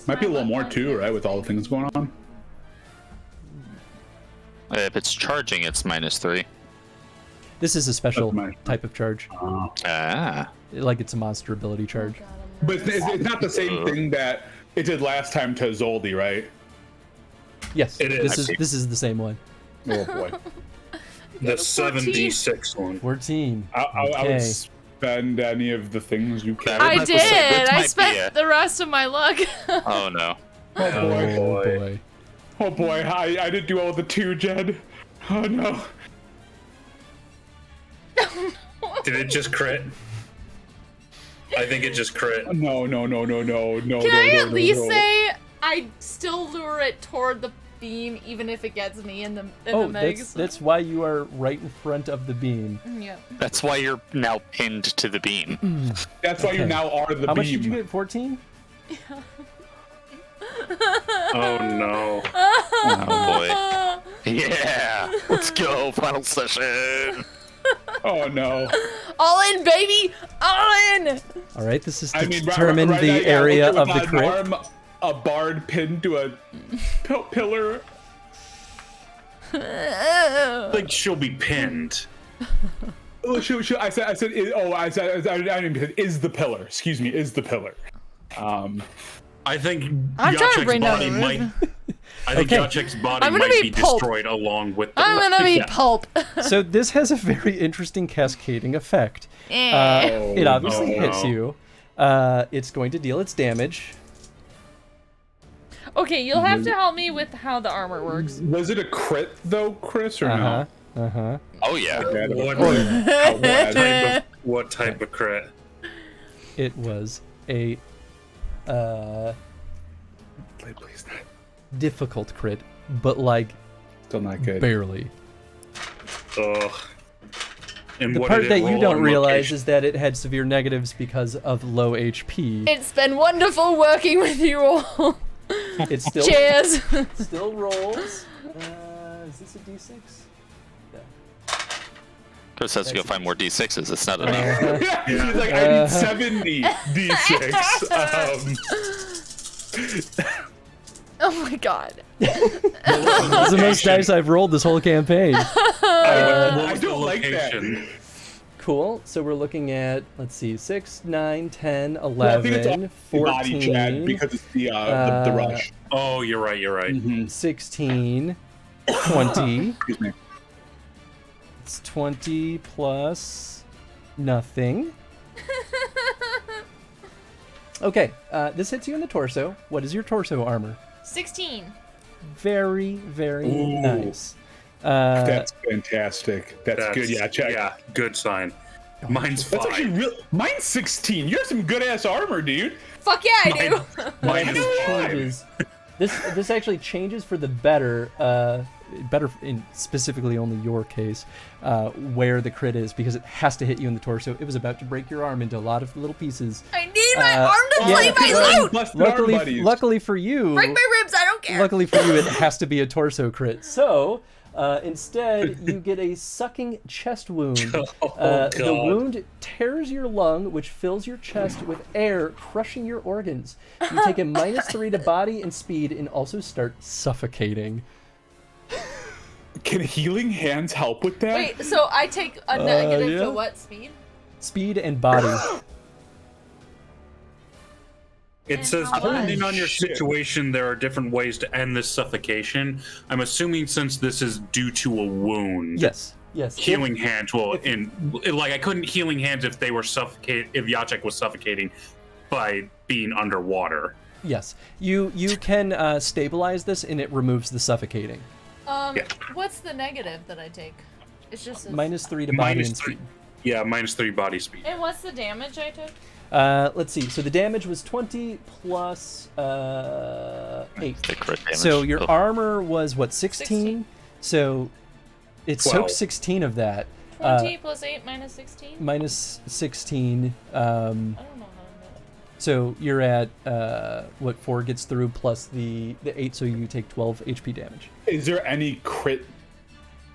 S1: Might be a little more too, right? With all the things going on.
S3: If it's charging, it's -3.
S2: This is a special type of charge. Like it's a monster ability charge.
S1: But it's not the same thing that it did last time to Zoldy, right?
S2: Yes,
S4: It is.
S2: This is the same one.
S1: Oh boy.
S4: The 7d6 one.
S2: 14.
S1: I would spend any of the things you can.
S5: I did. I spent the rest of my luck.
S3: Oh no.
S1: Oh boy.
S2: Oh boy.
S1: Oh boy. I didn't do well with the 2, Jed. Oh no.
S4: Did it just crit? I think it just crit.
S1: No.
S5: Can I at least say I still lure it toward the beam, even if it gets me in the megs?
S2: That's why you are right in front of the beam.
S5: Yeah.
S3: That's why you're now pinned to the beam.
S1: That's why you now are the beam.
S2: How much did you get? 14?
S4: Oh no.
S3: Oh boy. Yeah. Let's go. Final session.
S1: Oh no.
S5: All in, baby! All in!
S2: All right, this is to
S1: I mean,
S2: determine
S1: right
S2: the
S1: now, yeah,
S2: area of
S1: without
S2: the crit.
S1: an arm, a bard pinned to a pillar.
S4: Like she'll be pinned.
S1: Oh, I said, is the pillar. Excuse me, is the pillar.
S4: I think
S5: I'm trying to bring
S4: Jacek's
S5: down
S4: body
S5: the
S4: might.
S5: roof.
S4: I think Jacek's body
S5: I'm gonna
S4: might
S5: be
S4: be
S5: pulp.
S4: destroyed along with the.
S5: I'm gonna be
S4: Yeah.
S5: pulp.
S2: So this has a very interesting cascading effect. It obviously hits you. It's going to deal its damage.
S5: Okay, you'll have to help me with how the armor works.
S1: Was it a crit though, Chris, or no?
S3: Oh yeah.
S4: What type of crit?
S2: It was a
S1: Please not.
S2: difficult crit, but like
S1: Still not good.
S2: barely.
S4: Ugh. And
S2: The
S4: what
S2: part
S4: did it
S2: that you
S4: roll
S2: don't
S4: on
S2: realize
S4: location?
S2: is that it had severe negatives because of low HP.
S5: It's been wonderful working with you all.
S2: It still
S5: Cheers.
S2: still rolls. Is this a D6?
S3: Chris has to go find more D6s. It's not enough.
S1: He's like, I need 70 D6.
S5: Oh my god.
S2: This is the most dice I've rolled this whole campaign.
S1: I don't like that.
S2: Cool. So we're looking at, let's see, 6, 9, 10,
S1: Well, I think it's
S2: 11,
S1: all body, Chad,
S2: 14,
S1: because it's the rush.
S4: Oh, you're right. You're right.
S2: 16, 20.
S1: Excuse me.
S2: It's 20 plus nothing. Okay, this hits you in the torso. What is your torso armor?
S15: 16.
S2: Very, very
S1: Ooh.
S2: nice.
S1: That's fantastic. That's good. Yeah, check.
S4: Yeah, good sign. Mine's 5.
S1: That's actually real. Mine's 16. You have some good ass armor, dude.
S5: Fuck yeah, I do.
S4: Mine is 5.
S2: Changes. This actually changes for the better better in specifically only your case, where the crit is, because it has to hit you in the torso. It was about to break your arm into a lot of little pieces.
S5: I need my arm to play my loot!
S2: Luckily for you,
S5: Break my ribs, I don't care!
S2: Luckily for you, it has to be a torso crit. So, instead, you get a sucking chest wound. The wound tears your lung, which fills your chest with air, crushing your organs. You take a -3 to body and speed, and also start suffocating.
S1: Can healing hands help with that?
S5: Wait, so I take a negative
S2: yeah.
S5: to what speed?
S2: Speed and body.
S4: It says, depending on your situation, there are different ways to end this suffocation. I'm assuming since this is due to a wound.
S2: Yes.
S4: Healing hands will, I couldn't healing hands if they were if Jacek was suffocating by being underwater.
S2: Yes. You can stabilize this, and it removes the suffocating.
S15: What's the negative that I take? It's just
S2: -3 to body and speed.
S4: Yeah, -3 body speed.
S15: And what's the damage I took?
S2: Let's see. So the damage was 20 plus 8.
S3: The crit damage.
S2: So your armor was what, 16? So it soaks 16 of that.
S15: 20 plus 8 minus 16?
S2: Minus 16.
S15: I don't know how to do it.
S2: So you're at what 4 gets through plus the 8, so you take 12 HP damage.
S1: Is there any crit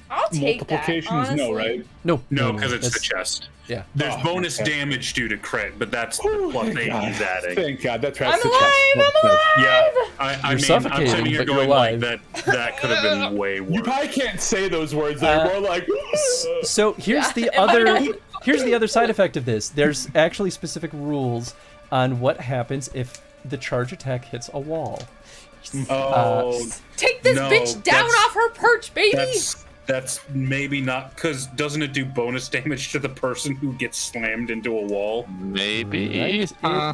S5: I'll take
S1: multiplications?
S5: That,
S1: no, right?
S2: No,
S4: because it's the chest.
S2: Yeah.
S4: There's bonus damage due to crit, but that's the plus 8 he's adding.
S1: Thank God, that's right.
S5: I'm alive!
S4: Yeah, I mean, I'm
S2: suffocating,
S4: sitting here
S2: but you're
S4: going like
S2: alive.
S4: that could have been way worse.
S1: You probably can't say those words. They're more like.
S2: So here's the other side effect of this. There's actually specific rules on what happens if the charge attack hits a wall.
S5: Take this bitch down off her perch, baby!
S4: That's maybe not, because doesn't it do bonus damage to the person who gets slammed into a wall?
S3: Maybe.
S2: Right? It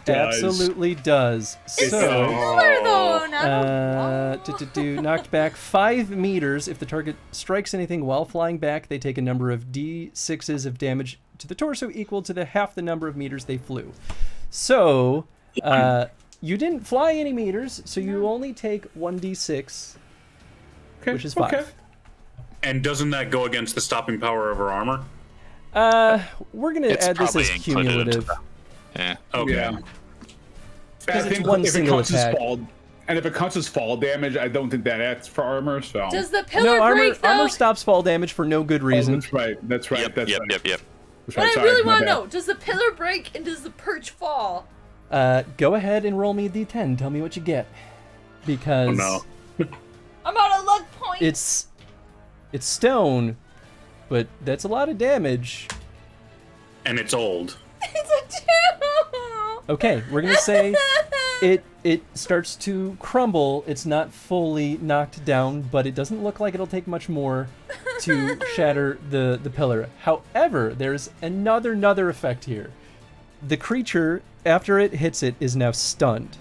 S2: absolutely does. So, knocked back 5 meters. If the target strikes anything while flying back, they take a number of d6s of damage to the torso equal to half the number of meters they flew. So, you didn't fly any meters, so you only take 1d6, which is 5.
S1: Okay.
S4: And doesn't that go against the stopping power of her armor?
S2: We're gonna add this as cumulative.
S3: Yeah.
S4: Okay.
S1: Yeah.
S2: Because
S1: I
S2: it's
S1: think
S2: one
S1: if
S2: single
S1: it counts as
S2: attack.
S1: fall, and if it counts as fall damage, I don't think that adds for armor. So.
S5: Does the pillar
S2: No,
S5: break, though?
S2: armor stops fall damage for no good reason.
S1: That's right. That's right.
S3: Yep.
S1: That's right.
S3: Yep.
S1: That's
S5: But
S1: right.
S5: I
S1: Sorry,
S5: really
S1: my
S5: want to
S1: bad.
S5: know, does the pillar break and does the perch fall?
S2: Go ahead and roll me a d10. Tell me what you get, because
S5: I'm out of luck point!
S2: it's stone, but that's a lot of damage.
S4: And it's old.
S5: It's a 2!
S2: Okay, we're gonna say it starts to crumble. It's not fully knocked down, but it doesn't look like it'll take much more to shatter the pillar. However, there's another effect here. The creature, after it hits it, is now stunned.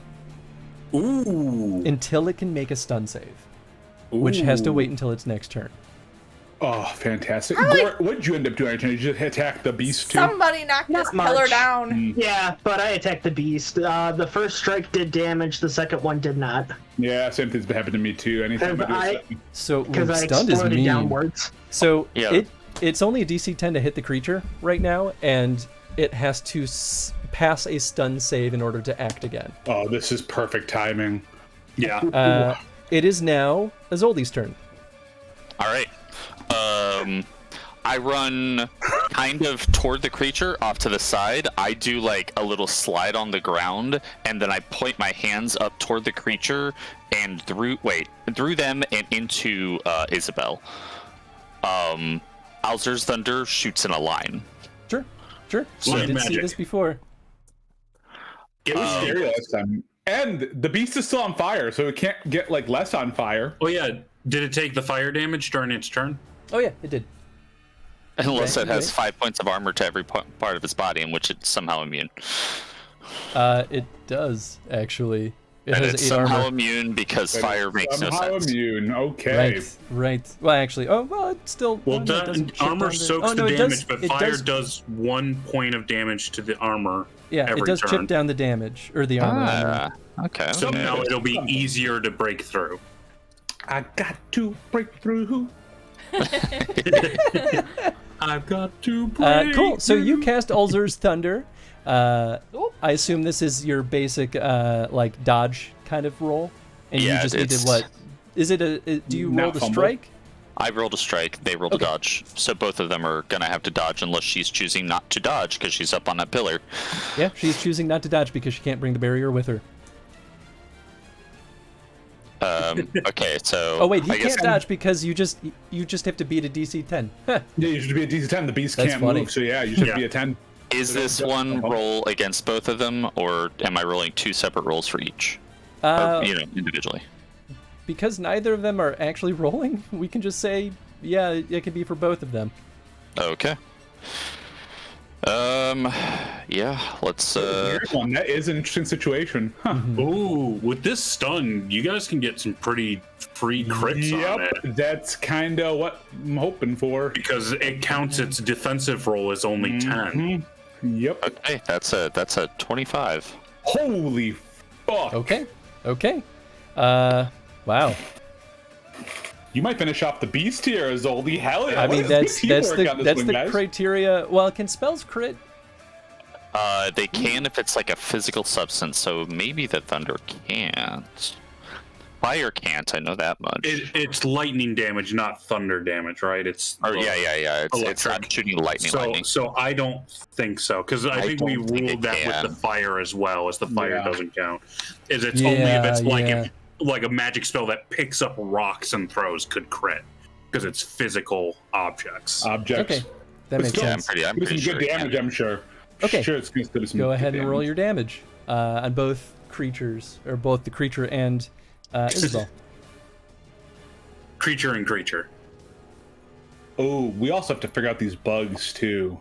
S4: Ooh.
S2: Until it can make a stun save, which has to wait until its next turn.
S1: Oh, fantastic! Gore, what did you end up doing? Did you just attack the beast too?
S5: Somebody knock this pillar down.
S6: Yeah, but I attacked the beast. The first strike did damage. The second one did not.
S1: Yeah, same thing's happened to me too. Anytime I do
S2: So
S6: because I
S2: stunned is
S6: exploded
S2: mean.
S6: downwards.
S2: So
S3: Yeah.
S2: it's only a DC 10 to hit the creature right now, and it has to pass a stun save in order to act again.
S1: Oh, this is perfect timing.
S4: Yeah.
S2: It is now Azoldi's turn.
S3: All right. I run kind of toward the creature off to the side. I do like a little slide on the ground, and then I point my hands up toward the creature and through them and into Isabel. Alzur's Thunder shoots in a line.
S2: Sure.
S4: So
S2: I did see
S4: magic.
S2: this before.
S1: It was scary last time. And the beast is still on fire, so it can't get like less on fire.
S4: Oh yeah. Did it take the fire damage during its turn?
S2: Oh yeah, it did.
S3: Unless
S2: Okay,
S3: it has
S2: okay.
S3: 5 points of armor to every part of its body, in which it's somehow immune.
S2: It does actually. It
S3: And
S2: has
S3: it's
S2: 8
S3: somehow
S2: armor.
S3: immune because
S1: But
S3: fire makes no
S1: somehow
S3: sense.
S1: immune. Okay.
S2: Right. Well, actually, it's still.
S4: Well,
S2: no, it doesn't chip
S4: armor
S2: down
S4: soaks
S2: oh, no,
S4: the
S2: it
S4: damage,
S2: does,
S4: but fire does 1 point of damage to the armor.
S2: Yeah,
S4: every
S2: it does
S4: turn.
S2: chip down the damage or the armor. I mean.
S3: Okay.
S4: So now it'll be easier to break through.
S1: I got to break through.
S4: I've got to break
S2: Cool. So you
S4: through.
S2: cast Ulzur's Thunder. I assume this is your basic like dodge kind of roll, and
S3: Yeah,
S2: you just need to
S3: it's-
S2: what? Is it do you roll
S1: Not
S2: the
S1: fumble.
S2: strike?
S3: I rolled a strike, they rolled a dodge. So both of them are going to have to dodge unless she's choosing not to dodge because she's up on that pillar.
S2: Yeah, she's choosing not to dodge because she can't bring the barrier with her.
S3: Okay, so...
S2: Oh wait, he
S3: I guess
S2: can't dodge because you just have to beat a DC 10. Huh.
S1: Yeah, you should be a DC 10. The beast
S2: That's
S1: can't
S2: funny.
S1: move, so yeah, you should
S4: Yeah.
S1: be a 10.
S3: Is this one roll against both of them, or am I rolling two separate rolls for each? Or, individually.
S2: Because neither of them are actually rolling, we can just say, yeah, it could be for both of them.
S3: Okay. Yeah, let's,
S1: Weird one. That is an interesting situation. Huh.
S4: Ooh, with this stun, you guys can get some pretty free crits on it.
S1: Yep, that's kind of what I'm hoping for.
S4: Because it counts its defensive roll as only 10.
S1: Yep.
S3: Okay, that's a 25.
S1: Holy fuck.
S2: Okay. Wow.
S1: You might finish off the beast here, Zoldy. Hell yeah.
S2: I mean,
S1: What is
S2: that's
S1: teamwork on this
S2: the
S1: one, guys?
S2: criteria. Well, can spells crit?
S3: They can if it's like a physical substance, so maybe the thunder can't. Fire can't, I know that much.
S4: It's lightning damage, not thunder damage, right? It's
S3: It's not shooting lightning.
S4: So I don't think so, because I think we
S3: don't think
S4: ruled
S3: it
S4: that
S3: can.
S4: with the fire as well, as the fire
S1: Yeah.
S4: doesn't count. Is it's only if it's
S2: Yeah.
S4: like a magic spell that picks up rocks and throws could crit, because it's physical objects.
S1: Objects.
S2: Okay, that makes
S3: Yeah, I'm
S2: sense.
S3: pretty
S1: Give
S3: sure.
S1: some good
S3: it can.
S1: damage, I'm sure.
S2: Okay.
S1: Sure, it's going to do some
S2: Go
S1: good
S2: ahead and roll
S1: damage.
S2: your damage on both creatures, or both the creature and Isabel.
S4: Creature and creature.
S1: Oh, we also have to figure out these bugs, too.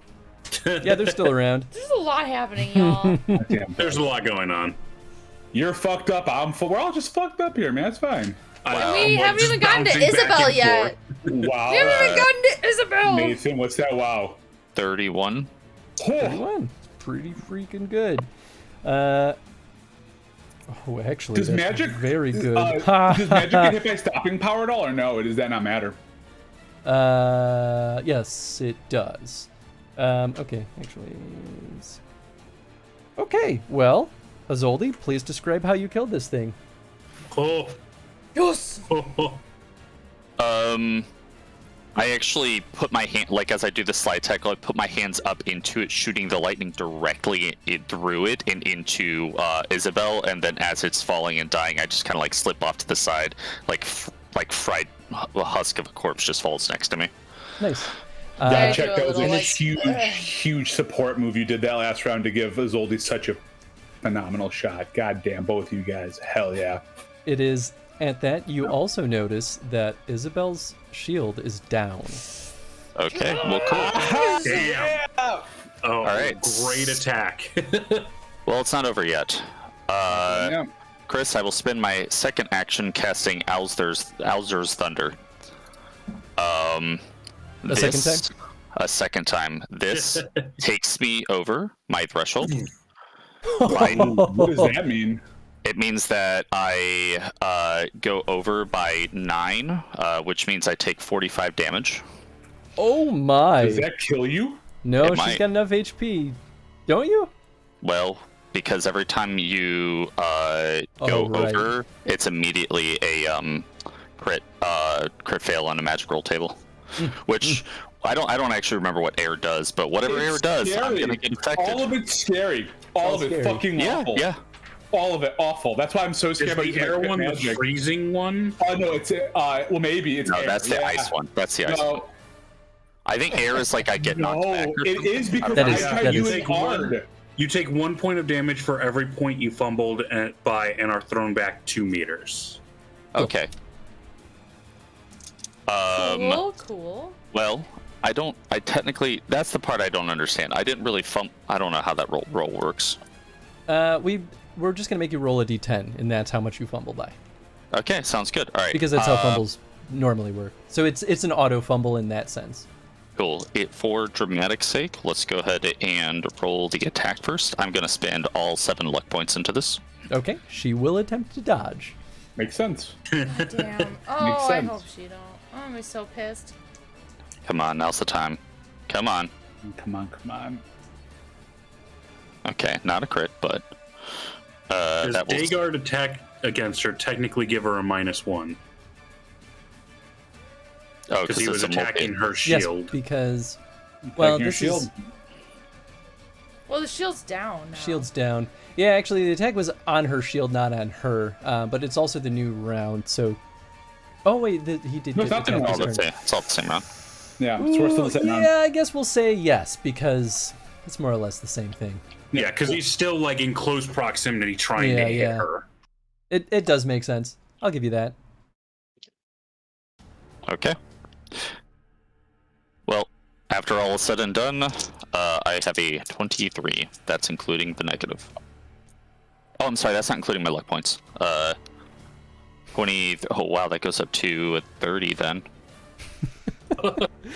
S2: Yeah, they're still around.
S15: There's a lot happening, y'all.
S1: Damn.
S4: There's a lot going on.
S1: You're fucked up. We're all just fucked up here, man. It's fine.
S15: We haven't even gotten to Isabel yet.
S1: Wow.
S15: We haven't even gotten to Isabel.
S1: Nathan, what's that? Wow.
S3: 31.
S2: 31. Pretty freaking good. Actually,
S1: Does
S2: that's
S1: magic
S2: very good.
S1: does magic get hit by stopping power at all, or no? Does that not matter?
S2: Yes, it does. Okay, actually. Okay, well, Azoldi, please describe how you killed this thing.
S4: Oh.
S15: Yes.
S3: I actually put my hand, like as I do the slide tackle, I put my hands up into it, shooting the lightning directly through it and into Isabel, and then as it's falling and dying, I just kind of like slip off to the side, like fried husk of a corpse just falls next to me.
S2: Nice.
S1: Yeah, check. That was
S15: little,
S1: a
S15: like,
S1: huge support move you did that last round to give Azoldi such a phenomenal shot. God damn, both you guys. Hell yeah.
S2: It is at that you also notice that Isabel's shield is down.
S3: Okay, well, cool.
S4: Damn. Oh,
S3: all right.
S4: Great attack.
S3: Well, it's not over yet. Chris, I will spend my second action casting Alzur's Thunder.
S2: A second time?
S3: A second time. This takes me over my threshold.
S1: What does that mean?
S3: It means that I go over by 9, which means I take 45 damage.
S2: Oh my.
S1: Does that kill you?
S2: No,
S3: It
S2: she's
S3: might.
S2: got enough HP. Don't you?
S3: Well, because every time you go
S2: right.
S3: over, it's immediately a crit fail on a magic roll table. Which I don't actually remember what air does, but whatever
S1: It's
S3: air does, I'm
S1: scary.
S3: gonna get affected.
S1: All of it's scary. All of it
S2: scary.
S1: fucking awful.
S3: Yeah.
S1: All of it awful. That's why I'm so scared
S4: Is
S1: about
S4: the
S1: using
S4: air
S1: my
S4: one the
S1: magic.
S4: freezing one?
S1: Oh no, it's well maybe it's
S3: No,
S1: air.
S3: that's the
S1: Yeah.
S3: ice one. That's the ice one.
S1: No,
S3: I think air is like I get knocked
S1: no,
S3: back. Or
S1: it
S3: something.
S1: is because
S2: That
S1: I
S2: is-
S1: tried
S2: that is-
S1: using hard.
S4: You take 1 point of damage for every point you fumbled by and are thrown back 2 meters.
S3: Okay.
S15: Cool.
S3: Well, I technically, that's the part I don't understand. I didn't really I don't know how that roll works.
S2: We're just gonna make you roll a d10, and that's how much you fumble by.
S3: Okay, sounds good. All right.
S2: Because that's how fumbles normally work. So it's an auto fumble in that sense.
S3: Cool. For dramatic sake, let's go ahead and roll the attack first. I'm going to spend all 7 luck points into this.
S2: Okay, she will attempt to dodge.
S1: Makes sense.
S15: God damn. Oh,
S1: Makes
S15: I
S1: sense.
S15: hope she don't. I'm gonna be so pissed.
S3: Come on, now's the time. Come on.
S1: Come on.
S3: Okay, not a crit, but
S4: Does
S3: that will.
S4: Daygard attack against her technically give her a -1?
S3: Oh,
S4: Because he was
S3: it's a
S4: attacking her
S2: Yes,
S4: shield.
S2: because well,
S1: Attacking your
S2: this
S1: shield.
S2: is
S15: Well, the shield's down now.
S2: shield's down. Yeah, actually, the attack was on her shield, not on her. But it's also the new round, so. Oh wait, he did.
S1: No, it's not the
S2: attack
S1: new
S2: his
S1: round.
S2: turn.
S3: It's all the same round.
S1: Yeah, so we're still the same
S2: yeah,
S1: round.
S2: I guess we'll say yes because it's more or less the same thing.
S4: Yeah, because he's still like in close proximity trying to hit her.
S2: It does make sense. I'll give you that.
S3: Okay. Well, after all is said and done, I have a 23. That's including the negative. Oh, I'm sorry, that's not including my luck points. 20. Oh, wow, that goes up to 30 then.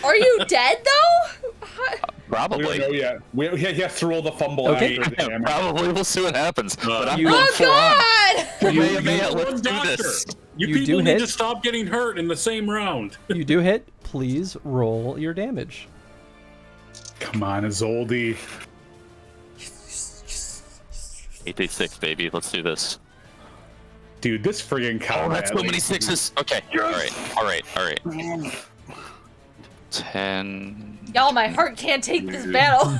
S15: Are you dead though?
S3: Probably.
S1: We don't know yet. He has to roll the fumble
S2: Okay.
S1: after the damage.
S3: Probably. We'll see what happens. But I'm
S2: You-
S3: going
S15: Oh
S3: full on.
S15: God!
S3: Let's do this.
S4: You
S2: You
S4: people
S2: do
S4: need
S2: hit.
S4: to stop getting hurt in the same round.
S2: You do hit. Please roll your damage.
S1: Come on, Izoldi.
S3: 8d6, baby. Let's do this.
S1: Dude, this friggin'
S3: Oh,
S1: combat.
S3: that's so many sixes. Okay. All right. 10.
S15: Y'all, my heart can't take this battle.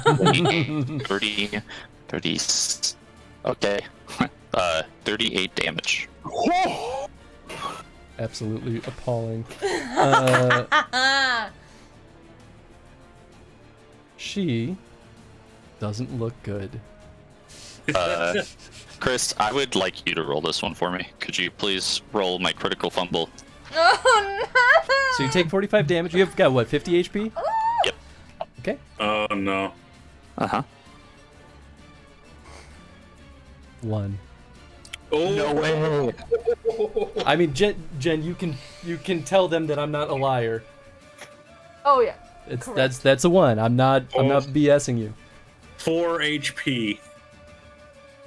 S3: 30. Okay. 38 damage.
S2: Absolutely appalling. She doesn't look good.
S3: Chris, I would like you to roll this one for me. Could you please roll my critical fumble?
S15: Oh no!
S2: So you take 45 damage. You have got what, 50 HP?
S3: Yep.
S2: Okay.
S4: Oh no.
S3: Uh-huh.
S2: 1.
S4: Oh
S3: No way.
S2: I mean, Jen, you can tell them that I'm not a liar.
S15: Oh yeah.
S2: That's a 1. I'm not BSing you.
S4: 4 HP.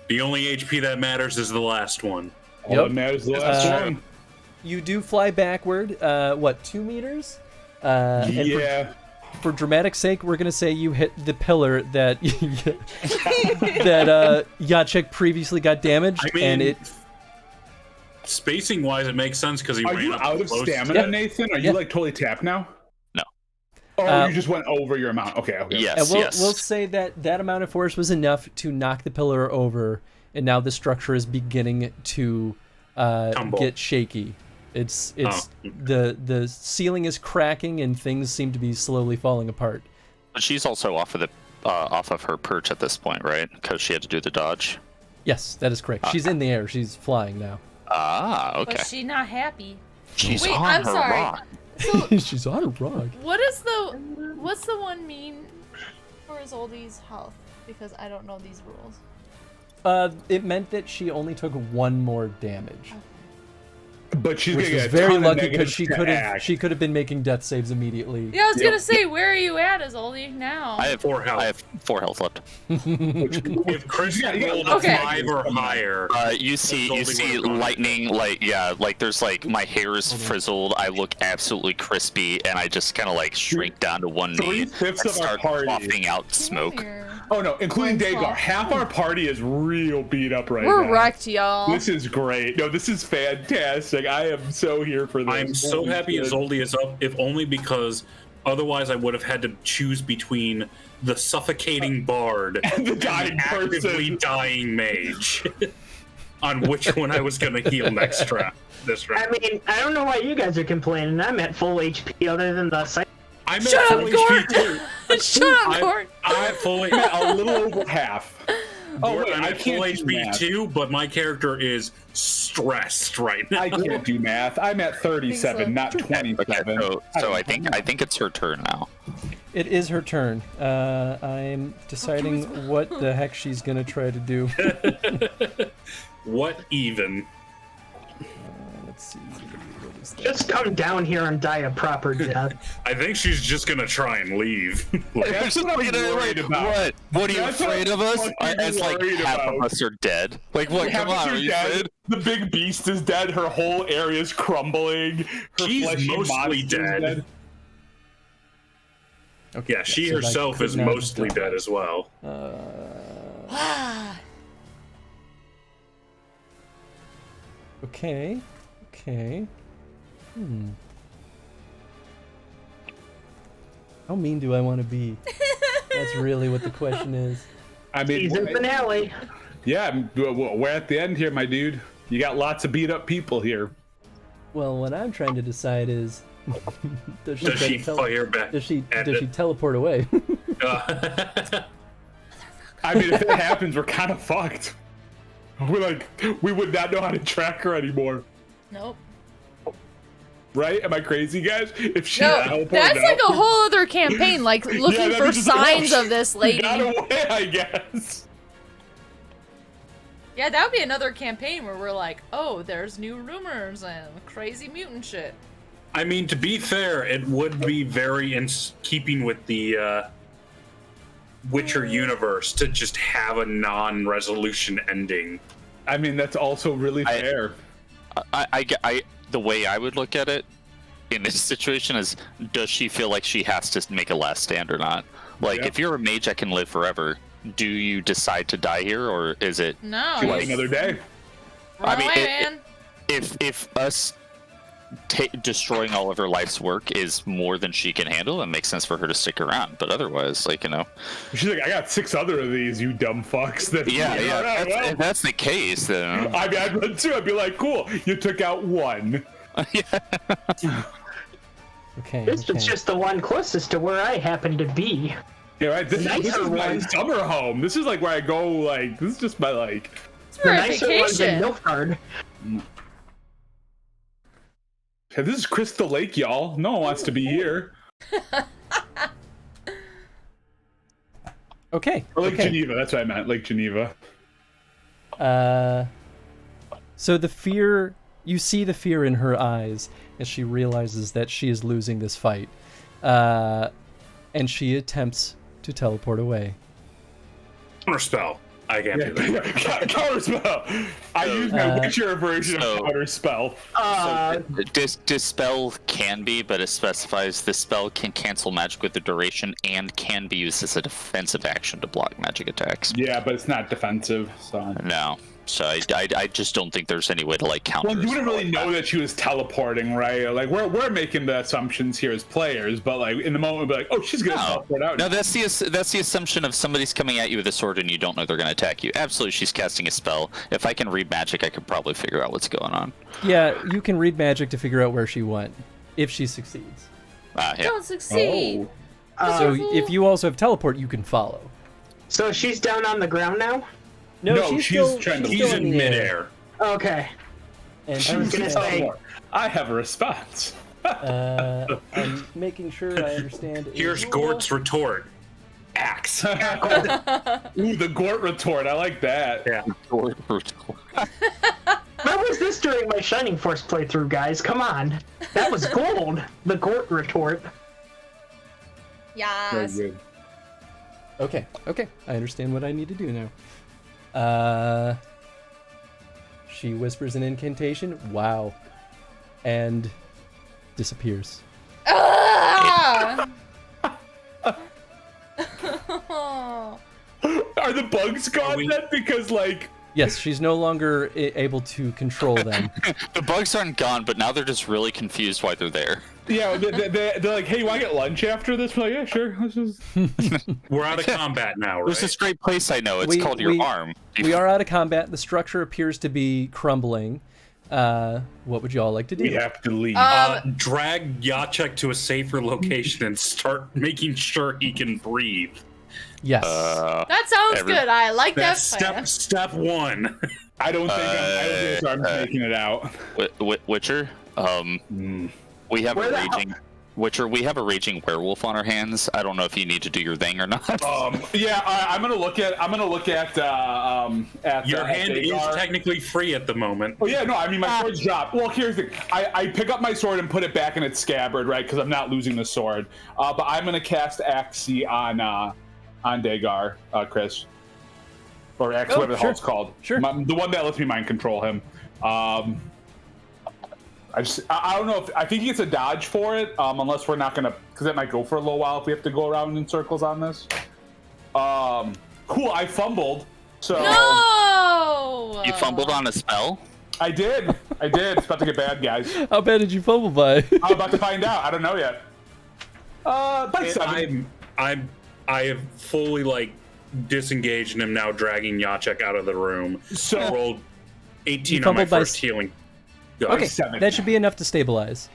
S4: The only HP that matters is the last one.
S1: All that matters is the last one.
S2: You do fly backward. What, 2 meters? And
S1: Yeah.
S2: for dramatic sake, we're gonna say you hit the pillar that that Jacek previously got damaged,
S4: I mean,
S2: and it.
S4: Spacing wise, it makes sense because he
S1: Are
S4: ran
S1: you
S4: up
S1: out of
S4: close.
S1: stamina,
S2: Yeah.
S1: Nathan? Are
S2: Yeah.
S1: you like totally tapped now?
S3: No.
S1: Oh, you just went over your amount. Okay.
S3: Yes,
S2: And we'll
S3: yes.
S2: say that amount of force was enough to knock the pillar over, and now the structure is beginning to
S4: Tumble.
S2: get shaky. It's the ceiling is cracking and things seem to be slowly falling apart.
S3: But she's also off of her perch at this point, right? Because she had to do the dodge.
S2: Yes, that is correct. She's in the air. She's flying now.
S3: Ah, okay.
S15: But she not happy.
S3: She's
S15: Wait,
S3: on
S15: I'm
S3: her
S15: sorry.
S3: rock.
S2: She's on a rock.
S15: What's the one mean for Izoldi's health? Because I don't know these rules.
S2: It meant that she only took 1 more damage.
S1: But she's
S2: Which
S1: gonna
S2: was
S1: get a
S2: very
S1: ton of
S2: lucky
S1: negatives
S2: because
S1: to
S2: she could have been making death saves immediately.
S15: Yeah, I was gonna say, where are you at, Izoldi, now?
S3: I have
S4: 4 health.
S3: I have 4 health left.
S4: If Chris had rolled
S15: Okay.
S4: a 5 or higher,
S3: You see
S4: would've gone.
S3: lightning, like there's like my hair is frizzled. I look absolutely crispy, and I just kind of like shrink down to one knee and
S1: 3/5 of our
S3: start
S1: party.
S3: coughing out smoke.
S1: Oh no, including
S15: Mine's
S1: Dagar.
S15: off.
S1: Half our party is real beat up right now.
S15: We're wrecked, y'all.
S1: This is great. No, this is fantastic. I am so here for this.
S4: I'm so
S1: Holy
S4: happy
S1: shit.
S4: Izoldi is up, if only because otherwise I would have had to choose between the suffocating bard
S1: And the dying
S4: actively
S1: person.
S4: dying mage on which one I was going to heal next round. This
S6: I
S4: round.
S6: mean, I don't know why you guys are complaining. I'm at full HP other than the site.
S4: I'm at
S15: Shut up,
S4: full
S15: Gord!
S4: HP too.
S15: Shut up, Gord!
S4: I'm fully.
S1: a little over half. Oh wait,
S4: I'm
S1: I
S4: at full
S1: can't do
S4: HP
S1: math.
S4: too, but my character is stressed right now.
S1: I can't do math. I'm at 37, not
S3: Okay,
S1: 27.
S3: so I think it's her turn now.
S2: It is her turn. I'm deciding what the heck she's gonna try to do.
S4: What even?
S2: Let's see. What is that?
S6: Just come down here and die a proper death.
S4: I think she's just gonna try and leave.
S1: That's what I'm worried about.
S3: What are you
S1: That's
S3: afraid of us?
S1: I'm
S3: It's like
S1: worried
S3: half
S1: about.
S3: of us are dead. Like what?
S1: Half
S3: Come
S1: of us
S3: on,
S1: are
S3: are you
S1: dead.
S3: dead?
S1: The big beast is dead. Her whole area is crumbling. Her
S4: She's
S1: fleshy
S4: mostly
S1: monster is
S4: dead.
S2: Okay,
S4: Yeah, she
S2: so I
S4: herself
S2: could
S4: is
S2: not
S4: mostly
S2: die.
S4: dead as well.
S2: Okay. Okay. How mean do I want to be? That's really what the question is.
S1: I mean,
S6: Season finale.
S1: yeah, we're at the end here, my dude. You got lots of beat up people here.
S2: Well, what I'm trying to decide is, does
S4: Does she
S2: try to
S4: fire back?
S2: Does she
S4: at
S2: does she
S4: it?
S2: teleport away?
S1: I mean, if that happens, we're kind of fucked. We would not know how to track her anymore.
S15: Nope.
S1: Right? Am I crazy, guys? If she
S5: No,
S1: teleported
S5: that's like
S1: out-
S5: a whole other campaign, like looking
S1: that'd
S5: for
S1: be just like,
S5: signs
S1: oh,
S5: of this
S1: she
S5: lady.
S1: got away, I guess.
S15: Yeah, that would be another campaign where we're like, oh, there's new rumors and crazy mutant shit.
S4: I mean, to be fair, it would be very in keeping with the Witcher universe to just have a non-resolution ending.
S1: I mean, that's also really fair.
S3: I the way I would look at it in this situation is, does she feel like she has to make a last stand or not? Like,
S1: Yeah.
S3: if you're a mage that can live forever, do you decide to die here, or is it
S15: No.
S1: Like another day.
S15: Run away, man.
S3: if us destroying all of her life's work is more than she can handle, it makes sense for her to stick around. But otherwise, like, you know,
S1: She's like, I got 6 other of these, you dumb fucks. That
S3: yeah.
S1: All right, well,
S3: If that's the case, then
S1: I mean, I'd run too. I'd be like, cool, you took out 1.
S2: Okay.
S6: This was
S2: okay.
S6: just the one closest to where I happen to be.
S1: Yeah, right. This
S6: Nicer
S1: is my
S6: one.
S1: summer home. This is like where I go. Like, this is just my like.
S5: It's
S6: The
S5: for a
S6: nicer ones in
S5: vacation.
S6: Milford.
S1: Hey, this is Crystal Lake, y'all. No one wants to be here.
S2: Okay.
S1: Or Lake
S2: okay.
S1: Geneva. That's what I meant. Lake Geneva.
S2: So the fear, you see the fear in her eyes as she realizes that she is losing this fight. And she attempts to teleport away.
S4: Counterspell. I can't do that.
S1: Counterspell. I use my Witcher version of Counterspell.
S3: Dispel can be, but it specifies the spell can cancel magic with the duration and can be used as a defensive action to block magic attacks.
S1: Yeah, but it's not defensive, so.
S3: No. So I just don't think there's any way to like counter.
S1: Well, you
S3: a
S1: wouldn't
S3: spell
S1: really
S3: like
S1: know that she was teleporting, right? Like we're making the assumptions here as players, but like in the moment, we'll be like, oh, she's gonna teleport out.
S3: No, that's the assumption of somebody's coming at you with a sword and you don't know they're going to attack you. Absolutely, she's casting a spell. If I can read magic, I could probably figure out what's going on.
S2: Yeah, you can read magic to figure out where she went, if she succeeds.
S3: Yeah.
S5: Don't succeed.
S2: So if you also have teleport, you can follow.
S6: So she's down on the ground now?
S2: No, she's
S1: trying to.
S2: still
S4: He's in
S2: the air.
S4: midair.
S6: Okay.
S2: And
S6: I was gonna say,
S1: I have a response.
S2: I'm making sure I understand.
S4: Here's Gort's retort. Axe.
S1: Ooh, the Gort retort. I like that.
S4: Yeah.
S6: where was this during my Shining Force playthrough, guys? Come on. That was gold. The Gort retort.
S15: Yes.
S1: Very good.
S2: Okay, I understand what I need to do now. She whispers an incantation. Wow. And disappears.
S15: Ah!
S1: Are the bugs gone then? Because like.
S2: Yes, she's no longer able to control them.
S3: The bugs aren't gone, but now they're just really confused why they're there.
S1: Yeah, they're like, hey, you want to get lunch after this? We're like, yeah, sure. Let's just...
S4: We're out of combat now, right?
S3: There's this great place I know. It's called your arm.
S2: We are out of combat. The structure appears to be crumbling. What would you all like to do?
S1: We have to leave.
S4: Drag Yachek to a safer location and start making sure he can breathe.
S2: Yes.
S15: That sounds good. I like that
S4: That's
S15: plan.
S4: step 1.
S1: I don't think I'm making it out.
S3: Witcher, we have
S6: Where
S3: a
S6: the
S3: raging. Witcher, we have a raging werewolf on our hands. I don't know if you need to do your thing or not.
S1: Yeah, I'm gonna look at
S4: Your hand is technically free at the moment.
S1: Oh yeah, no, I mean my sword's dropped. Well, here's the thing. I pick up my sword and put it back in its scabbard, right? Because I'm not losing the sword. But I'm gonna cast Axie on Dagar, Chris, or Axie, whatever the hell it's called.
S2: Sure.
S1: The one that lets me mind control him. I don't know if I think he gets a dodge for it, unless we're not gonna, because it might go for a little while if we have to go around in circles on this. Cool. I fumbled. So
S5: No!
S3: You fumbled on a spell?
S1: I did. It's about to get bad, guys.
S2: How bad did you fumble by?
S1: I'm about to find out. I don't know yet. By 7.
S4: I have fully like disengaged and am now dragging Jacek out of the room. So I rolled 18 on my first healing.
S2: Okay,
S1: 7.
S2: that should be enough to stabilize.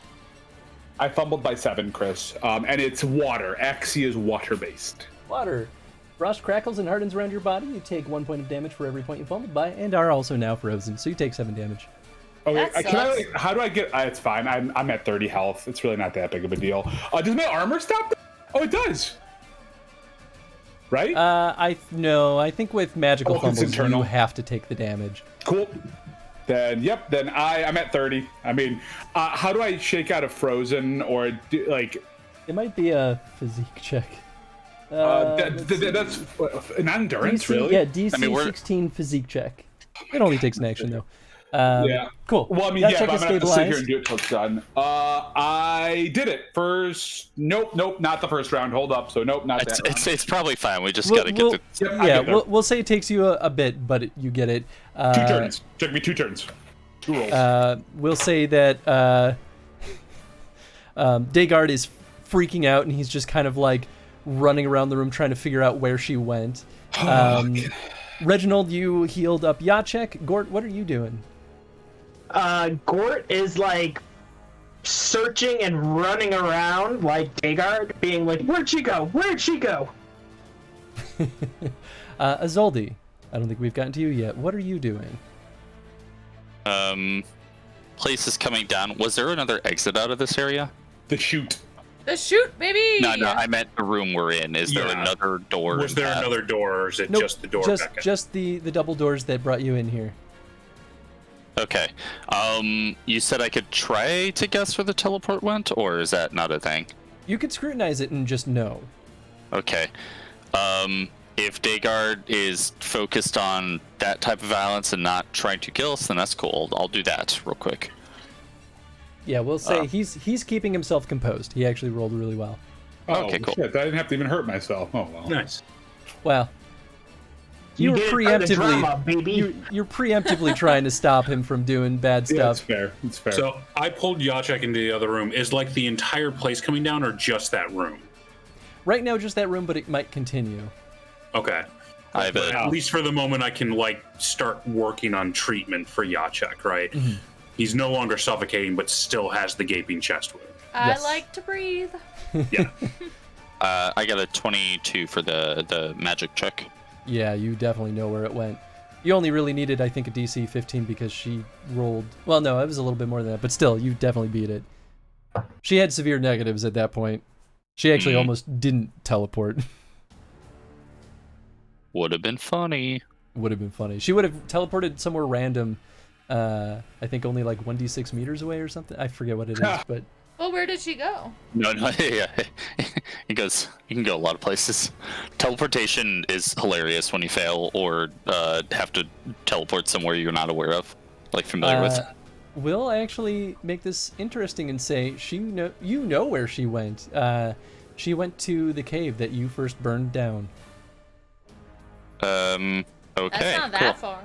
S1: I fumbled by 7, Chris. And it's water. Axie is water-based.
S2: Water. Frost crackles and hardens around your body. You take 1 point of damage for every point you fumbled by, and are also now frozen, so you take 7 damage.
S1: Okay, how do I get... it's fine. I'm at 30 health. It's really not that big of a deal. Does my armor stop? Oh, it does. Right?
S2: I think with magical fumbles, you have to take the damage.
S1: Cool. Then, yep, then I'm at 30. I mean, how do I shake out a frozen or, like...
S2: It might be a physique check.
S1: That's an endurance,
S2: DC,
S1: really?
S2: Yeah, DC 16 physique check. It only takes an action, though.
S1: Yeah.
S2: Cool.
S1: Well, I mean,
S2: That
S1: yeah,
S2: check
S1: but
S2: is
S1: I'm going to have to sit here
S2: stabilized.
S1: and do it till it's done. I did it. First... Nope, not the first round. Hold up. So, nope, not that round.
S3: It's probably fine. We just got to get the...
S2: Yeah, we'll say it takes you a bit, but you get it.
S1: 2 turns. Took me 2 turns. 2 rolls.
S2: We'll say that Daygard is freaking out, and he's just kind of like running around the room trying to figure out where she went. Reginald, you healed up Jacek. Gort, what are you doing?
S6: Gort is like searching and running around like Daygard, being like, "Where'd she go? Where'd she go?"
S2: Azoldi, I don't think we've gotten to you yet. What are you doing?
S3: Place is coming down. Was there another exit out of this area?
S1: The chute.
S5: The chute, baby!
S3: No, I meant the room we're in. Is there another door?
S4: Was there another door, or is it just the door back in?
S2: Just the double doors that brought you in here.
S3: Okay. You said I could try to guess where the teleport went, or is that not a thing?
S2: You could scrutinize it and just know.
S3: Okay. If Daygard is focused on that type of violence and not trying to kill us, then that's cool. I'll do that real quick.
S2: Yeah, we'll say he's keeping himself composed. He actually rolled really well.
S1: Oh,
S3: okay, cool.
S1: Shit, I didn't have to even hurt myself. Oh, well.
S4: Nice.
S2: Well,
S6: You
S2: you're
S6: did it for the drama, baby.
S2: You're preemptively trying to stop him from doing bad stuff.
S1: Yeah, it's fair. It's fair.
S4: So I pulled Jacek into the other room. Is like the entire place coming down, or just that room?
S2: Right now, just that room, but it might continue.
S4: Okay.
S3: But
S4: at least for the moment, I can like start working on treatment for Jacek, right?
S2: Mm-hmm.
S4: He's no longer suffocating, but still has the gaping chest wound.
S5: I like to breathe.
S4: Yeah.
S3: I got a 22 for the magic check.
S2: Yeah, you definitely know where it went. You only really needed, I think, a DC 15 because she rolled... Well, no, it was a little bit more than that, but still, you definitely beat it. She had severe negatives at that point. She actually almost didn't teleport.
S3: Would have been funny.
S2: Would have been funny. She would have teleported somewhere random, I think only like 1d6 meters away or something. I forget what it is, but...
S15: Well, where did she go?
S3: No, yeah. You can go a lot of places. Teleportation is hilarious when you fail or have to teleport somewhere you're not aware of, like familiar with.
S2: We'll actually make this interesting and say you know where she went. She went to the cave that you first burned down.
S3: Okay.
S15: That's not that far.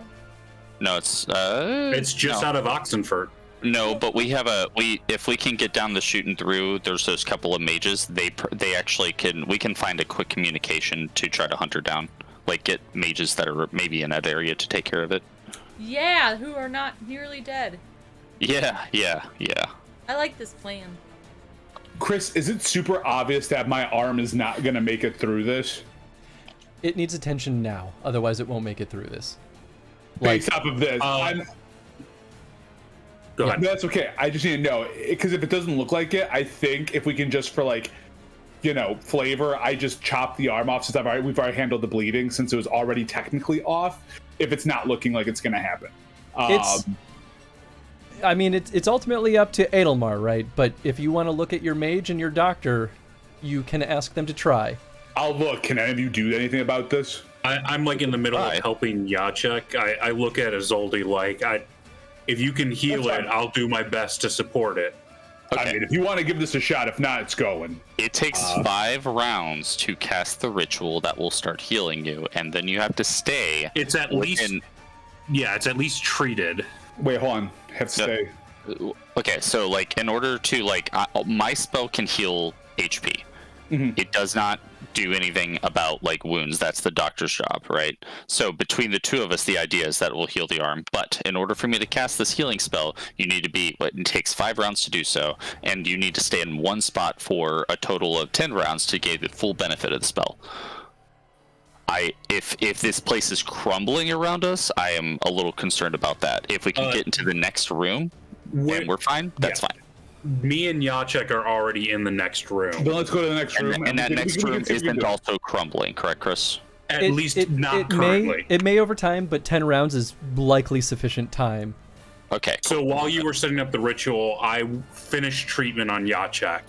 S3: No, it's
S4: just out of Oxenfurt.
S3: No, but if we can get down the chute and through, there's those couple of mages. They actually we can find a quick communication to try to hunt her down. Like get mages that are maybe in that area to take care of it.
S15: Yeah, who are not nearly dead.
S3: Yeah.
S15: I like this plan.
S1: Chris, is it super obvious that my arm is not going to make it through this?
S2: It needs attention now, otherwise it won't make it through this.
S1: Based off of this.
S4: Go ahead.
S1: No, that's okay. I just need to know, because if it doesn't look like it, I think if we can just for like, flavor, I just chop the arm off since we've already handled the bleeding since it was already technically off. If it's not looking like it's gonna happen,
S2: it's ultimately up to Edelmar, right? But if you want to look at your mage and your doctor, you can ask them to try.
S1: I'll look. Can any of you do anything about this?
S4: I'm like in the middle of helping Jacek. I look at Izoldi like, if you can heal it, I'll do my best to support it.
S1: Okay. I mean, if you want to give this a shot, if not, it's going.
S3: It takes 5 rounds to cast the ritual that will start healing you, and then you have to stay.
S4: It's at least, it's at least treated.
S1: Wait, hold on. Have to stay.
S3: Okay, so like in order to my spell can heal HP.
S1: Mm-hmm.
S3: It does not do anything about like wounds. That's the doctor's job, right? So between the two of us, the idea is that it will heal the arm. But in order for me to cast this healing spell, you need to be. It takes 5 rounds to do so, and you need to stay in one spot for a total of 10 rounds to get the full benefit of the spell. If this place is crumbling around us, I am a little concerned about that. If we can get into the next room and we're fine, that's fine.
S4: Me and Jacek are already in the next room.
S1: Then let's go to the next room.
S3: And that next room isn't also crumbling, correct, Chris?
S4: At least not currently.
S2: It may over time, but 10 rounds is likely sufficient time.
S3: Okay.
S4: So while you were setting up the ritual, I finished treatment on Jacek.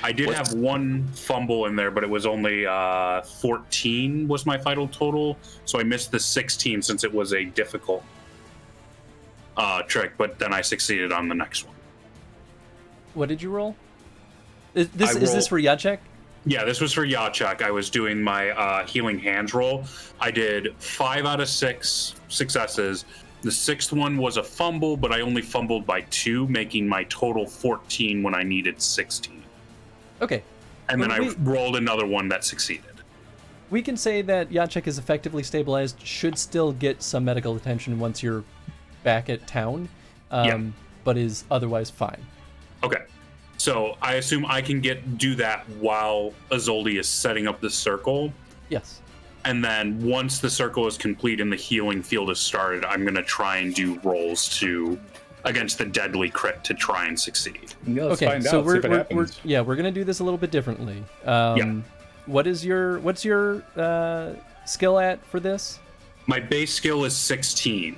S4: I did have one fumble in there, but it was only 14 was my final total. So I missed the 16 since it was a difficult trick, but then I succeeded on the next one.
S2: What did you roll? Is this for Jacek?
S4: Yeah, this was for Jacek. I was doing my healing hands roll. I did 5 out of 6 successes. The 6th one was a fumble, but I only fumbled by 2, making my total 14 when I needed 16.
S2: Okay.
S4: And then I rolled another one that succeeded.
S2: We can say that Jacek is effectively stabilized, should still get some medical attention once you're back at town, but is otherwise fine.
S4: Okay. So I assume I can do that while Izoldi is setting up the circle.
S2: Yes.
S4: And then once the circle is complete and the healing field is started, I'm going to try and do rolls against the deadly crit to try and succeed.
S1: Yeah, let's find out. See if it happens.
S2: We're going to do this a little bit differently. What's your skill at for this?
S4: My base skill is 16.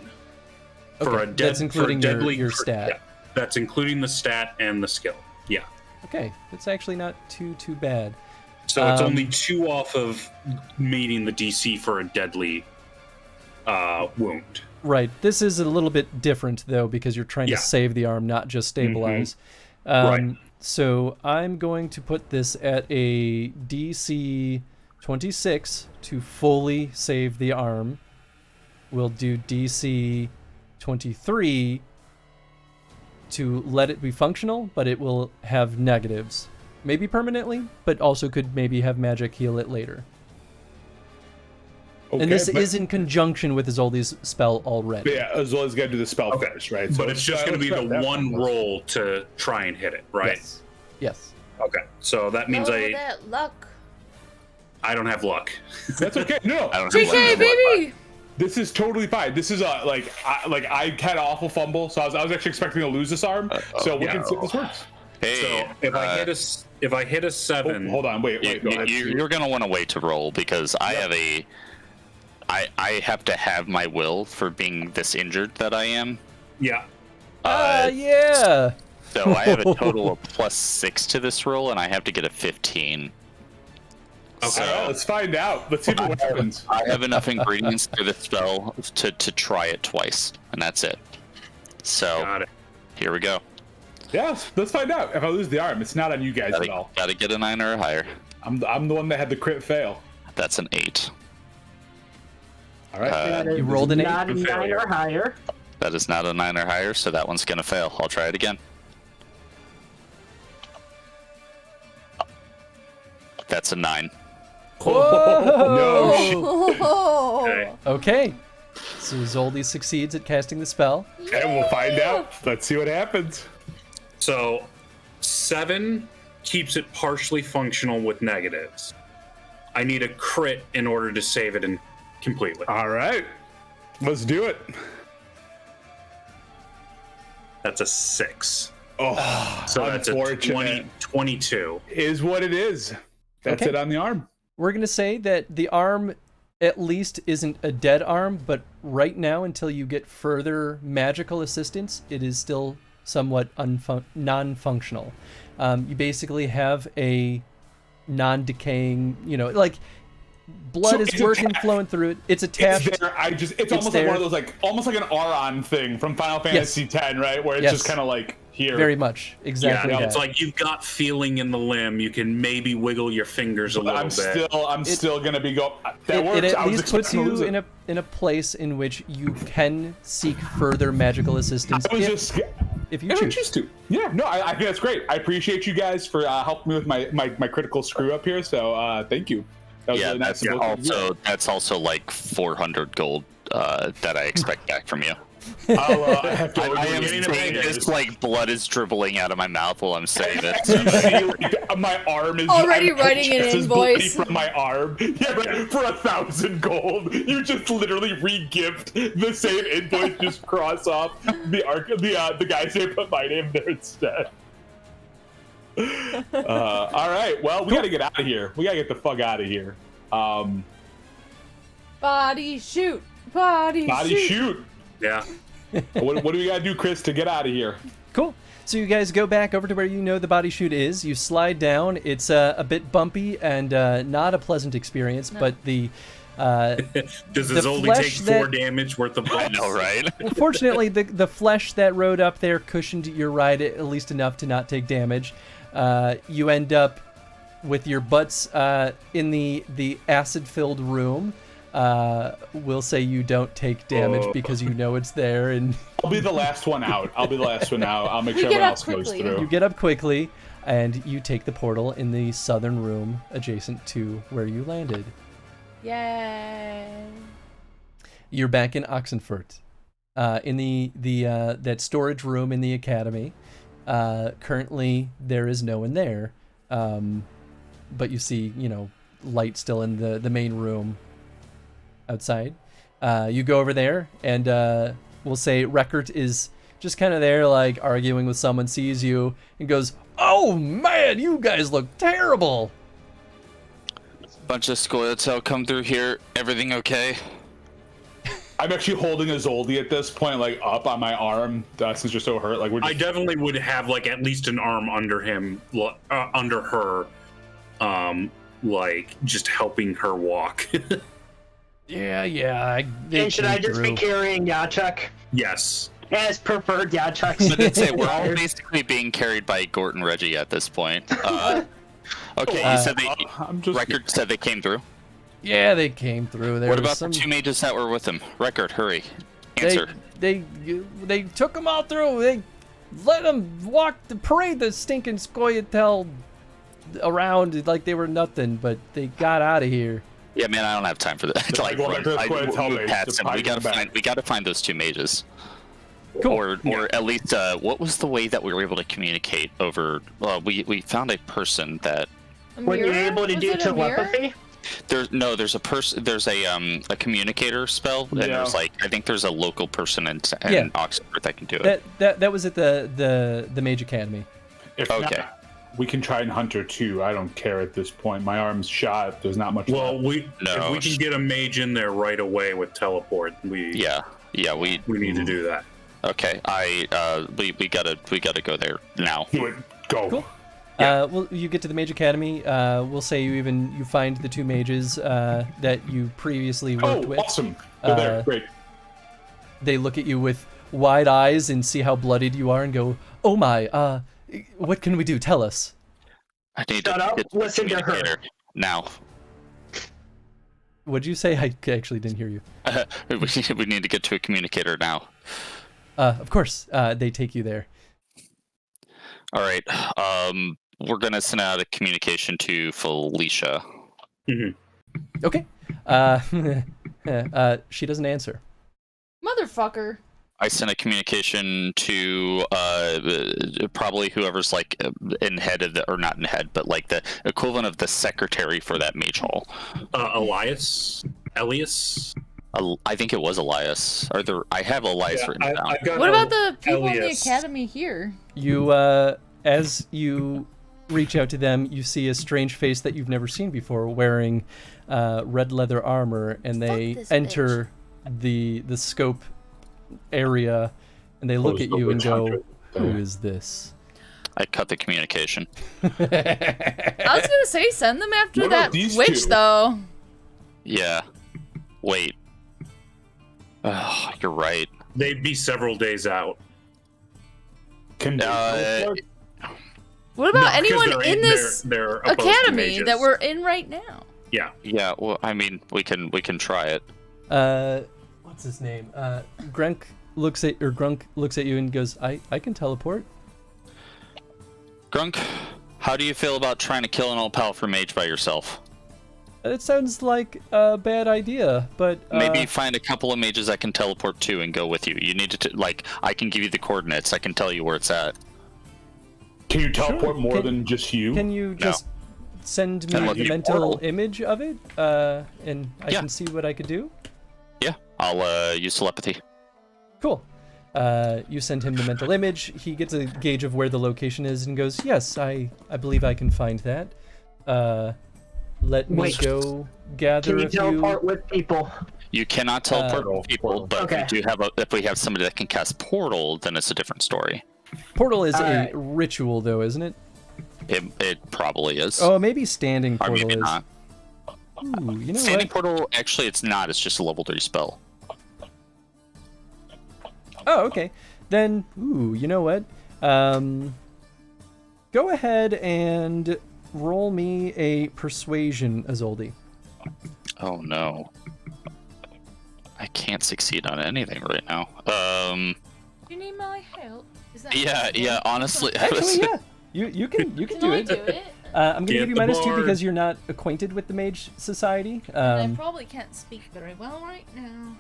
S2: Okay, that's including your stat.
S4: Yeah, that's including the stat and the skill. Yeah.
S2: Okay, that's actually not too bad.
S4: So it's only 2 off of meeting the DC for a deadly wound.
S2: Right. This is a little bit different though because you're trying to save the arm, not just stabilize.
S4: Right.
S2: So I'm going to put this at a DC 26 to fully save the arm. We'll do DC 23 to let it be functional, but it will have negatives. Maybe permanently, but also could maybe have magic heal it later.
S1: Okay,
S2: and this is in conjunction with Izoldi's spell already.
S1: Yeah, Izoldi's got to do the spell first, right?
S4: But it's just going to be the one roll to try and hit it, right?
S2: Yes.
S4: Okay, so that means
S15: that luck.
S4: I don't have luck.
S1: That's okay. No,
S4: I don't
S15: JK, baby!
S1: This is totally fine. This is I had an awful fumble, so I was actually expecting to lose this arm. So we can see if this works.
S3: Hey,
S4: so if I hit a 7,
S1: hold on, wait. Go ahead.
S3: You're gonna want to wait to roll because I have to have my will for being this injured that I am.
S4: Yeah.
S2: Yeah.
S3: So I have a total of +6 to this roll, and I have to get a 15.
S1: Okay, so, let's find out. Let's see what happens.
S3: I have enough ingredients for the spell to try it twice, and that's it. So here we go.
S1: Yeah, let's find out. If I lose the arm, it's not on you guys at all.
S3: Gotta get a 9 or higher.
S1: I'm the one that had the crit fail.
S3: That's an 8.
S1: All right.
S2: You rolled an 8.
S6: Not a 9 or higher.
S3: That is not a 9 or higher, so that one's gonna fail. I'll try it again. That's a 9.
S2: No. Okay. So Izoldi succeeds at casting the spell.
S1: And we'll find out. Let's see what happens.
S4: So 7 keeps it partially functional with negatives. I need a crit in order to save it completely.
S1: All right. Let's do it.
S4: That's a 6.
S1: Oh,
S4: so that's a
S1: unfortunate.
S4: 22.
S1: Is what it is. That's
S2: Okay.
S1: it on the arm.
S2: We're going to say that the arm at least isn't a dead arm, but right now, until you get further magical assistance, it is still somewhat non-functional. You basically have a non-decaying, like blood is working, flowing through it. It's attached.
S1: It's there. It's almost like one of those, like almost like an Auron thing from Final Fantasy X, right? Where it's just kind of like here.
S2: Very much, exactly.
S4: Yeah,
S2: that.
S4: it's like you've got feeling in the limb. You can maybe wiggle your fingers a little bit.
S1: I'm still gonna be go. That works.
S2: It at least puts you in a place in which you can seek further magical assistance. If you choose
S1: to. Yeah, no, I think that's great. I appreciate you guys for helping me with my critical screw up here. So thank you. That was really nice.
S3: That's also like 400 gold that I expect back from you.
S1: I have to
S3: I am saying this like blood is dribbling out of my mouth while I'm saying it.
S1: You see, like, my arm is
S15: already writing an invoice
S1: from my arm. Yeah, right, for 1,000 gold. You just literally re-gift the same invoice. Just cross off the guy's name, put my name there instead. All right. Well, we gotta get out of here. We gotta get the fuck out of here.
S15: Body shoot. Body
S1: shoot.
S4: Yeah.
S1: What do we gotta do, Chris, to get out of here?
S2: Cool. So you guys go back over to where you know the body chute is. You slide down. It's a bit bumpy and not a pleasant experience, but the
S4: does this only take 4 damage worth of bumps?
S3: I know, right?
S2: Fortunately, the flesh that rode up there cushioned your ride at least enough to not take damage. You end up with your butts in the acid-filled room. We'll say you don't take damage because you know it's there, and
S1: I'll be the last one out. I'll make sure everyone else goes through.
S2: You get up quickly, and you take the portal in the southern room adjacent to where you landed.
S15: Yay!
S2: You're back in Oxenfurt, in the that storage room in the academy. Currently, there is no one there, but you see, light still in the main room. Outside, you go over there, and we'll say Record is just kind of there, like arguing with someone, sees you, and goes, "Oh man, you guys look terrible."
S3: Bunch of Scoia'tael come through here. Everything okay?
S1: I'm actually holding a Zoldy at this point, like up on my arm, since you're so hurt. Like I
S4: definitely would have like at least an arm under him, under her, like just helping her walk.
S2: Yeah.
S6: And should I just be carrying Yachuk?
S4: Yes.
S6: As preferred, Yachuk.
S3: I did say we're all basically being carried by Gort and Reggie at this point. Okay, you said Record said they came through?
S2: Yeah, they came through.
S3: What about the 2 mages that were with him? Record, hurry. Answer.
S2: They took them all through. They let them parade the stinking Scoia'tael around like they were nothing, but they got out of here.
S3: Yeah, man, I don't have time for that. We gotta find those 2 mages. Cool. Or at least, what was the way that we were able to communicate over? We found a person that.
S6: Were you able to do telepathy?
S3: There's a person. There's a communicator spell, and there's I think there's a local person in Oxford that can do it.
S2: That was at the Mage Academy.
S1: Okay. We can try and hunt her too. I don't care at this point. My arm's shot. There's not much.
S4: Well, if we can get a mage in there right away with teleport, we need to do that.
S3: Okay, we gotta go there now.
S1: Go.
S2: Cool. Well, you get to the Mage Academy. We'll say you find the 2 mages that you previously worked with.
S1: Oh, awesome! They're there. Great.
S2: They look at you with wide eyes and see how bloodied you are, and go, "Oh my! What can we do? Tell us."
S3: I need to get
S6: listen to her
S3: now.
S2: What'd you say? I actually didn't hear you.
S3: We need to get to a communicator now.
S2: Of course. They take you there.
S3: All right. We're gonna send out a communication to Felicia.
S4: Mm-hmm.
S2: Okay. She doesn't answer.
S15: Motherfucker.
S3: I sent a communication to probably whoever's like in head of the, or not in head, but like the equivalent of the secretary for that mage hall.
S4: Elias.
S3: I think it was Elias. I have Elias written down.
S5: What about the people in the academy here?
S2: You, as you reach out to them, you see a strange face that you've never seen before, wearing red leather armor, and they enter the scope area, and they look at you and go, "Who is this?"
S3: I cut the communication.
S5: I was gonna say send them after that witch, though.
S3: Yeah. Wait. Oh, you're right.
S4: They'd be several days out.
S5: What about anyone in this
S4: they're opposed to
S5: academy
S4: mages.
S5: that we're in right now?
S4: Yeah.
S3: Yeah. Well, I mean, we can try it.
S2: What's his name? Grunk looks at you and goes, "I can teleport."
S3: Grunk, how do you feel about trying to kill an all-powerful mage by yourself?
S2: It sounds like a bad idea, but
S3: Maybe find a couple of mages I can teleport to and go with you. You need to I can give you the coordinates. I can tell you where it's at.
S1: Can you teleport more than just you?
S2: Can you just send me the mental image of it, and I can see what I could do?
S3: Yeah, I'll use telepathy.
S2: Cool. You send him the mental image. He gets a gauge of where the location is and goes, "Yes, I believe I can find that." Let me go gather
S6: Can you
S2: a few.
S6: teleport with people?
S3: You cannot teleport people, but if we have somebody that can cast portal, then it's a different story.
S2: Portal is a ritual, though, isn't it?
S3: It probably is.
S2: Oh, maybe standing
S3: Or
S2: portal
S3: maybe
S2: is.
S3: not.
S2: Ooh, you know
S3: Standing
S2: what?
S3: portal, actually, it's not. It's just a level 3 spell.
S2: Oh, okay. Then, you know what? Go ahead and roll me a persuasion, Azoldi.
S3: Oh no. I can't succeed on anything right now.
S5: Do you need my help? Is that
S3: Yeah, honestly.
S2: Actually, yeah. You can do
S5: I
S2: it.
S5: do it?
S2: I'm gonna give you -2
S4: board.
S2: because you're not acquainted with the Mage Society.
S5: I probably can't speak very well right now.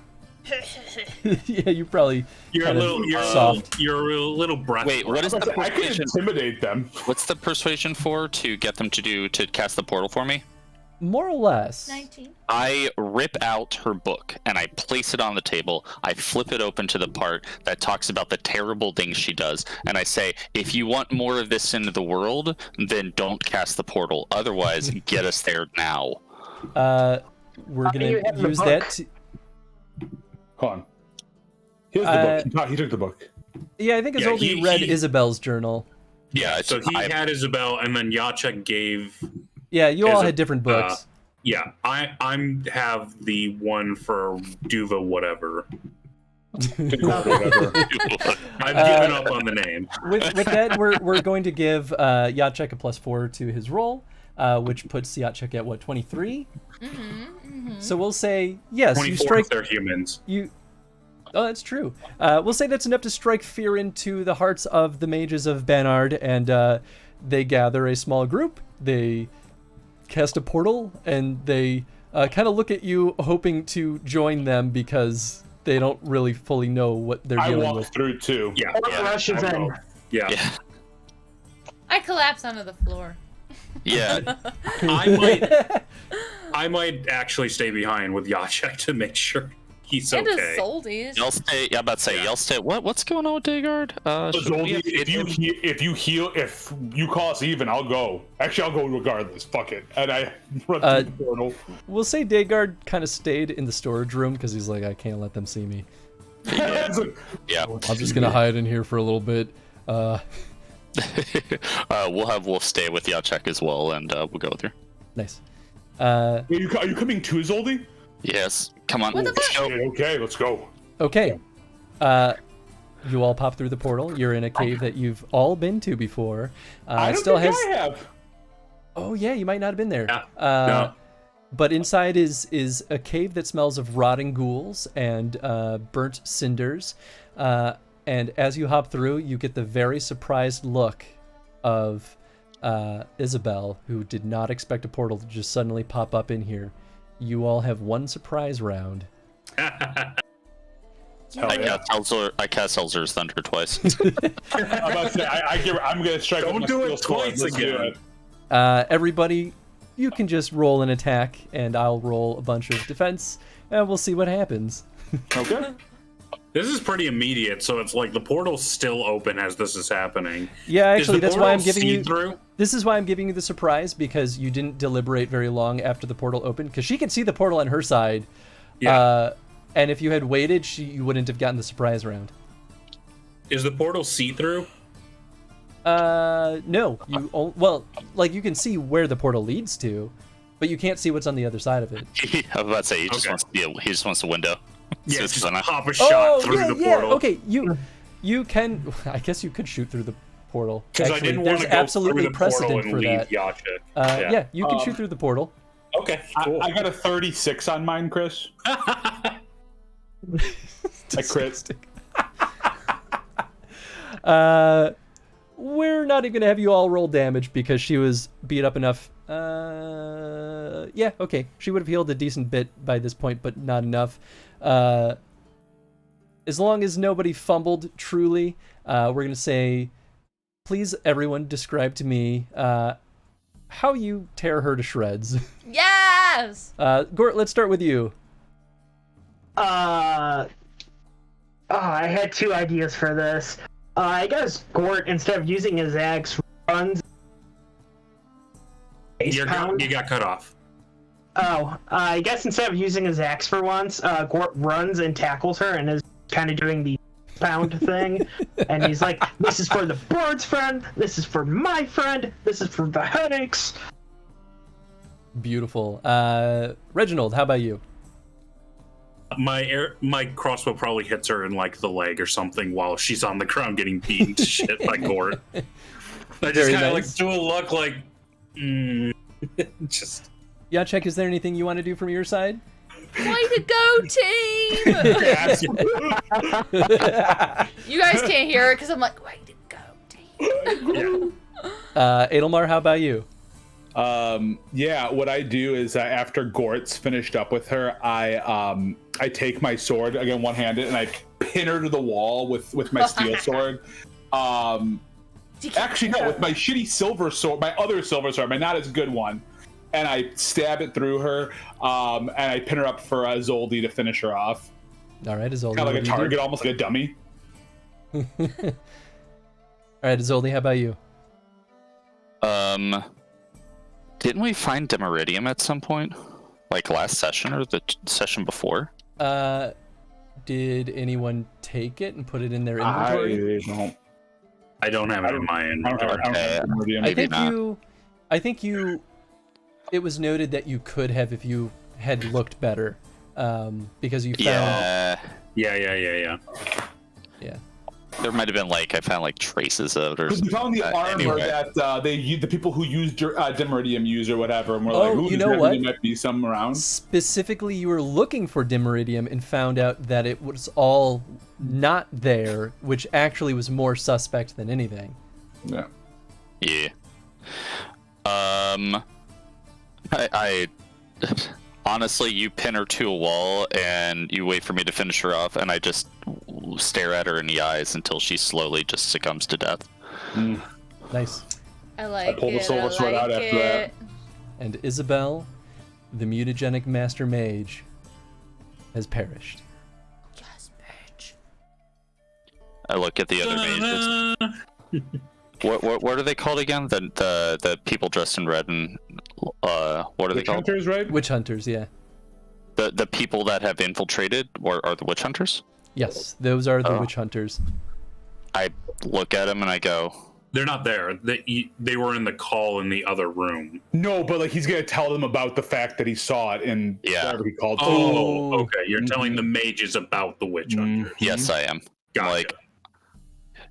S2: Yeah, you probably.
S4: You're a little
S2: soft.
S4: You're a little breath.
S3: Wait, what is the
S1: I can
S3: persuasion?
S1: intimidate them.
S3: What's the persuasion for to get them to cast the portal for me?
S2: More or less.
S5: 19.
S3: I rip out her book and I place it on the table. I flip it open to the part that talks about the terrible things she does, and I say, "If you want more of this into the world, then don't cast the portal. Otherwise, get us there now."
S2: We're gonna use that.
S1: Hold on. Here's the book. He took the book.
S2: Yeah, I think Azoldi read Isabel's journal.
S3: Yeah,
S4: So he had Isabel, and then Jacek gave.
S2: Yeah, you all had different books.
S4: Yeah, I have the one for Duva whatever. I've given up on the name.
S2: With that, we're going to give Jacek a +4 to his roll, which puts Jacek at what, 23? So we'll say yes.
S4: 24
S2: You strike.
S4: if they're humans.
S2: Oh, that's true. We'll say that's enough to strike fear into the hearts of the mages of Banard, and they gather a small group. They cast a portal, and they kind of look at you, hoping to join them because they don't really fully know what they're dealing with.
S1: I walk through too.
S4: Yeah.
S3: Yeah.
S15: I collapse onto the floor.
S3: Yeah.
S4: I might actually stay behind with Jacek to make sure he's
S5: And
S4: okay.
S5: Azoldi.
S3: Y'all stay. Yeah, I'm about to say. Y'all stay. What's going on with Daygard?
S1: Azoldi, if you call us even, I'll go. Actually, I'll go regardless. Fuck it. And I run through the portal.
S2: We'll say Daygard kind of stayed in the storage room because he's like, I can't let them see me.
S3: Yeah.
S2: I'm just gonna hide in here for a little bit.
S3: We'll have Wolf stay with Jacek as well, and we'll go with her.
S2: Nice.
S1: Are you coming too, Azoldi?
S3: Yes. Come on.
S5: What the
S3: Let's go.
S1: Okay, let's go.
S2: Okay. You all pop through the portal. You're in a cave that you've all been to before.
S1: I don't think I have.
S2: Oh yeah, you might not have been there.
S4: Yeah. No.
S2: But inside is a cave that smells of rotting ghouls and burnt cinders. And as you hop through, you get the very surprised look of Isabel, who did not expect a portal to just suddenly pop up in here. You all have one surprise round.
S3: I cast Elzer's Thunder twice.
S1: I'm about to say, I'm gonna strike.
S4: Don't
S1: with
S4: do
S1: my
S4: it
S1: steel sword.
S4: twice
S1: Let's do
S4: again.
S1: it.
S2: Everybody you can just roll an attack, and I'll roll a bunch of defense, and we'll see what happens.
S1: Okay.
S4: This is pretty immediate, so it's like the portal's still open as this is happening.
S2: Yeah, actually, that's why I'm
S4: portal
S2: giving you.
S4: see-through?
S2: This is why I'm giving you the surprise, because you didn't deliberate very long after the portal opened. Because she can see the portal on her side.
S4: Yeah.
S2: And if you had waited, you wouldn't have gotten the surprise round.
S4: Is the portal see-through?
S2: No. Well, like you can see where the portal leads to, but you can't see what's on the other side of it.
S3: I was about to say he just wants he just wants a window.
S4: Yeah,
S3: So
S4: just pop a shot through the portal.
S2: Okay, you can. I guess you could shoot through the portal.
S4: Because I didn't want to go
S2: absolutely
S4: through the
S2: precedent
S4: portal and
S2: for
S4: leave
S2: that.
S4: Yachik.
S2: Yeah, you can shoot through the portal.
S4: Okay, cool.
S1: I got a 36 on mine, Chris. I crit.
S2: We're not even gonna have you all roll damage because she was beat up enough. Yeah, okay. She would have healed a decent bit by this point, but not enough. As long as nobody fumbled truly, we're gonna say, please everyone describe to me how you tear her to shreds.
S5: Yes!
S2: Gort, let's start with you.
S6: I had two ideas for this. I guess Gort, instead of using his axe, runs.
S4: You got cut off.
S6: Oh, I guess instead of using his axe for once, Gort runs and tackles her and is kind of doing the pound thing. And he's like, this is for the bird's friend, this is for my friend, this is for the headaches.
S2: Beautiful. Reginald, how about you?
S4: My crossbow probably hits her in like the leg or something while she's on the ground getting beaten to shit by Gort. I just kind of like do a look like, just.
S2: Yeah, check. Is there anything you want to do from your side?
S5: Way to go, team! You guys can't hear it because I'm like, way to go, team.
S2: Adelmar, how about you?
S1: Yeah, what I do is after Gort's finished up with her, I take my sword, again one-handed, and I pin her to the wall with my steel sword. Actually, no, with my shitty silver sword, my other silver sword, my not as good one, and I stab it through her, and I pin her up for Zoldy to finish her off.
S2: All right, Zoldy.
S1: Kind of like a target, almost like a dummy.
S2: All right, Zoldy, how about you?
S3: Didn't we find Demiridium at some point? Like last session or the session before?
S2: Did anyone take it and put it in their inventory?
S4: I don't have it in my inventory.
S2: I think you. It was noted that you could have if you had looked better, because you found.
S4: Yeah.
S3: There might have been I found traces of it or something.
S1: We found the armor that the people who used Dimeridium use or whatever, and we're like, ooh,
S2: you know what?
S1: There might be some around.
S2: Specifically, you were looking for Dimeridium and found out that it was all not there, which actually was more suspect than anything.
S1: Yeah.
S3: Yeah. I honestly, you pin her to a wall and you wait for me to finish her off, and I just stare at her in the eyes until she slowly just succumbs to death.
S2: Nice.
S5: I like
S1: pull the silver sword out after that.
S2: And Isabel, the mutagenic master mage, has perished.
S5: Yes, bitch.
S3: I look at the other mages. What are they called again? The people dressed in red and what are they called?
S1: Witch hunters, right?
S2: Witch hunters, yeah.
S3: The people that have infiltrated are the witch hunters?
S2: Yes, those are the witch hunters.
S3: I look at them and I go,
S4: they're not there. They were in the call in the other room.
S1: No, but he's gonna tell them about the fact that he saw it in whatever he called.
S4: Oh, okay. You're telling the mages about the witch hunters.
S3: Yes, I am.
S4: Gotcha.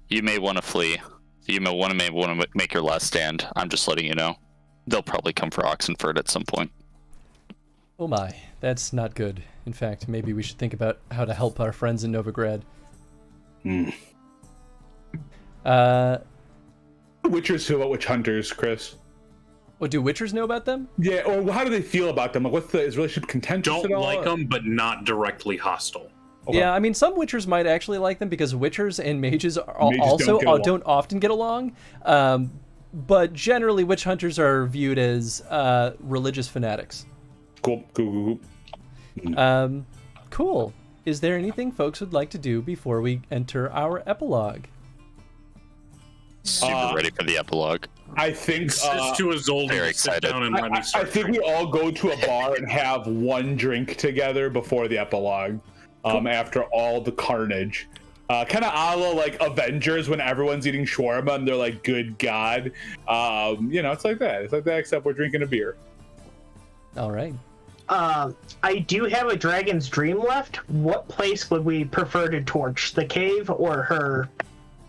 S3: You may want to flee. You may want to make your last stand. I'm just letting you know. They'll probably come for Oxenford at some point.
S2: Oh my, that's not good. In fact, maybe we should think about how to help our friends in Novigrad.
S1: Witchers feel about witch hunters, Chris?
S2: What do witchers know about them?
S1: Yeah, or how do they feel about them? Like, what's is relationship contentious
S4: Don't
S1: at all?
S4: like them, but not directly hostile.
S1: Okay.
S2: Yeah, I mean, some witchers might actually like them because witchers and mages
S1: Mages
S2: also
S1: don't
S2: don't often get along. but generally, witch hunters are viewed as religious fanatics.
S1: Cool.
S2: Cool. Is there anything folks would like to do before we enter our epilogue?
S3: Super ready for the epilogue.
S1: I think
S4: It's too Azoldi
S3: very
S4: to sit
S3: excited.
S4: down and let me
S1: I
S4: start
S1: think we all go to a bar and have one drink together before the epilogue. After all the carnage. Kind of a la like Avengers when everyone's eating shawarma and they're like, good God. It's like that. It's like that, except we're drinking a beer.
S2: All right.
S6: I do have a dragon's dream left. What place would we prefer to torch? The cave or her?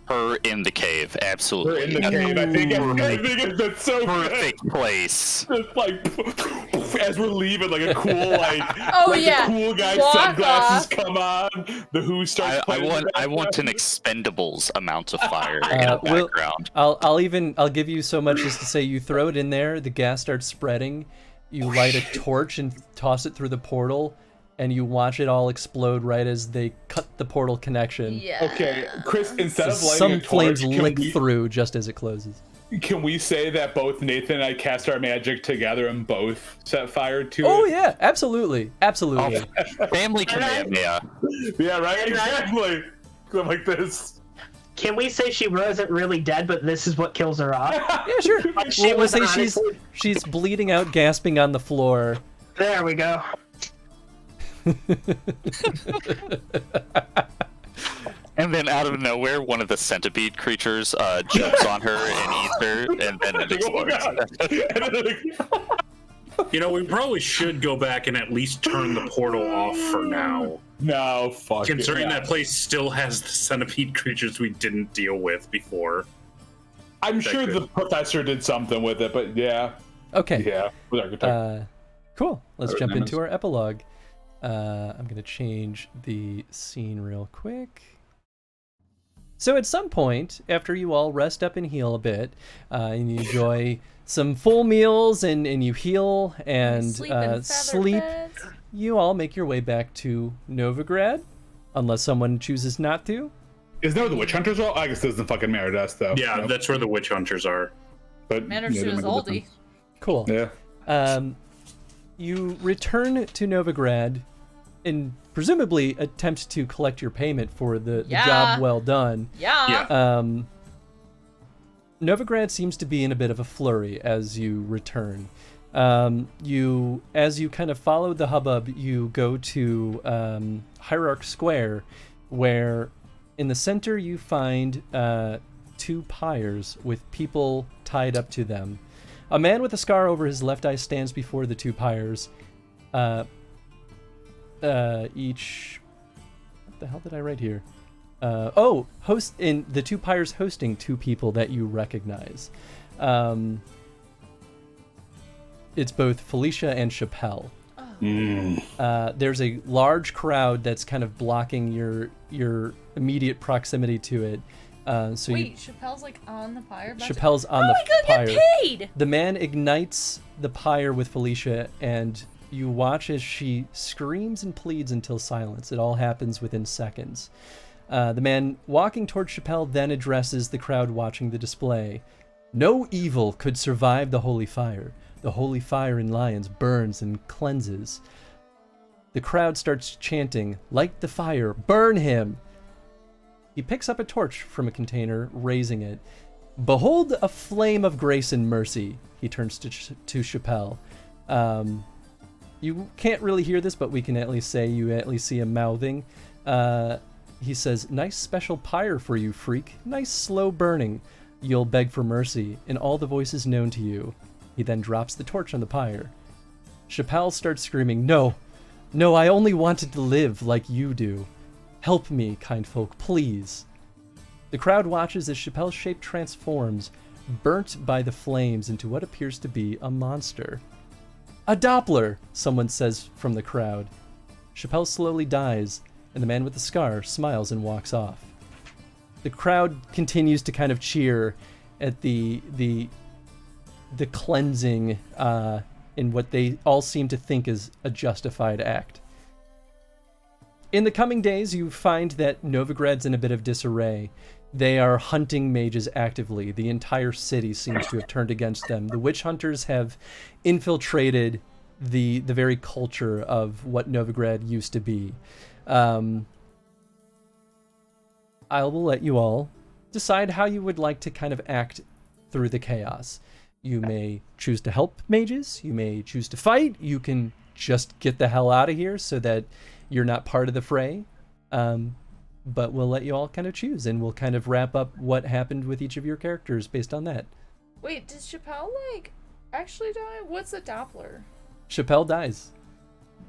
S3: Her in the cave, absolutely.
S1: Her in the cave. I think that's so
S3: perfect place.
S1: It's like as we're leaving, like a cool
S15: yeah.
S1: the cool guy
S15: Walk
S1: sunglasses
S15: off.
S1: come on. The Who starts
S3: I
S1: playing.
S3: want an Expendables amount of fire in the background.
S2: I'll give you so much as to say you throw it in there, the gas starts spreading, you light a torch and toss it through the portal, and you watch it all explode right as they cut the portal connection.
S5: Yeah.
S1: Okay, Chris, instead of lighting
S2: Some
S1: a torch,
S2: flames lick through just as it closes.
S1: Can we say that both Nathan and I cast our magic together and both set fire to it?
S2: Oh yeah, absolutely. Absolutely.
S3: Family Kamehameha.
S1: Yeah, right? Exactly. I'm like this.
S6: Can we say she wasn't really dead, but this is what kills her off?
S2: Yeah, sure.
S6: She
S2: We'll
S6: was
S2: say
S6: honestly-
S2: she's bleeding out, gasping on the floor.
S6: There we go.
S3: And then out of nowhere, one of the centipede creatures jumps on her and eats her, and then it explodes.
S4: We probably should go back and at least turn the portal off for now.
S1: No, fuck
S4: Considering
S1: it.
S4: that place still has the centipede creatures we didn't deal with before.
S1: I'm sure the professor did something with it, but yeah.
S2: Okay.
S1: Yeah, with architect.
S2: Cool. Let's
S1: Or
S2: jump
S1: Nemesis.
S2: into our epilogue. I'm going to change the scene real quick. So at some point, after you all rest up and heal a bit, and you enjoy some full meals and you heal and sleep, you all make your way back to Novigrad, unless someone chooses not to.
S1: Isn't that where the witch hunters are? I guess it doesn't fucking matter to us, though.
S4: Yeah,
S1: Nope.
S4: that's where the witch hunters are.
S1: But
S5: Matters to
S1: they make a
S5: Azoldi.
S1: difference.
S2: Cool.
S1: Yeah.
S2: You return to Novigrad and presumably attempt to collect your payment for the job well done.
S5: Yeah.
S2: Novigrad seems to be in a bit of a flurry as you return. As you kind of follow the hubbub, you go to Hierarch Square, where in the center you find two pyres with people tied up to them. A man with a scar over his left eye stands before the two pyres. Each... What the hell did I write here? The two pyres hosting two people that you recognize. It's both Felicia and Chappelle. There's a large crowd that's kind of blocking your immediate proximity to it.
S15: Wait, Chappelle's like on the pyre?
S2: Chappelle's on the pyre.
S15: Get paid!
S2: The man ignites the pyre with Felicia, and you watch as she screams and pleads until silence. It all happens within seconds. The man walking towards Chappelle then addresses the crowd watching the display. No evil could survive the holy fire. The holy fire in Lions burns and cleanses. The crowd starts chanting, "Light the fire, burn him!" He picks up a torch from a container, raising it. "Behold a flame of grace and mercy," he turns to Chappelle. You can't really hear this, but we can at least say you at least see him mouthing. He says, "Nice special pyre for you, freak. Nice slow burning. You'll beg for mercy in all the voices known to you." He then drops the torch on the pyre. Chappelle starts screaming, No, I only wanted to live like you do. Help me, kind folk, please." The crowd watches as Chappelle's shape transforms, burnt by the flames into what appears to be a monster. "A Doppler," someone says from the crowd. Chappelle slowly dies, and the man with the scar smiles and walks off. The crowd continues to kind of cheer at the cleansing in what they all seem to think is a justified act. In the coming days, you find that Novigrad's in a bit of disarray. They are hunting mages actively. The entire city seems to have turned against them. The witch hunters have infiltrated the very culture of what Novigrad used to be. I will let you all decide how you would like to kind of act through the chaos. You may choose to help mages. You may choose to fight. You can just get the hell out of here so that you're not part of the fray. But we'll let you all kind of choose, and we'll kind of wrap up what happened with each of your characters based on that.
S15: Wait, did Chappelle, like, actually die? What's a Doppler?
S2: Chappelle dies.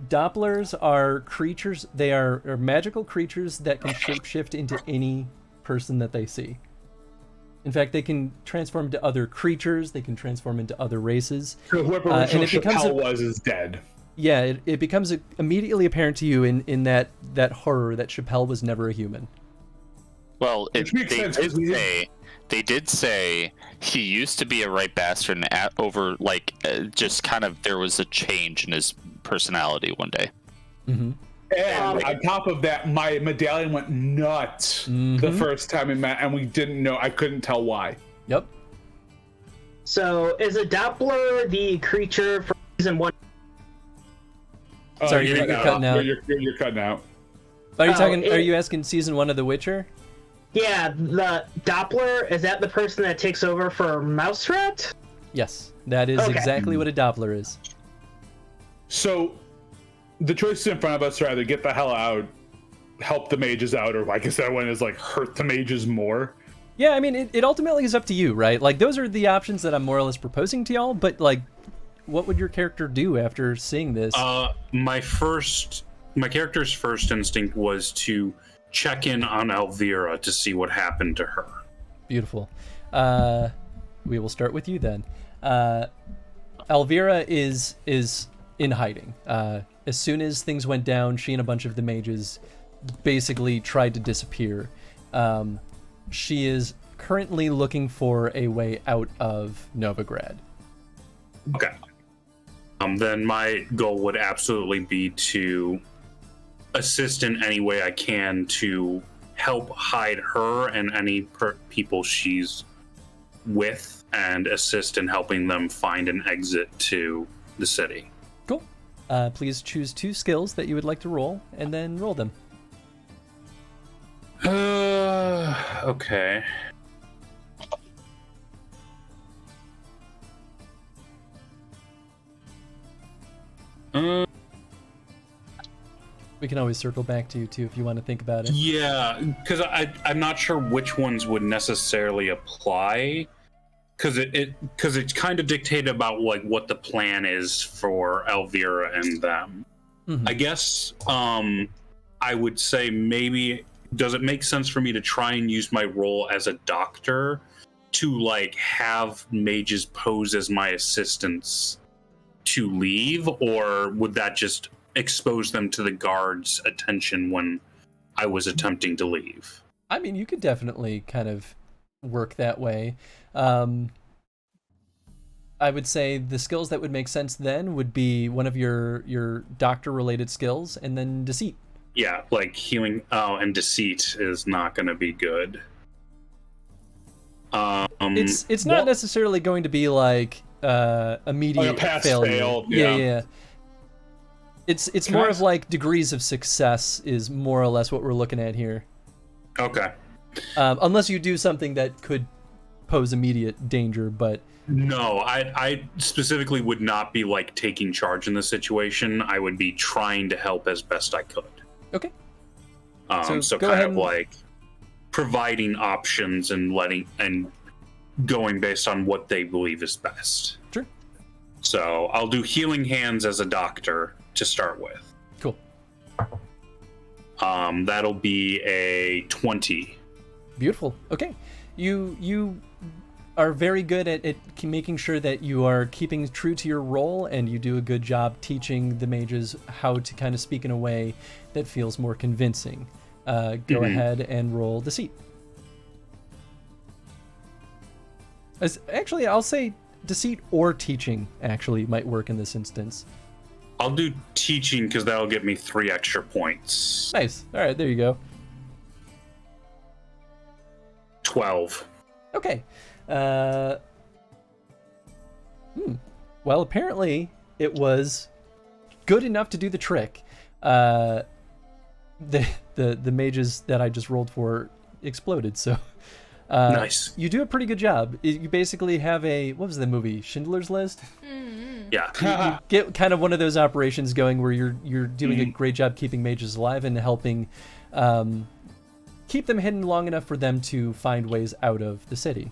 S2: Dopplers are creatures. They are magical creatures that can shapeshift into any person that they see. In fact, they can transform into other creatures. They can transform into other races.
S1: So whoever original Chappelle was is dead.
S2: Yeah, it becomes immediately apparent to you in that horror that Chappelle was never a human.
S3: Well, they did say he used to be a right bastard, and just kind of there was a change in his personality one day.
S2: Mm-hmm.
S1: And on top of that, my medallion went nuts the first time we met, and we didn't know. I couldn't tell why.
S2: Yep.
S6: So, is a Doppler the creature from season 1?
S2: Sorry, you're cutting out.
S1: You're cutting out.
S2: Are you talking? Are you asking season 1 of The Witcher?
S6: Yeah, the Doppler, is that the person that takes over for Mouse Rat?
S2: Yes, that is exactly what a Doppler is.
S1: So, the choices in front of us are either get the hell out, help the mages out, or like I said, one is like hurt the mages more.
S2: Yeah, I mean, it ultimately is up to you, right? Like, those are the options that I'm more or less proposing to y'all, but like, what would your character do after seeing this?
S4: My character's first instinct was to check in on Elvira to see what happened to her.
S2: Beautiful. We will start with you then. Elvira is in hiding. As soon as things went down, she and a bunch of the mages basically tried to disappear. She is currently looking for a way out of Novigrad.
S4: Okay. Then my goal would absolutely be to assist in any way I can to help hide her and any people she's with, and assist in helping them find an exit to the city.
S2: Cool. Please choose 2 skills that you would like to roll, and then roll them.
S4: Okay.
S2: We can always circle back to you too if you want to think about it.
S4: Yeah, because I'm not sure which ones would necessarily apply, because it's kind of dictated about like what the plan is for Elvira and them.
S2: Mm-hmm.
S4: I guess I would say maybe, does it make sense for me to try and use my role as a doctor to like have mages pose as my assistants to leave, or would that just expose them to the guards' attention when I was attempting to leave?
S2: I mean, you could definitely kind of work that way. I would say the skills that would make sense then would be one of your doctor-related skills, and then deceit.
S4: Yeah, like healing. Oh, and deceit is not going to be good.
S2: It's not necessarily going to be like immediate
S1: like a pass
S2: failure.
S1: fail.
S2: Yeah. It's more of like degrees of success is more or less what we're looking at here.
S4: Okay.
S2: Unless you do something that could pose immediate danger, but
S4: no, I specifically would not be like taking charge in the situation. I would be trying to help as best I could.
S2: Okay.
S4: So
S2: go
S4: kind
S2: ahead
S4: of like providing options and going based on what they believe is best.
S2: Sure.
S4: So I'll do healing hands as a doctor to start with.
S2: Cool.
S4: That'll be a 20.
S2: Beautiful. Okay. You are very good at making sure that you are keeping true to your role, and you do a good job teaching the mages how to kind of speak in a way that feels more convincing. Go ahead and roll deceit. Actually, I'll say deceit or teaching actually might work in this instance.
S4: I'll do teaching because that'll get me 3 extra points.
S2: Nice. All right, there you go.
S4: 12.
S2: Okay. Well, apparently it was good enough to do the trick. The mages that I just rolled for exploded, so
S4: Nice.
S2: You do a pretty good job. You basically have what was the movie? Schindler's List?
S4: Yeah.
S2: You get kind of one of those operations going where you're doing a great job keeping mages alive and helping keep them hidden long enough for them to find ways out of the city.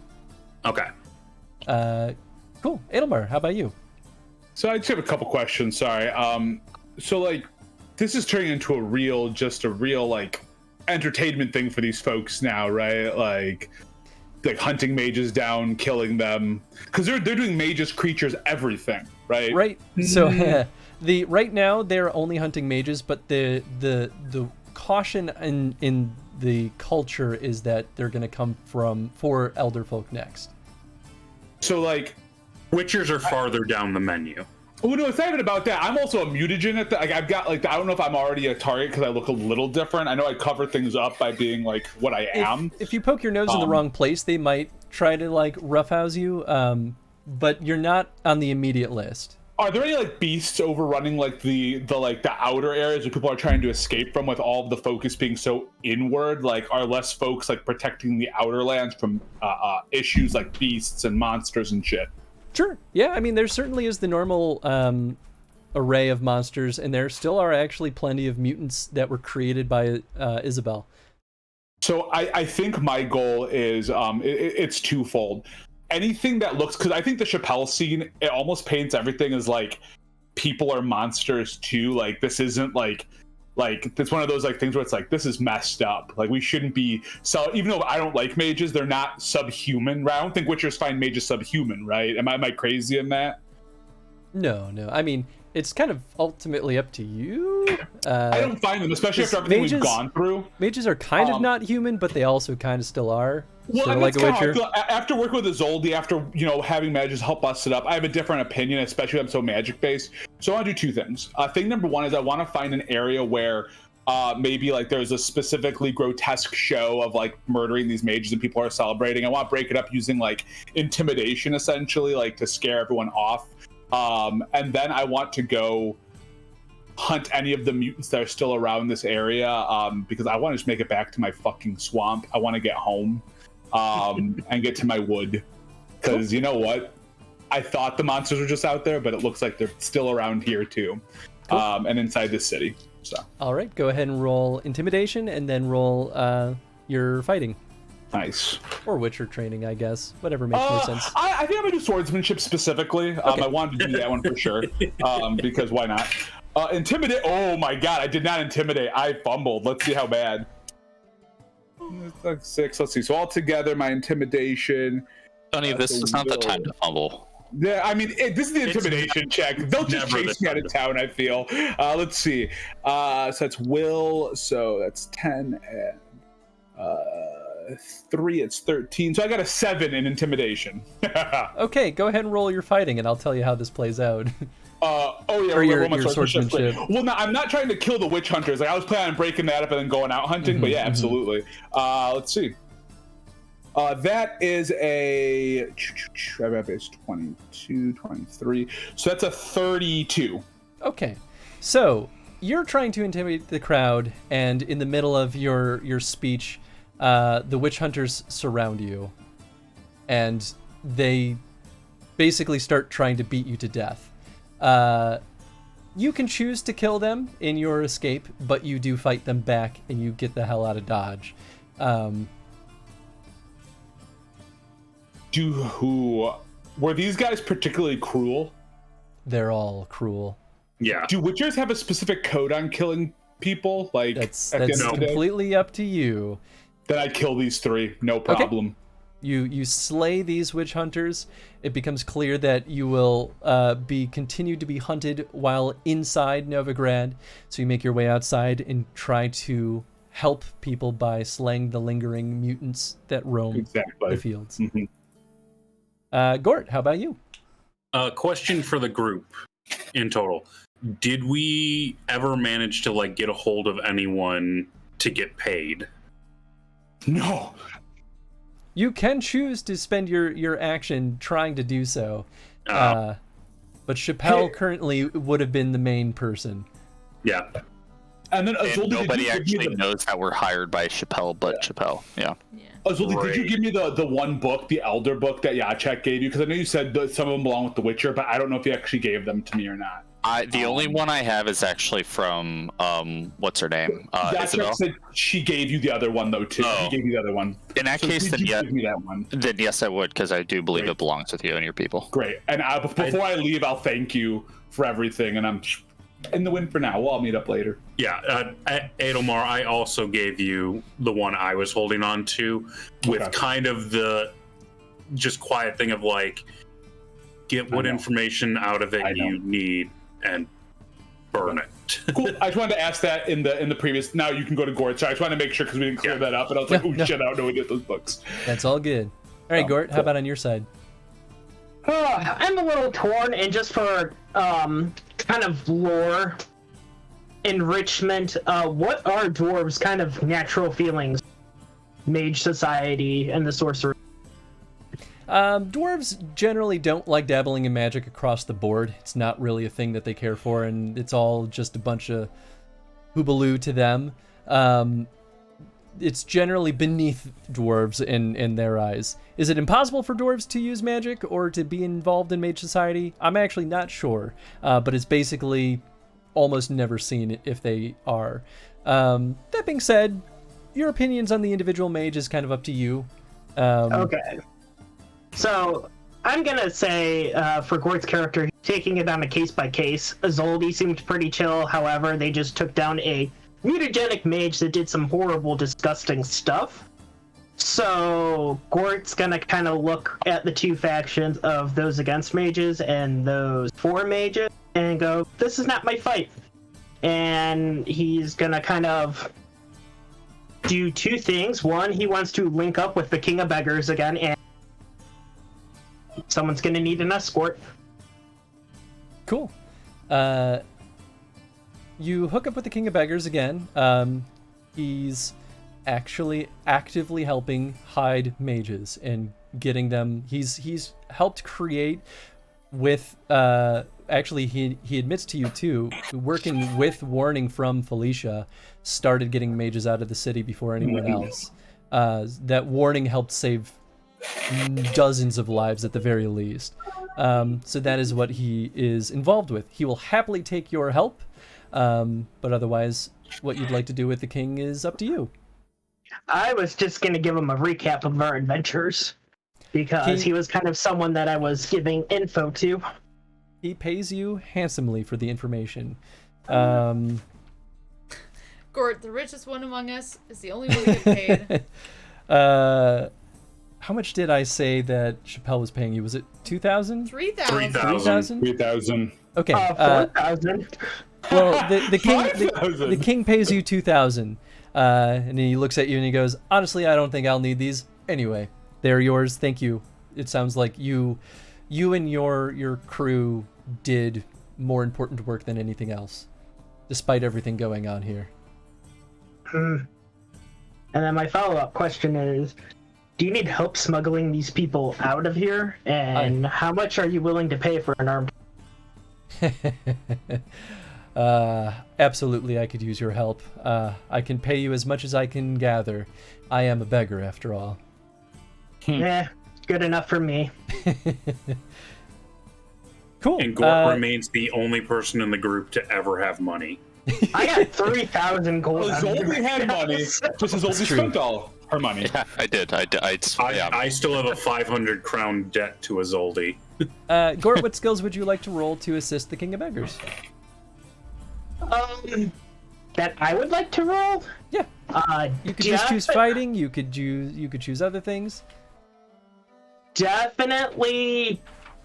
S4: Okay.
S2: Cool. Edelmar, how about you?
S1: So I just have a couple questions. Sorry. So like, this is turning into a real like entertainment thing for these folks now, right? Like hunting mages down, killing them, because they're doing mages, creatures, everything, right?
S2: Right. So right now they're only hunting mages, but the caution in the culture is that they're going to come for elder folk next.
S1: So like,
S4: Witchers are farther down the menu.
S1: Oh no, it's not even about that. I'm also a mutagen at like I've got like I don't know if I'm already a target because I look a little different. I know I cover things up by being like what I am.
S2: If you poke your nose in the wrong place, they might try to like roughhouse you. But you're not on the immediate list.
S1: Are there any like beasts overrunning like the outer areas where people are trying to escape from, with all of the focus being so inward? Like, are less folks like protecting the outer lands from issues like beasts and monsters and shit?
S2: Sure. Yeah, I mean, there certainly is the normal array of monsters, and there still are actually plenty of mutants that were created by Isabel.
S1: So I think my goal is it's twofold. Anything that looks, because I think the Chappelle scene, it almost paints everything as like people are monsters too. Like this isn't like it's one of those like things where it's like this is messed up. Like we shouldn't be. So even though I don't like mages, they're not subhuman. Right? I don't think Witchers find mages subhuman. Right? Am I crazy in that?
S2: No. I mean, it's kind of ultimately up to you.
S1: I don't find them, especially after everything we've gone through.
S2: Mages are kind of not human, but they also kind of still are.
S1: Well,
S2: sort of like a Witcher.
S1: After working with Isolde, after having mages help bust it up, I have a different opinion, especially if I'm so magic based. So I want to do two things. Thing number one is I want to find an area where maybe like there's a specifically grotesque show of like murdering these mages and people are celebrating. I want to break it up using like intimidation, essentially, like to scare everyone off. And then I want to go hunt any of the mutants that are still around this area, because I want to just make it back to my fucking swamp. I want to get home and get to my wood, because you know what? I thought the monsters were just out there, but it looks like they're still around here too, and inside this city. So
S2: all right, go ahead and roll intimidation, and then roll your fighting.
S1: Nice.
S2: Or Witcher training, I guess. Whatever makes more sense.
S1: I think I'm gonna do swordsmanship specifically.
S2: Okay.
S1: I wanted to do that one for sure, because why not? Intimidate. Oh my god, I did not intimidate. I fumbled. Let's see how bad. 6. Let's see. So all together, my intimidation.
S3: Tony, this is not the time to fumble.
S1: Yeah, I mean, this is the intimidation check. They'll just chase me out of town, I feel. Let's see. So that's will. So that's 10 and 3. It's 13. So I got a 7 in intimidation.
S2: Okay, go ahead and roll your fighting, and I'll tell you how this plays out. Or your swordsmanship.
S1: Well, no, I'm not trying to kill the witch hunters. Like I was planning on breaking that up and then going out hunting. But yeah, absolutely. Let's see. That is a 22, 23. So that's a 32.
S2: Okay, so you're trying to intimidate the crowd, and in the middle of your speech, the witch hunters surround you, and they basically start trying to beat you to death. You can choose to kill them in your escape, but you do fight them back, and you get the hell out of Dodge.
S1: Were these guys particularly cruel?
S2: They're all cruel.
S4: Yeah.
S1: Do Witchers have a specific code on killing people? Like
S2: that's completely up to you.
S1: Then I kill these 3, no problem.
S2: Okay. You slay these witch hunters. It becomes clear that you will be continued to be hunted while inside Novigrad. So you make your way outside and try to help people by slaying the lingering mutants that roam the fields. Gort, how about you?
S4: Question for the group in total. Did we ever manage to like get a hold of anyone to get paid?
S1: No.
S2: You can choose to spend your action trying to do so. But Chappelle currently would have been the main person.
S4: Yeah.
S1: And then
S3: And nobody actually knows that we're hired by Chappelle but Chappelle. Yeah.
S1: Azuli, did you give me the one book, the Elder book that Yachek gave you? Because I know you said that some of them belong with The Witcher, but I don't know if you actually gave them to me or not.
S3: The only one I have is actually from what's her name? Isabel.
S1: Yachek said she gave you the other one though too.
S3: Oh.
S1: She gave you the other one.
S3: In that case, then
S1: give me that one.
S3: Then yes, I would, because I do believe it belongs with you and your people.
S1: Great. And before I leave, I'll thank you for everything. And I'm in the win for now. We'll all meet up later.
S4: Yeah, Adelmar, I also gave you the one I was holding on to with kind of the just quiet thing of like, get what information out of it you need and burn it.
S1: Cool. I just wanted to ask that in the previous. Now you can go to Gort. So I just wanted to make sure because we didn't clear that up. And I was like, shit, I don't know who did those books.
S2: That's all good. All right, Gort, how about on your side?
S6: I'm a little torn, and just for kind of lore enrichment, what are dwarves' kind of natural feelings? Mage society and the sorcerer.
S2: Dwarves generally don't like dabbling in magic across the board. It's not really a thing that they care for, and it's all just a bunch of hoobaloo to them. It's generally beneath dwarves in their eyes. Is it impossible for dwarves to use magic or to be involved in mage society? I'm actually not sure, but it's basically almost never seen if they are. That being said, your opinions on the individual mage is kind of up to you.
S6: Okay. So, I'm gonna say, for Gort's character, taking it on a case-by-case, Azoldi seemed pretty chill, however, they just took down a mutagenic mage that did some horrible, disgusting stuff. So, Gort's gonna kind of look at the two factions of those against mages and those for mages and go, this is not my fight. And he's gonna kind of do two things. One, he wants to link up with the King of Beggars again, and someone's gonna need an escort.
S2: Cool. You hook up with the King of Beggars again. He's actually actively helping hide mages and getting them. He's helped create with. Actually, he admits to you too. Working with warning from Felicia, started getting mages out of the city before anyone else. That warning helped save dozens of lives at the very least. So that is what he is involved with. He will happily take your help, but otherwise, what you'd like to do with the king is up to you.
S6: I was just going to give him a recap of our adventures, because he was kind of someone that I was giving info to.
S2: He pays you handsomely for the information.
S15: Gort, the richest one among us, is the only one who get paid.
S2: How much did I say that Chappelle was paying you? Was it 2,000?
S15: 3,000.
S1: 3,000.
S2: Okay.
S6: 4,000.
S2: Well, the king pays you 2,000, and then he looks at you and he goes, "Honestly, I don't think I'll need these. Anyway, they're yours. Thank you. It sounds like you and your crew did more important work than anything else, despite everything going on here."
S6: And then my follow-up question is, do you need help smuggling these people out of here? And how much are you willing to pay for an armed?
S2: Absolutely, I could use your help. I can pay you as much as I can gather. I am a beggar, after all.
S6: Yeah, good enough for me.
S2: Cool.
S4: And Gort remains the only person in the group to ever have money.
S6: I got 3,000 gold.
S1: Azoldi had money, just as Azoldi spent all her money.
S3: Yeah, I did.
S4: I still have a 500 crown debt to Azoldi.
S2: Gort, what skills would you like to roll to assist the King of Beggars?
S6: That I would like to roll?
S2: Yeah. You could just choose fighting. You could choose other things.
S6: Definitely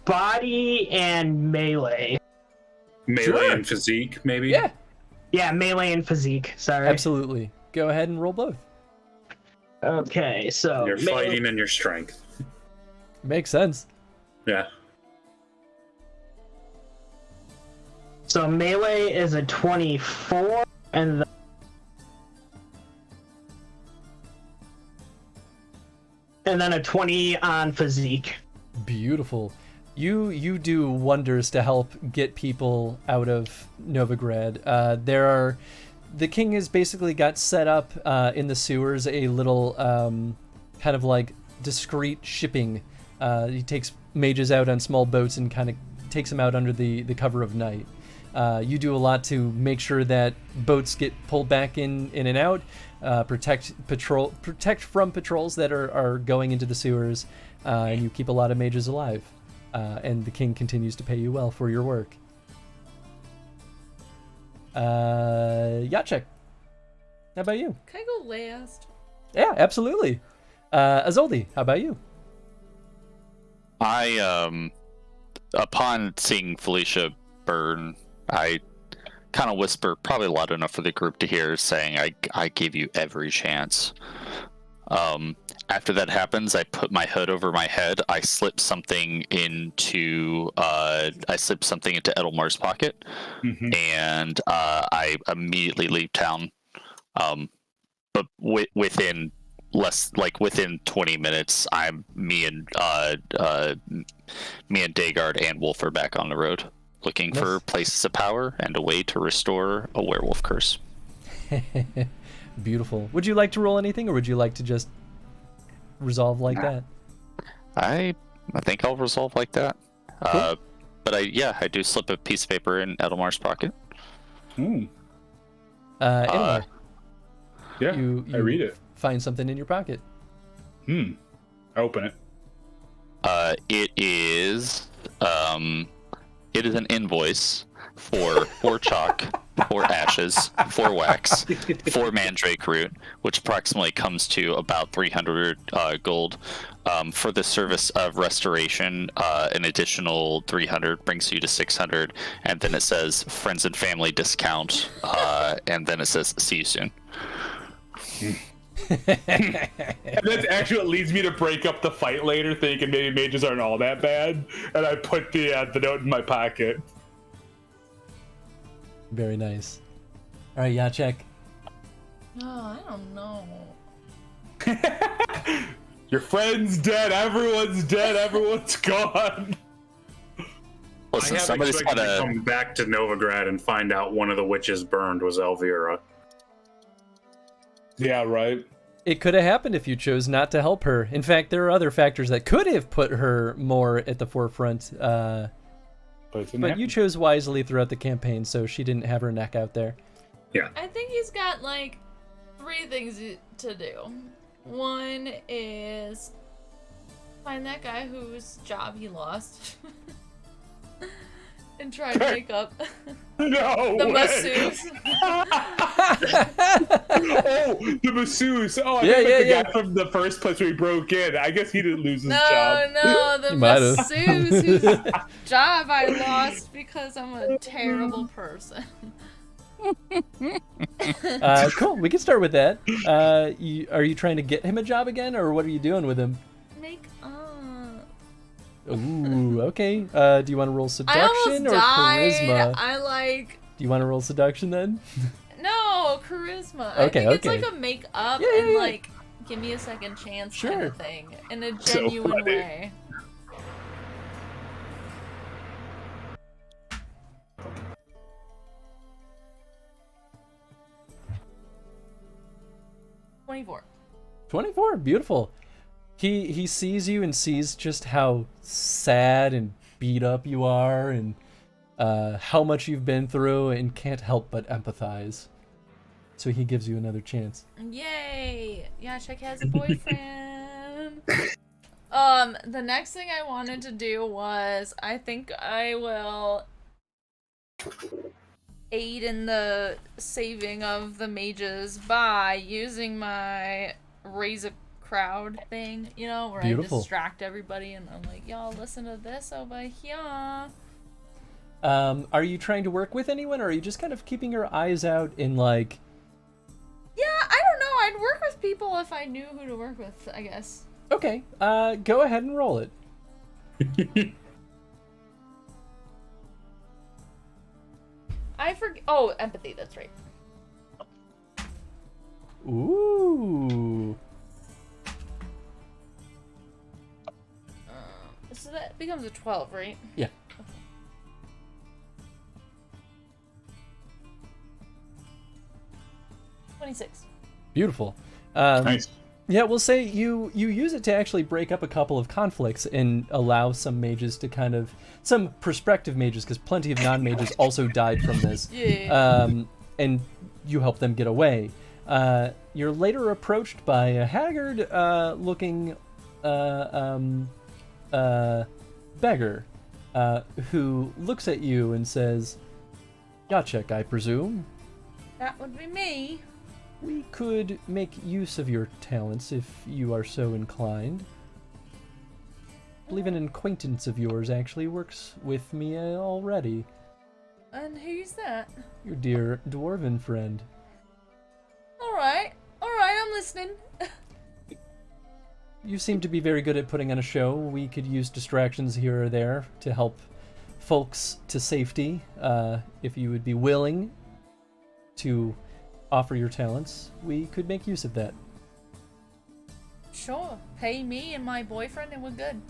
S6: body and melee.
S4: Melee and physique, maybe?
S2: Yeah.
S6: Yeah, melee and physique. Sorry.
S2: Absolutely. Go ahead and roll both.
S6: Okay, so
S4: Your fighting and your strength.
S2: Makes sense.
S4: Yeah.
S6: So melee is a 24, and and then a 20 on physique.
S2: Beautiful. You do wonders to help get people out of Novigrad. The king has basically got set up in the sewers a little kind of like discreet shipping. He takes mages out on small boats and kind of takes them out under the cover of night. You do a lot to make sure that boats get pulled back in and out, protect from patrols that are going into the sewers, and you keep a lot of mages alive. And the king continues to pay you well for your work. Jacek, how about you?
S15: Can I go last?
S2: Yeah, absolutely. Azoldi, how about you?
S3: I upon seeing Felicia burn, I kind of whisper, probably loud enough for the group to hear, saying, I give you every chance. After that happens, I put my hood over my head. I slip something into Edelmar's pocket, and I immediately leave town. But within 20 minutes, me and Daygard and Wolf are back on the road, looking for places of power and a way to restore a werewolf curse.
S2: Beautiful. Would you like to roll anything, or would you like to just resolve like that?
S3: I think I'll resolve like that.
S2: Cool.
S3: But I do slip a piece of paper in Edelmar's pocket.
S2: Edelmar,
S1: Yeah,
S2: you
S1: I read it.
S2: Find something in your pocket.
S1: I open it.
S3: It is an invoice for 4 chalk, 4 ashes, 4 wax, 4 mandrake root, which approximately comes to about 300 gold. For the service of restoration, an additional 300 brings you to 600, and then it says friends and family discount, and then it says see you soon.
S1: And that's actually what leads me to break up the fight later, thinking maybe mages aren't all that bad, and I put the note in my pocket.
S2: Very nice. All right, Jacek.
S15: Oh, I don't know.
S1: Your friend's dead. Everyone's dead. Everyone's gone.
S3: Listen,
S4: I have
S3: somebody's
S4: expected
S3: gotta
S4: to come back to Novigrad and find out one of the witches burned was Elvira.
S1: Yeah, right.
S2: It could have happened if you chose not to help her. In fact, there are other factors that could have put her more at the forefront. But you chose wisely throughout the campaign, so she didn't have her neck out there.
S1: Yeah.
S15: I think he's got like 3 things to do. One is find that guy whose job he lost and try to make up the masseuse.
S1: Oh, the masseuse. Oh, I
S2: Yeah,
S1: think the
S2: yeah.
S1: guy from the first place where he broke in. I guess he didn't lose his job.
S15: No, the
S2: You might have.
S15: masseuse whose job I lost because I'm a terrible person.
S2: Cool. We can start with that. Are you trying to get him a job again, or what are you doing with him?
S15: Make up.
S2: Ooh, okay. Do you want to roll
S15: I
S2: seduction
S15: almost
S2: or
S15: died.
S2: charisma? Do you want to roll seduction then?
S15: No, charisma.
S2: Okay,
S15: I think it's
S2: okay.
S15: like a make up
S2: Yeah,
S15: and
S2: yeah.
S15: like give me a second chance kind
S2: Sure.
S15: of thing in a
S1: So
S15: genuine
S1: funny.
S15: way. $24.
S2: 24. Beautiful. He sees you and sees just how sad and beat up you are, and how much you've been through, and can't help but empathize. So he gives you another chance.
S15: Yay! Jacek has a boyfriend. The next thing I wanted to do was I think I will aid in the saving of the mages by using my raise a crowd thing, you know, where
S2: Beautiful.
S15: I distract everybody and I'm like, y'all listen to this over here.
S2: Are you trying to work with anyone, or are you just kind of keeping your eyes out in like...
S15: Yeah, I don't know. I'd work with people if I knew who to work with, I guess.
S2: Okay, go ahead and roll it.
S15: I forget. Oh, empathy, that's right.
S2: Ooh.
S15: That becomes a 12, right?
S2: Yeah.
S15: 26.
S2: Beautiful.
S1: Nice.
S2: Yeah, we'll say you use it to actually break up a couple of conflicts and allow some mages to kind of, some prospective mages, because plenty of non-mages also died from this.
S15: Yeah.
S2: And you help them get away. You're later approached by a haggard looking beggar who looks at you and says, "Yachek, I presume?
S15: That would be me.
S2: We could make use of your talents if you are so inclined. I believe an acquaintance of yours actually works with me already.
S15: And who's that?
S2: Your dear dwarven friend."
S15: Alright, I'm listening.
S2: You seem to be very good at putting on a show. We could use distractions here or there to help folks to safety. If you would be willing to offer your talents, we could make use of that.
S15: Sure, pay me and my boyfriend and we're good.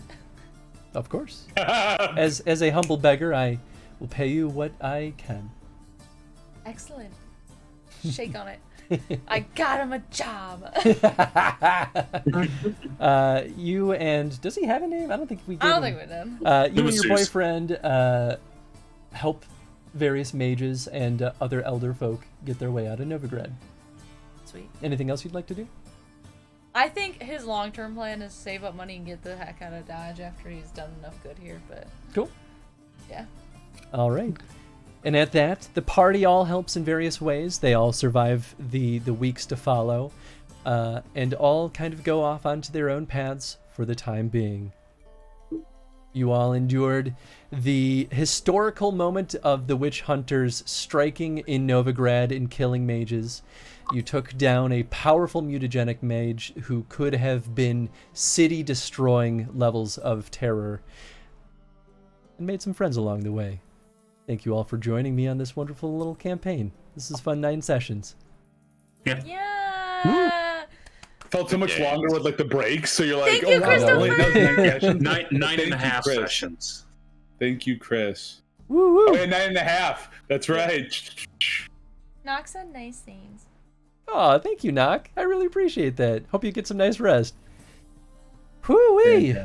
S2: Of course. As a humble beggar, I will pay you what I can.
S15: Excellent. Shake on it. I got him a job.
S2: You and, does he have a name? I don't think we did.
S15: I don't think we did.
S2: You and your boyfriend help various mages and other elder folk get their way out of Novigrad.
S15: Sweet.
S2: Anything else you'd like to do?
S15: I think his long-term plan is save up money and get the heck out of Dodge after he's done enough good here, but...
S2: Cool.
S15: Yeah.
S2: All right. And at that, the party all helps in various ways. They all survive the weeks to follow, and all kind of go off onto their own paths for the time being. You all endured the historical moment of the witch hunters striking in Novigrad and killing mages. You took down a powerful mutagenic mage who could have been city-destroying levels of terror, and made some friends along the way. Thank you all for joining me on this wonderful little campaign. This is fun 9 sessions.
S15: Yeah.
S1: Felt so much longer with like the breaks, so you're like,
S15: Thank you, Christopher.
S4: Nine and a half sessions.
S1: Thank you, Chris.
S2: Woo woo.
S1: Oh, yeah, 9.5. That's right.
S15: Knock said nice things.
S2: Oh, thank you, Knock. I really appreciate that. Hope you get some nice rest. Whoo-wee.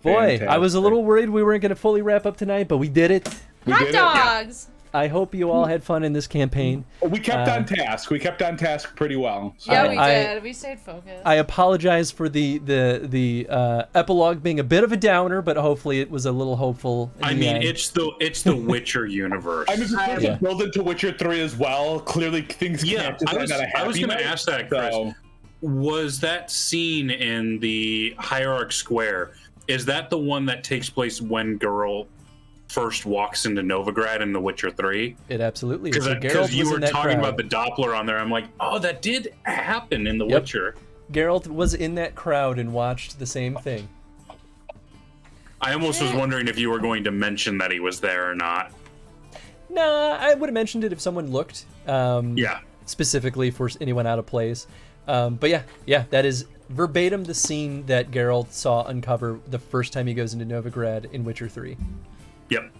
S2: Boy, I was a little worried we weren't going to fully wrap up tonight, but we did it.
S15: Hot dogs!
S2: I hope you all had fun in this campaign.
S1: We kept on task. We kept on task pretty well. So.
S15: Yeah, we did. We stayed focused.
S2: I apologize for the epilogue being a bit of a downer, but hopefully it was a little hopeful.
S4: I mean, it's the Witcher universe.
S1: I mean, it's built into Witcher 3 as well. Clearly, things can't just end on a happy
S4: I was going
S1: note,
S4: to ask that, Chris.
S1: so-
S4: Was that scene in the Hierarch Square, is that the one that takes place when Geralt first walks into Novigrad in The Witcher 3?
S2: It absolutely is.
S4: Because you were talking about the Doppler on there. I'm like, oh, that did happen in The Witcher.
S2: Geralt was in that crowd and watched the same thing.
S4: I almost was wondering if you were going to mention that he was there or not.
S2: Nah, I would have mentioned it if someone looked.
S4: Yeah.
S2: Specifically for anyone out of place. But yeah, that is verbatim the scene that Geralt saw uncover the first time he goes into Novigrad in Witcher 3.
S4: Yep.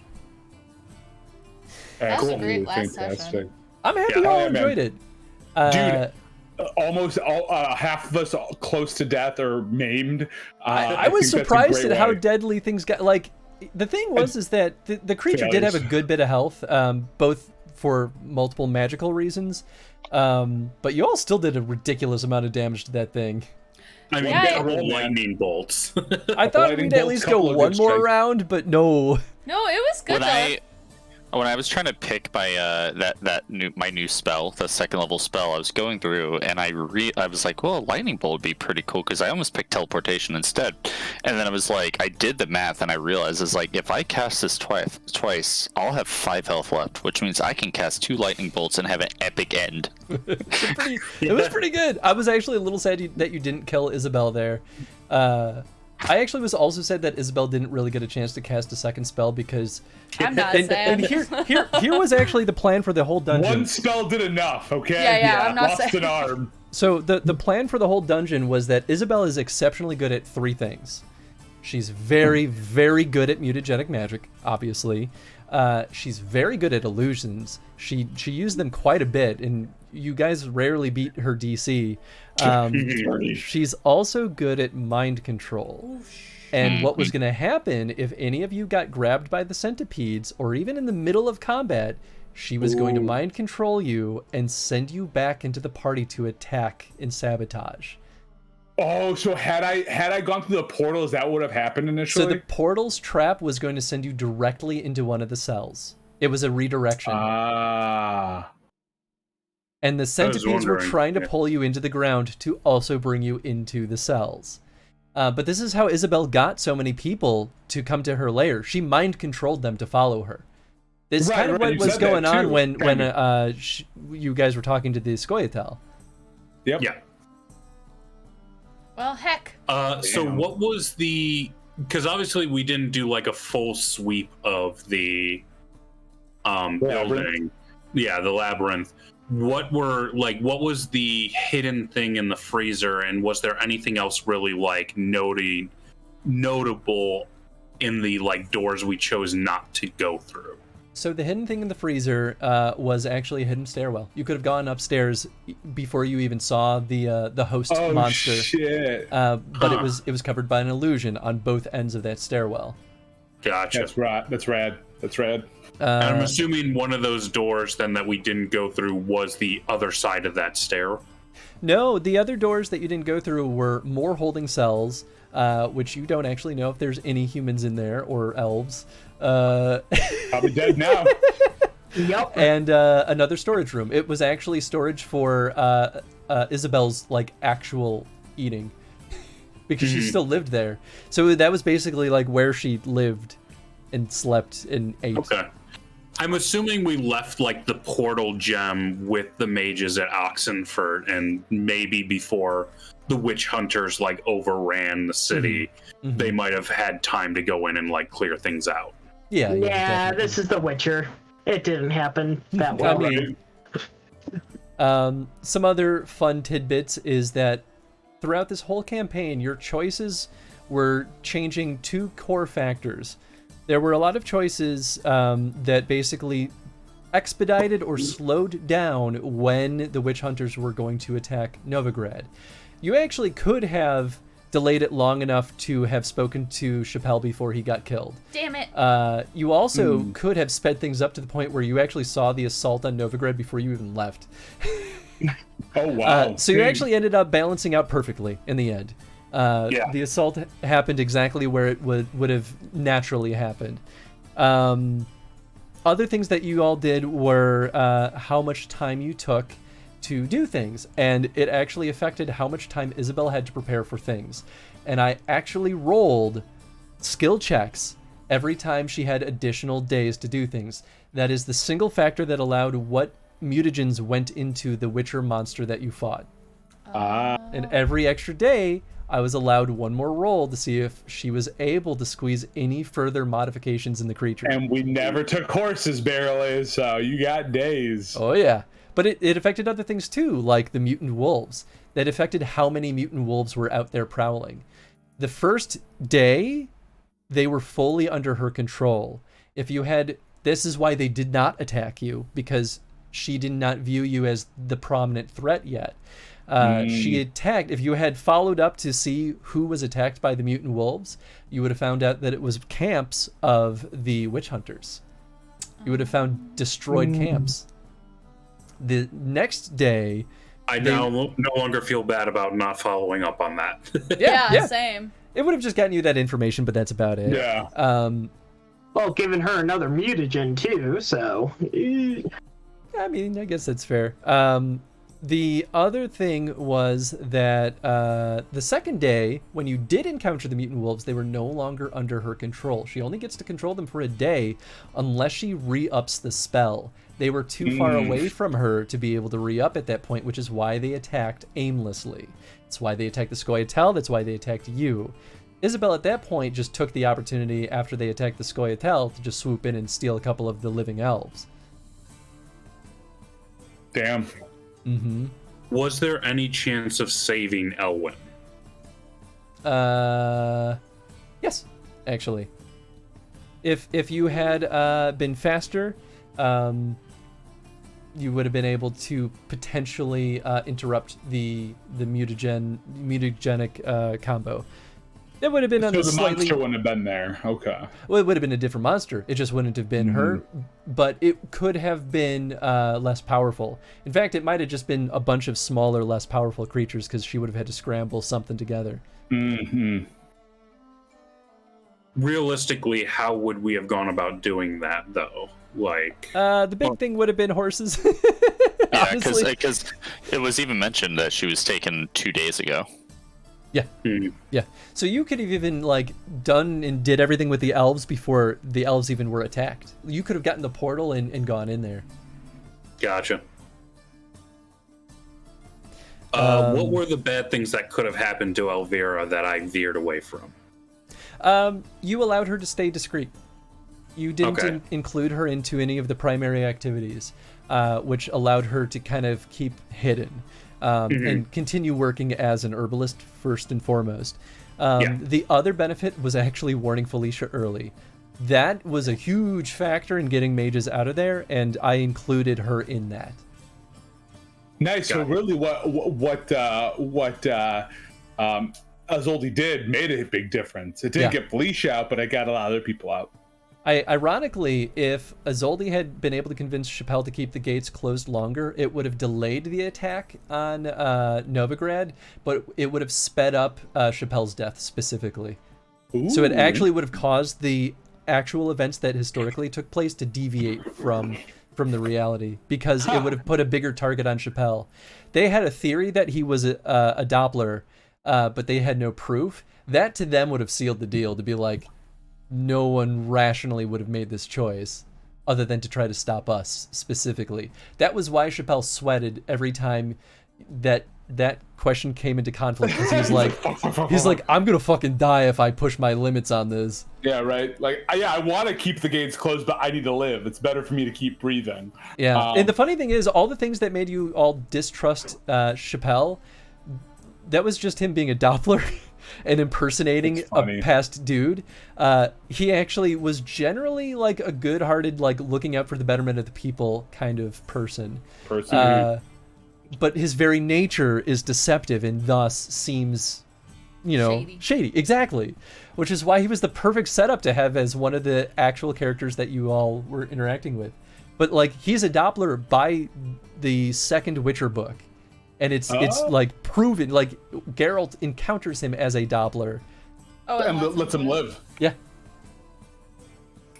S15: That was a great last session.
S2: I'm happy y'all enjoyed it.
S1: Dude, almost half of us close to death or maimed.
S2: I was surprised at how deadly things got. Like, the thing was is that the creature did have a good bit of health, both for multiple magical reasons, but you all still did a ridiculous amount of damage to that thing.
S4: I mean, roll lightning bolts.
S2: I thought we'd at least go one more round, but no.
S15: No, it was good though.
S3: When I was trying to pick my my new spell, the 2nd level spell, I was going through and I was like, well, lightning bolt would be pretty cool because I almost picked teleportation instead. And then I was like, I did the math and I realized it's like if I cast this twice, I'll have 5 health left, which means I can cast 2 lightning bolts and have an epic end.
S2: It was pretty good. I was actually a little sad that you didn't kill Isabel there. I actually was also sad that Isabel didn't really get a chance to cast a second spell because
S15: I'm not sad.
S2: And here was actually the plan for the whole dungeon.
S1: One spell did enough, okay?
S15: Yeah, I'm not
S1: lost
S15: saying.
S1: an arm.
S2: So the plan for the whole dungeon was that Isabel is exceptionally good at 3 things. She's very, very good at mutagenic magic, obviously. She's very good at illusions. She used them quite a bit, and you guys rarely beat her DC. She's also good at mind control. And what was going to happen if any of you got grabbed by the centipedes, or even in the middle of combat, she was going to mind control you and send you back into the party to attack and sabotage.
S1: Oh, so had I gone through the portal, is that what would have happened initially?
S2: So the portal's trap was going to send you directly into one of the cells. It was a redirection.
S1: Ah.
S2: And the centipedes were trying to pull you into the ground to also bring you into the cells. But this is how Isabel got so many people to come to her lair. She mind controlled them to follow her. This is kind of what was going on when you guys were talking to the Scoia'tael.
S1: Yep.
S4: Yeah.
S15: Well, heck.
S4: So what was the... Because obviously we didn't do like a full sweep of the building. Yeah, the labyrinth. What was the hidden thing in the freezer, and was there anything else really like notable in the like doors we chose not to go through?
S2: So the hidden thing in the freezer was actually a hidden stairwell. You could have gone upstairs before you even saw the host monster.
S1: Shit.
S2: But it was covered by an illusion on both ends of that stairwell.
S4: Gotcha.
S1: That's right. That's rad.
S4: And I'm assuming one of those doors then that we didn't go through was the other side of that stair.
S2: No, the other doors that you didn't go through were more holding cells, which you don't actually know if there's any humans in there or elves.
S1: Probably dead now.
S6: Yep.
S2: And another storage room. It was actually storage for Isabel's like actual eating, because she still lived there. So that was basically like where she lived and slept and ate.
S4: Okay. I'm assuming we left like the portal gem with the mages at Oxenfurt, and maybe before the witch hunters like overran the city, they might have had time to go in and like clear things out.
S6: Yeah, this is The Witcher. It didn't happen that well.
S2: Some other fun tidbits is that throughout this whole campaign, your choices were changing two core factors. There were a lot of choices that basically expedited or slowed down when the witch hunters were going to attack Novigrad. You actually could have delayed it long enough to have spoken to Chappelle before he got killed.
S15: Damn it.
S2: You also could have sped things up to the point where you actually saw the assault on Novigrad before you even left.
S1: Oh, wow.
S2: So you actually ended up balancing out perfectly in the end. The assault happened exactly where it would have naturally happened. Other things that you all did were how much time you took to do things, and it actually affected how much time Isabel had to prepare for things. And I actually rolled skill checks every time she had additional days to do things. That is the single factor that allowed what mutagens went into the Witcher monster that you fought. And every extra day, I was allowed one more roll to see if she was able to squeeze any further modifications in the creature.
S1: And we never took horses, barely, so you got days.
S2: Oh, yeah. But it affected other things too, like the mutant wolves. That affected how many mutant wolves were out there prowling. The first day, they were fully under her control. If you had... This is why they did not attack you, because she did not view you as the prominent threat yet. She attacked... If you had followed up to see who was attacked by the mutant wolves, you would have found out that it was camps of the witch hunters. You would have found destroyed camps. The next day...
S4: I now no longer feel bad about not following up on that.
S15: Yeah, same.
S2: It would have just gotten you that information, but that's about it.
S1: Yeah.
S6: Well, giving her another mutagen too, so...
S2: I mean, I guess that's fair. The other thing was that the second day, when you did encounter the mutant wolves, they were no longer under her control. She only gets to control them for a day unless she re-ups the spell. They were too far away from her to be able to re-up at that point, which is why they attacked aimlessly. That's why they attacked the Scoia'tael, that's why they attacked you. Isabel at that point just took the opportunity after they attacked the Scoia'tael to just swoop in and steal a couple of the living elves.
S1: Damn.
S4: Was there any chance of saving Elwyn?
S2: Yes, actually. If you had been faster, you would have been able to potentially interrupt the mutagenic combo. That would have been on
S1: So
S2: a
S1: the
S2: slightly...
S1: monster wouldn't have been there. Okay.
S2: Well, it would have been a different monster. It just wouldn't have been her, but it could have been less powerful. In fact, it might have just been a bunch of smaller, less powerful creatures because she would have had to scramble something together.
S1: Mm-hmm.
S4: Realistically, how would we have gone about doing that, though? Like,
S2: the big thing would have been horses.
S3: Yeah, because it was even mentioned that she was taken 2 days ago.
S2: Yeah. Yeah. So you could have even like done and did everything with the elves before the elves even were attacked. You could have gotten the portal and gone in there.
S4: Gotcha. What were the bad things that could have happened to Elvira that I veered away from?
S2: You allowed her to stay discreet. You didn't include her into any of the primary activities, which allowed her to kind of keep hidden. And continue working as an herbalist first and foremost. The other benefit was actually warning Felicia early. That was a huge factor in getting mages out of there, and I included her in that.
S1: Nice. So really, what Azoldi did made a big difference. It didn't get Felicia out, but it got a lot of other people out.
S2: Ironically, if Azoldi had been able to convince Chappelle to keep the gates closed longer, it would have delayed the attack on Novigrad, but it would have sped up Chappelle's death specifically. Ooh. So it actually would have caused the actual events that historically took place to deviate from the reality, because it would have put a bigger target on Chappelle. They had a theory that he was a Doppler, but they had no proof. That to them would have sealed the deal, to be like, no one rationally would have made this choice other than to try to stop us specifically. That was why Chappelle sweated every time that question came into conflict, because he's like, I'm gonna fucking die if I push my limits on this.
S1: Yeah, right. Like, yeah, I want to keep the gates closed, but I need to live. It's better for me to keep breathing.
S2: Yeah, and the funny thing is, all the things that made you all distrust Chappelle, that was just him being a Doppler and impersonating a past dude. He actually was generally like a good-hearted, like looking out for the betterment of the people kind of person. But his very nature is deceptive and thus seems, shady. Exactly. Which is why he was the perfect setup to have as one of the actual characters that you all were interacting with. But like, he's a Doppler by the second Witcher book. And it's like proven, like Geralt encounters him as a Doppler.
S1: And lets him live.
S2: Yeah.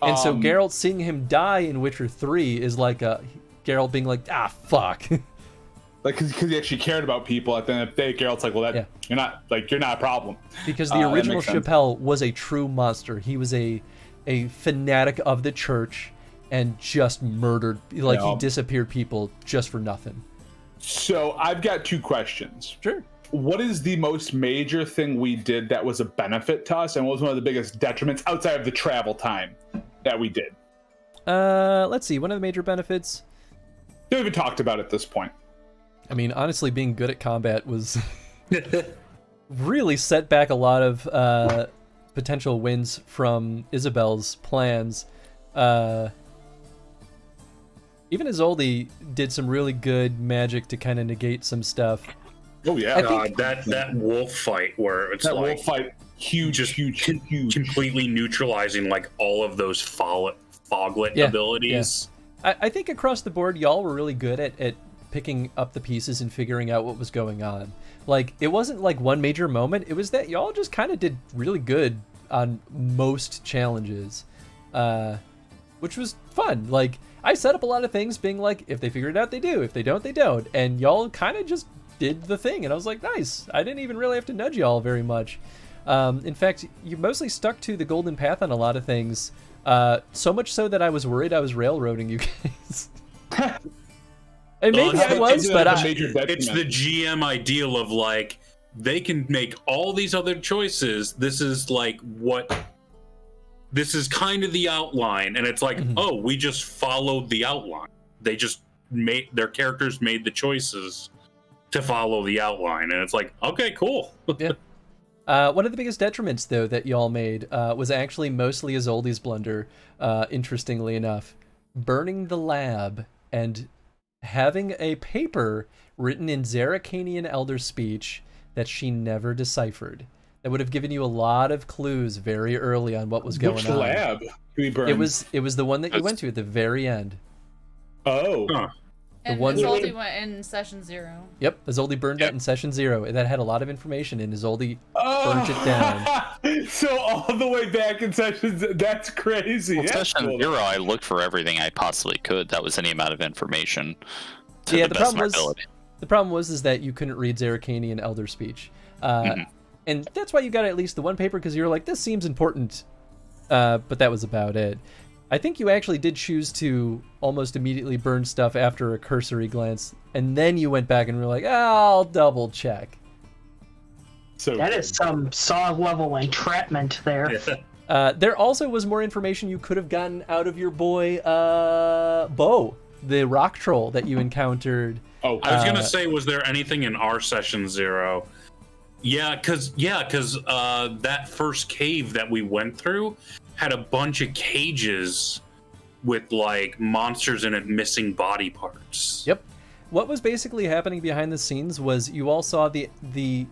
S2: And so Geralt seeing him die in Witcher 3 is like Geralt being like, fuck.
S1: Like, because he actually cared about people. At the end of the day, Geralt's like, well, you're not a problem.
S2: Because the original Chappelle was a true monster. He was a fanatic of the church and just murdered, like he disappeared people just for nothing.
S1: So I've got two questions.
S2: Sure.
S1: What is the most major thing we did that was a benefit to us, and what was one of the biggest detriments outside of the travel time that we did?
S2: Let's see. One of the major benefits.
S1: We haven't even talked about at this point.
S2: I mean, honestly, being good at combat was really set back a lot of potential wins from Isabel's plans. Even Azoldi did some really good magic to kind of negate some stuff.
S1: Oh yeah,
S4: that wolf fight where it's
S1: wolf fight, huge,
S4: completely neutralizing like all of those foglet abilities.
S2: Yeah. I think across the board, y'all were really good at picking up the pieces and figuring out what was going on. Like, it wasn't like one major moment. It was that y'all just kind of did really good on most challenges, which was fun. Like, I set up a lot of things being like, if they figure it out, they do. If they don't, they don't. And y'all kind of just did the thing. And I was like, nice. I didn't even really have to nudge y'all very much. In fact, you mostly stuck to the golden path on a lot of things. So much so that I was worried I was railroading you guys. And maybe I was, but
S4: it's the GM ideal of like, they can make all these other choices. This is like this is kind of the outline, and it's like, oh, we just followed the outline. They just their characters made the choices to follow the outline, and it's like, okay, cool.
S2: Yeah. One of the biggest detriments, though, that y'all made was actually mostly Isolde's blunder, interestingly enough. Burning the lab and having a paper written in Zaracanian Elder speech that she never deciphered. That would have given you a lot of clues very early on what was going
S1: Which
S2: on.
S1: lab we burned?
S2: It was the one that you went to at the very end.
S1: Oh.
S2: The
S15: And
S2: one
S15: Isolde went in session 0.
S2: Yep, Isolde burned that in session 0. That had a lot of information, and Isolde burnt it down.
S1: So all the way back in sessions, that's crazy.
S3: Well,
S1: That's
S3: session
S1: cool.
S3: 0, I looked for everything I possibly could. That was any amount of information. To
S2: Yeah,
S3: the best of my ability.
S2: the problem was is that you couldn't read Zaracanian Elder speech, and that's why you got at least the one paper, because you were like, this seems important, but that was about it. I think you actually did choose to almost immediately burn stuff after a cursory glance, and then you went back and were like, I'll double check.
S1: So
S6: that is some Saw level entrapment there.
S2: There also was more information you could have gotten out of your boy Bo, the rock troll that you encountered.
S4: Oh, I was gonna say, was there anything in our session 0? Yeah, because that first cave that we went through had a bunch of cages with like monsters in it missing body parts.
S2: Yep. What was basically happening behind the scenes was you all saw the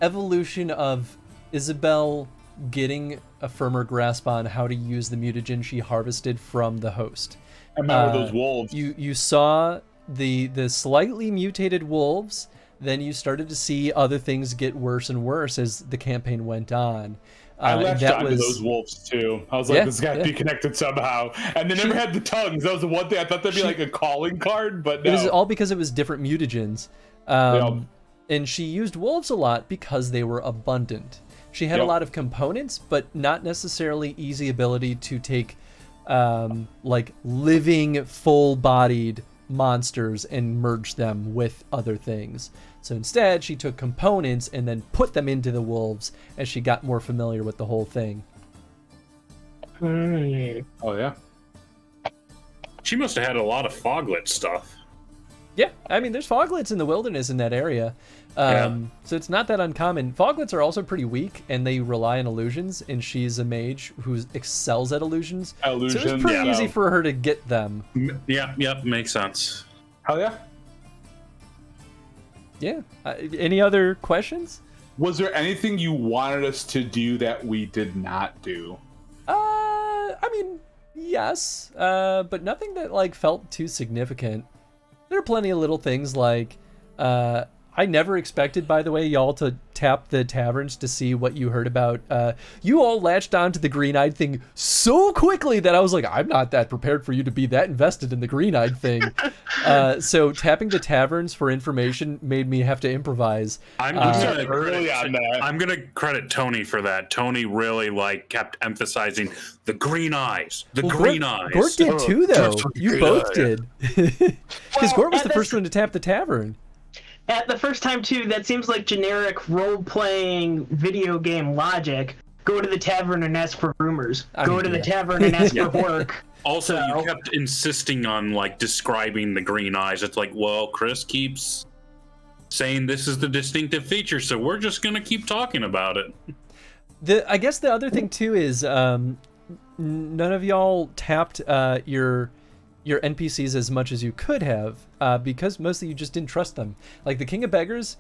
S2: evolution of Isabel getting a firmer grasp on how to use the mutagen she harvested from the host.
S1: I remember those wolves.
S2: You saw the slightly mutated wolves, then you started to see other things get worse and worse as the campaign went on.
S1: I latched onto those wolves too. I was like, this got to be connected somehow. And they never had the tongues. That was the one thing. I thought that'd be like a calling card, but no.
S2: It was all because it was different mutagens. And she used wolves a lot because they were abundant. She had a lot of components, but not necessarily easy ability to take like living, full-bodied monsters and merge them with other things. So instead, she took components and then put them into the wolves as she got more familiar with the whole thing.
S1: Oh, yeah.
S4: She must have had a lot of foglet stuff.
S2: Yeah, I mean, there's foglets in the wilderness in that area. So it's not that uncommon. Foglets are also pretty weak, and they rely on illusions, and she's a mage who excels at illusions. So it's pretty easy for her to get them.
S4: Yep, makes sense.
S1: Hell yeah.
S2: Yeah. Any other questions?
S1: Was there anything you wanted us to do that we did not do?
S2: I mean, yes, but nothing that like felt too significant. There are plenty of little things like, I never expected, by the way, y'all to tap the taverns to see what you heard about. You all latched onto the green-eyed thing so quickly that I was like, I'm not that prepared for you to be that invested in the green-eyed thing. So tapping the taverns for information made me have to improvise.
S4: I'm gonna credit Tony for that. Tony really like kept emphasizing the green eyes, green eyes.
S2: Gort did too, though. You both did. Because Gort was the first one to tap the tavern.
S6: At the first time, too, that seems like generic role-playing video game logic. Go to the tavern and ask for rumors. Go to the tavern and ask for work.
S4: Also, you kept insisting on, like, describing the green eyes. It's like, well, Chris keeps saying this is the distinctive feature, so we're just going to keep talking about it.
S2: I guess the other thing, too, is none of y'all tapped your NPCs as much as you could have, because mostly you just didn't trust them. Like the King of Beggars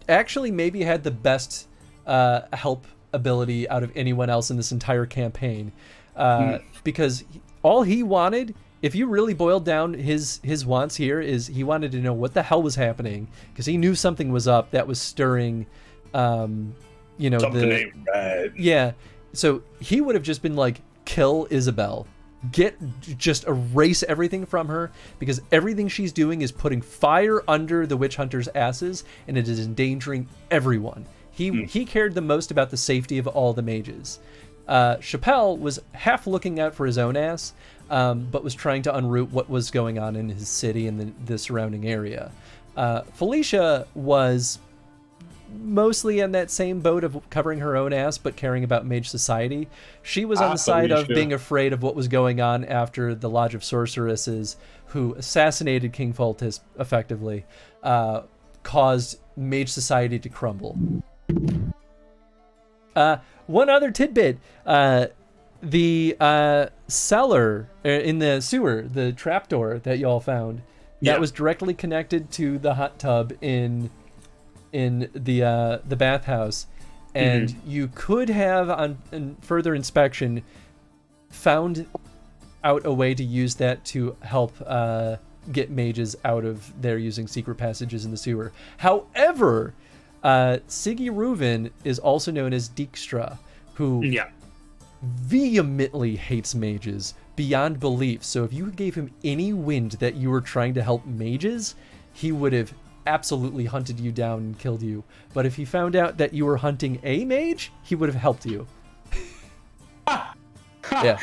S2: actually maybe had the best help ability out of anyone else in this entire campaign, because all he wanted, if you really boiled down his wants here, is he wanted to know what the hell was happening, because he knew something was up that was stirring, something
S1: ain't right.
S2: Yeah, so he would have just been like, kill Isabel. Just erase everything from her, because everything she's doing is putting fire under the witch hunters' asses, and it is endangering everyone. He cared the most about the safety of all the mages. Chappelle was half looking out for his own ass, but was trying to unroot what was going on in his city and the surrounding area. Felicia was mostly in that same boat of covering her own ass but caring about mage society. She was on the side of being afraid of what was going on after the Lodge of Sorceresses, who assassinated King Foltest effectively, caused mage society to crumble. One other tidbit. The cellar in the sewer, the trapdoor that y'all found, that was directly connected to the hot tub in the bathhouse, and you could have on further inspection found out a way to use that to help get mages out of there using secret passages in the sewer. However, Siggy Reuven is also known as Dijkstra, who vehemently hates mages beyond belief. So if you gave him any wind that you were trying to help mages, he would have absolutely hunted you down and killed you. But if he found out that you were hunting a mage, he would have helped you. Yeah.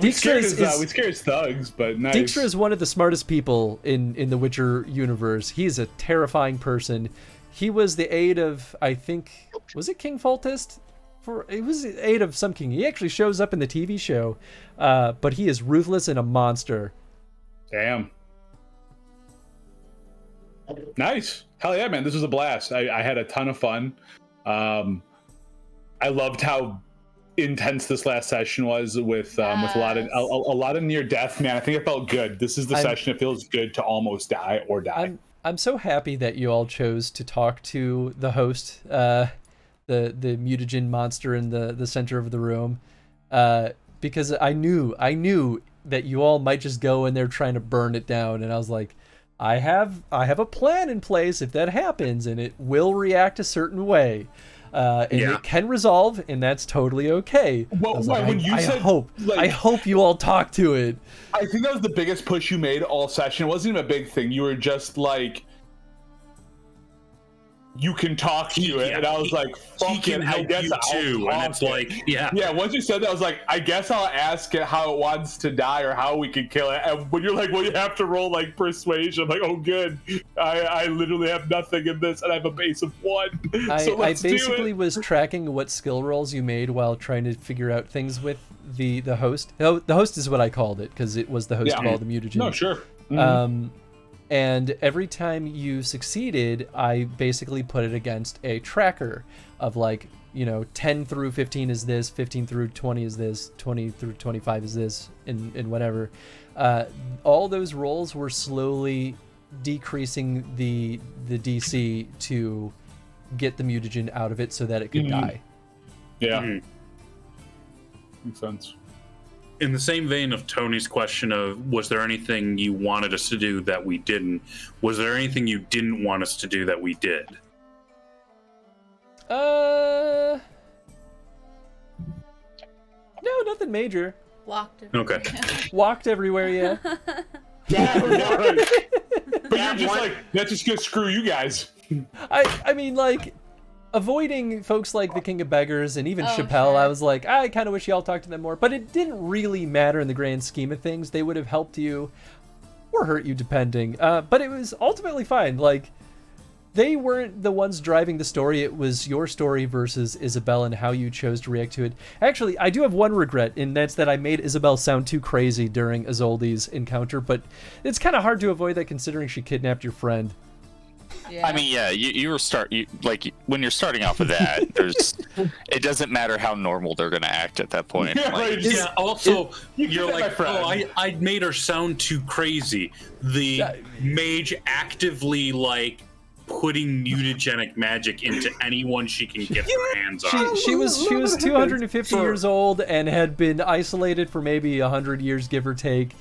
S1: We scared his thugs, but nice.
S2: Dijkstra is one of the smartest people in the Witcher universe. He's a terrifying person. He was the aide of, I think, was it King Foltest? It was the aide of some king. He actually shows up in the TV show, but he is ruthless and a monster.
S1: Damn. Nice. Hell yeah, man. This was a blast. I had a ton of fun. I loved how intense this last session was with a lot of near death, man. I think it felt good. This is the session it feels good to almost die or die.
S2: I'm so happy that you all chose to talk to the host, the mutagen monster in the center of the room, because I knew that you all might just go in there trying to burn it down, and I was like, I have a plan in place if that happens, and it will react a certain way. It can resolve, and that's totally okay.
S1: Well,
S2: I hope you all talk to it.
S1: I think that was the biggest push you made all session. It wasn't even a big thing. You were just like, you can talk to it, and I was like, fuck it, I guess you too. And it's like, yeah. Once you said that, I was like, I guess I'll ask it how it wants to die or how we can kill it. And when you're like, well, you have to roll like persuasion, I'm like, oh, good. I literally have nothing in this, and I have a base of 1. So
S2: I basically was tracking what skill rolls you made while trying to figure out things with the host. The host is what I called it because it was the host of all the mutagens.
S1: No, sure. Mm-hmm.
S2: And every time you succeeded, I basically put it against a tracker of 10 through 15 is this, 15 through 20 is this, 20 through 25 is this, and whatever. All those rolls were slowly decreasing the DC to get the mutagen out of it so that it could die.
S1: Yeah. Makes sense.
S4: In the same vein of Tony's question of, was there anything you wanted us to do that we didn't? Was there anything you didn't want us to do that we did?
S2: No, nothing major.
S5: Walked
S4: everywhere.
S2: Okay. Walked everywhere, yeah.
S1: But you're just like, that's just gonna screw you guys.
S2: I mean, avoiding folks like the King of Beggars and even Chappelle, I was like, I kind of wish y'all talked to them more. But it didn't really matter in the grand scheme of things. They would have helped you or hurt you, depending. But it was ultimately fine. They weren't the ones driving the story. It was your story versus Isabel and how you chose to react to it. Actually, I do have one regret, and that's that I made Isabel sound too crazy during Isolde's encounter. But it's kind of hard to avoid that considering she kidnapped your friend.
S3: Yeah. I mean, yeah, when you're starting off with that, it doesn't matter how normal they're going to act at that point.
S4: Yeah, also, you're like, I made her sound too crazy. The mage actively, putting mutagenic magic into anyone she can get her hands on.
S2: She was 250 years old and had been isolated for maybe 100 years, give or take.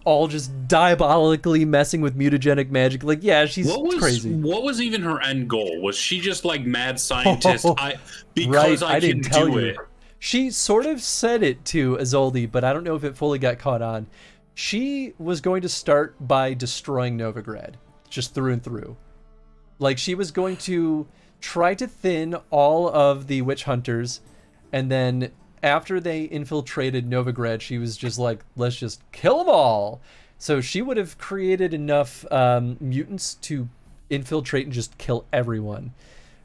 S2: All just diabolically messing with mutagenic magic. She's crazy.
S4: What was even her end goal? Was she just mad scientist? I
S2: didn't tell you. She sort of said it to Isolde, but I don't know if it fully got caught on. She was going to start by destroying Novigrad, just through and through. She was going to try to thin all of the witch hunters, and then after they infiltrated Novigrad, she was just like, let's just kill them all. So she would have created enough mutants to infiltrate and just kill everyone.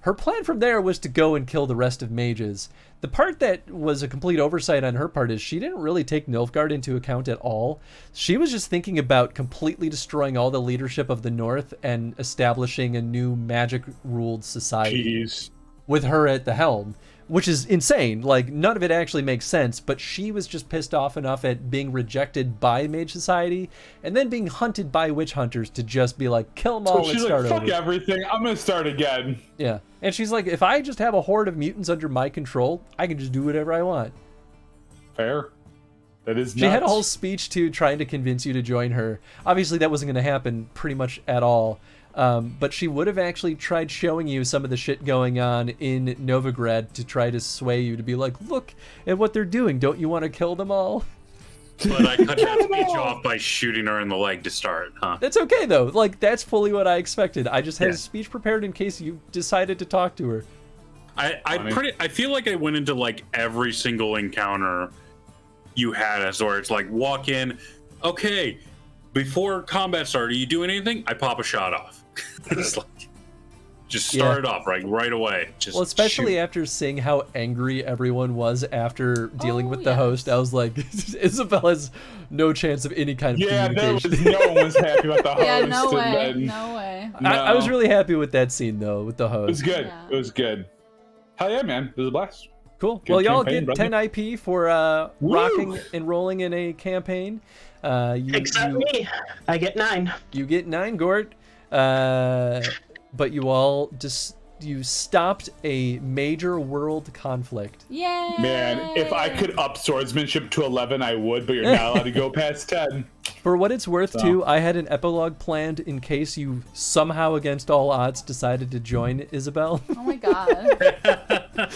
S2: Her plan from there was to go and kill the rest of mages. The part that was a complete oversight on her part is she didn't really take Nilfgaard into account at all. She was just thinking about completely destroying all the leadership of the North and establishing a new magic-ruled society.
S1: Jeez.
S2: with her at the helm, which is insane. Like, none of it actually makes sense, but she was just pissed off enough at being rejected by Mage Society and then being hunted by witch hunters to just be like, kill them all
S1: So
S2: and
S1: she's
S2: start
S1: like, fuck
S2: over.
S1: everything. I'm gonna start again.
S2: Yeah. And she's like, if I just have a horde of mutants under my control, I can just do whatever I want.
S1: Fair. That is nuts.
S2: She had a whole speech too, trying to convince you to join her. Obviously, that wasn't going to happen pretty much at all. But she would have actually tried showing you some of the shit going on in Novigrad to try to sway you to be like, look at what they're doing. Don't you want to kill them all?
S4: But I cut that speech off by shooting her in the leg to start, huh?
S2: That's okay, though. Like, that's fully what I expected. I just had
S4: Yeah.
S2: a speech prepared in case you decided to talk to her.
S4: I feel like I went into like every single encounter you had us, or it's like walk in, okay, before combat started, you doing anything? I pop a shot off. It's like, just start it off right away. Just
S2: Well, especially
S4: shoot.
S2: after seeing how angry everyone was after dealing with the host, I was like, Isabel has no chance of any kind of communication.
S1: No one was happy about the host.
S15: Yeah, no
S1: and
S15: way.
S1: then-
S15: No way.
S2: I was really happy with that scene, though, with the
S1: It
S2: host.
S1: was good. It was good. Hell yeah, man. It was a blast.
S2: Cool.
S1: Good
S2: Well, y'all
S1: campaign,
S2: get
S1: brother.
S2: 10 IP for rocking and rolling in a campaign.
S6: Except me. I get 9.
S2: You get 9, Gort. But you all just you stopped a major world conflict.
S15: Yay!
S1: Man, if I could up swordsmanship to 11, I would, but you're not allowed to go past 10.
S2: For what it's worth,
S1: So.
S2: too, I had an epilogue planned in case you somehow, against all odds, decided to join Isabel.
S15: Oh my god.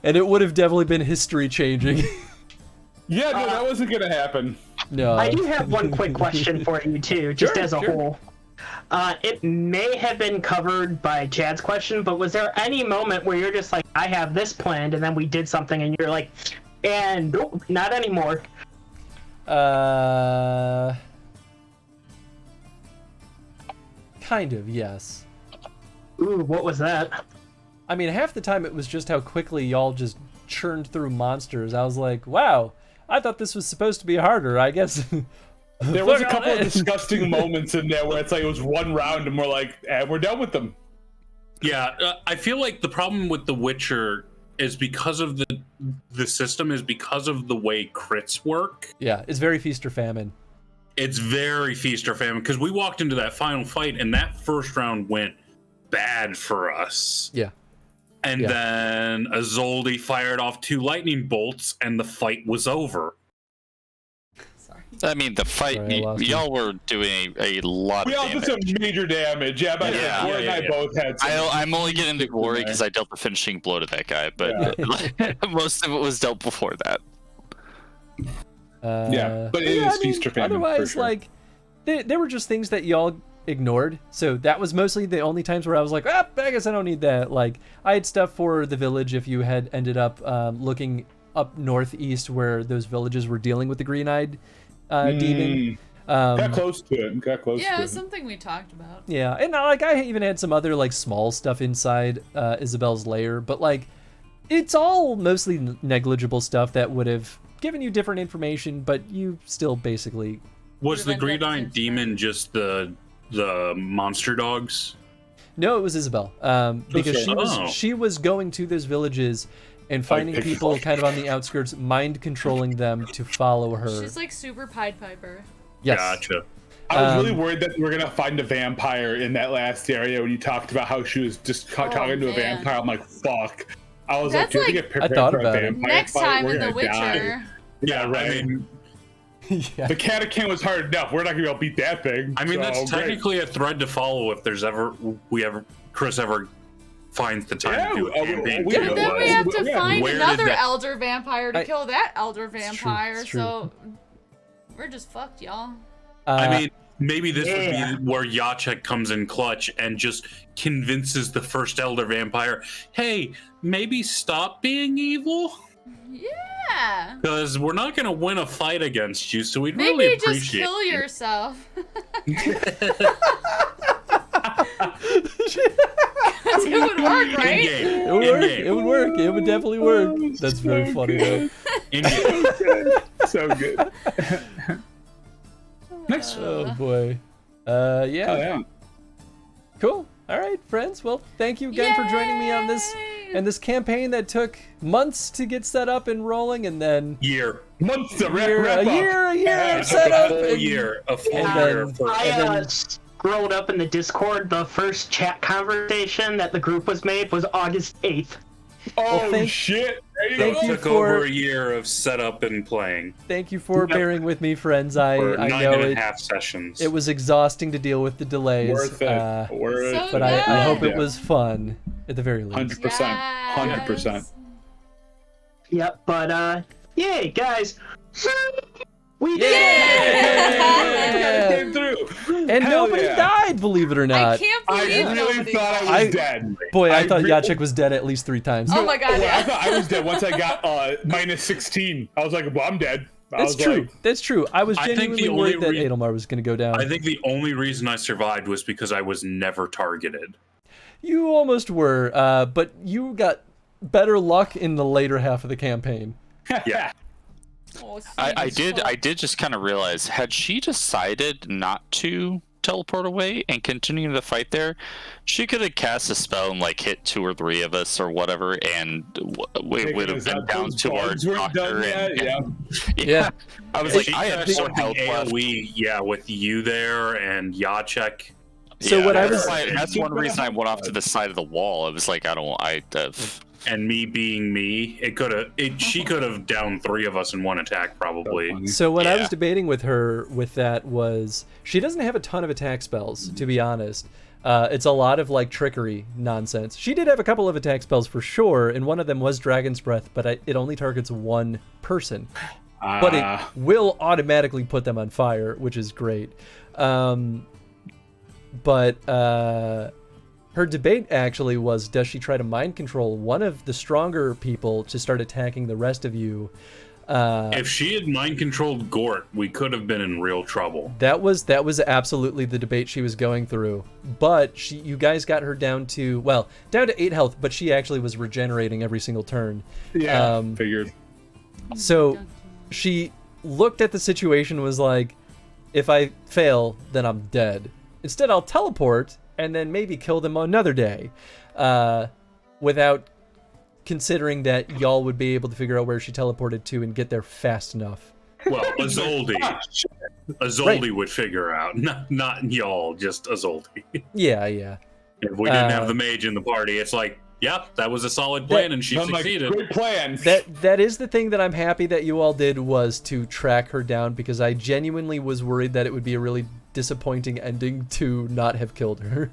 S2: And it would have definitely been history changing.
S1: Yeah, no, that wasn't gonna happen.
S2: No.
S6: I do have one quick question for you too, just
S2: Sure,
S6: as a
S2: sure.
S6: whole. It may have been covered by Chad's question, but was there any moment where you're just like, I have this planned, and then we did something, and you're like, and nope, not anymore.
S2: Kind of, yes.
S6: Ooh, what was that?
S2: I mean, half the time it was just how quickly y'all just churned through monsters. I was like, wow, I thought this was supposed to be harder, I guess.
S1: There was a
S2: Fuck all
S1: couple of
S2: that.
S1: disgusting moments in there where it's like it was one round and we're like, we're done with them.
S4: Yeah, I feel like the problem with The Witcher is because of the system is because of the way crits work.
S2: Yeah, it's very feast or famine.
S4: It's very feast or famine because we walked into that final fight and that first round went bad for us.
S2: Yeah.
S4: And then Azoldi fired off 2 lightning bolts and the fight was over.
S3: I mean, the fight,
S2: Sorry, I lost you.
S3: y'all were doing a lot
S1: We
S3: of
S1: all
S3: damage.
S1: did some major damage. Yeah, but War and I both had some.
S3: I'm only getting the glory because I dealt the finishing blow to that guy, but most of it was dealt before that.
S1: Yeah, but it is feast or famine, for
S2: Otherwise,
S1: sure.
S2: like, there were just things that y'all ignored. So that was mostly the only times where I was like, I guess I don't need that. Like, I had stuff for the village if you had ended up looking up northeast where those villages were dealing with the green-eyed demon.
S1: Got close to it. Got close
S15: Yeah, it
S1: to
S15: was
S1: it.
S15: something we talked about.
S2: Yeah, and like I even had some other like small stuff inside Isabel's lair, but like it's all mostly negligible stuff that would have given you different information, but you still basically
S4: Was the Green-Eyed Demon just the monster dogs?
S2: No, it was Isabel. Because she was going to those villages and finding
S1: Like,
S2: people kind of on the outskirts, mind controlling them to follow her.
S15: She's like super Pied Piper.
S2: Yes.
S1: Gotcha. I was really worried that we were gonna find a vampire in that last area when you talked about how she was just talking to a
S15: man.
S1: vampire. I'm like, fuck. I was
S15: That's
S1: like, do you
S15: like-
S1: think get prepared
S2: I thought
S1: for a
S2: about it.
S1: vampire
S15: Next
S1: fight?
S15: time
S1: We're
S15: in The
S1: gonna die.
S15: Witcher.
S1: Yeah, right. I mean, the Catacomb was hard enough. We're not gonna be able to beat that thing.
S4: I mean,
S1: so,
S4: that's
S1: great.
S4: technically a thread to follow if there's Chris ever finds the time to do a campaign.
S1: we-
S15: But then we have to find
S4: Where did
S15: another
S4: that-
S15: elder vampire to kill that elder vampire.
S2: it's true.
S15: So we're just fucked, y'all.
S4: I mean, maybe this would be where Yachek comes in clutch and just convinces the first elder vampire, hey, maybe stop being evil?
S15: Yeah.
S4: Because we're not going to win a fight against you, so we'd
S15: Maybe
S4: really
S15: just
S4: appreciate
S15: kill
S4: you.
S15: yourself. It would work, right?
S4: In-game.
S2: It would work.
S4: In-game.
S2: It would work. It would definitely work. That's very funny though.
S4: In-game.
S1: So good. Nice.
S2: Oh boy. Yeah.
S1: Oh, yeah.
S2: Cool. All right, friends. Well, thank you again for joining me on this And this campaign that took months to get set up and rolling, and then
S1: months to
S2: a year of setup,
S4: a full year
S6: I scrolled up in the Discord. The first chat conversation that the group was made was August 8th.
S1: Oh shit!
S2: Thank you
S4: took
S2: for
S4: over a year of setup and playing.
S2: Thank you for bearing with me, friends. I
S4: For
S2: know
S4: 9.5 sessions.
S2: it was exhausting to deal with the delays.
S1: Worth it.
S2: But I hope it was fun at the very least.
S1: 100%. 100%.
S6: Yep, but yay, guys! We did
S2: it!
S1: Came through.
S2: And
S1: Hell
S2: nobody
S1: yeah.
S2: died, believe it or not.
S15: I can't believe
S1: I really
S15: nobody
S1: thought
S15: died.
S1: I was dead.
S2: Boy, I thought Yachik was dead at least 3 times.
S15: Oh my god,
S1: Well, I
S15: yeah.
S1: thought I was dead once I got minus 16. I was like, well, I'm dead.
S2: That's true. That's true. I was genuinely worried that Adelmar was going to go down.
S4: I think the only reason I survived was because I was never targeted.
S2: You almost were, but you got better luck in the later half of the campaign.
S4: Yeah.
S3: I did just kind of realize, had she decided not to teleport away and continue the fight there, she could have cast a spell and like hit 2 or 3 of us or whatever, and we would have been down to our doctor. Yeah. I was like, I had more health left.
S4: AoE, with you there and Yachek.
S2: So what
S3: that's one reason I went off to the side of the wall. It was like,
S4: and me being me, she could have downed 3 of us in one attack probably.
S2: So what I was debating with her with that was, she doesn't have a ton of attack spells, to be honest. It's a lot of like trickery nonsense. She did have a couple of attack spells for sure, and one of them was Dragon's Breath, but it only targets 1 person. But it will automatically put them on fire, which is great. But her debate actually was, does she try to mind control one of the stronger people to start attacking the rest of you?
S4: If she had mind controlled Gort, we could have been in real trouble.
S2: That was absolutely the debate she was going through. But you guys got her down to 8 health, but she actually was regenerating every single turn.
S1: Yeah, figured.
S2: So she looked at the situation and was like, if I fail, then I'm dead. Instead, I'll teleport and then maybe kill them another day, without considering that y'all would be able to figure out where she teleported to and get there fast enough.
S4: Well, Azoldi would figure out, not y'all, just Azoldi.
S2: Yeah.
S4: If we didn't have the mage in the party, it's like, that was a solid plan, and she succeeded.
S1: Great plan.
S2: That is the thing that I'm happy that you all did, was to track her down, because I genuinely was worried that it would be a really disappointing ending to not have killed her.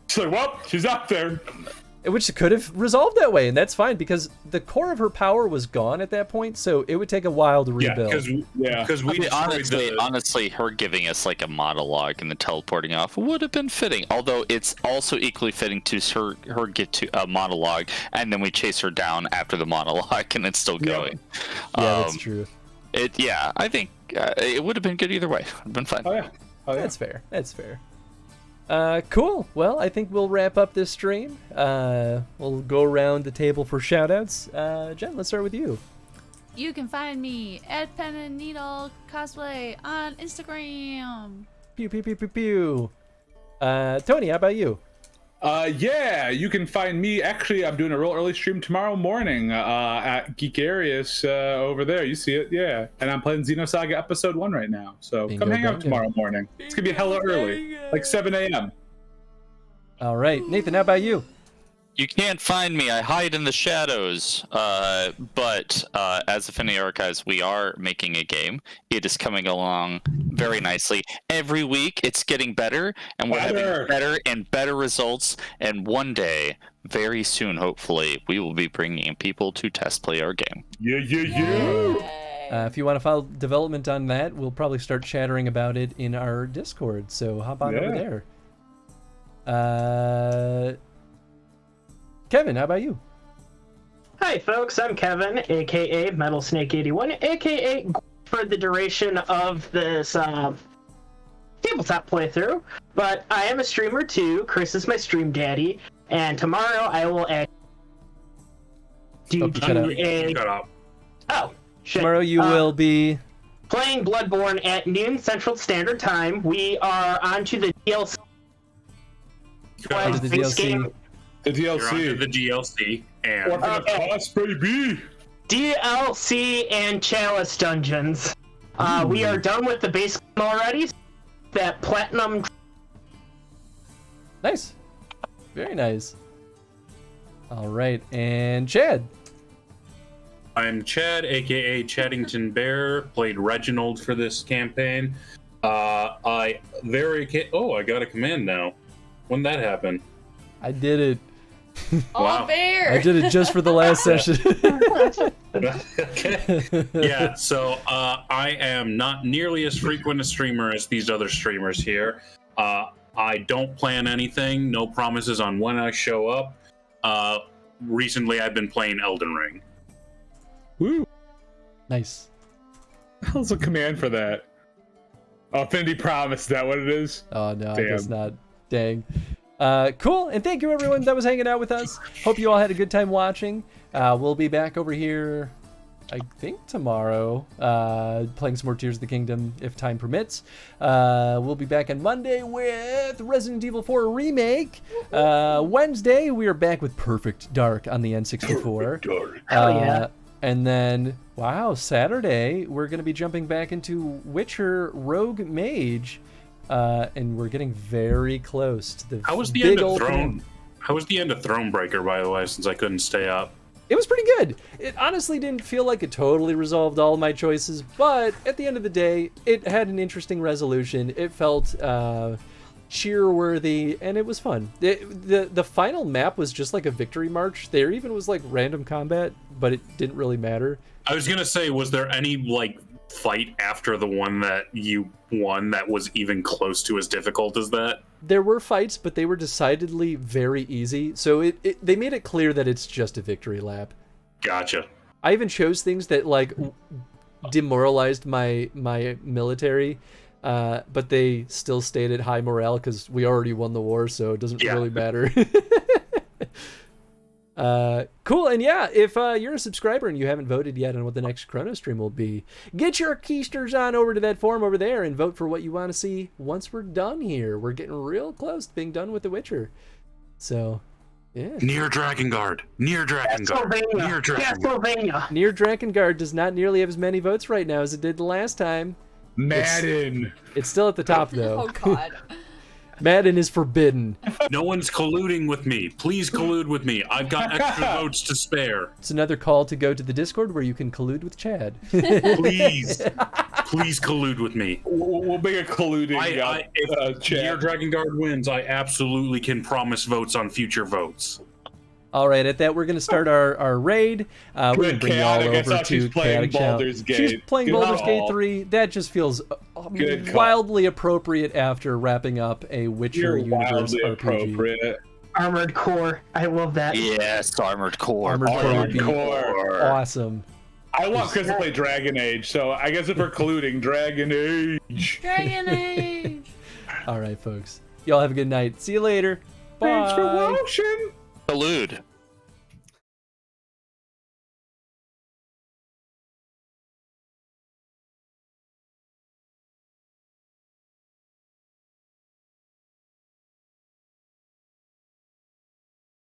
S1: She's like, well, she's out there.
S2: Which could have resolved that way, and that's fine, because the core of her power was gone at that point, so it would take a while to rebuild.
S4: Because we
S3: honestly, her giving us like a monologue and the teleporting off would have been fitting. Although it's also equally fitting to her get to a monologue, and then we chase her down after the monologue, and it's still going.
S2: Yeah, that's true.
S3: I think it would have been good either way. It would have been fine.
S1: Oh yeah.
S2: That's fair. Cool. Well, I think we'll wrap up this stream. We'll go around the table for shoutouts. Jen, let's start with you.
S5: You can find me at Pen and Needle Cosplay on Instagram.
S2: Pew pew pew pew pew. Tony, how about you?
S1: You can find me. Actually, I'm doing a real early stream tomorrow morning at Geekarius over there. You see it, yeah. And I'm playing Xenosaga Episode 1 right now. So come hang out tomorrow morning. It's gonna be hella early, like 7 a.m.
S2: All right, Nathan, how about you?
S3: You can't find me. I hide in the shadows. But as Affinity Archives, we are making a game. It is coming along very nicely. Every week, it's getting better, and we're having better and better results. And one day, very soon, hopefully, we will be bringing people to test play our game.
S2: Yeah. If you want to follow development on that, we'll probably start chattering about it in our Discord. So hop on over there. Kevin, how about you?
S6: Hi, folks. I'm Kevin, aka Metal Snake 81, aka for the duration of this tabletop playthrough. But I am a streamer too. Chris is my stream daddy, and tomorrow I will
S2: Tomorrow you will be
S6: playing Bloodborne at noon Central Standard Time. We are on to the DLC.
S2: The DLC.
S1: The DLC.
S4: You're onto the DLC. And
S1: baby.
S6: DLC and Chalice dungeons. We are done with the basic already. That platinum.
S2: Nice. Very nice. All right, and Chad.
S4: I'm Chad, aka Chaddington Bear. Played Reginald for this campaign. I got a command now. When that happen?
S2: I did it.
S15: Oh, Bear!
S2: I did it just for the last session.
S4: Okay. Yeah, so I am not nearly as frequent a streamer as these other streamers here. I don't plan anything, no promises on when I show up. Recently, I've been playing Elden Ring.
S1: Woo.
S2: Nice.
S1: How's a command for that? Oh, Affinity Promise, is that what it is?
S2: Oh, no,
S1: Damn.
S2: I guess not. Dang. Cool, and thank you everyone that was hanging out with us. Hope you all had a good time watching. We'll be back over here, I think tomorrow, playing some more Tears of the Kingdom if time permits. We'll be back on Monday with Resident Evil 4 Remake. Wednesday, we are back with Perfect Dark on the N64.
S1: Dark.
S6: Hell yeah.
S2: And then, wow, Saturday, we're going to be jumping back into Witcher Rogue Mage. And we're getting very close to the
S4: How was the
S2: big
S4: end of
S2: old
S4: Throne?
S2: thing.
S4: How was the end of Thronebreaker, by the way, since I couldn't stay up?
S2: It was pretty good. It honestly didn't feel like it totally resolved all my choices, but at the end of the day, it had an interesting resolution. It felt cheer-worthy, and it was fun. The final map was just like a victory march. There even was like random combat, but it didn't really matter.
S4: I was gonna say, was there any like fight after the one that you won that was even close to as difficult as that?
S2: There were fights, but they were decidedly very easy. So they made it clear that it's just a victory lap.
S4: Gotcha.
S2: I even chose things that like demoralized my military, but they still stayed at high morale because we already won the war, so it doesn't really matter. Cool, and yeah, if you're a subscriber and you haven't voted yet on what the next Chrono Stream will be, get your keysters on over to that forum over there and vote for what you want to see once we're done here. We're getting real close to being done with The Witcher. So, yeah.
S4: Near Drakengard. Near Drakengard. Near Drakengard.
S2: Near Drakengard does not nearly have as many votes right now as it did the last time.
S1: Madden.
S2: It's still at the top, though.
S15: Oh, God.
S2: Madden is forbidden.
S4: No one's colluding with me. Please collude with me. I've got extra votes to spare.
S2: It's another call to go to the Discord where you can collude with Chad.
S4: Please collude with me.
S1: We'll make a colluding.
S4: If Near Drakengard wins, I absolutely can promise votes on future votes.
S2: All right, at that, we're going to start our raid. We're going to bring you all over to Chaotic Channel. She's playing Baldur's Gate 3. That just feels wildly appropriate after wrapping up a Witcher universe RPG.
S1: Appropriate.
S6: Armored Core. I love that.
S3: Yes, Armored Core.
S2: Armored Core. Awesome.
S1: I want Chris to play Dragon Age, so I guess if we're colluding, Dragon Age.
S15: Dragon Age.
S2: All right, folks. Y'all have a good night. See you later. Bye.
S1: Thanks for watching.
S3: Collude.